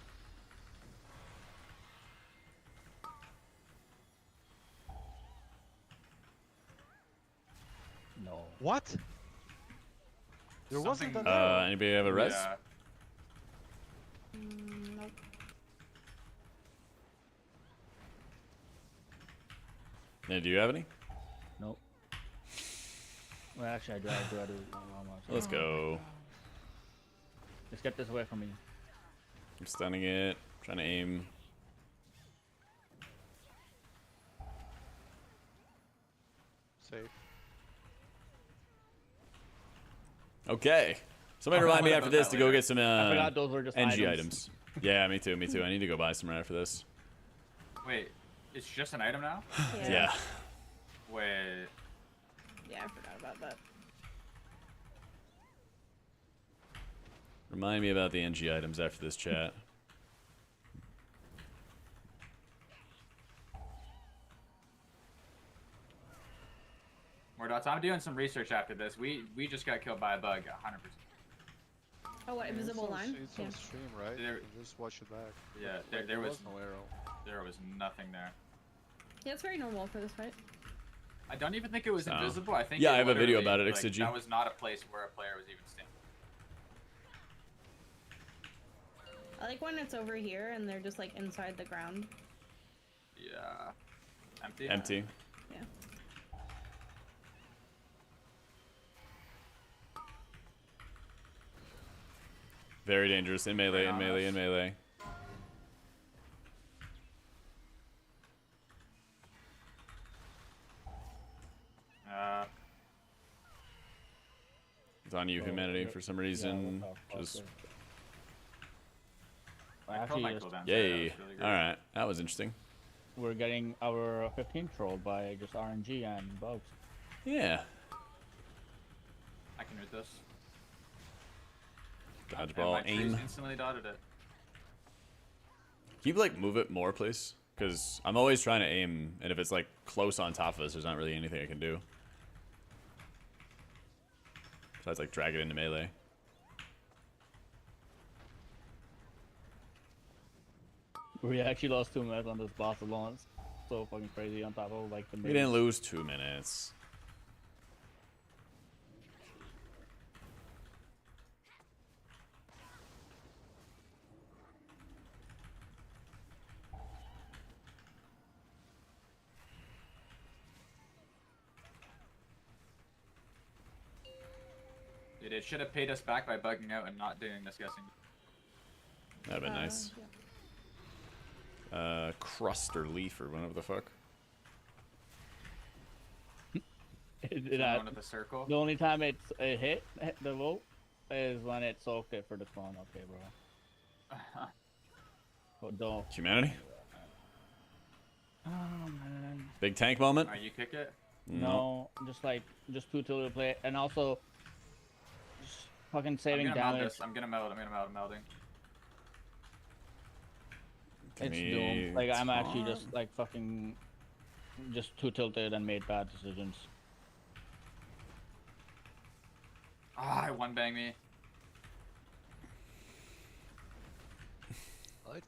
No. What? There wasn't Something- an arrow. Anybody have a res? Yeah. Nope. Yeah, do you have any? Nope. Well, actually, I do. Almost. Let's go. Just get this away from me. I'm stunning it. Trying to aim. Safe. Okay. Somebody remind me after this to go get some I forgot those were just NG items. items. Yeah, me too. Me too. I need to go buy some right after this. Wait, it's just an item now? Yeah. Wait. Yeah, I forgot about that. Remind me about the NG items after this chat. Mordots, I'm doing some research after this. We just got killed by a bug, 100%. Oh, what, invisible line? It's on stream, right? There- You just watch it back. Yeah, Like, there was no arrow. there was nothing there. Yeah, it's very normal for this fight. I don't even think it was So- invisible. I think Yeah, it I have a video literally, about it, like, Xigi. that was not a place where a player was even standing. I like when it's over here and they're just like inside the ground. Yeah. Empty? Empty. Yeah. Very dangerous. In melee, in melee, in melee. It's on you, humanity, for some reason. Just I I killed my actually just, cooldown, so that yay. was really good. Alright, that was interesting. we're getting our 15 trolled by just RNG and bugs. Yeah. I can root this. And Dodgeball, my trees aim. instantly dotted it. Can you like move it more, please? Because I'm always trying to aim, and if it's like close on top of us, there's not really anything I can do. Besides like drag it into melee. We actually lost 2 minutes on this boss alone. It's so fucking crazy on top of like the We main- didn't lose 2 minutes. Dude, it should have paid us back by bugging out and not doing this guessing. That'd been nice. Yeah. Crust or leaf or whatever the fuck. It Going to the circle. the only time it hit the vote is when it soaked it for the spawn. Okay, bro. Oh, don't. Humanity? Oh man. Big tank moment? Alright, you kick it. No, just two tilted play, and also just fucking I'm saving gonna meld damage. this. I'm gonna meld. I'm melding. Give It's me doomed. Like I'm actually time. just like fucking just too tilted and made bad decisions. Ah, one bang me.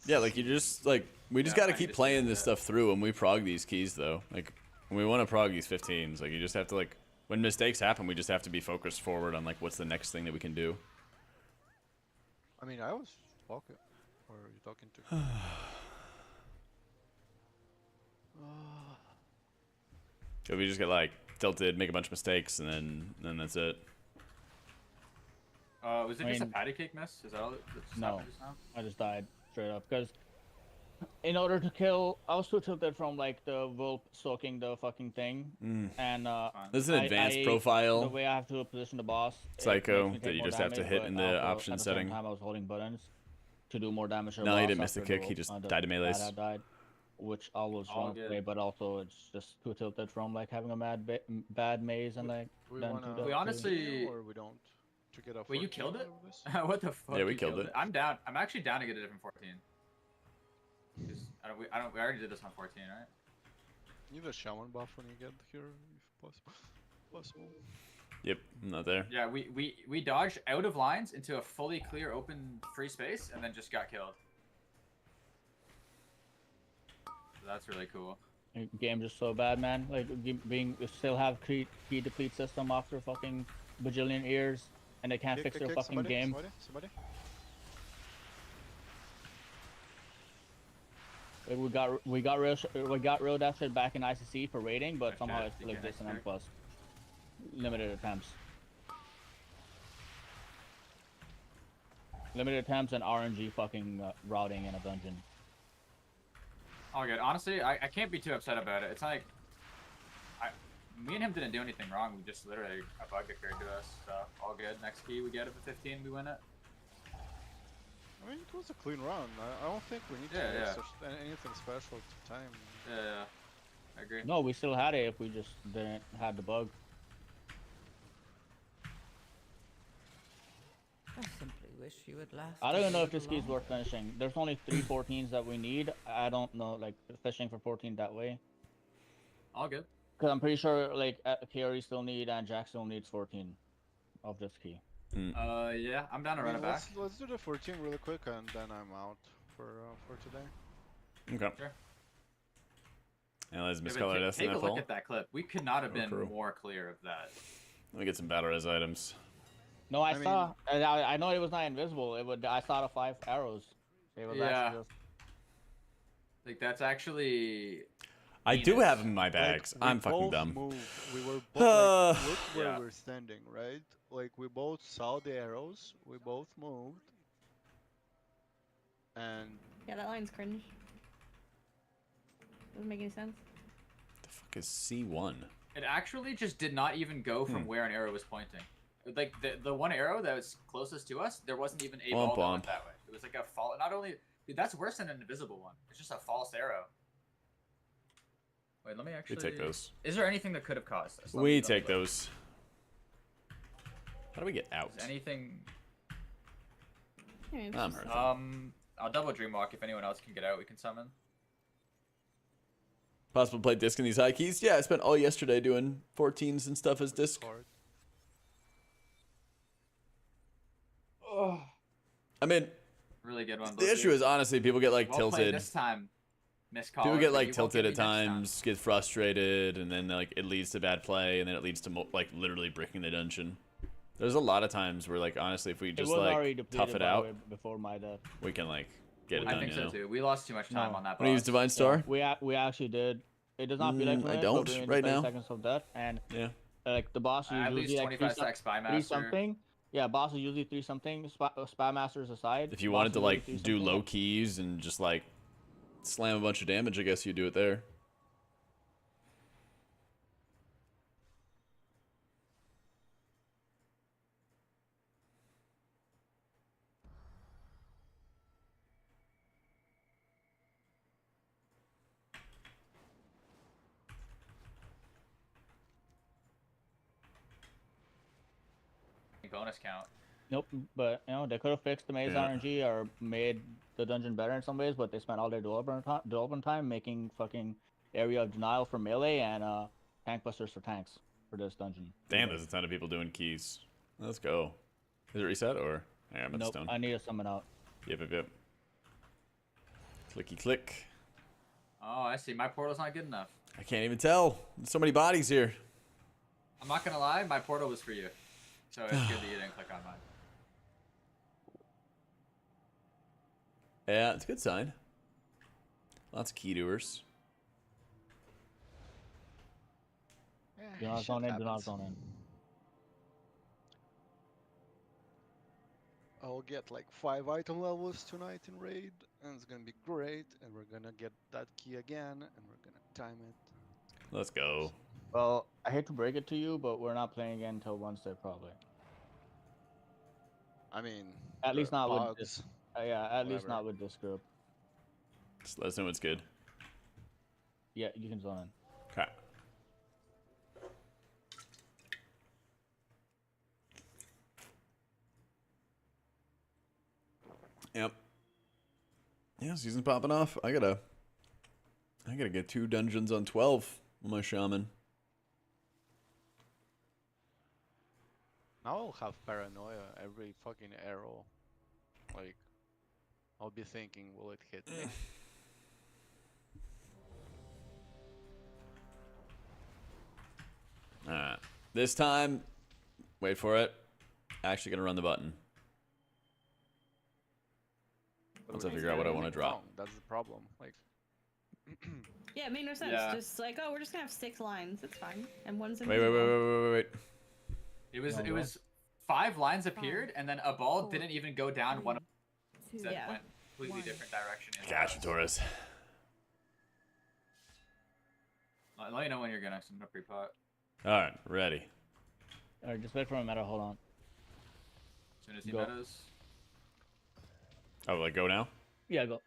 Yeah, like you just like we just Yeah, gotta I keep just playing did this that. stuff through when we prog these keys though. Like when we want to prog these 15s, like you just have to like when mistakes happen, we just have to be focused forward on like what's the next thing that we can do. I mean, I was talking. Or are you talking to? So we just get like tilted, make a bunch of mistakes, and then that's it. Was it I just a mean- patty cake miss? Is that all that just No. happened just now? I just died straight up because in order to kill, I was too tilted from like the wolf soaking the fucking thing, and This is an advanced the profile. way I have to position the boss. it Psycho makes me that take you more just have to damage, hit but in the also, option at the setting. Same time, I was holding buttons to do more damage to the No, he boss didn't miss the after kick, he wolf, just the died to melees. bad died, which I was All wrong good. way, but also it's just too tilted from like having a bad maze and like Do we then wanna to We the- honestly- continue or we don't to get a Wait, you 14 killed out it? of this? What the fuck? Yeah, we you killed it. I'm down. I'm actually down to get a different 14. 'Cause we already did this on 14, right? Need a shaman buff when you get here, if possible. Yep, I'm not there. Yeah, we dodged out of lines into a fully clear, open, free space, and then just got killed. So that's really cool. Game just so bad, man. Like being still have key deplete system after fucking bajillion years, and they can't fix their fucking game. Somebody. Like, we got rid of that shit back in ICC for rating, but somehow it's like this and M plus limited attempts. Limited attempts and RNG fucking routing in a dungeon. All good. Honestly, I can't be too upset about it. It's not like me and him didn't do anything wrong. We just literally a bug occurred to us. So all good. Next key, we get it for 15. We win it. I mean, it was a clean run. I don't think we need to do anything special to time. Yeah, I agree. No, we still had it if we just didn't have the bug. I simply wish you would last. I don't even know if this key's worth finishing. There's only 3 14s that we need. I don't know, like, fishing for 14 that way. All good. Because I'm pretty sure, like, Carey still need and Jack still needs 14 of this key. Yeah, I'm down to run it back. Let's do the 14 really quick, and then I'm out for today. Okay. Sure. Yeah, let's Yeah, but miscolor this take in a that look hole. at that clip. We could not have been true. more clear of that. Let me get some battle res items. No, I mean- saw. I know it was not invisible. I saw the 5 arrows. It was Yeah. actually just... Like that's actually. I do Venus. have them in my bags. Like, we I'm fucking both dumb. Moved. We were both like, look where Yeah. we're standing, right? Like we both saw the arrows. We both moved. And Yeah, that line's cringe. Doesn't make any sense. The fuck is C1? It actually just did not even go from where an arrow was pointing. Like the one arrow that was closest to us, there wasn't even a ball that went that way. It was like a fall. Not only, dude, that's worse than an invisible one. It's just a false arrow. Wait, let me actually. We take those. Is there anything that could have caused this? We take those. How do we get out? Is anything? Yeah, maybe I'm it's hurt. just- I'll double dreamwalk. If anyone else can get out, we can summon. Possible to play disc in these high keys? Yeah, I spent all yesterday doing 14s and stuff as disc. hard. I mean, Really good one. the issue is honestly people get like well played tilted. this time. Miss People get like tilted at times, get frustrated, and then like it leads to bad play, and then it leads to like literally breaking the dungeon. There's a lot of times where like honestly, if we just like tough it out, before my death. we can like get it I done. think You so know. too. We lost too much time No. on that. Want to use boss. Divine Star? We actually did. It does not feel like I it, don't but we only right played now. Seconds of death, and Yeah. like the boss At usually least like 25 stacks spy three master. something. Yeah, boss is usually 3 something. Spy masters aside. If you boss wanted is to usually like 3 do something. low keys and just like slam a bunch of damage, I guess you do it there. Bonus count. Nope, but you know they could have fixed the maze Yeah. RNG or made the dungeon better in some ways, but they spent all their development time making fucking area of denial for melee and tank busters for tanks for this dungeon. Damn, there's a ton of people doing keys. Let's go. Is it reset or? Yeah, I'm at Nope, stone. I need to summon out. Yep. Clicky click. Oh, I see. My portal's not good enough. I can't even tell. There's so many bodies here. I'm not gonna lie. My portal was for you, so it's good that you didn't click on mine. Yeah, it's a good sign. Lots of key doers. Do not zone in, do not zone in. I'll get like 5 item levels tonight in raid, and it's gonna be great. And we're gonna get that key again, and we're gonna time it. Let's go. Well, I hate to break it to you, but we're not playing again until Wednesday probably. I mean, At least not with pugs. this. Yeah, at least whatever. not with this group. Just let us know what's good. Yeah, you can zone in. Okay. Yep. Yeah, season's popping off. I gotta get 2 dungeons on 12 with my shaman. Now I'll have paranoia every fucking arrow. Like, I'll be thinking, will it hit me? Alright. This time, wait for it. Actually gonna run the button. Once I figure out what I want to drop. That's the problem. Like, Yeah, it made no sense. Yeah. Just like, oh, we're just gonna have 6 lines. It's fine. And one's Wait. invisible. It was 5 lines appeared, and then a ball didn't even go down one. Two. That Yeah. went completely different direction. Gotcha, Torres. Let me know when you're gonna send a pre-pot. Alright, ready. Alright, just wait for a meta. Hold on. As soon as he Go. metas. Oh, like go now? Yeah, go.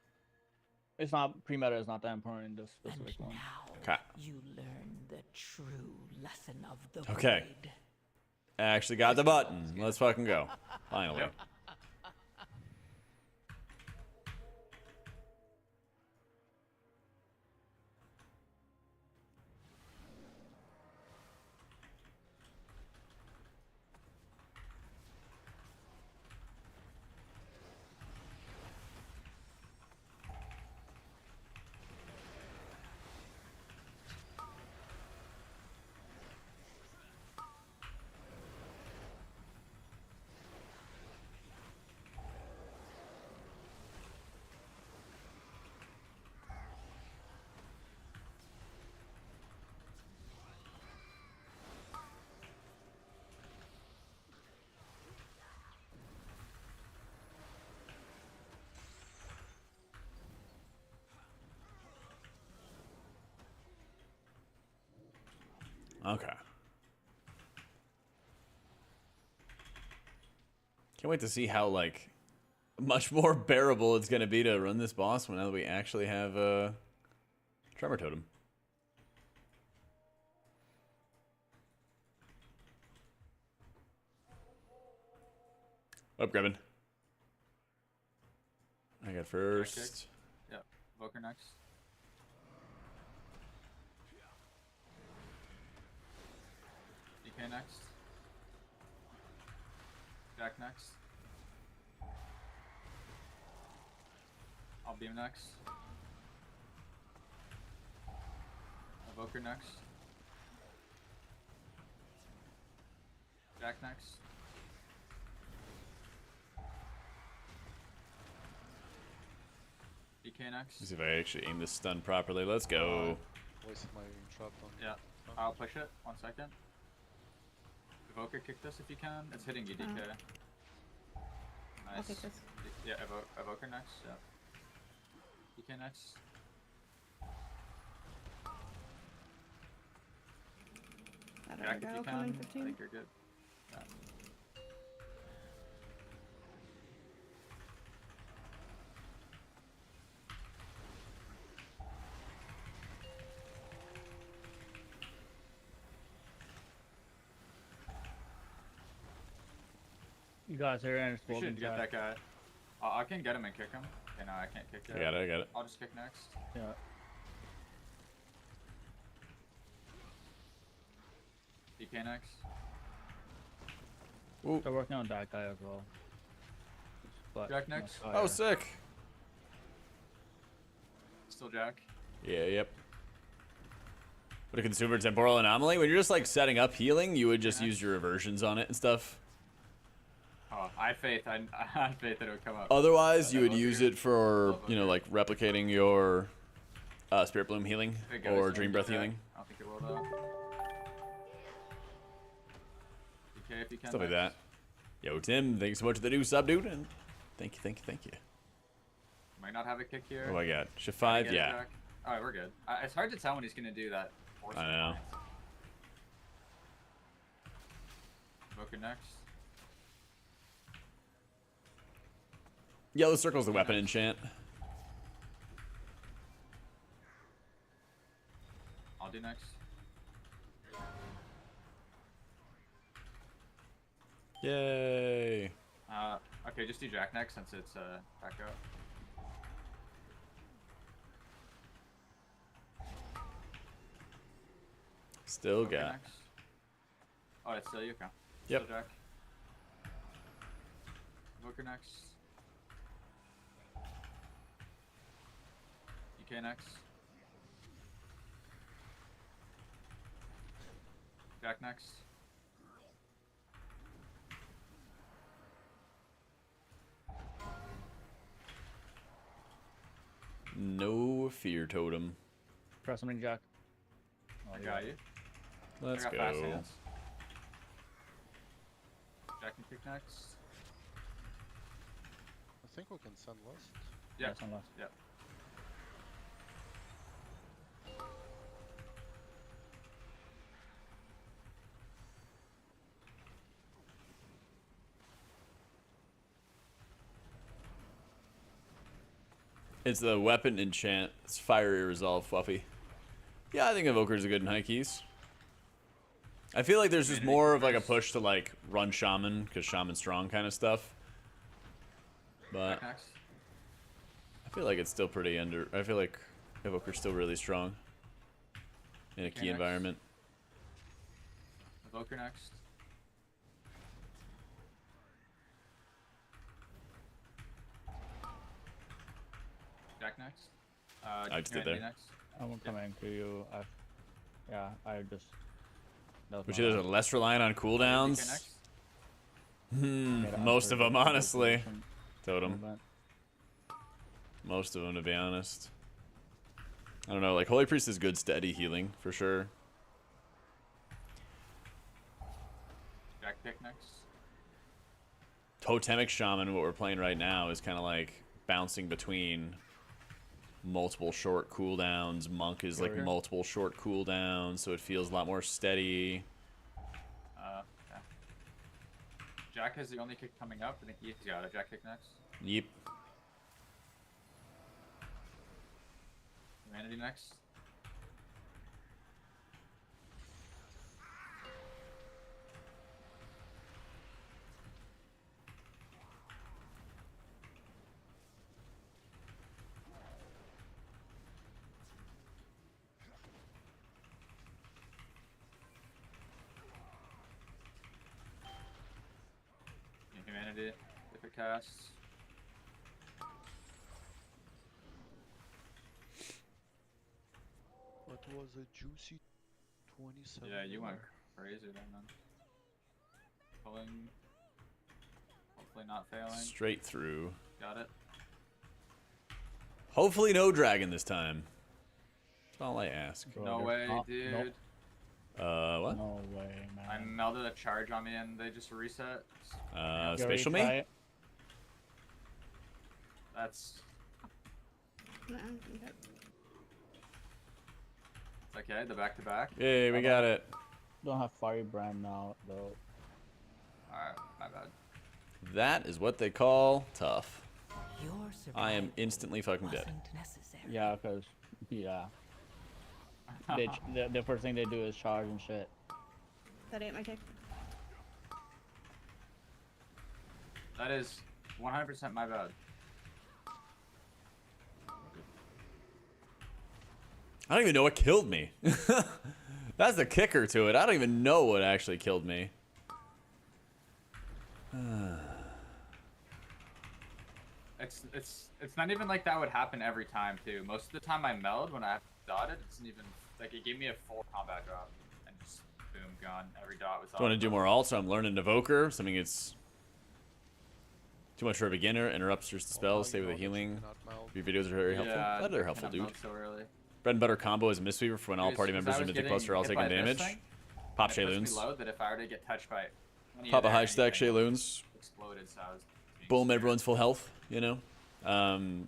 It's not pre-meta is not that important in this specific And one. now Okay. you learn the true lesson of the Okay. void. I actually got the button. Let's fucking go. Finally. Yep. Okay. Can't wait to see how, like, much more bearable it's gonna be to run this boss now that we actually have a Tremor Totem. Up, Grevin. I got first. Yep. Evoker next. DK next. Jack next. I'll beam next. Evoker next. Jack next. DK next. Let's see if I actually aim this stun properly. Let's go. wasted my trap on. Yeah. I'll push it. 1 second. Evoker, kick this if you can. It's hitting you, DK. Nice. I'll kick this. Yeah, Evoker next. Yeah. DK next. I Jack if you go. can. Coming I 15. think you're good. Yeah. You guys are in We should get that guy. I can get him and kick him. Okay, no, I can't kick yet. I got it. I'll just kick next. Yeah. DK next. Ooh. They're working on that guy as well. But, Jack next. Oh, sick. Still Jack. Yeah, yep. But a consumer temporal anomaly, when you're just like setting up healing, you would just use your reversions on it and stuff. Oh, I had faith. I had faith that it would come up. Otherwise, you would Evoker. use it for, you know, like replicating your Spirit Bloom healing It goes or in, Dream Breath Jack. healing. I don't think it will though. DK if you can. Stuff like next. that. Yo, Tim, thanks so much for the new sub, dude. And thank you. Might not have a kick here. Oh my god. Shift Trying 5, to get it, yeah. Jack. Alright, we're good. It's hard to tell when he's gonna do that. I know. Evoker next. Yellow circle's the weapon enchant. I'll do next. Yay. Okay, just do Jack next since it's back up. Still Evoker got. next. Oh, it's still you, okay. Yep. Still Jack. Evoker next. DK next. Jack next. No fear totem. Press something, Jack. Oh, I you got you. Let's I got fast go. hands. Jack and kick next. I think we can send list. Yeah. Yes, unless. Yeah. It's the weapon enchant. It's fiery resolve, Fluffy. Yeah, I think Evoker's a good in high keys. I feel like there's just more of like a push to like run Shaman because Shaman's strong kind of stuff. But Jack next. I feel like it's still pretty under. I feel like Evoker's still really strong in a key next. environment. Evoker next. Jack next. I just did Humanity there. Next. I'm coming to you. Yeah, I just. That was Which my is last. less reliant on DK cooldowns. next. Get Most after of them, the honestly. position Totem. movement. Most of them, to be honest. I don't know. Like Holy Priest is good steady healing for sure. Jack pick next. Totemic Shaman, what we're playing right now, is kind of like bouncing between multiple short cooldowns. Monk is like Warrior. multiple short cooldowns, so it feels a lot more steady. Okay. Jack has the only kick coming up. I think he's got a Jack kick next. Yep. Humanity next. Humanity if it casts. That was a juicy 27. Yeah, you went crazy then, man. Pulling. Hopefully not failing. Straight through. Got it. Hopefully no dragon this time. That's all I ask. No way, dude. Nope. What? No way, I man. melded a charge on me and they just reset. You already Spatial try me? it? That's No, okay. okay. The back to back. Yay, we got it. Don't have Firebrand now, though. Alright, my bad. That is what they call tough. Your I am survival instantly fucking dead. wasn't necessary. Yeah, because, yeah. The first thing they do is charge and shit. That ain't my kick. That is 100% my bad. I don't even know what killed me. That's the kicker to it. I don't even know what actually killed me. It's not even like that would happen every time too. Most of the time I meld when I dotted, it doesn't even like it gave me a full combat drop and just boom gone. Every dot was. Do you want to do more alt? So I'm learning Evoker. Something it's too much for a beginner. Interrupts your spells. Stay with the healing. Your videos are very helpful. Yeah, They're helpful, dude. So early. Bread and butter combo is a Mistweaver for when all party members are Mythic plus are all taking damage. Pop It pushed me Shayloons. low that if I were to get touched by any Pop of a their high stack anything, Shayloons. exploded, so I was being Boom, scared. everyone's full health, you know?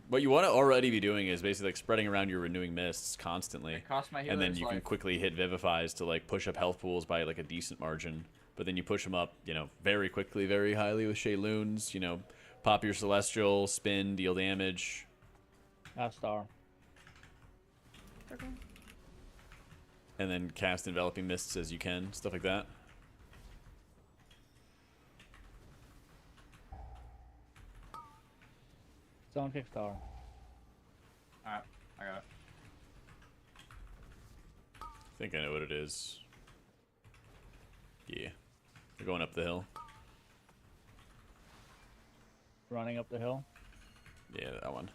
What you want to already be doing is basically like spreading around your renewing mists constantly. It cost my And then healers, you can like- quickly hit Vivifies to like push up health pools by like a decent margin. But then you push them up, you know, very quickly, very highly with Shayloons, you know, pop your Celestial, spin, deal damage. Half star. Okay. And then cast enveloping mists as you can, stuff like that. It's on kick star. Alright, I got it. I think I know what it is. Yeah. They're going up the hill. Running up the hill. Yeah, that one.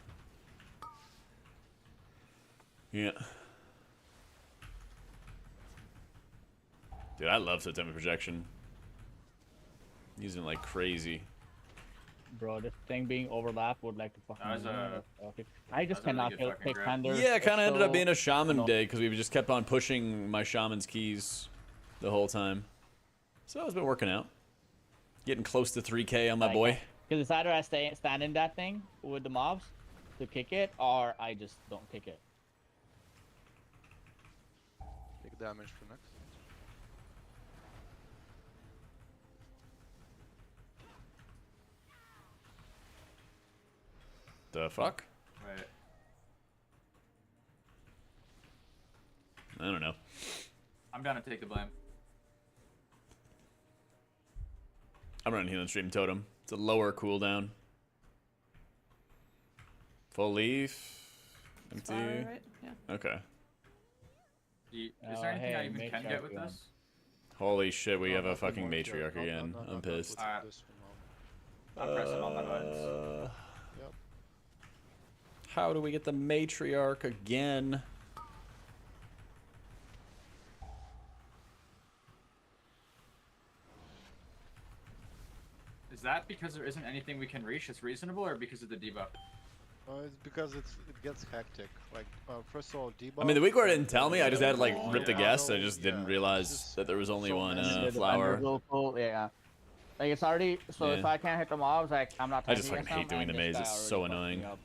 Yeah. Dude, I love September projection. Using it like crazy. Bro, this thing being overlapped would like to fucking. That was a- I just that was a really cannot good kill fucking pick grip. Thunder. Yeah, it kind of ended up so being a shaman annoying. day because we just kept on pushing my shaman's keys the whole time. So it's been working out. Getting close to 3K on my boy. Because it's either I stand in that thing with the mobs to kick it, or I just don't kick it. Big damage for next. The fuck? Wait. I don't know. I'm gonna take the blame. I'm running Healing Stream Totem. It's a lower cooldown. Full leaf. Empty. Right? Yeah. Okay. Is there anything I hey, even make can sure get with everyone. this? Holy shit, we No, have a not the fucking matriarch, matriarch again. I'm not pissed. with Alright. this one, no. I'm pressing all my buttons. Yep. How do we get the matriarch again? Is that because there isn't anything we can reach that's reasonable, or because of the debuff? It's because it gets hectic. Like, first of all, debuff. I mean, the week where it didn't tell me, I just had to like Oh, rip the yeah. guess. I just didn't Yeah, realize it's just that there was only so one messy. Yeah, the flower. Thunder will pull, yeah. Like it's already so if Yeah. I can't hit the mobs, like I'm not. I just tanking fucking hate against them, doing the and this maze, guy it's already so fucked me annoying. up.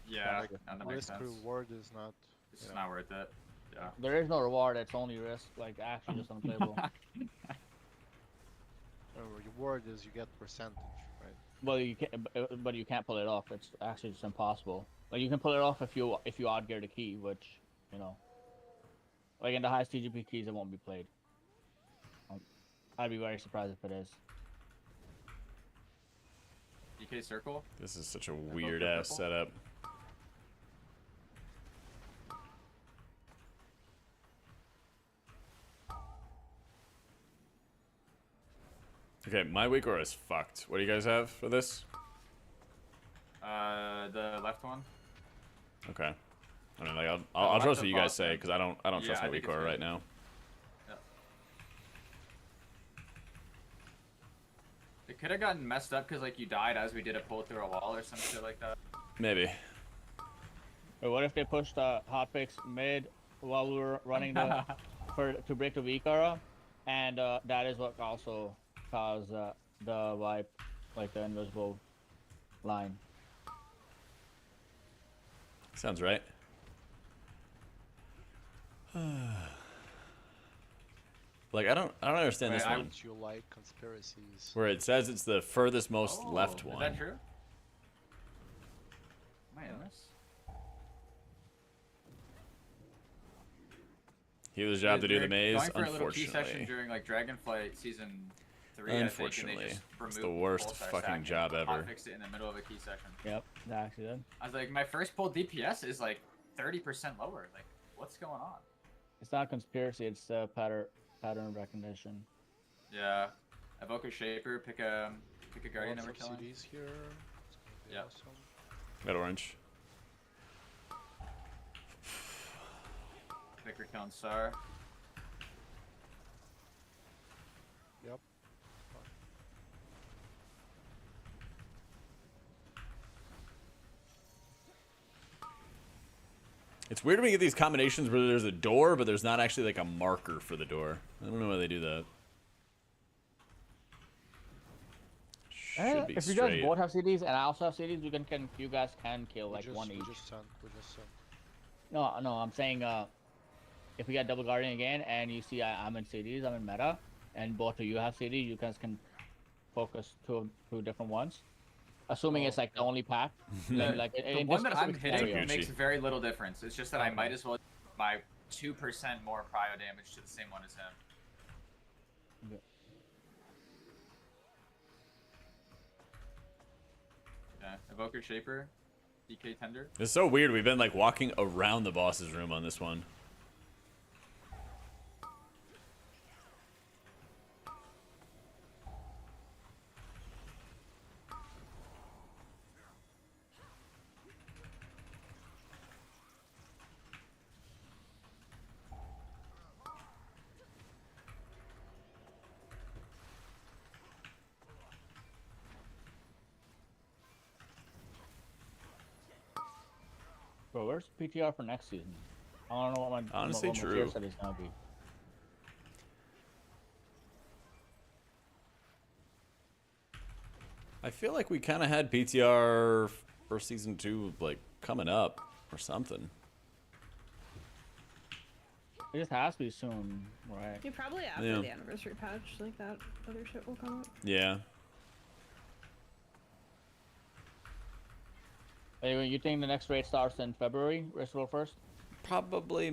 Yeah, Like, no, that makes risk sense. reward is not. It's just Yeah. not worth it. Yeah. There is no reward. It's only risk. Like actually just unplayable. Reward is you get percentage, right? Well, you can't, but you can't pull it off. It's actually just impossible. Like you can pull it off if you odd gear the key, which you know, like in the highest TGP keys, it won't be played. I'd be very surprised if it is. DK circle. This is such a weird ass purple? setup. Okay, my week or is fucked. What do you guys have for this? The left one. Okay. I mean, like, I'll left trust of what you guys boss, say man. because I don't Yeah, trust I my think week it's or good. right now. It could have gotten messed up because like you died as we did a pull through a wall or some shit like that. Maybe. But what if they pushed hotfix mid while we were running the to break the weak aura, and that is what also caused the wipe, like the invisible line. Sounds right. Like I don't understand Wait, this I'm- one Don't you like conspiracies? where it says it's the furthest most Oh, left Is one. that true? Am I in this? He was job to do the They're maze. Going for a little key session Unfortunately, during like Dragonflight season 3, I think, and Unfortunately. they just It's removed the worst pulsar fucking stacking, job ever. hotfixed it in the middle of a key session. Yep, that actually did. I was like, my first pull DPS is like 30% lower. Like, what's going on? It's not conspiracy. It's pattern recognition. Yeah. Evoke a Shaper, pick a Guardian Lots never of killing. CDs here. It's gonna be Yep. awesome. Got orange. Pick her killing Star. Yep. It's weird when you get these combinations where there's a door, but there's not actually like a marker for the door. I don't know why they do that. Should be If you straight. guys both have CDs and I also have CDs, you guys can kill like one each. We just sent. No, I'm saying if we get double guardian again and you see I'm in CDs, I'm in meta, and both of you have CDs, you guys can focus two different ones. Assuming it's like the only pack. like The in one this that I'm specific hitting scenario. Gucci. makes very little difference. It's just that I Okay. might as well my 2% more prio damage to the same one as him. Okay. Yeah. Evoker Shaper, DK Tender. It's so weird. We've been like walking around the boss's room on this one. Bro, where's PTR for next season? I don't know what my Honestly, what my true. tier set is gonna be. I feel like we kind of had PTR for season 2 like coming up or something. It just has to be soon, right? Yeah, probably after Yeah. the anniversary patch, like that other shit will come up. Yeah. Anyway, you think the next raid starts in February, Resto first? Probably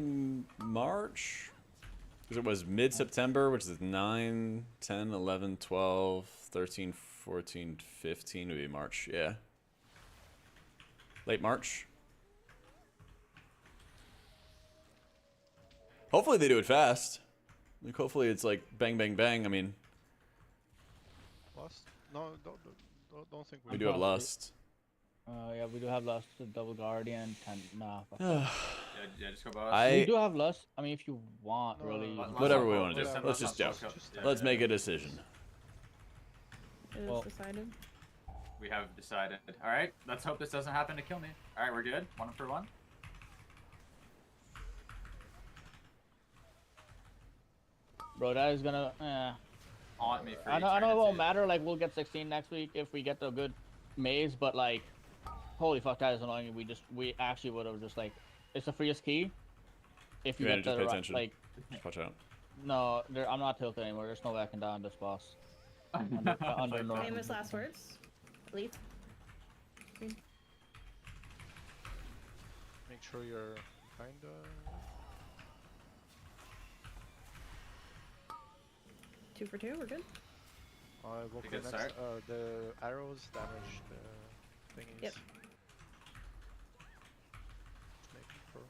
March. Because it was mid-September, which is 9, 10, 11, 12, 13, 14, 15 would be March. Yeah. Late March. Hopefully they do it fast. Like, hopefully it's like bang, bang, bang. I mean, Lust? No, don't think we do have Lust. Yeah, we do have Lust, Double Guardian, 10. Nah, fuck. Yeah, just go boss. We do have Lust. I mean, if you want, No, really. let's Whatever not we go- want to do. whatever. Let's just joke. Yeah, Let's yeah, make yeah. a decision. It is Well- decided. We have decided. All right, let's hope this doesn't happen to kill me. All right, we're good. 1 for 1. Bro, that is gonna. Haunt me for I know it eternity. won't matter. Like, we'll get 16 next week if we get the good maze, but like, holy fuck, that is annoying. We actually would have just like, it's the freest key. If you Yeah, get just the pay right- attention. like, Watch out. no, I'm not tilted anymore. There's no backing down this boss. Under normal. Famous last words. Leave. Make sure you're kinda. 2 for 2. We're good. Go for good the start. next. The arrows damage the thingies. Yep. Make sure.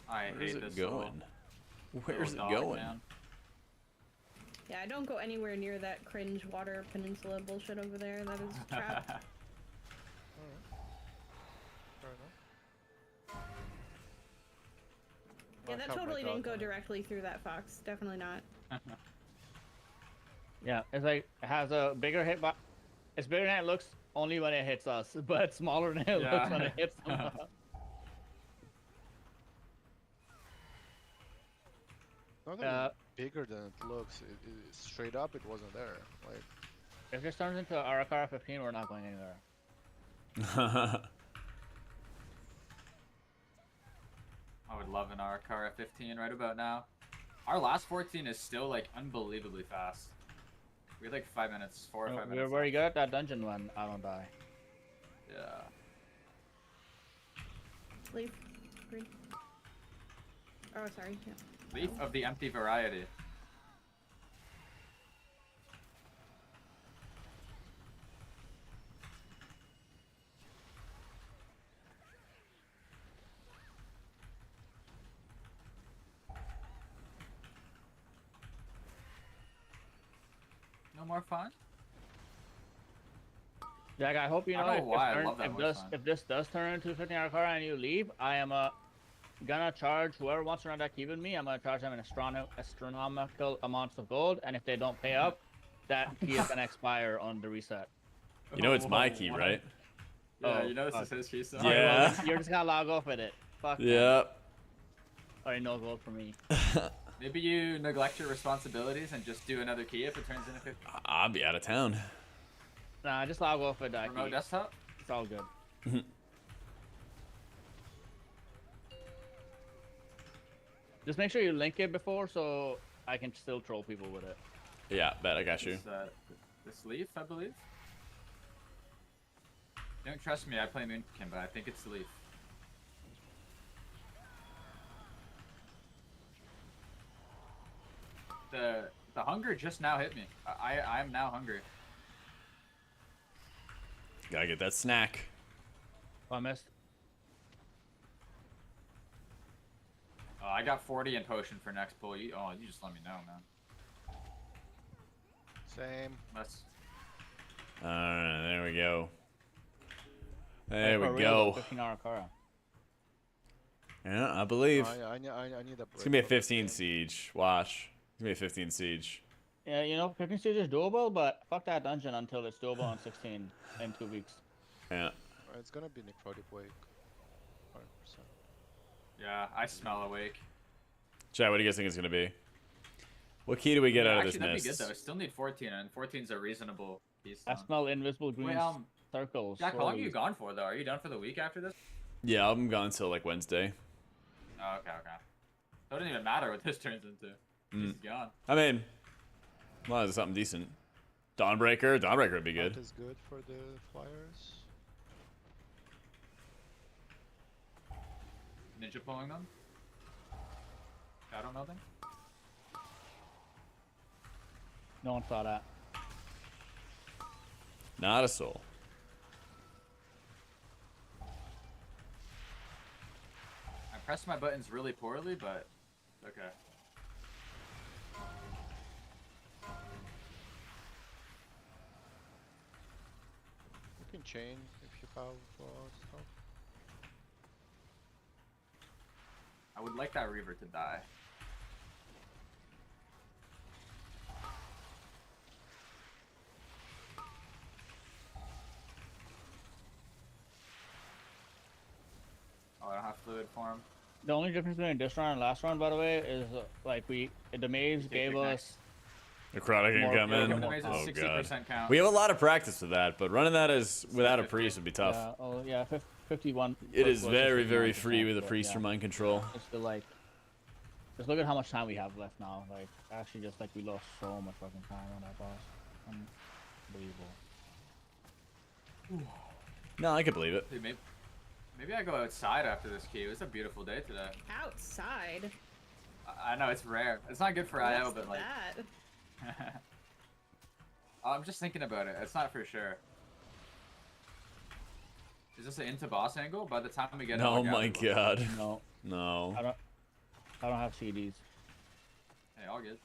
I Where's hate it this going? Where's it little dog, going? man. Yeah, I don't go anywhere near that cringe water peninsula bullshit over there. That is crap. Alright. Fair enough. Yeah, I that have my totally dog didn't go on it. directly through that fox. Definitely not. Yeah, it's like it has a bigger hitbox. It's bigger than it looks only when it hits us, but it's smaller than it looks when it hits them. Not even bigger than it looks. Straight up, it wasn't there. Like, If this turns into Arakara 15, we're not going anywhere. I would love an Arakara 15 right about now. Our last 14 is still like unbelievably fast. We had like 5 minutes, 4 or 5 We're minutes. very left. good at that dungeon when I don't die. Yeah. Leave. Green. Oh, sorry. Yeah. Leaf of the empty variety. No more fun? Jack, I hope you I know, don't know why I love that voice line. if this does turn into 15 Arakara and you leave, I am gonna charge whoever wants to run that key with me. I'm gonna charge them an astronomical amounts of gold, and if they don't pay up, that key is gonna expire on the reset. You know it's my key, What? right? Yeah, Oh, you know this fuck. is his key, so. Alright, Yeah. well, you're just gonna log off with it. Fuck. man. Yep. Alright, no gold for me. Maybe you neglect your responsibilities and just do another key if it turns into 50. I'll be out of town. Nah, just log off with that Remote key. desktop? It's all good. Just make sure you link it before so I can still troll people with it. Yeah, bet I got you. This leaf, I believe. Don't trust me, I play Moonkin, but I think it's the leaf. The hunger just now hit me. I am now hungry. Gotta get that snack. Oh, I missed. Oh, I got 40 in potion for next pull. You just let me know, man. same. That's Alright, there we go. There For we real, go. 15 Arakara. Yeah, I believe. I need a break. It's gonna be a from 15 this game. siege. Watch. It's gonna be a 15 siege. Yeah, you know, 15 stages is doable, but fuck that dungeon until it's doable on 16 in 2 weeks. Yeah. It's gonna be necrotic wake. 100%. Yeah, I smell awake. Chad, what do you guys think it's gonna be? What key do we get out of this Actually, that'd mist? be good though. I still need 14, and 14's a reasonable piece. I smell invisible green Wait, circles. Jack, how long are you swirlies. gone for though? Are you done for the week after this? Yeah, I'm gone till like Wednesday. Oh, okay. So it doesn't even matter what this turns into. He's gone. I mean, as long as it's something decent. Dawnbreaker would be good. That is good for the flyers. Ninja pulling them. Shadow melding. No one saw that. Not a soul. I pressed my buttons really poorly, but okay. You can chain if you have stuff. I would like that Reaver to die. Oh, I don't have fluid form. The only difference between this round and last round, by the way, is like the maze gave Picnic. us. Necrotic More- can come in. yeah, The maze is Oh god. 60% count. We have a lot of practice with that, but running that as without a priest would be tough. Yeah, oh yeah, 51. It is was very, very 59%, free with a but priest yeah. for mind control. Just to like, just look at how much time we have left now. Like, actually, just like we lost so much fucking time on that boss. Unbelievable. No, I could believe it. Dude, maybe I go outside after this queue. It's a beautiful day today. Outside. I know it's rare. It's not good for IO, What's but like. that? I'm just thinking about it. It's not for sure. Is this an into boss angle? By the time we get Oh it, my god. No, No. I don't have CDs. Hey, all good.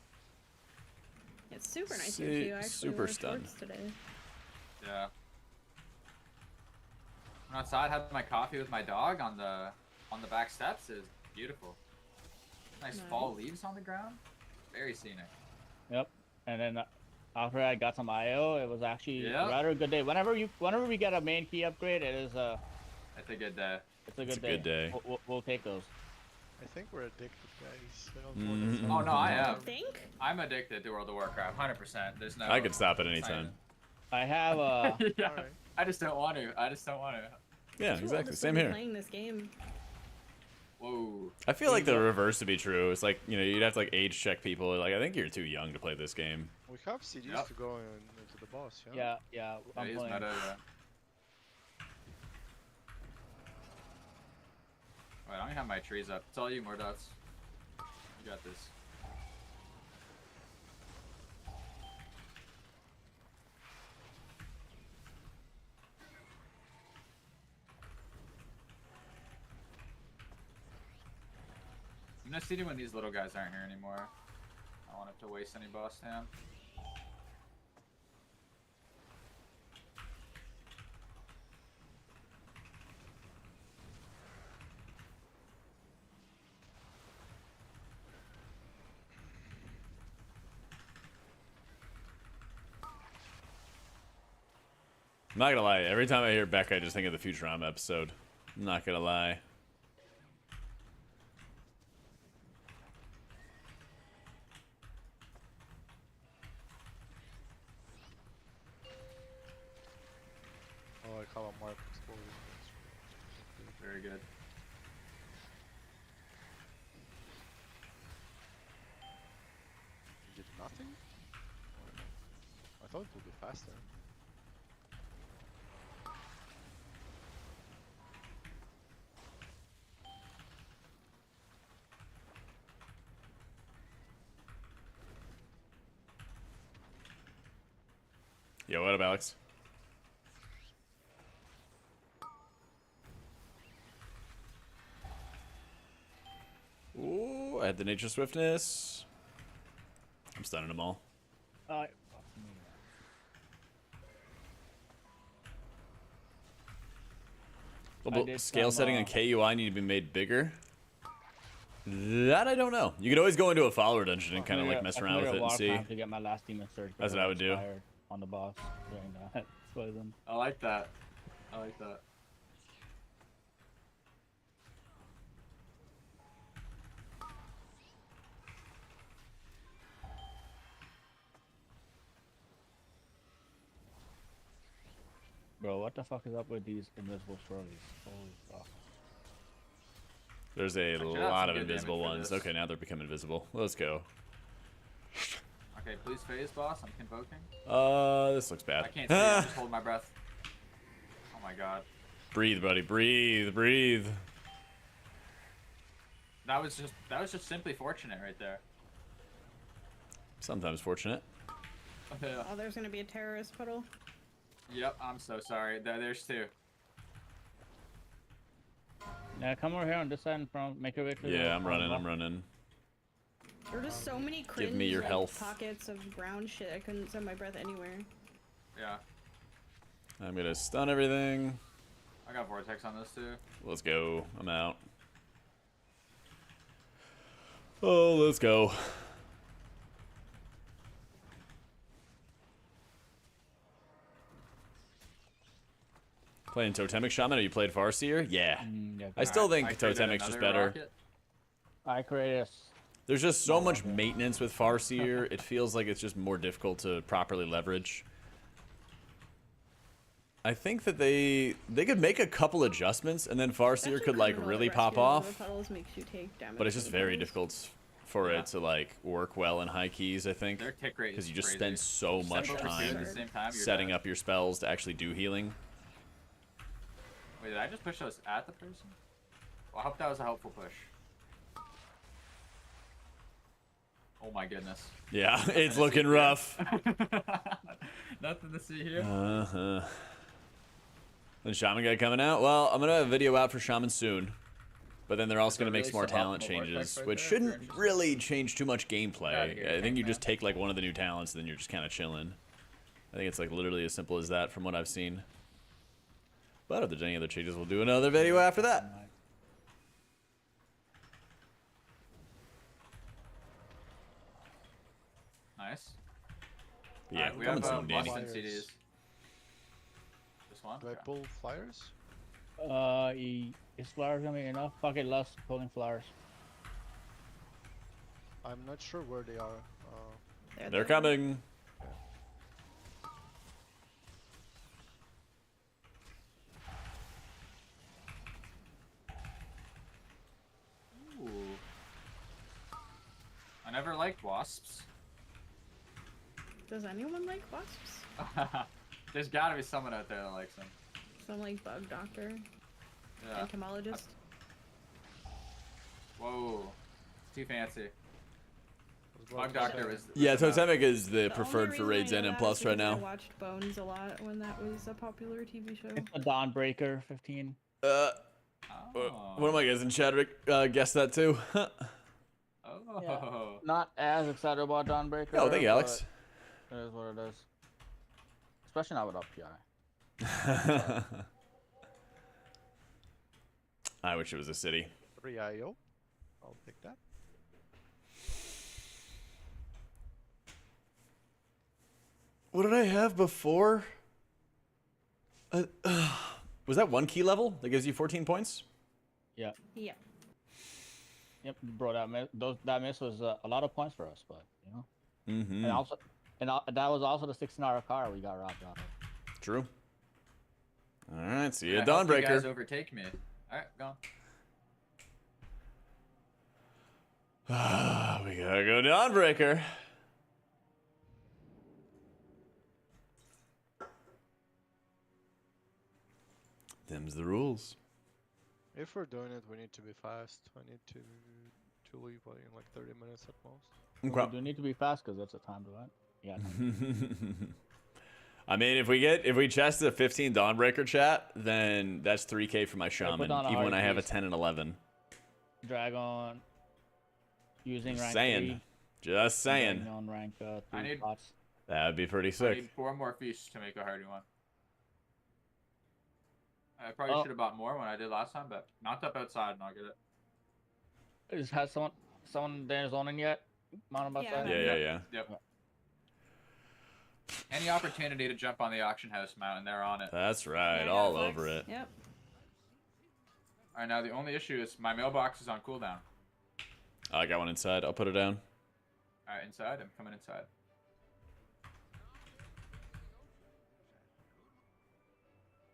It's super nice here too. I actually Super wore stunned. shorts today. Yeah. I'm outside, had my coffee with my dog on the back steps. Is beautiful. Nice fall Nice. leaves on the ground. Very scenic. Yep. And then after I got some IO, it was actually Yeah. rather a good day. Whenever we get a main key upgrade, it is It's a good day. it's a good It's a day. good day. We'll take those. I think we're addicted, guys. I don't know what Mhm. that's Oh no, I I am. think. I'm addicted to World of Warcraft. 100%. There's no. I could stop at any it's not time. I have yeah. Alright. I just don't want to. I just don't want to. Yeah, Who exactly. oldest Same would be here. Playing this game. Whoa. I feel like the reverse would be true. It's like, you know, you'd have to like age check people. Like, I think you're too young to play this game. We have CDs Yep. to go into the boss, yeah? yeah. It I'm is playing. meta, yeah. Wait, I don't even have my trees up. It's all you, Mordots. You got this. I'm not seeing when these little guys aren't here anymore. I don't want it to waste any boss time. I'm not gonna lie. Every time I hear Beck, I just think of the Futurama episode. I'm not gonna lie. Oh, I have a mark exploding. Very good. You did nothing? I thought it would be faster. Yeah, what up, Alex? Ooh, I had the nature swiftness. I'm stunning them all. I did Scale some, setting on KUI need to be made bigger. That I don't know. You could always go into a follower dungeon and kind of like mess around with it and see. To get my last demon surge. That's what I would do. On the boss during that poison. I like that. I like that. Bro, what the fuck is up with these invisible swirlies? Holy fuck. There's a Actually, that's lot some of good invisible damage for ones. this. Okay, now they're becoming invisible. Let's go. Okay, please phase, boss. I'm convoking. This looks bad. I can't see. I'm just holding my breath. Oh my god. Breathe, buddy. Breathe. Breathe. That was just simply fortunate right there. Sometimes fortunate. Yeah. Oh, there's gonna be a terrorist puddle. Yep, I'm so sorry. There's two. Yeah, come over here on this side and make your way to Yeah, I'm running. I'm running. There were just so many cringe Give me your health. pockets of brown shit. I couldn't send my breath anywhere. Yeah. I'm gonna stun everything. I got vortex on this too. Let's go. I'm out. Oh, let's go. Playing Totemic Shaman, or you played Farseer? Yeah. Yeah, I still think I created Totemic's just another better. rocket. I created There's just so much maintenance with Farseer. It feels like it's just more difficult to properly leverage. I think that they could make a couple adjustments, and then Farseer could like really pop off. But it's just very difficult for it to like work well in high keys, I think, Their tick rate because is you just crazy. spend so much Step over two time at the same time, you're setting dead. up your spells to actually do healing. Wait, did I just push those at the person? Well, I hope that was a helpful push. Oh my goodness. Yeah, it's looking rough. Nothing to see here. Uh-huh. The Shaman guy coming out? Well, I'm gonna have a video out for Shaman soon. But then they're also gonna make some more talent changes, which shouldn't really change too much gameplay. I think you just take like one of the new talents, and then you're just kind of chilling. I think it's like literally as simple as that from what I've seen. But if there's any other changes, we'll do another video after that. Nice. Yeah, we coming have soon, Danny. Boston CDs. This one? Do I Okay. pull flyers? Is flowers gonna be enough? Fuck it, less pulling flowers. I'm not sure where they are. They're coming. Ooh. I never liked wasps. Does anyone like wasps? There's gotta be someone out there that likes them. Some like bug doctor, Yeah. entomologist. Whoa. Too fancy. was Bug about to Doctor say- was. Yeah, was enough. Totemic is the The preferred only for reason raids I N know and that plus is right because now. I watched Bones a lot when that was a popular TV show. It's a Dawnbreaker 15. One of my guys in chat guessed that too. Oh. Not as excited about Dawnbreaker. Oh, thank you, Alex. It is what it is. Especially not with UPI. I wish it was a city. 3 IO. I'll pick that. What did I have before? Was that 1 key level that gives you 14 points? Yeah. Yeah. Yep, bro. That miss was a lot of points for us, but you know. Mm-hmm. And also, that was also the 16-hour car we got robbed out of. True. All right, see you, I hope you guys Dawnbreaker. overtake me. Alright, go. We gotta go Dawnbreaker. Them's the rules. If we're doing it, we need to be fast. I need to leave in like 30 minutes at most. We do need to be fast because that's a time to it. Yeah. I mean, if we chest the 15 Dawnbreaker chat, then that's 3K for my Shaman, on a even when I hard have a piece. 10 and 11. Dragon. Using rank Saying. 3. Just saying. Dragon on rank 3 I need- spots. That'd be pretty I sick. need 4 more feasts to make a hardy one. I probably Oh. should have bought more when I did last time, but mount up outside and I'll get it. Has someone there zoning yet? Mountain bus Yeah. side? Yeah. Yep. Any opportunity to jump on the auction house mount, and they're on it. That's right, Yeah, I all got over flex. it. Yep. Alright, now the only issue is my mailbox is on cooldown. I got one inside. I'll put it down. Alright, inside. I'm coming inside.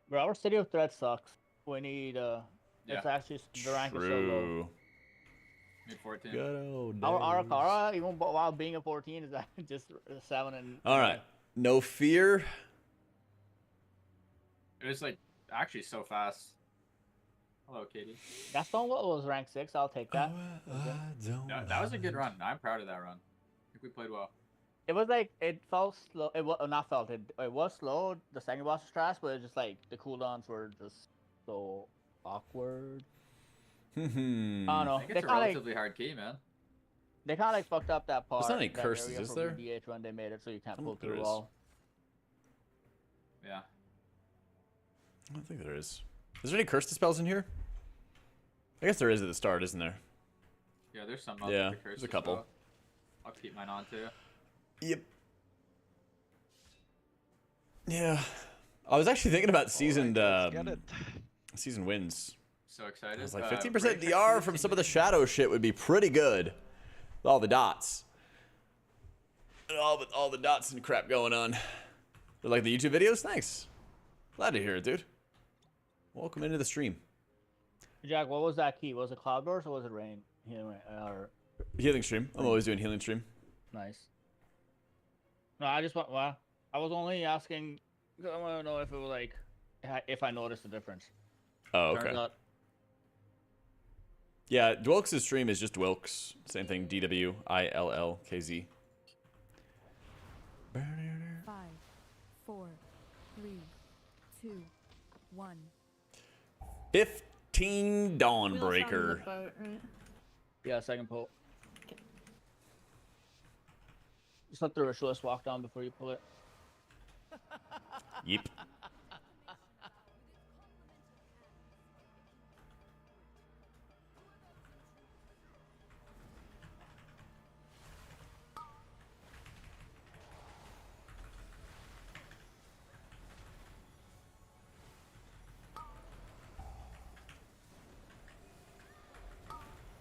Bro, our city of threat sucks. We need it's Yeah. actually the rank is so low. True. Mid 14. Good old Our days. Akara, even while being a 14, is just 7 and. All right. No fear. It was like actually so fast. Hello, Katie. Gaston was rank 6. I'll take that. That was a good run. I'm proud of that run. I think we played well. It was like it felt slow. It was not felt. It was slow. The second boss was trash, but it's just like the cooldowns were just so awkward. I don't know. I think it's a relatively hard key, man. They kind of like fucked up that part. There's not any that curses, area is for there? BDH when they made it, so you can't I pull don't think there through is. all. Yeah. I don't think there is. Is there any curse spells in here? I guess there is at the start, isn't there? Yeah, there's some. Yeah, curses there's a couple. as well. I'll keep mine on too. Yep. Yeah. I was actually thinking about seasoned season wins. So excited. I was like, Uh, 15% break DR next from week. some of the shadow shit would be pretty good. With all the dots. And all the dots and crap going on. They're like the YouTube videos? Thanks. Glad to hear it, dude. Welcome into the stream. Jack, what was that key? Was it Cloud Burst or was it Rain? Or Healing stream. I'm always doing healing stream. nice. No, I just want. Well, I was only asking because I want to know if it was like if I noticed the difference. Oh, Turns okay. out, Yeah, Dwilks' stream is just Dwilks. Same thing, DWILLKZ. 5, 4, 3, 2, 1. 15 Wheels on the Dawnbreaker. boat, right? yeah, second pull. Just let the ritualist walk down before you pull it. Yep.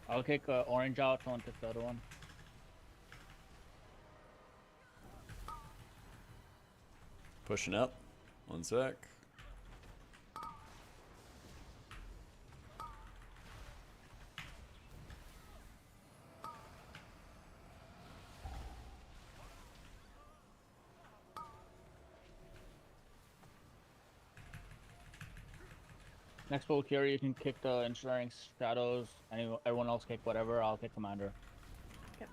I'll kick orange out. Someone take the other one. Pushing up. One sec. Next pull, Curie, you can kick the ensuring shadows. Everyone else kick whatever. I'll kick commander. Yep.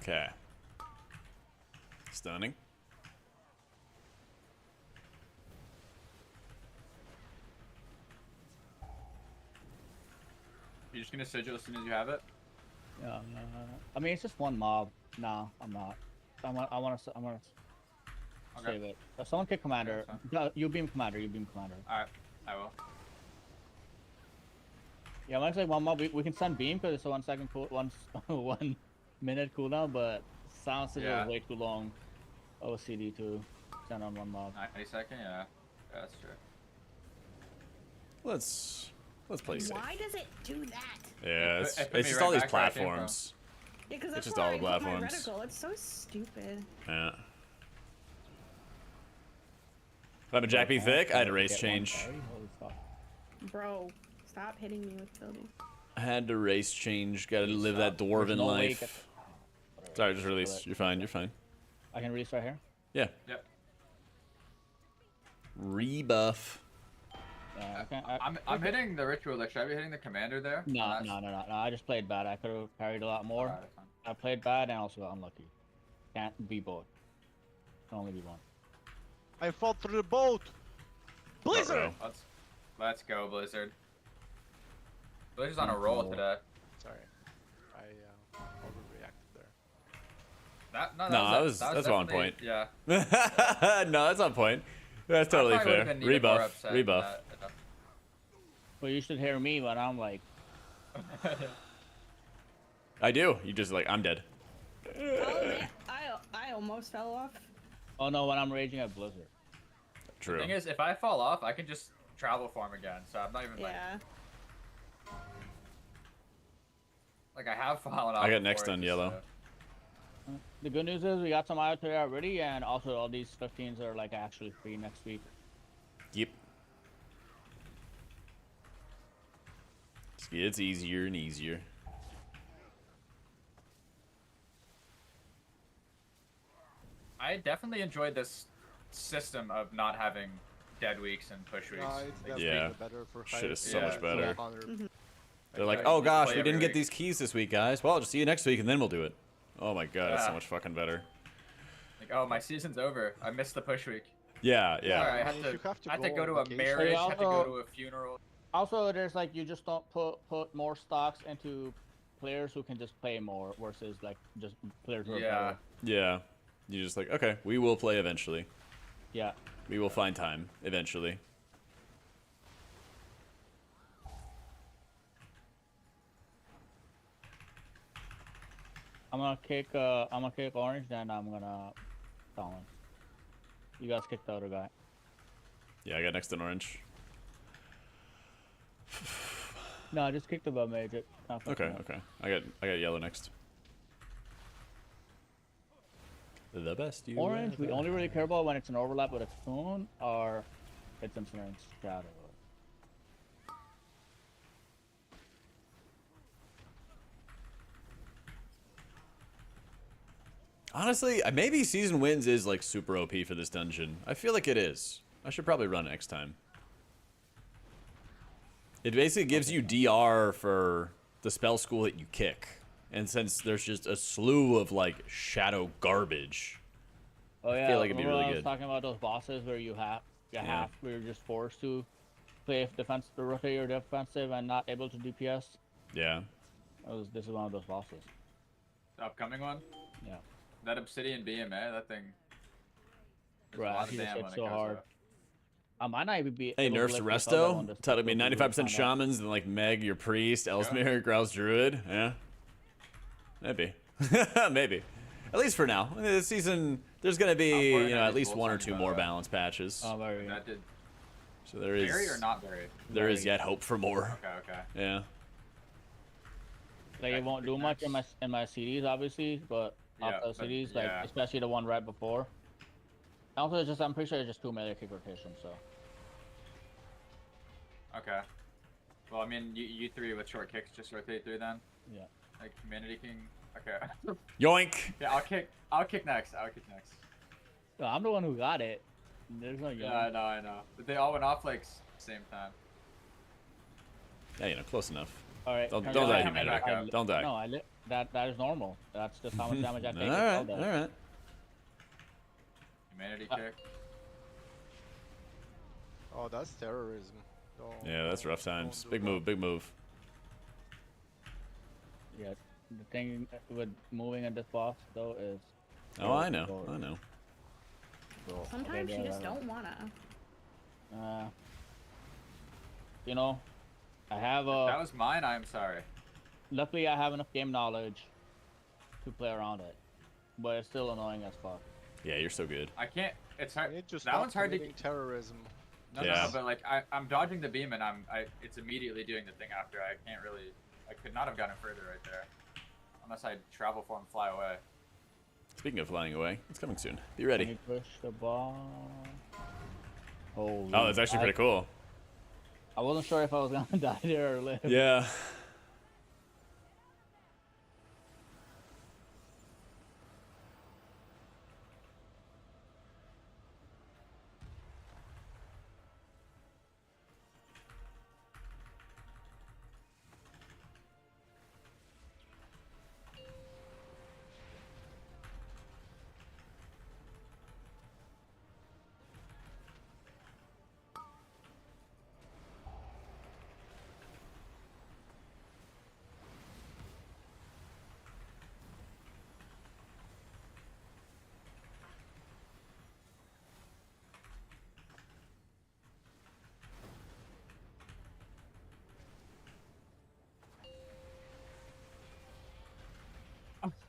Okay. Stunning. You're just gonna sigil as soon as you have it. Yeah. I mean, it's just one mob. No, I'm not. I want to Okay. save it. Someone kick commander. Okay, You beam commander. You beam commander. Alright, I will. Yeah, when I say one mob, we can send beam because it's a 1 second cool, 1 minute cooldown, but sound sigil Yeah. is way too long. OCD to send on one mob. 90-second, yeah. That's true. Let's play safe. Why does it do that? Yeah, It put it's me just right all these back where I came from. platforms. Yeah, because that's just where all I the put my platforms. reticle. It's so stupid. Yeah. If I'm a Jack B. Thick, I had to race Get one change. party? Holy fuck. Bro, stop hitting me with building. I had to race change. Gotta live that There's dwarven no way you life. Sorry, just release. it. You're fine. You're fine. I can release right here. Yeah. Yep. Rebuff. I'm hitting the ritualist. Should I be hitting the commander there? No, That's- no. I just played bad. I could have carried a lot more. Alright, that's fine. I played bad and also got unlucky. Can't be both. Can only be one. I fell through the boat. Blizzard. Uh-oh. Let's go, Blizzard. Blizzard's on a roll today. Sorry, I overreacted there. That's on definitely- point. Yeah. No, that's on point. That's totally I probably fair. would've been even more Rebuff. upset Rebuff. that- Well, you should hear me when I'm like, I do. You just like, I'm dead. Oh man, I almost fell off. oh no, when I'm raging at Blizzard. True. The thing is, if I fall off, I can just travel form again. So I'm not even Yeah. like I have fallen off. I got next before, on just, yellow. The good news is we got some IoT already, and also all these 15s are like actually free next week. Yep. It's easier and easier. I definitely enjoyed this system of not having dead weeks and push weeks. No, it's definitely Yeah. better for Shit is higher- so much for better. 100. They're like, I oh just gosh, play we every didn't get week. these keys this week, guys. Well, I'll just see you next week, and then we'll do it. Oh my god, it's so Yeah. much fucking better. Like, oh, my season's over. I missed the push week. Yeah, yeah. Sorry, I I had mean, to, if you have to I had to go go to on a vacation- marriage, Hey, had to go also- to a funeral. Also, there's like you just don't put more stocks into players who can just play more versus like just players who are Yeah. better. Yeah. You're just like, okay, we will play eventually. Yeah. We will find time eventually. I'm gonna kick orange, then I'm gonna Colin. You guys kick the other guy. Yeah, I got next in orange. No, I just kicked the bum mage. Okay, okay. I got yellow next. The best you Orange, we ever only really care about when it's an overlap with a cocoon or it's infinite shadow. Honestly, maybe season wins is like super OP for this dungeon. I feel like it is. I should probably run it next time. It basically gives you DR for the spell school that you kick. And since there's just a slew of like shadow garbage. Oh yeah, feel like it'd be remember really I was good. talking about those bosses where you have Yeah. where you're just forced to play defense to rotate your defensive and not able to DPS. Yeah. This is one of those bosses. The upcoming one? Yeah. That Obsidian BMA, that thing. There's a Right, lot of he just damn hit when it so goes hone up. I might not even be. Hey, able to nerfs lift to this other one Resto. this Taught me we'll 95% find out. shamans, then like Meg, your priest, Ellesmere, Grouse Druid. Yeah. Maybe. Maybe. At least for now. This season, there's going to be, Fortnite you know, at is least both one or on two you, by more the way. balance patches. Oh, very good. That did So there is. berry or not berry? There is yet hope for more. Okay, okay. Yeah. Like it won't do much in my CDs, obviously, but Yeah, after the but- CDs, like yeah. especially the one right before. Also, it's just I'm pretty sure it's just 2 melee kick rotation, so. Okay. Well, I mean, you three with short kicks just rotate through then? Yeah. Like Humanity King? Okay. Yoink! Yeah, I'll kick next. I'll kick next. No, I'm the one who got it. There's no Yeah, I know. But they all went off like same time. Yeah, you know, close enough. All right. Don't turn die, it around. Humanity. back up. Don't die. No, that is normal. That's just how much damage I take. it's all Alright, dead. alright. Humanity kick. Oh, that's terrorism. Don't- Yeah, that's rough don't times. do Big that. move, big move. Yeah. The thing with moving in this boss though is. Oh, I know. I know. Sometimes you just don't wanna. You know, I have That a. was mine, I'm sorry. Luckily, I have enough game knowledge to play around it, but it's still annoying as fuck. Yeah, you're so good. I can't. It's You hard. need to That stop one's hard to. committing terrorism. No, Yeah. no, but like I'm dodging the beam and it's immediately doing the thing after. I can't really. I could not have gotten further right there, unless I travel form fly away. Speaking of flying away, it's coming soon. Be Can ready. you push the ball? Holy. Oh, that's actually pretty cool. I wasn't sure if I was gonna die there or live. Yeah.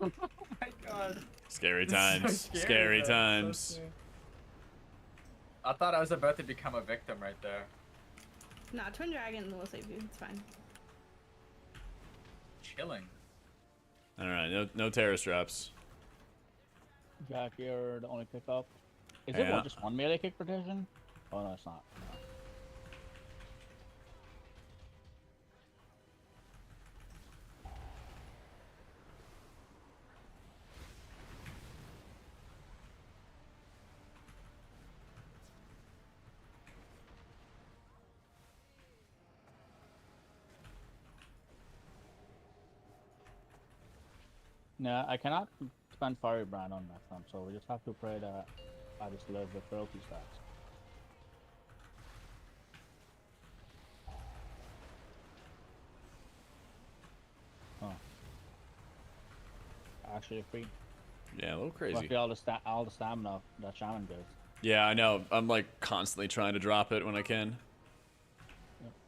Oh my god. Scary This is so times. scary, Scary though. It's so times. scary. I thought I was about to become a victim right there. Nah, Twin Dragon will save you. It's fine. Chilling. All right, no terrorist drops. Jack, you're the only pickup. Is Yeah. it just one melee kick protection? Oh no, it's not. No. Yeah, I cannot spend Firebrand on that one, so we just have to pray that I just live with frailty stacks. Oh. Actually free. Yeah, a little crazy. Roughly all the stamina that Shaman gives. Yeah, I know. I'm like constantly trying to drop it when I can.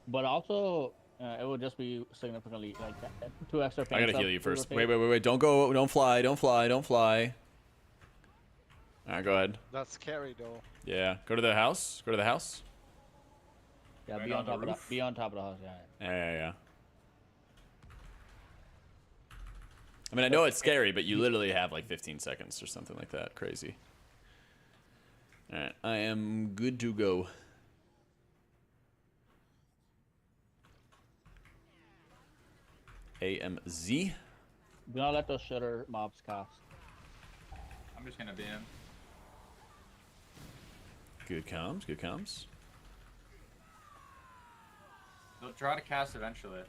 But also, it would just be significantly like 2 extra. I gotta paints heal up you to first. rotate. Wait. Don't go. Don't fly. Don't fly. Don't fly. All right, go ahead. That's scary though. Yeah, go to the house. Go to the house. Yeah, Right be on on the top of roof? Be on top of the house. Yeah. Yeah. I mean, I know it's scary, but you literally have like 15 seconds or something like that. Crazy. All right, I am good to go. AMZ. Do not let those shitter mobs cast. I'm just gonna be in. Good comms. Good comms. They'll try to cast eventually.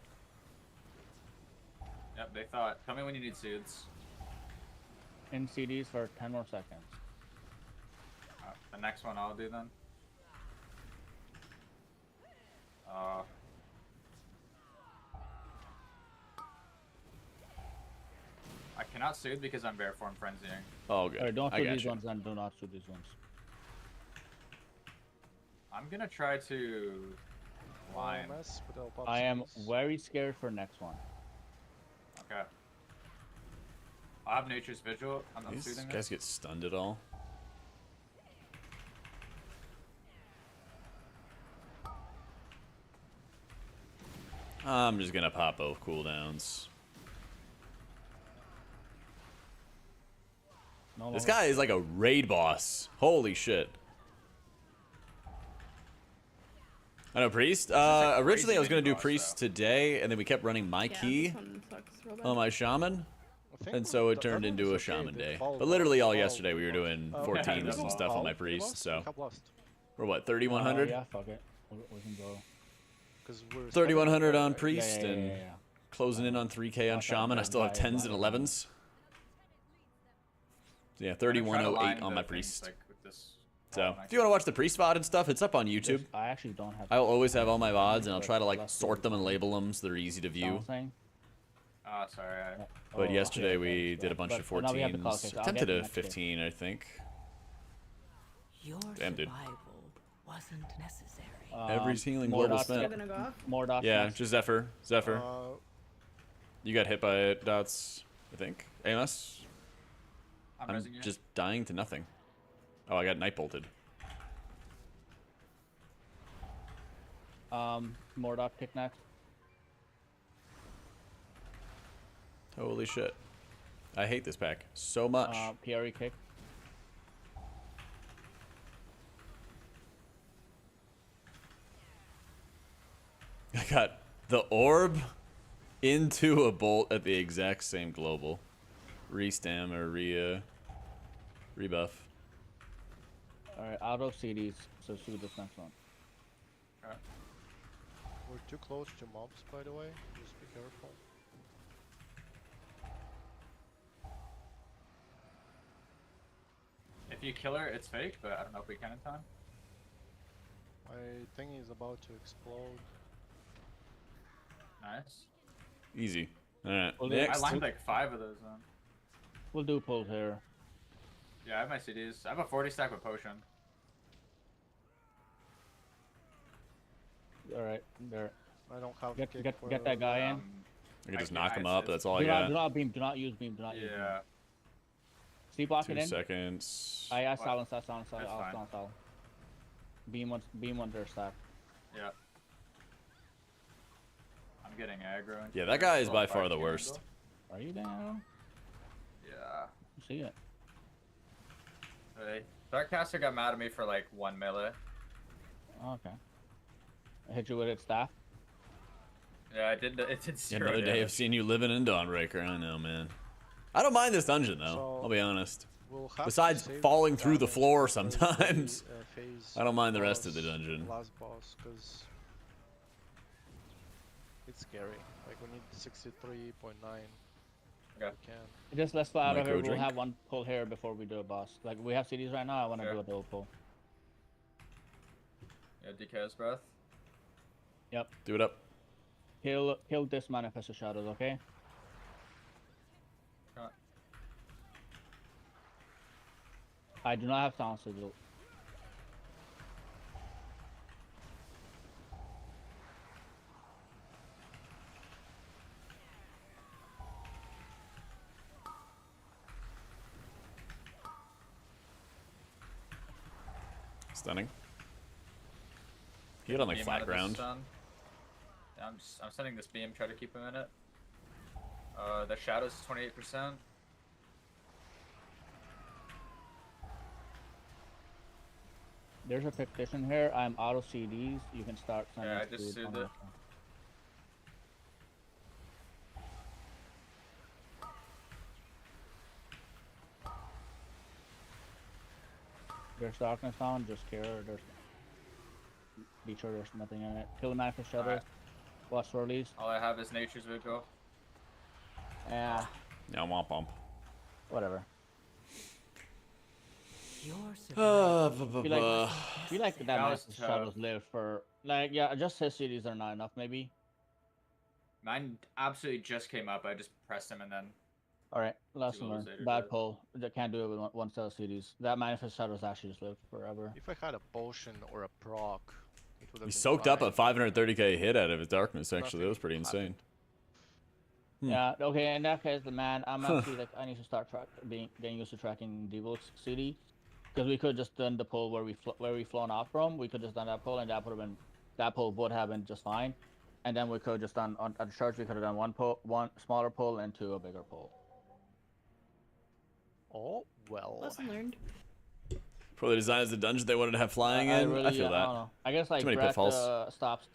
Yep, they thought. Tell me when you need soothes. In CDs for 10 more seconds. The next one I'll do then. I cannot soothe because I'm bear form frenzying. Oh, good. Alright, don't I shoot got these you. ones and do not shoot these ones. I'm gonna try to line. Mess without I am obstacles. very scared for next one. Okay. I have Nature's Vigil. I'm These soothing guys this. get stunned at all. I'm just gonna pop both cooldowns. No This longer- guy is like a raid boss. Holy shit. I know Priest. a Originally I was crazy gonna do boss, Priest though. today, and then we kept running my Yeah, key this one sucks real bad. on my shaman, I think and so it that turned one into a was okay, shaman the day. fall But literally all fall yesterday we were was- doing Oh, 14s we and lost? stuff on my We Priest. lost? So We have lost. we're what 3100, yeah, fuck it. We can go. 'Cause we're 3100 spending, on right? Priest, yeah, and yeah, yeah. closing in on 3K on Fuck, shaman. I still have by 10s and 11s. So yeah, I'm gonna try to 3108 line on the my things, Priest. like, with this So wall if next you want to to watch the Priest VOD and stuff, it's up on YouTube. Just- I actually don't have. I'll always have all my VODs, and I'll But try to like that's sort the- them and label them so they're easy to Is that what view. I'm saying? Oh, sorry. But Oh, yesterday okay, we okay, did a bunch but of now we have the call 14s. kicks. I'll Attempted get a the next game. 15, I think. Your Damn, dude. survival wasn't necessary. Every's healing more global dots, spent. Still gonna go off. More dots. Yeah, next. just Zephyr. Zephyr. Uh, You got hit by it, dots, I think. AMS? I'm I'm raising you. just dying to nothing. Oh, I got night bolted. More dot kick next. Holy shit. I hate this pack so much. PRE kick. I got the orb into a bolt at the exact same global. Restam or rebuff. Alright, out of CDs, so shoot this next one. Okay. we're too close to mobs, by the way. Just be careful. If you kill her, it's fake, but I don't know if we can in time. My thing is about to explode. Nice. Easy. Alright, Well, I next. lined like 5 of those then. We'll do pulls here. Yeah, I have my CDs. I have a 40 stack with potion. Alright, there. I don't have Get- kick get- for get that guy in. I can just Yeah, knock him it's- up. That's all I Do got. not beam. Do not use beam. Do not use beam. Yeah. Sleep walk it 2 in. seconds. I silence. I silence. That's I'll fine. silence. Beam on their stack. Yeah. I'm getting aggro. Yeah, that guy is by far the worst. Are you down? Yeah. See it. Hey, Darkcaster got mad at me for like 1 melee. Okay. I hit you with its staff. Yeah, I did. It did 0 Another day of damage. seeing you living in Dawnbreaker. I know, man. I don't mind this dungeon though. So- I'll be honest. We'll have to Besides save falling through the damage floor for the, sometimes. phase I don't mind the rest of the boss- dungeon. Last boss, because it's scary. Like we need 63.9. Okay. We can. Just let's fly out of Micro here. We'll drink? have one pull here before we do a boss. Like we have CDs right now. I want to Sure. do a double pull. Yeah, DK's breath. Do it up. Kill this manifest of shadows. Okay. Okay. I do not have sound signal. Stunning. He hit on like Beam out flat of this ground. stun. Yeah, I'm sending this beam. Try to keep him in it. The shadows is 28%. There's a petition here. I'm out of CDs. You can start sending. Yeah, I just food on sued it. this one. There's darkness on. Just care. There's. Be sure there's nothing in it. Kill the manifest shadows. Alright. Watch for release. All I have is Nature's Vigil. Yeah. Yeah, womp womp. Whatever. Your Feel like that That was manifest shadows tough. live for like just his CDs are not enough maybe. Mine absolutely just came up. I just pressed him and then. All right, lesson what learned. Zeta Bad did. pull. That can't do it with one set of CDs. That manifest shadows actually just live forever. If I had a potion or a proc, it would have We been soaked up fine. a 530k hit out of his darkness. Actually, that Nothing was pretty insane. happened. Yeah. Okay. In that case, the man, I'm actually like I need to start getting used to tracking Devil's CD, because we could just done the pull where we flown off from. We could just done that pull, and that pull would have been just fine. And then we could just done at the church. We could have done one smaller pull and two a bigger pull. Oh well. Lesson learned. For the design of the dungeon they wanted to have flying in. I feel I that. don't know. I guess like Too many Brett pitfalls. stops.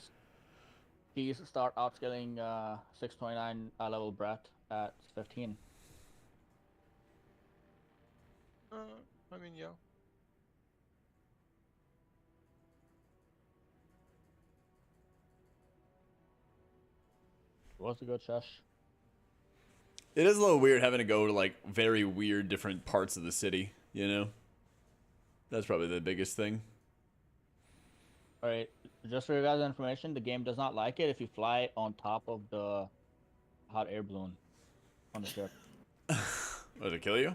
He's start outscaling 629 level Brett at 15. I mean, yeah. What's a good shush? It is a little weird having to go to like very weird different parts of the city, you know? That's probably the biggest thing. All right, just for your guys' information, the game does not like it if you fly on top of the hot air balloon on the ship. Does it kill you?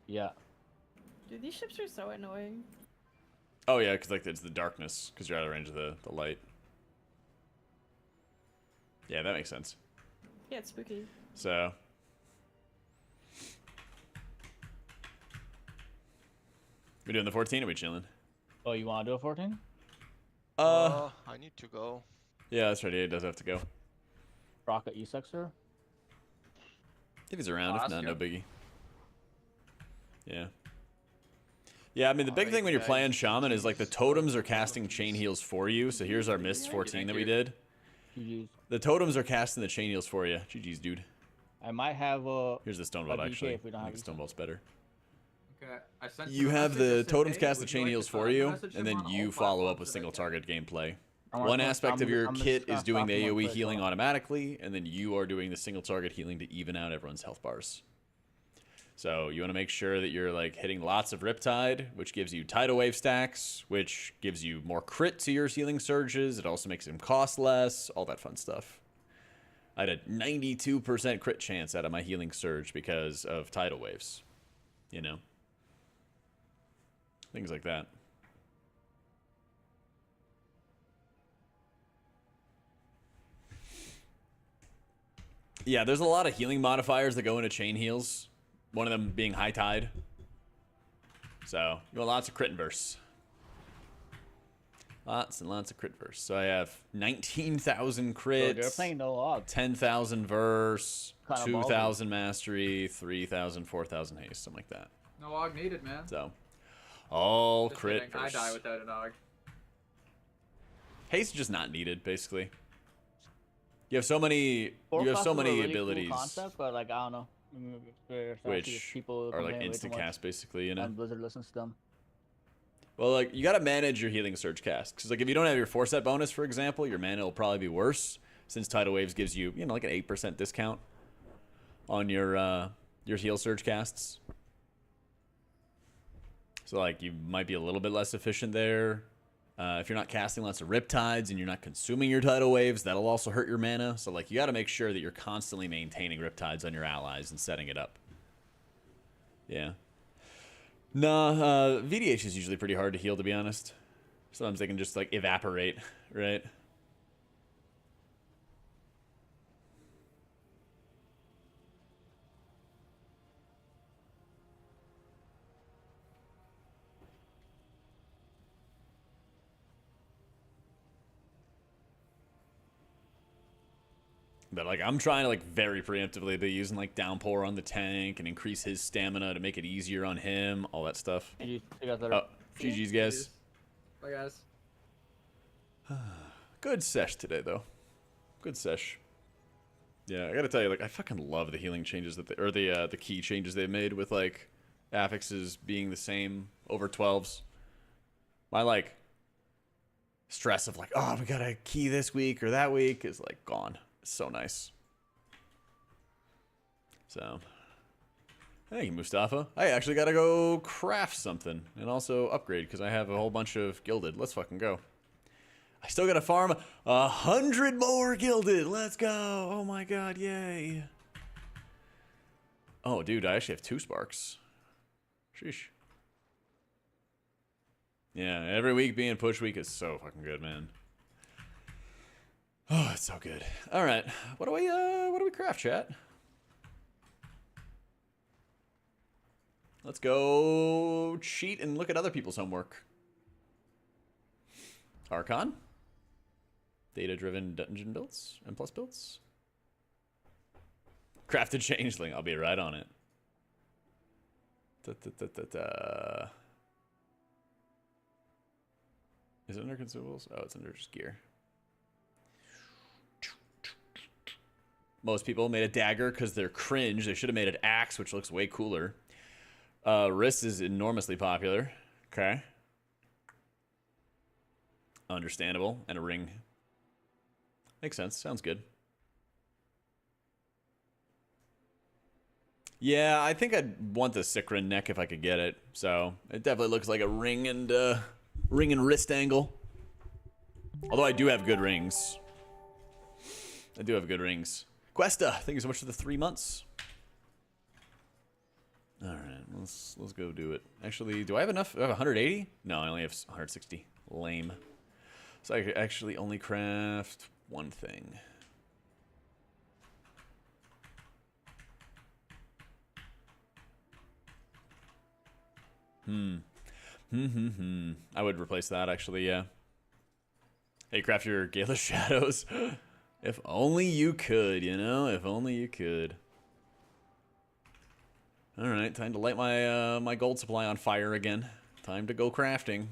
Yeah. Dude, these ships are so annoying. Oh yeah, because like it's the darkness, because you're out of range of the light. Yeah, that makes sense. Yeah, it's spooky. So. We doing the 14 or we chilling? Oh, you want to do a 14? I need to go. Yeah, that's right. He does have to go. Rocket E6er? If he's around, Oh, if that's not, no good. biggie. Yeah. Yeah, I mean, the big thing when you're playing Shaman is like the totems are casting chain heals for you. So here's our Mist 14 that we did. GG's. The totems are casting the chain heals for you. GG's, dude. I might have a. Here's the Stone Vault, DK actually. if we don't I have think Stone Vault's better. Okay, I sent You him a have message the that said, totems "Hey, cast the would you chain like heals to for try?" you, Message and him then on you all follow up platforms with that I single can. target gameplay. I'm One gonna- aspect of I'm your just kit is doing the stopping one AoE quick healing while- automatically, and then you are doing the single target healing to even out everyone's health bars. So you want to make sure that you're like hitting lots of Riptide, which gives you tidal wave stacks, which gives you more crit to your healing surges. It also makes them cost less, all that fun stuff. I had a 92% crit chance out of my healing surge because of tidal waves. You know? Things like that. Yeah, there's a lot of healing modifiers that go into chain heals. One of them being High Tide. So, you want lots of crit and verse. Lots and lots of crit verse. So I have 19,000 crits. You're playing no log. 10,000 verse. Kinda 2,000 mastery. 3,000, 4,000 haste. Something like that. No og needed, man. So, all Just crit kidding. I verse. die without an og. Haste is just not needed, basically. You have so many. Forecast You have so is a many really abilities, Cool concept, but like I don't know. which people are like complain way too instant much, cast, basically. You know. And Blizzard listens to them. Well, like, you gotta manage your healing surge cast. Because, like, if you don't have your 4-set bonus, for example, your mana will probably be worse. Since Tidal Waves gives you, you know, like an 8% discount on your heal surge casts. So, like, you might be a little bit less efficient there. If you're not casting lots of Riptides and you're not consuming your Tidal Waves, that'll also hurt your mana. So, like, you gotta make sure that you're constantly maintaining Riptides on your allies and setting it up. Yeah. Nah, VDH is usually pretty hard to heal, to be honest. Sometimes they can just, like, evaporate, right? But, like, I'm trying to, like, very preemptively be using, like, Downpour on the tank and increase his stamina to make it easier on him, all that stuff. You guys later. Oh, GG's, guys. Bye, guys. Good sesh today, though. Good sesh. Yeah, I gotta tell you, like, I fucking love the healing changes that or the key changes they've made with, like, affixes being the same over 12s. My, like, stress of, like, oh, we gotta key this week or that week is, like, gone. It's so nice. So, thank you, Mustafa. I actually gotta go craft something and also upgrade because I have a whole bunch of gilded. Let's fucking go. I still gotta farm 100 more gilded. Let's go. Oh my god, yay. Oh, dude, I actually have 2 sparks. Sheesh. Yeah, every week being push week is so fucking good, man. Oh, it's so good. All right, what do we craft, chat? Let's go cheat and look at other people's homework. Archon. Data-driven dungeon builds and plus builds. Crafted changeling. I'll be right on it. Is it under consumables? Oh, it's under just gear. Most people made a dagger because they're cringe. They should have made an axe, which looks way cooler. Wrist is enormously popular. Okay. Understandable. And a ring. Makes sense. Sounds good. Yeah, I think I'd want the Sikrin neck if I could get it. So it definitely looks like a ring and wrist angle. Although I do have good rings. I do have good rings. Questa, thank you so much for the 3 months. All right, let's go do it. Actually, do I have enough? I have 180? No, I only have 160. Lame. So I could actually only craft one thing. I would replace that, actually, yeah. Hey, craft your Gala Shadows. If only you could, you know? If only you could. Alright, time to light my my gold supply on fire again. Time to go crafting.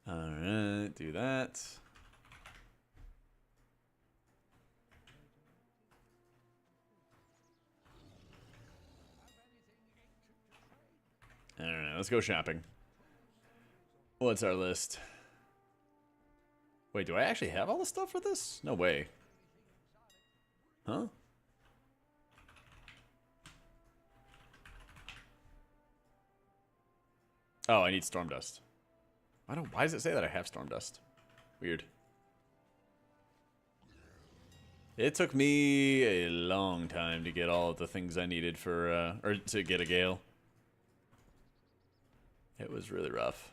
Alright, do that. Alright, let's go shopping. What's our list? Wait, do I actually have all the stuff for this? No way. Huh? Oh, I need storm dust. Why does it say that I have storm dust? Weird. It took me a long time to get all of the things I needed for or to get a Gale. It was really rough.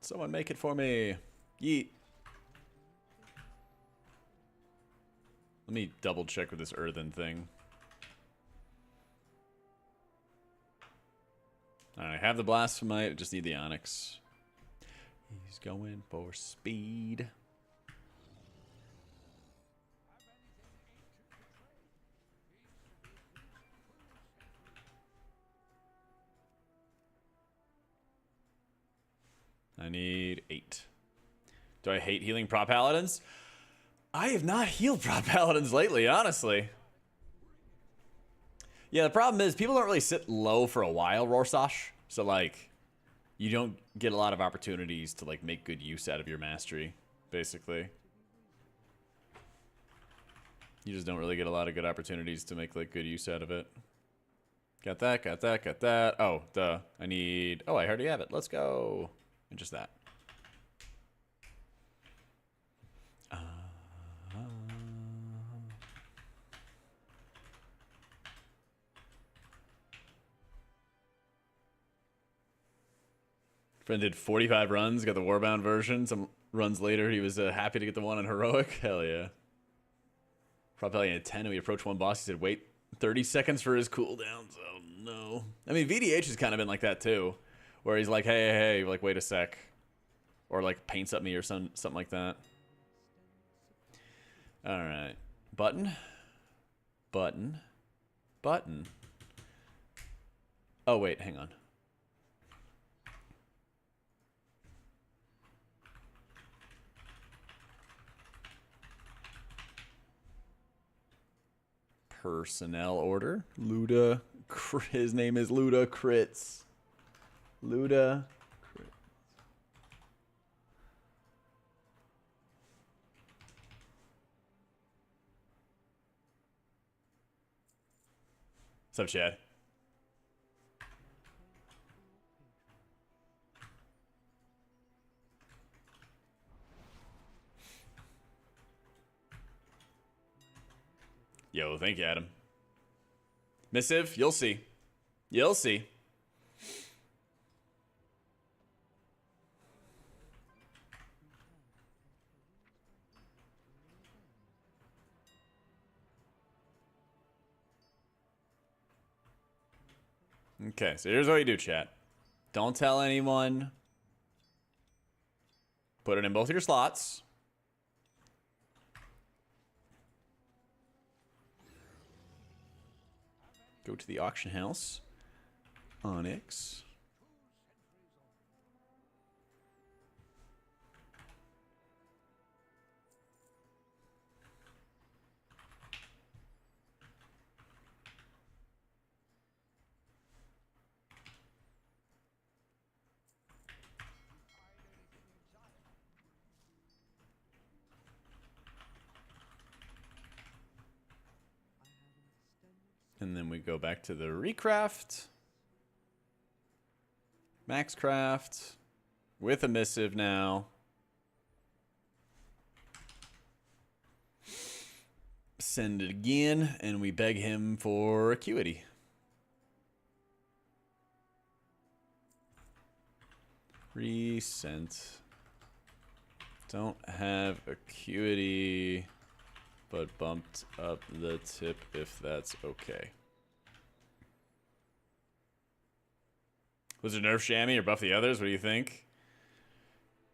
Someone make it for me. Yeet. Let me double check with this earthen thing. Alright, I have the blasphemite, just need the onyx. He's going for speed. I need 8. Do I hate healing prop paladins? I have not healed prop paladins lately, honestly. Yeah, the problem is people don't really sit low for a while, Rorsash. So, like, you don't get a lot of opportunities to, like, make good use out of your mastery, basically. You just don't really get a lot of good opportunities to make, like, good use out of it. Got that, got that, got that. Oh, duh. I need... Oh, I already have it. Let's go. And just that. Friend did 45 runs, got the Warbound version. Some runs later, he was happy to get the one on Heroic. Hell yeah. Probably at 10, and we approached one boss. He said, wait 30 seconds for his cooldowns. Oh, no. I mean, VDH has kind of been like that, too. Where he's like, hey, like, wait a sec. Or, like, paints at me or something like that. All right. Button. Button. Button. Oh, wait, hang on. Personnel order. Luda. His name is Luda Crits. Luda Crits. What's up, Chad? Yo, thank you, Adam. Missive, you'll see. You'll see. Okay, so here's what you do, chat. Don't tell anyone. Put it in both of your slots. Go to the auction house. Onyx. And then we go back to the Recraft. Maxcraft. With a missive now. Send it again, and we beg him for acuity. Resent. Don't have acuity, but bumped up the tip if that's okay. Was it nerf Shammy or buff the others? What do you think?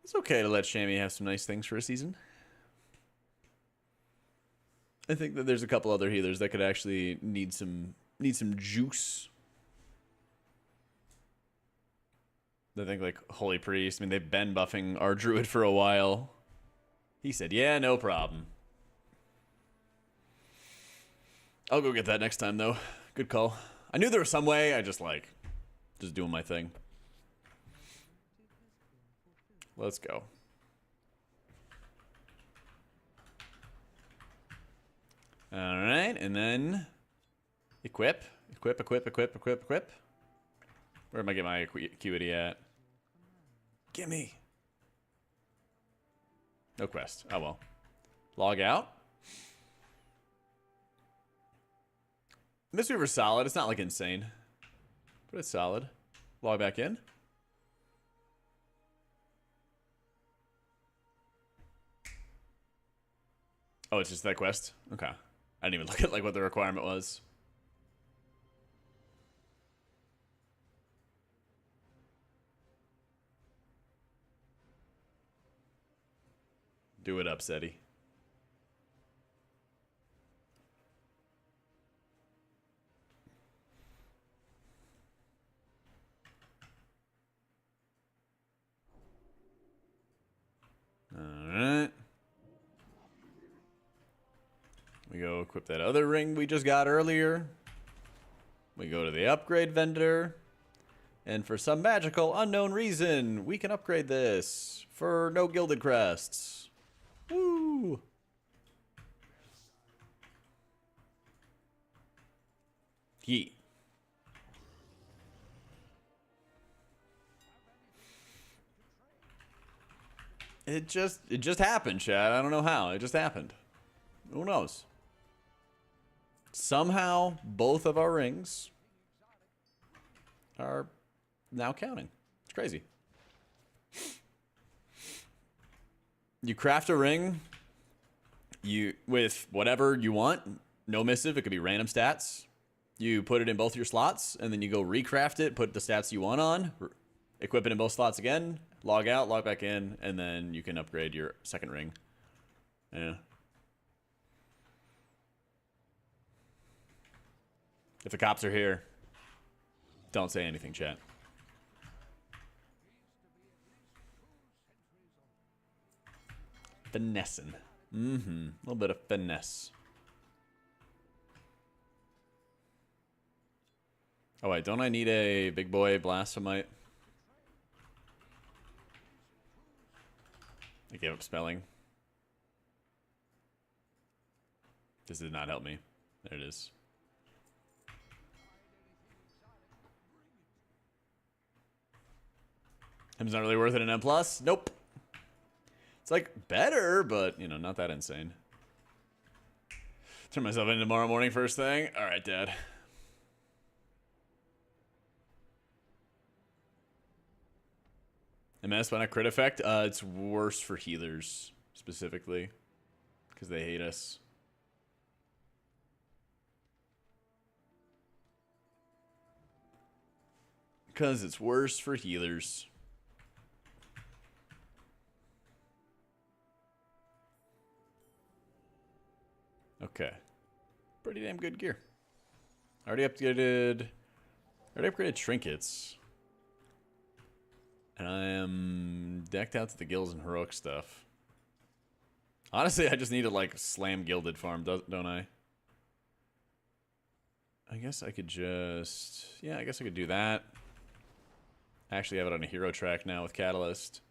It's okay to let Shammy have some nice things for a season. I think that there's a couple other healers that could actually need some juice. I think like Holy Priest. I mean, they've been buffing our druid for a while. He said, yeah, no problem. I'll go get that next time, though. Good call. I knew there was some way. I just doing my thing. Let's go. All right, and then equip. Equip. Where am I getting my acuity at? Gimme. No quest. Oh, well. Log out. Mistweaver's solid. It's not like insane, but it's solid. Log back in. Oh, it's just that quest? Okay. I didn't even look at like what the requirement was. Do it up, Seti. Alright. We go equip that other ring we just got earlier. We go to the upgrade vendor. And for some magical unknown reason, we can upgrade this for no gilded crests. Woo! Yeet. It just happened, Chad. I don't know how. It just happened. Who knows? Somehow, both of our rings are now counting. It's crazy. You craft a ring with whatever you want. No missive. It could be random stats. You put it in both your slots, and then you go recraft it, put the stats you want on, equip it in both slots again, log out, log back in, and then you can upgrade your second ring. Yeah. If the cops are here, don't say anything, chat. Finessing. Mm-hmm. A little bit of finesse. Oh, wait. Don't I need a big boy blasphemite? I gave up spelling. This did not help me. There it is. Him's not really worth it in M+. Nope. It's like better, but, you know, not that insane. Turn myself in tomorrow morning first thing. All right, Dad. MS when a crit effect? It's worse for healers, specifically. Because they hate us. Because it's worse for healers. Okay. Pretty damn good gear. Already upgraded trinkets. And I am decked out to the gills and heroic stuff. Honestly, I just need to like slam gilded farm, don't I? I guess I could just... Yeah, I guess I could do that. I actually have it on a hero track now with Catalyst.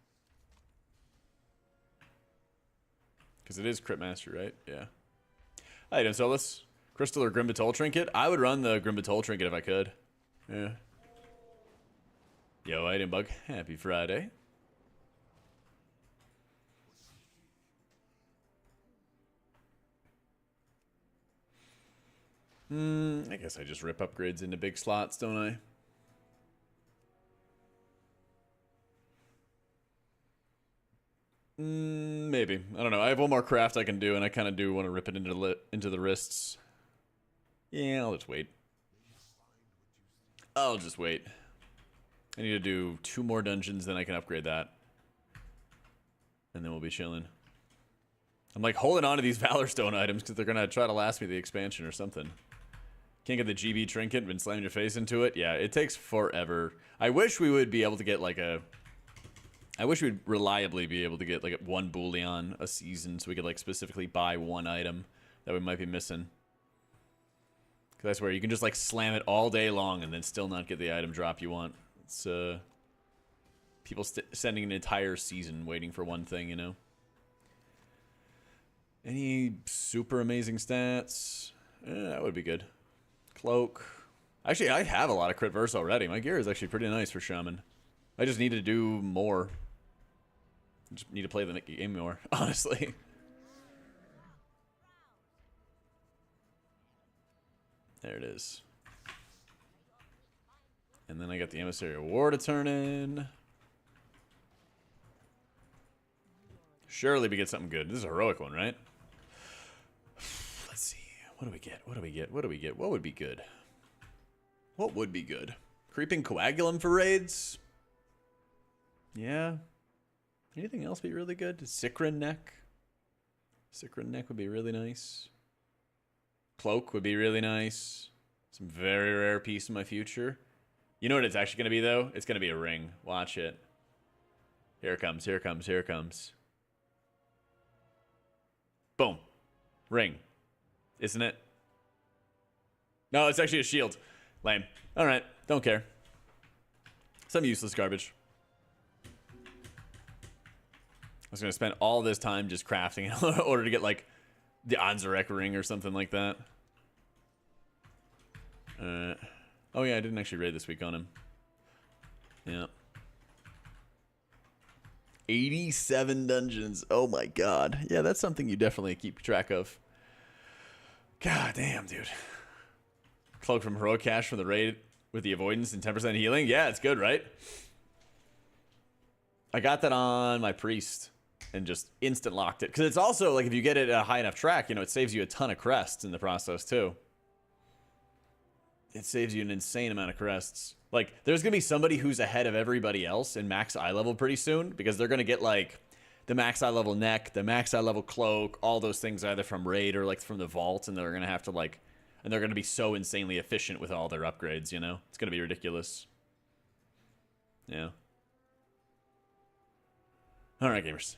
Because it is Crit Master, right? Yeah. How you doing, Solus? Crystal or Grimbatol trinket? I would run the Grimbatol trinket if I could. Yeah. Yo, item bug. Happy Friday. I guess I just rip upgrades into big slots, don't I? Maybe. I don't know. I have one more craft I can do, and I kind of do want to rip it into the wrists. Yeah, I'll just wait. I'll just wait. I need to do 2 more dungeons, then I can upgrade that. And then we'll be chilling. I'm like holding on to these Valor Stone items because they're going to try to last me the expansion or something. Can't get the GB trinket, been slamming your face into it. Yeah, it takes forever. I wish we would be able to get like a... I wish we'd reliably be able to get like 1 bullion a season so we could like specifically buy 1 item that we might be missing. Because I swear, you can just like slam it all day long and then still not get the item drop you want. It's people sending an entire season waiting for one thing, you know? Any super amazing stats? That would be good. Cloak. Actually, I have a lot of crit verse already. My gear is actually pretty nice for Shaman. I just need to do more. I just need to play the game more, honestly. There it is. And then I got the Emissary War to turn in. Surely we get something good. This is a heroic one, right? Let's see. What do we get? What do we get? What do we get? What would be good? What would be good? Creeping Coagulum for raids? Yeah. Anything else be really good? Cicrin Neck? Cicrin Neck would be really nice. Cloak would be really nice. Some very rare piece in my future. You know what it's actually going to be, though? It's going to be a ring. Watch it. Here it comes, here it comes, here it comes. Boom. Ring. Isn't it? No, it's actually a shield. Lame. Alright, don't care. Some useless garbage. I was going to spend all this time just crafting in order to get, like, the Anzarek ring or something like that. Oh yeah, I didn't actually raid this week on him. Yeah. 87 dungeons. Oh my god. Yeah, that's something you definitely keep track of. God damn, dude. Cloak from Heroic Cash from the raid with the avoidance and 10% healing. Yeah, it's good, right? I got that on my priest and just instant locked it. Because it's also, like, if you get it at a high enough track, you know, it saves you a ton of crests in the process, too. It saves you an insane amount of crests. Like, there's going to be somebody who's ahead of everybody else in max eye level pretty soon, because they're going to get, like, the max eye level neck, the max eye level cloak, all those things either from raid or, like, from the vault, and they're going to have to, like, and they're going to be so insanely efficient with all their upgrades, you know? It's going to be ridiculous. Yeah. Alright, gamers.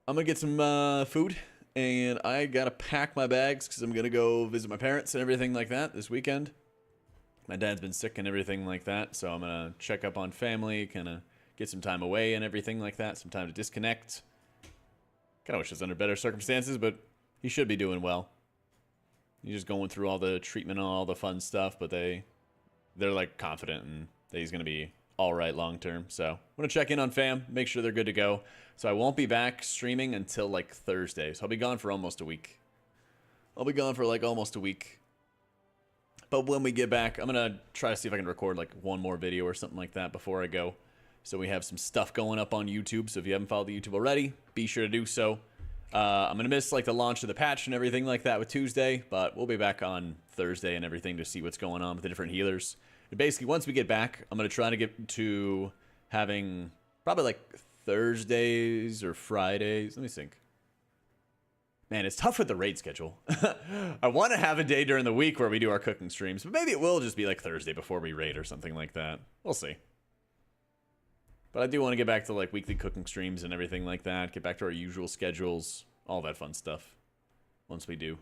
I'm going to get some food, and I got to pack my bags, because I'm going to go visit my parents and everything like that this weekend. My dad's been sick and everything like that, so I'm going to check up on family, kind of get some time away and everything like that, some time to disconnect. Kind of wish it was under better circumstances, but he should be doing well. He's just going through all the treatment and all the fun stuff, but they're like confident and that he's going to be all right long term. So I'm going to check in on fam, make sure they're good to go. So I won't be back streaming until like Thursday, so I'll be gone for almost a week. I'll be gone for like almost a week. But when we get back, I'm going to try to see if I can record like one more video or something like that before I go. So we have some stuff going up on YouTube. So if you haven't followed the YouTube already, be sure to do so. I'm going to miss like the launch of the patch and everything like that with Tuesday. But we'll be back on Thursday and everything to see what's going on with the different healers. And basically, once we get back, I'm going to try to get to having probably like Thursdays or Fridays. Let me think. Man, it's tough with the raid schedule. I want to have a day during the week where we do our cooking streams, but maybe it will just be like Thursday before we raid or something like that. We'll see. But I do want to get back to like weekly cooking streams and everything like that. Get back to our usual schedules, all that fun stuff once we do.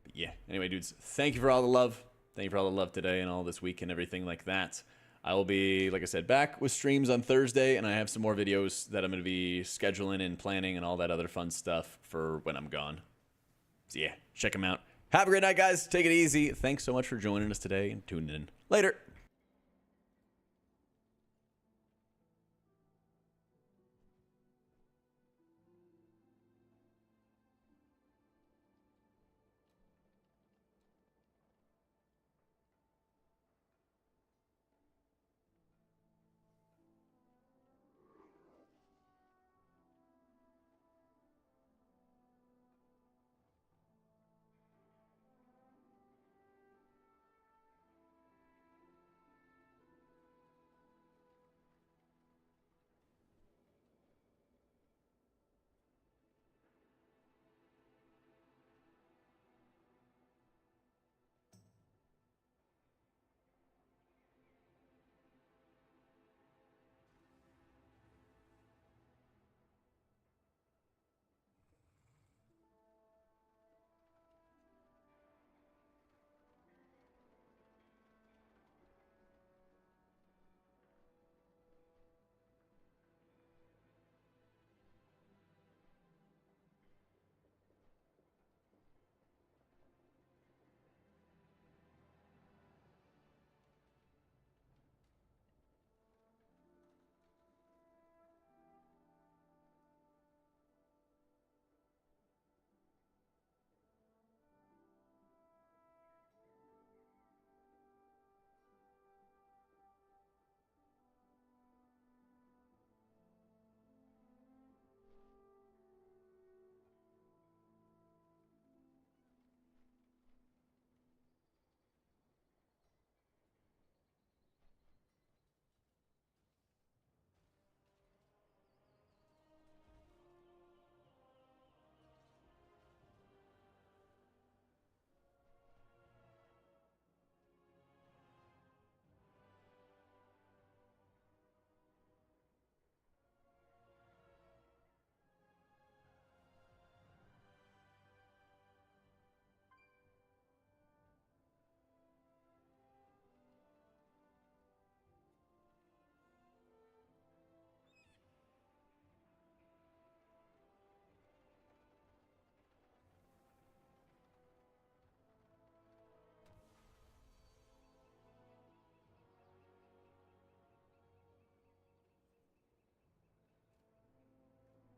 But yeah, anyway, dudes, thank you for all the love. Thank you for all the love today and all this week and everything like that. I will be, like I said, back with streams on Thursday, and I have some more videos that I'm going to be scheduling and planning and all that other fun stuff for when I'm gone. So yeah, check them out. Have a great night, guys. Take it easy. Thanks so much for joining us today and tuning in. Later.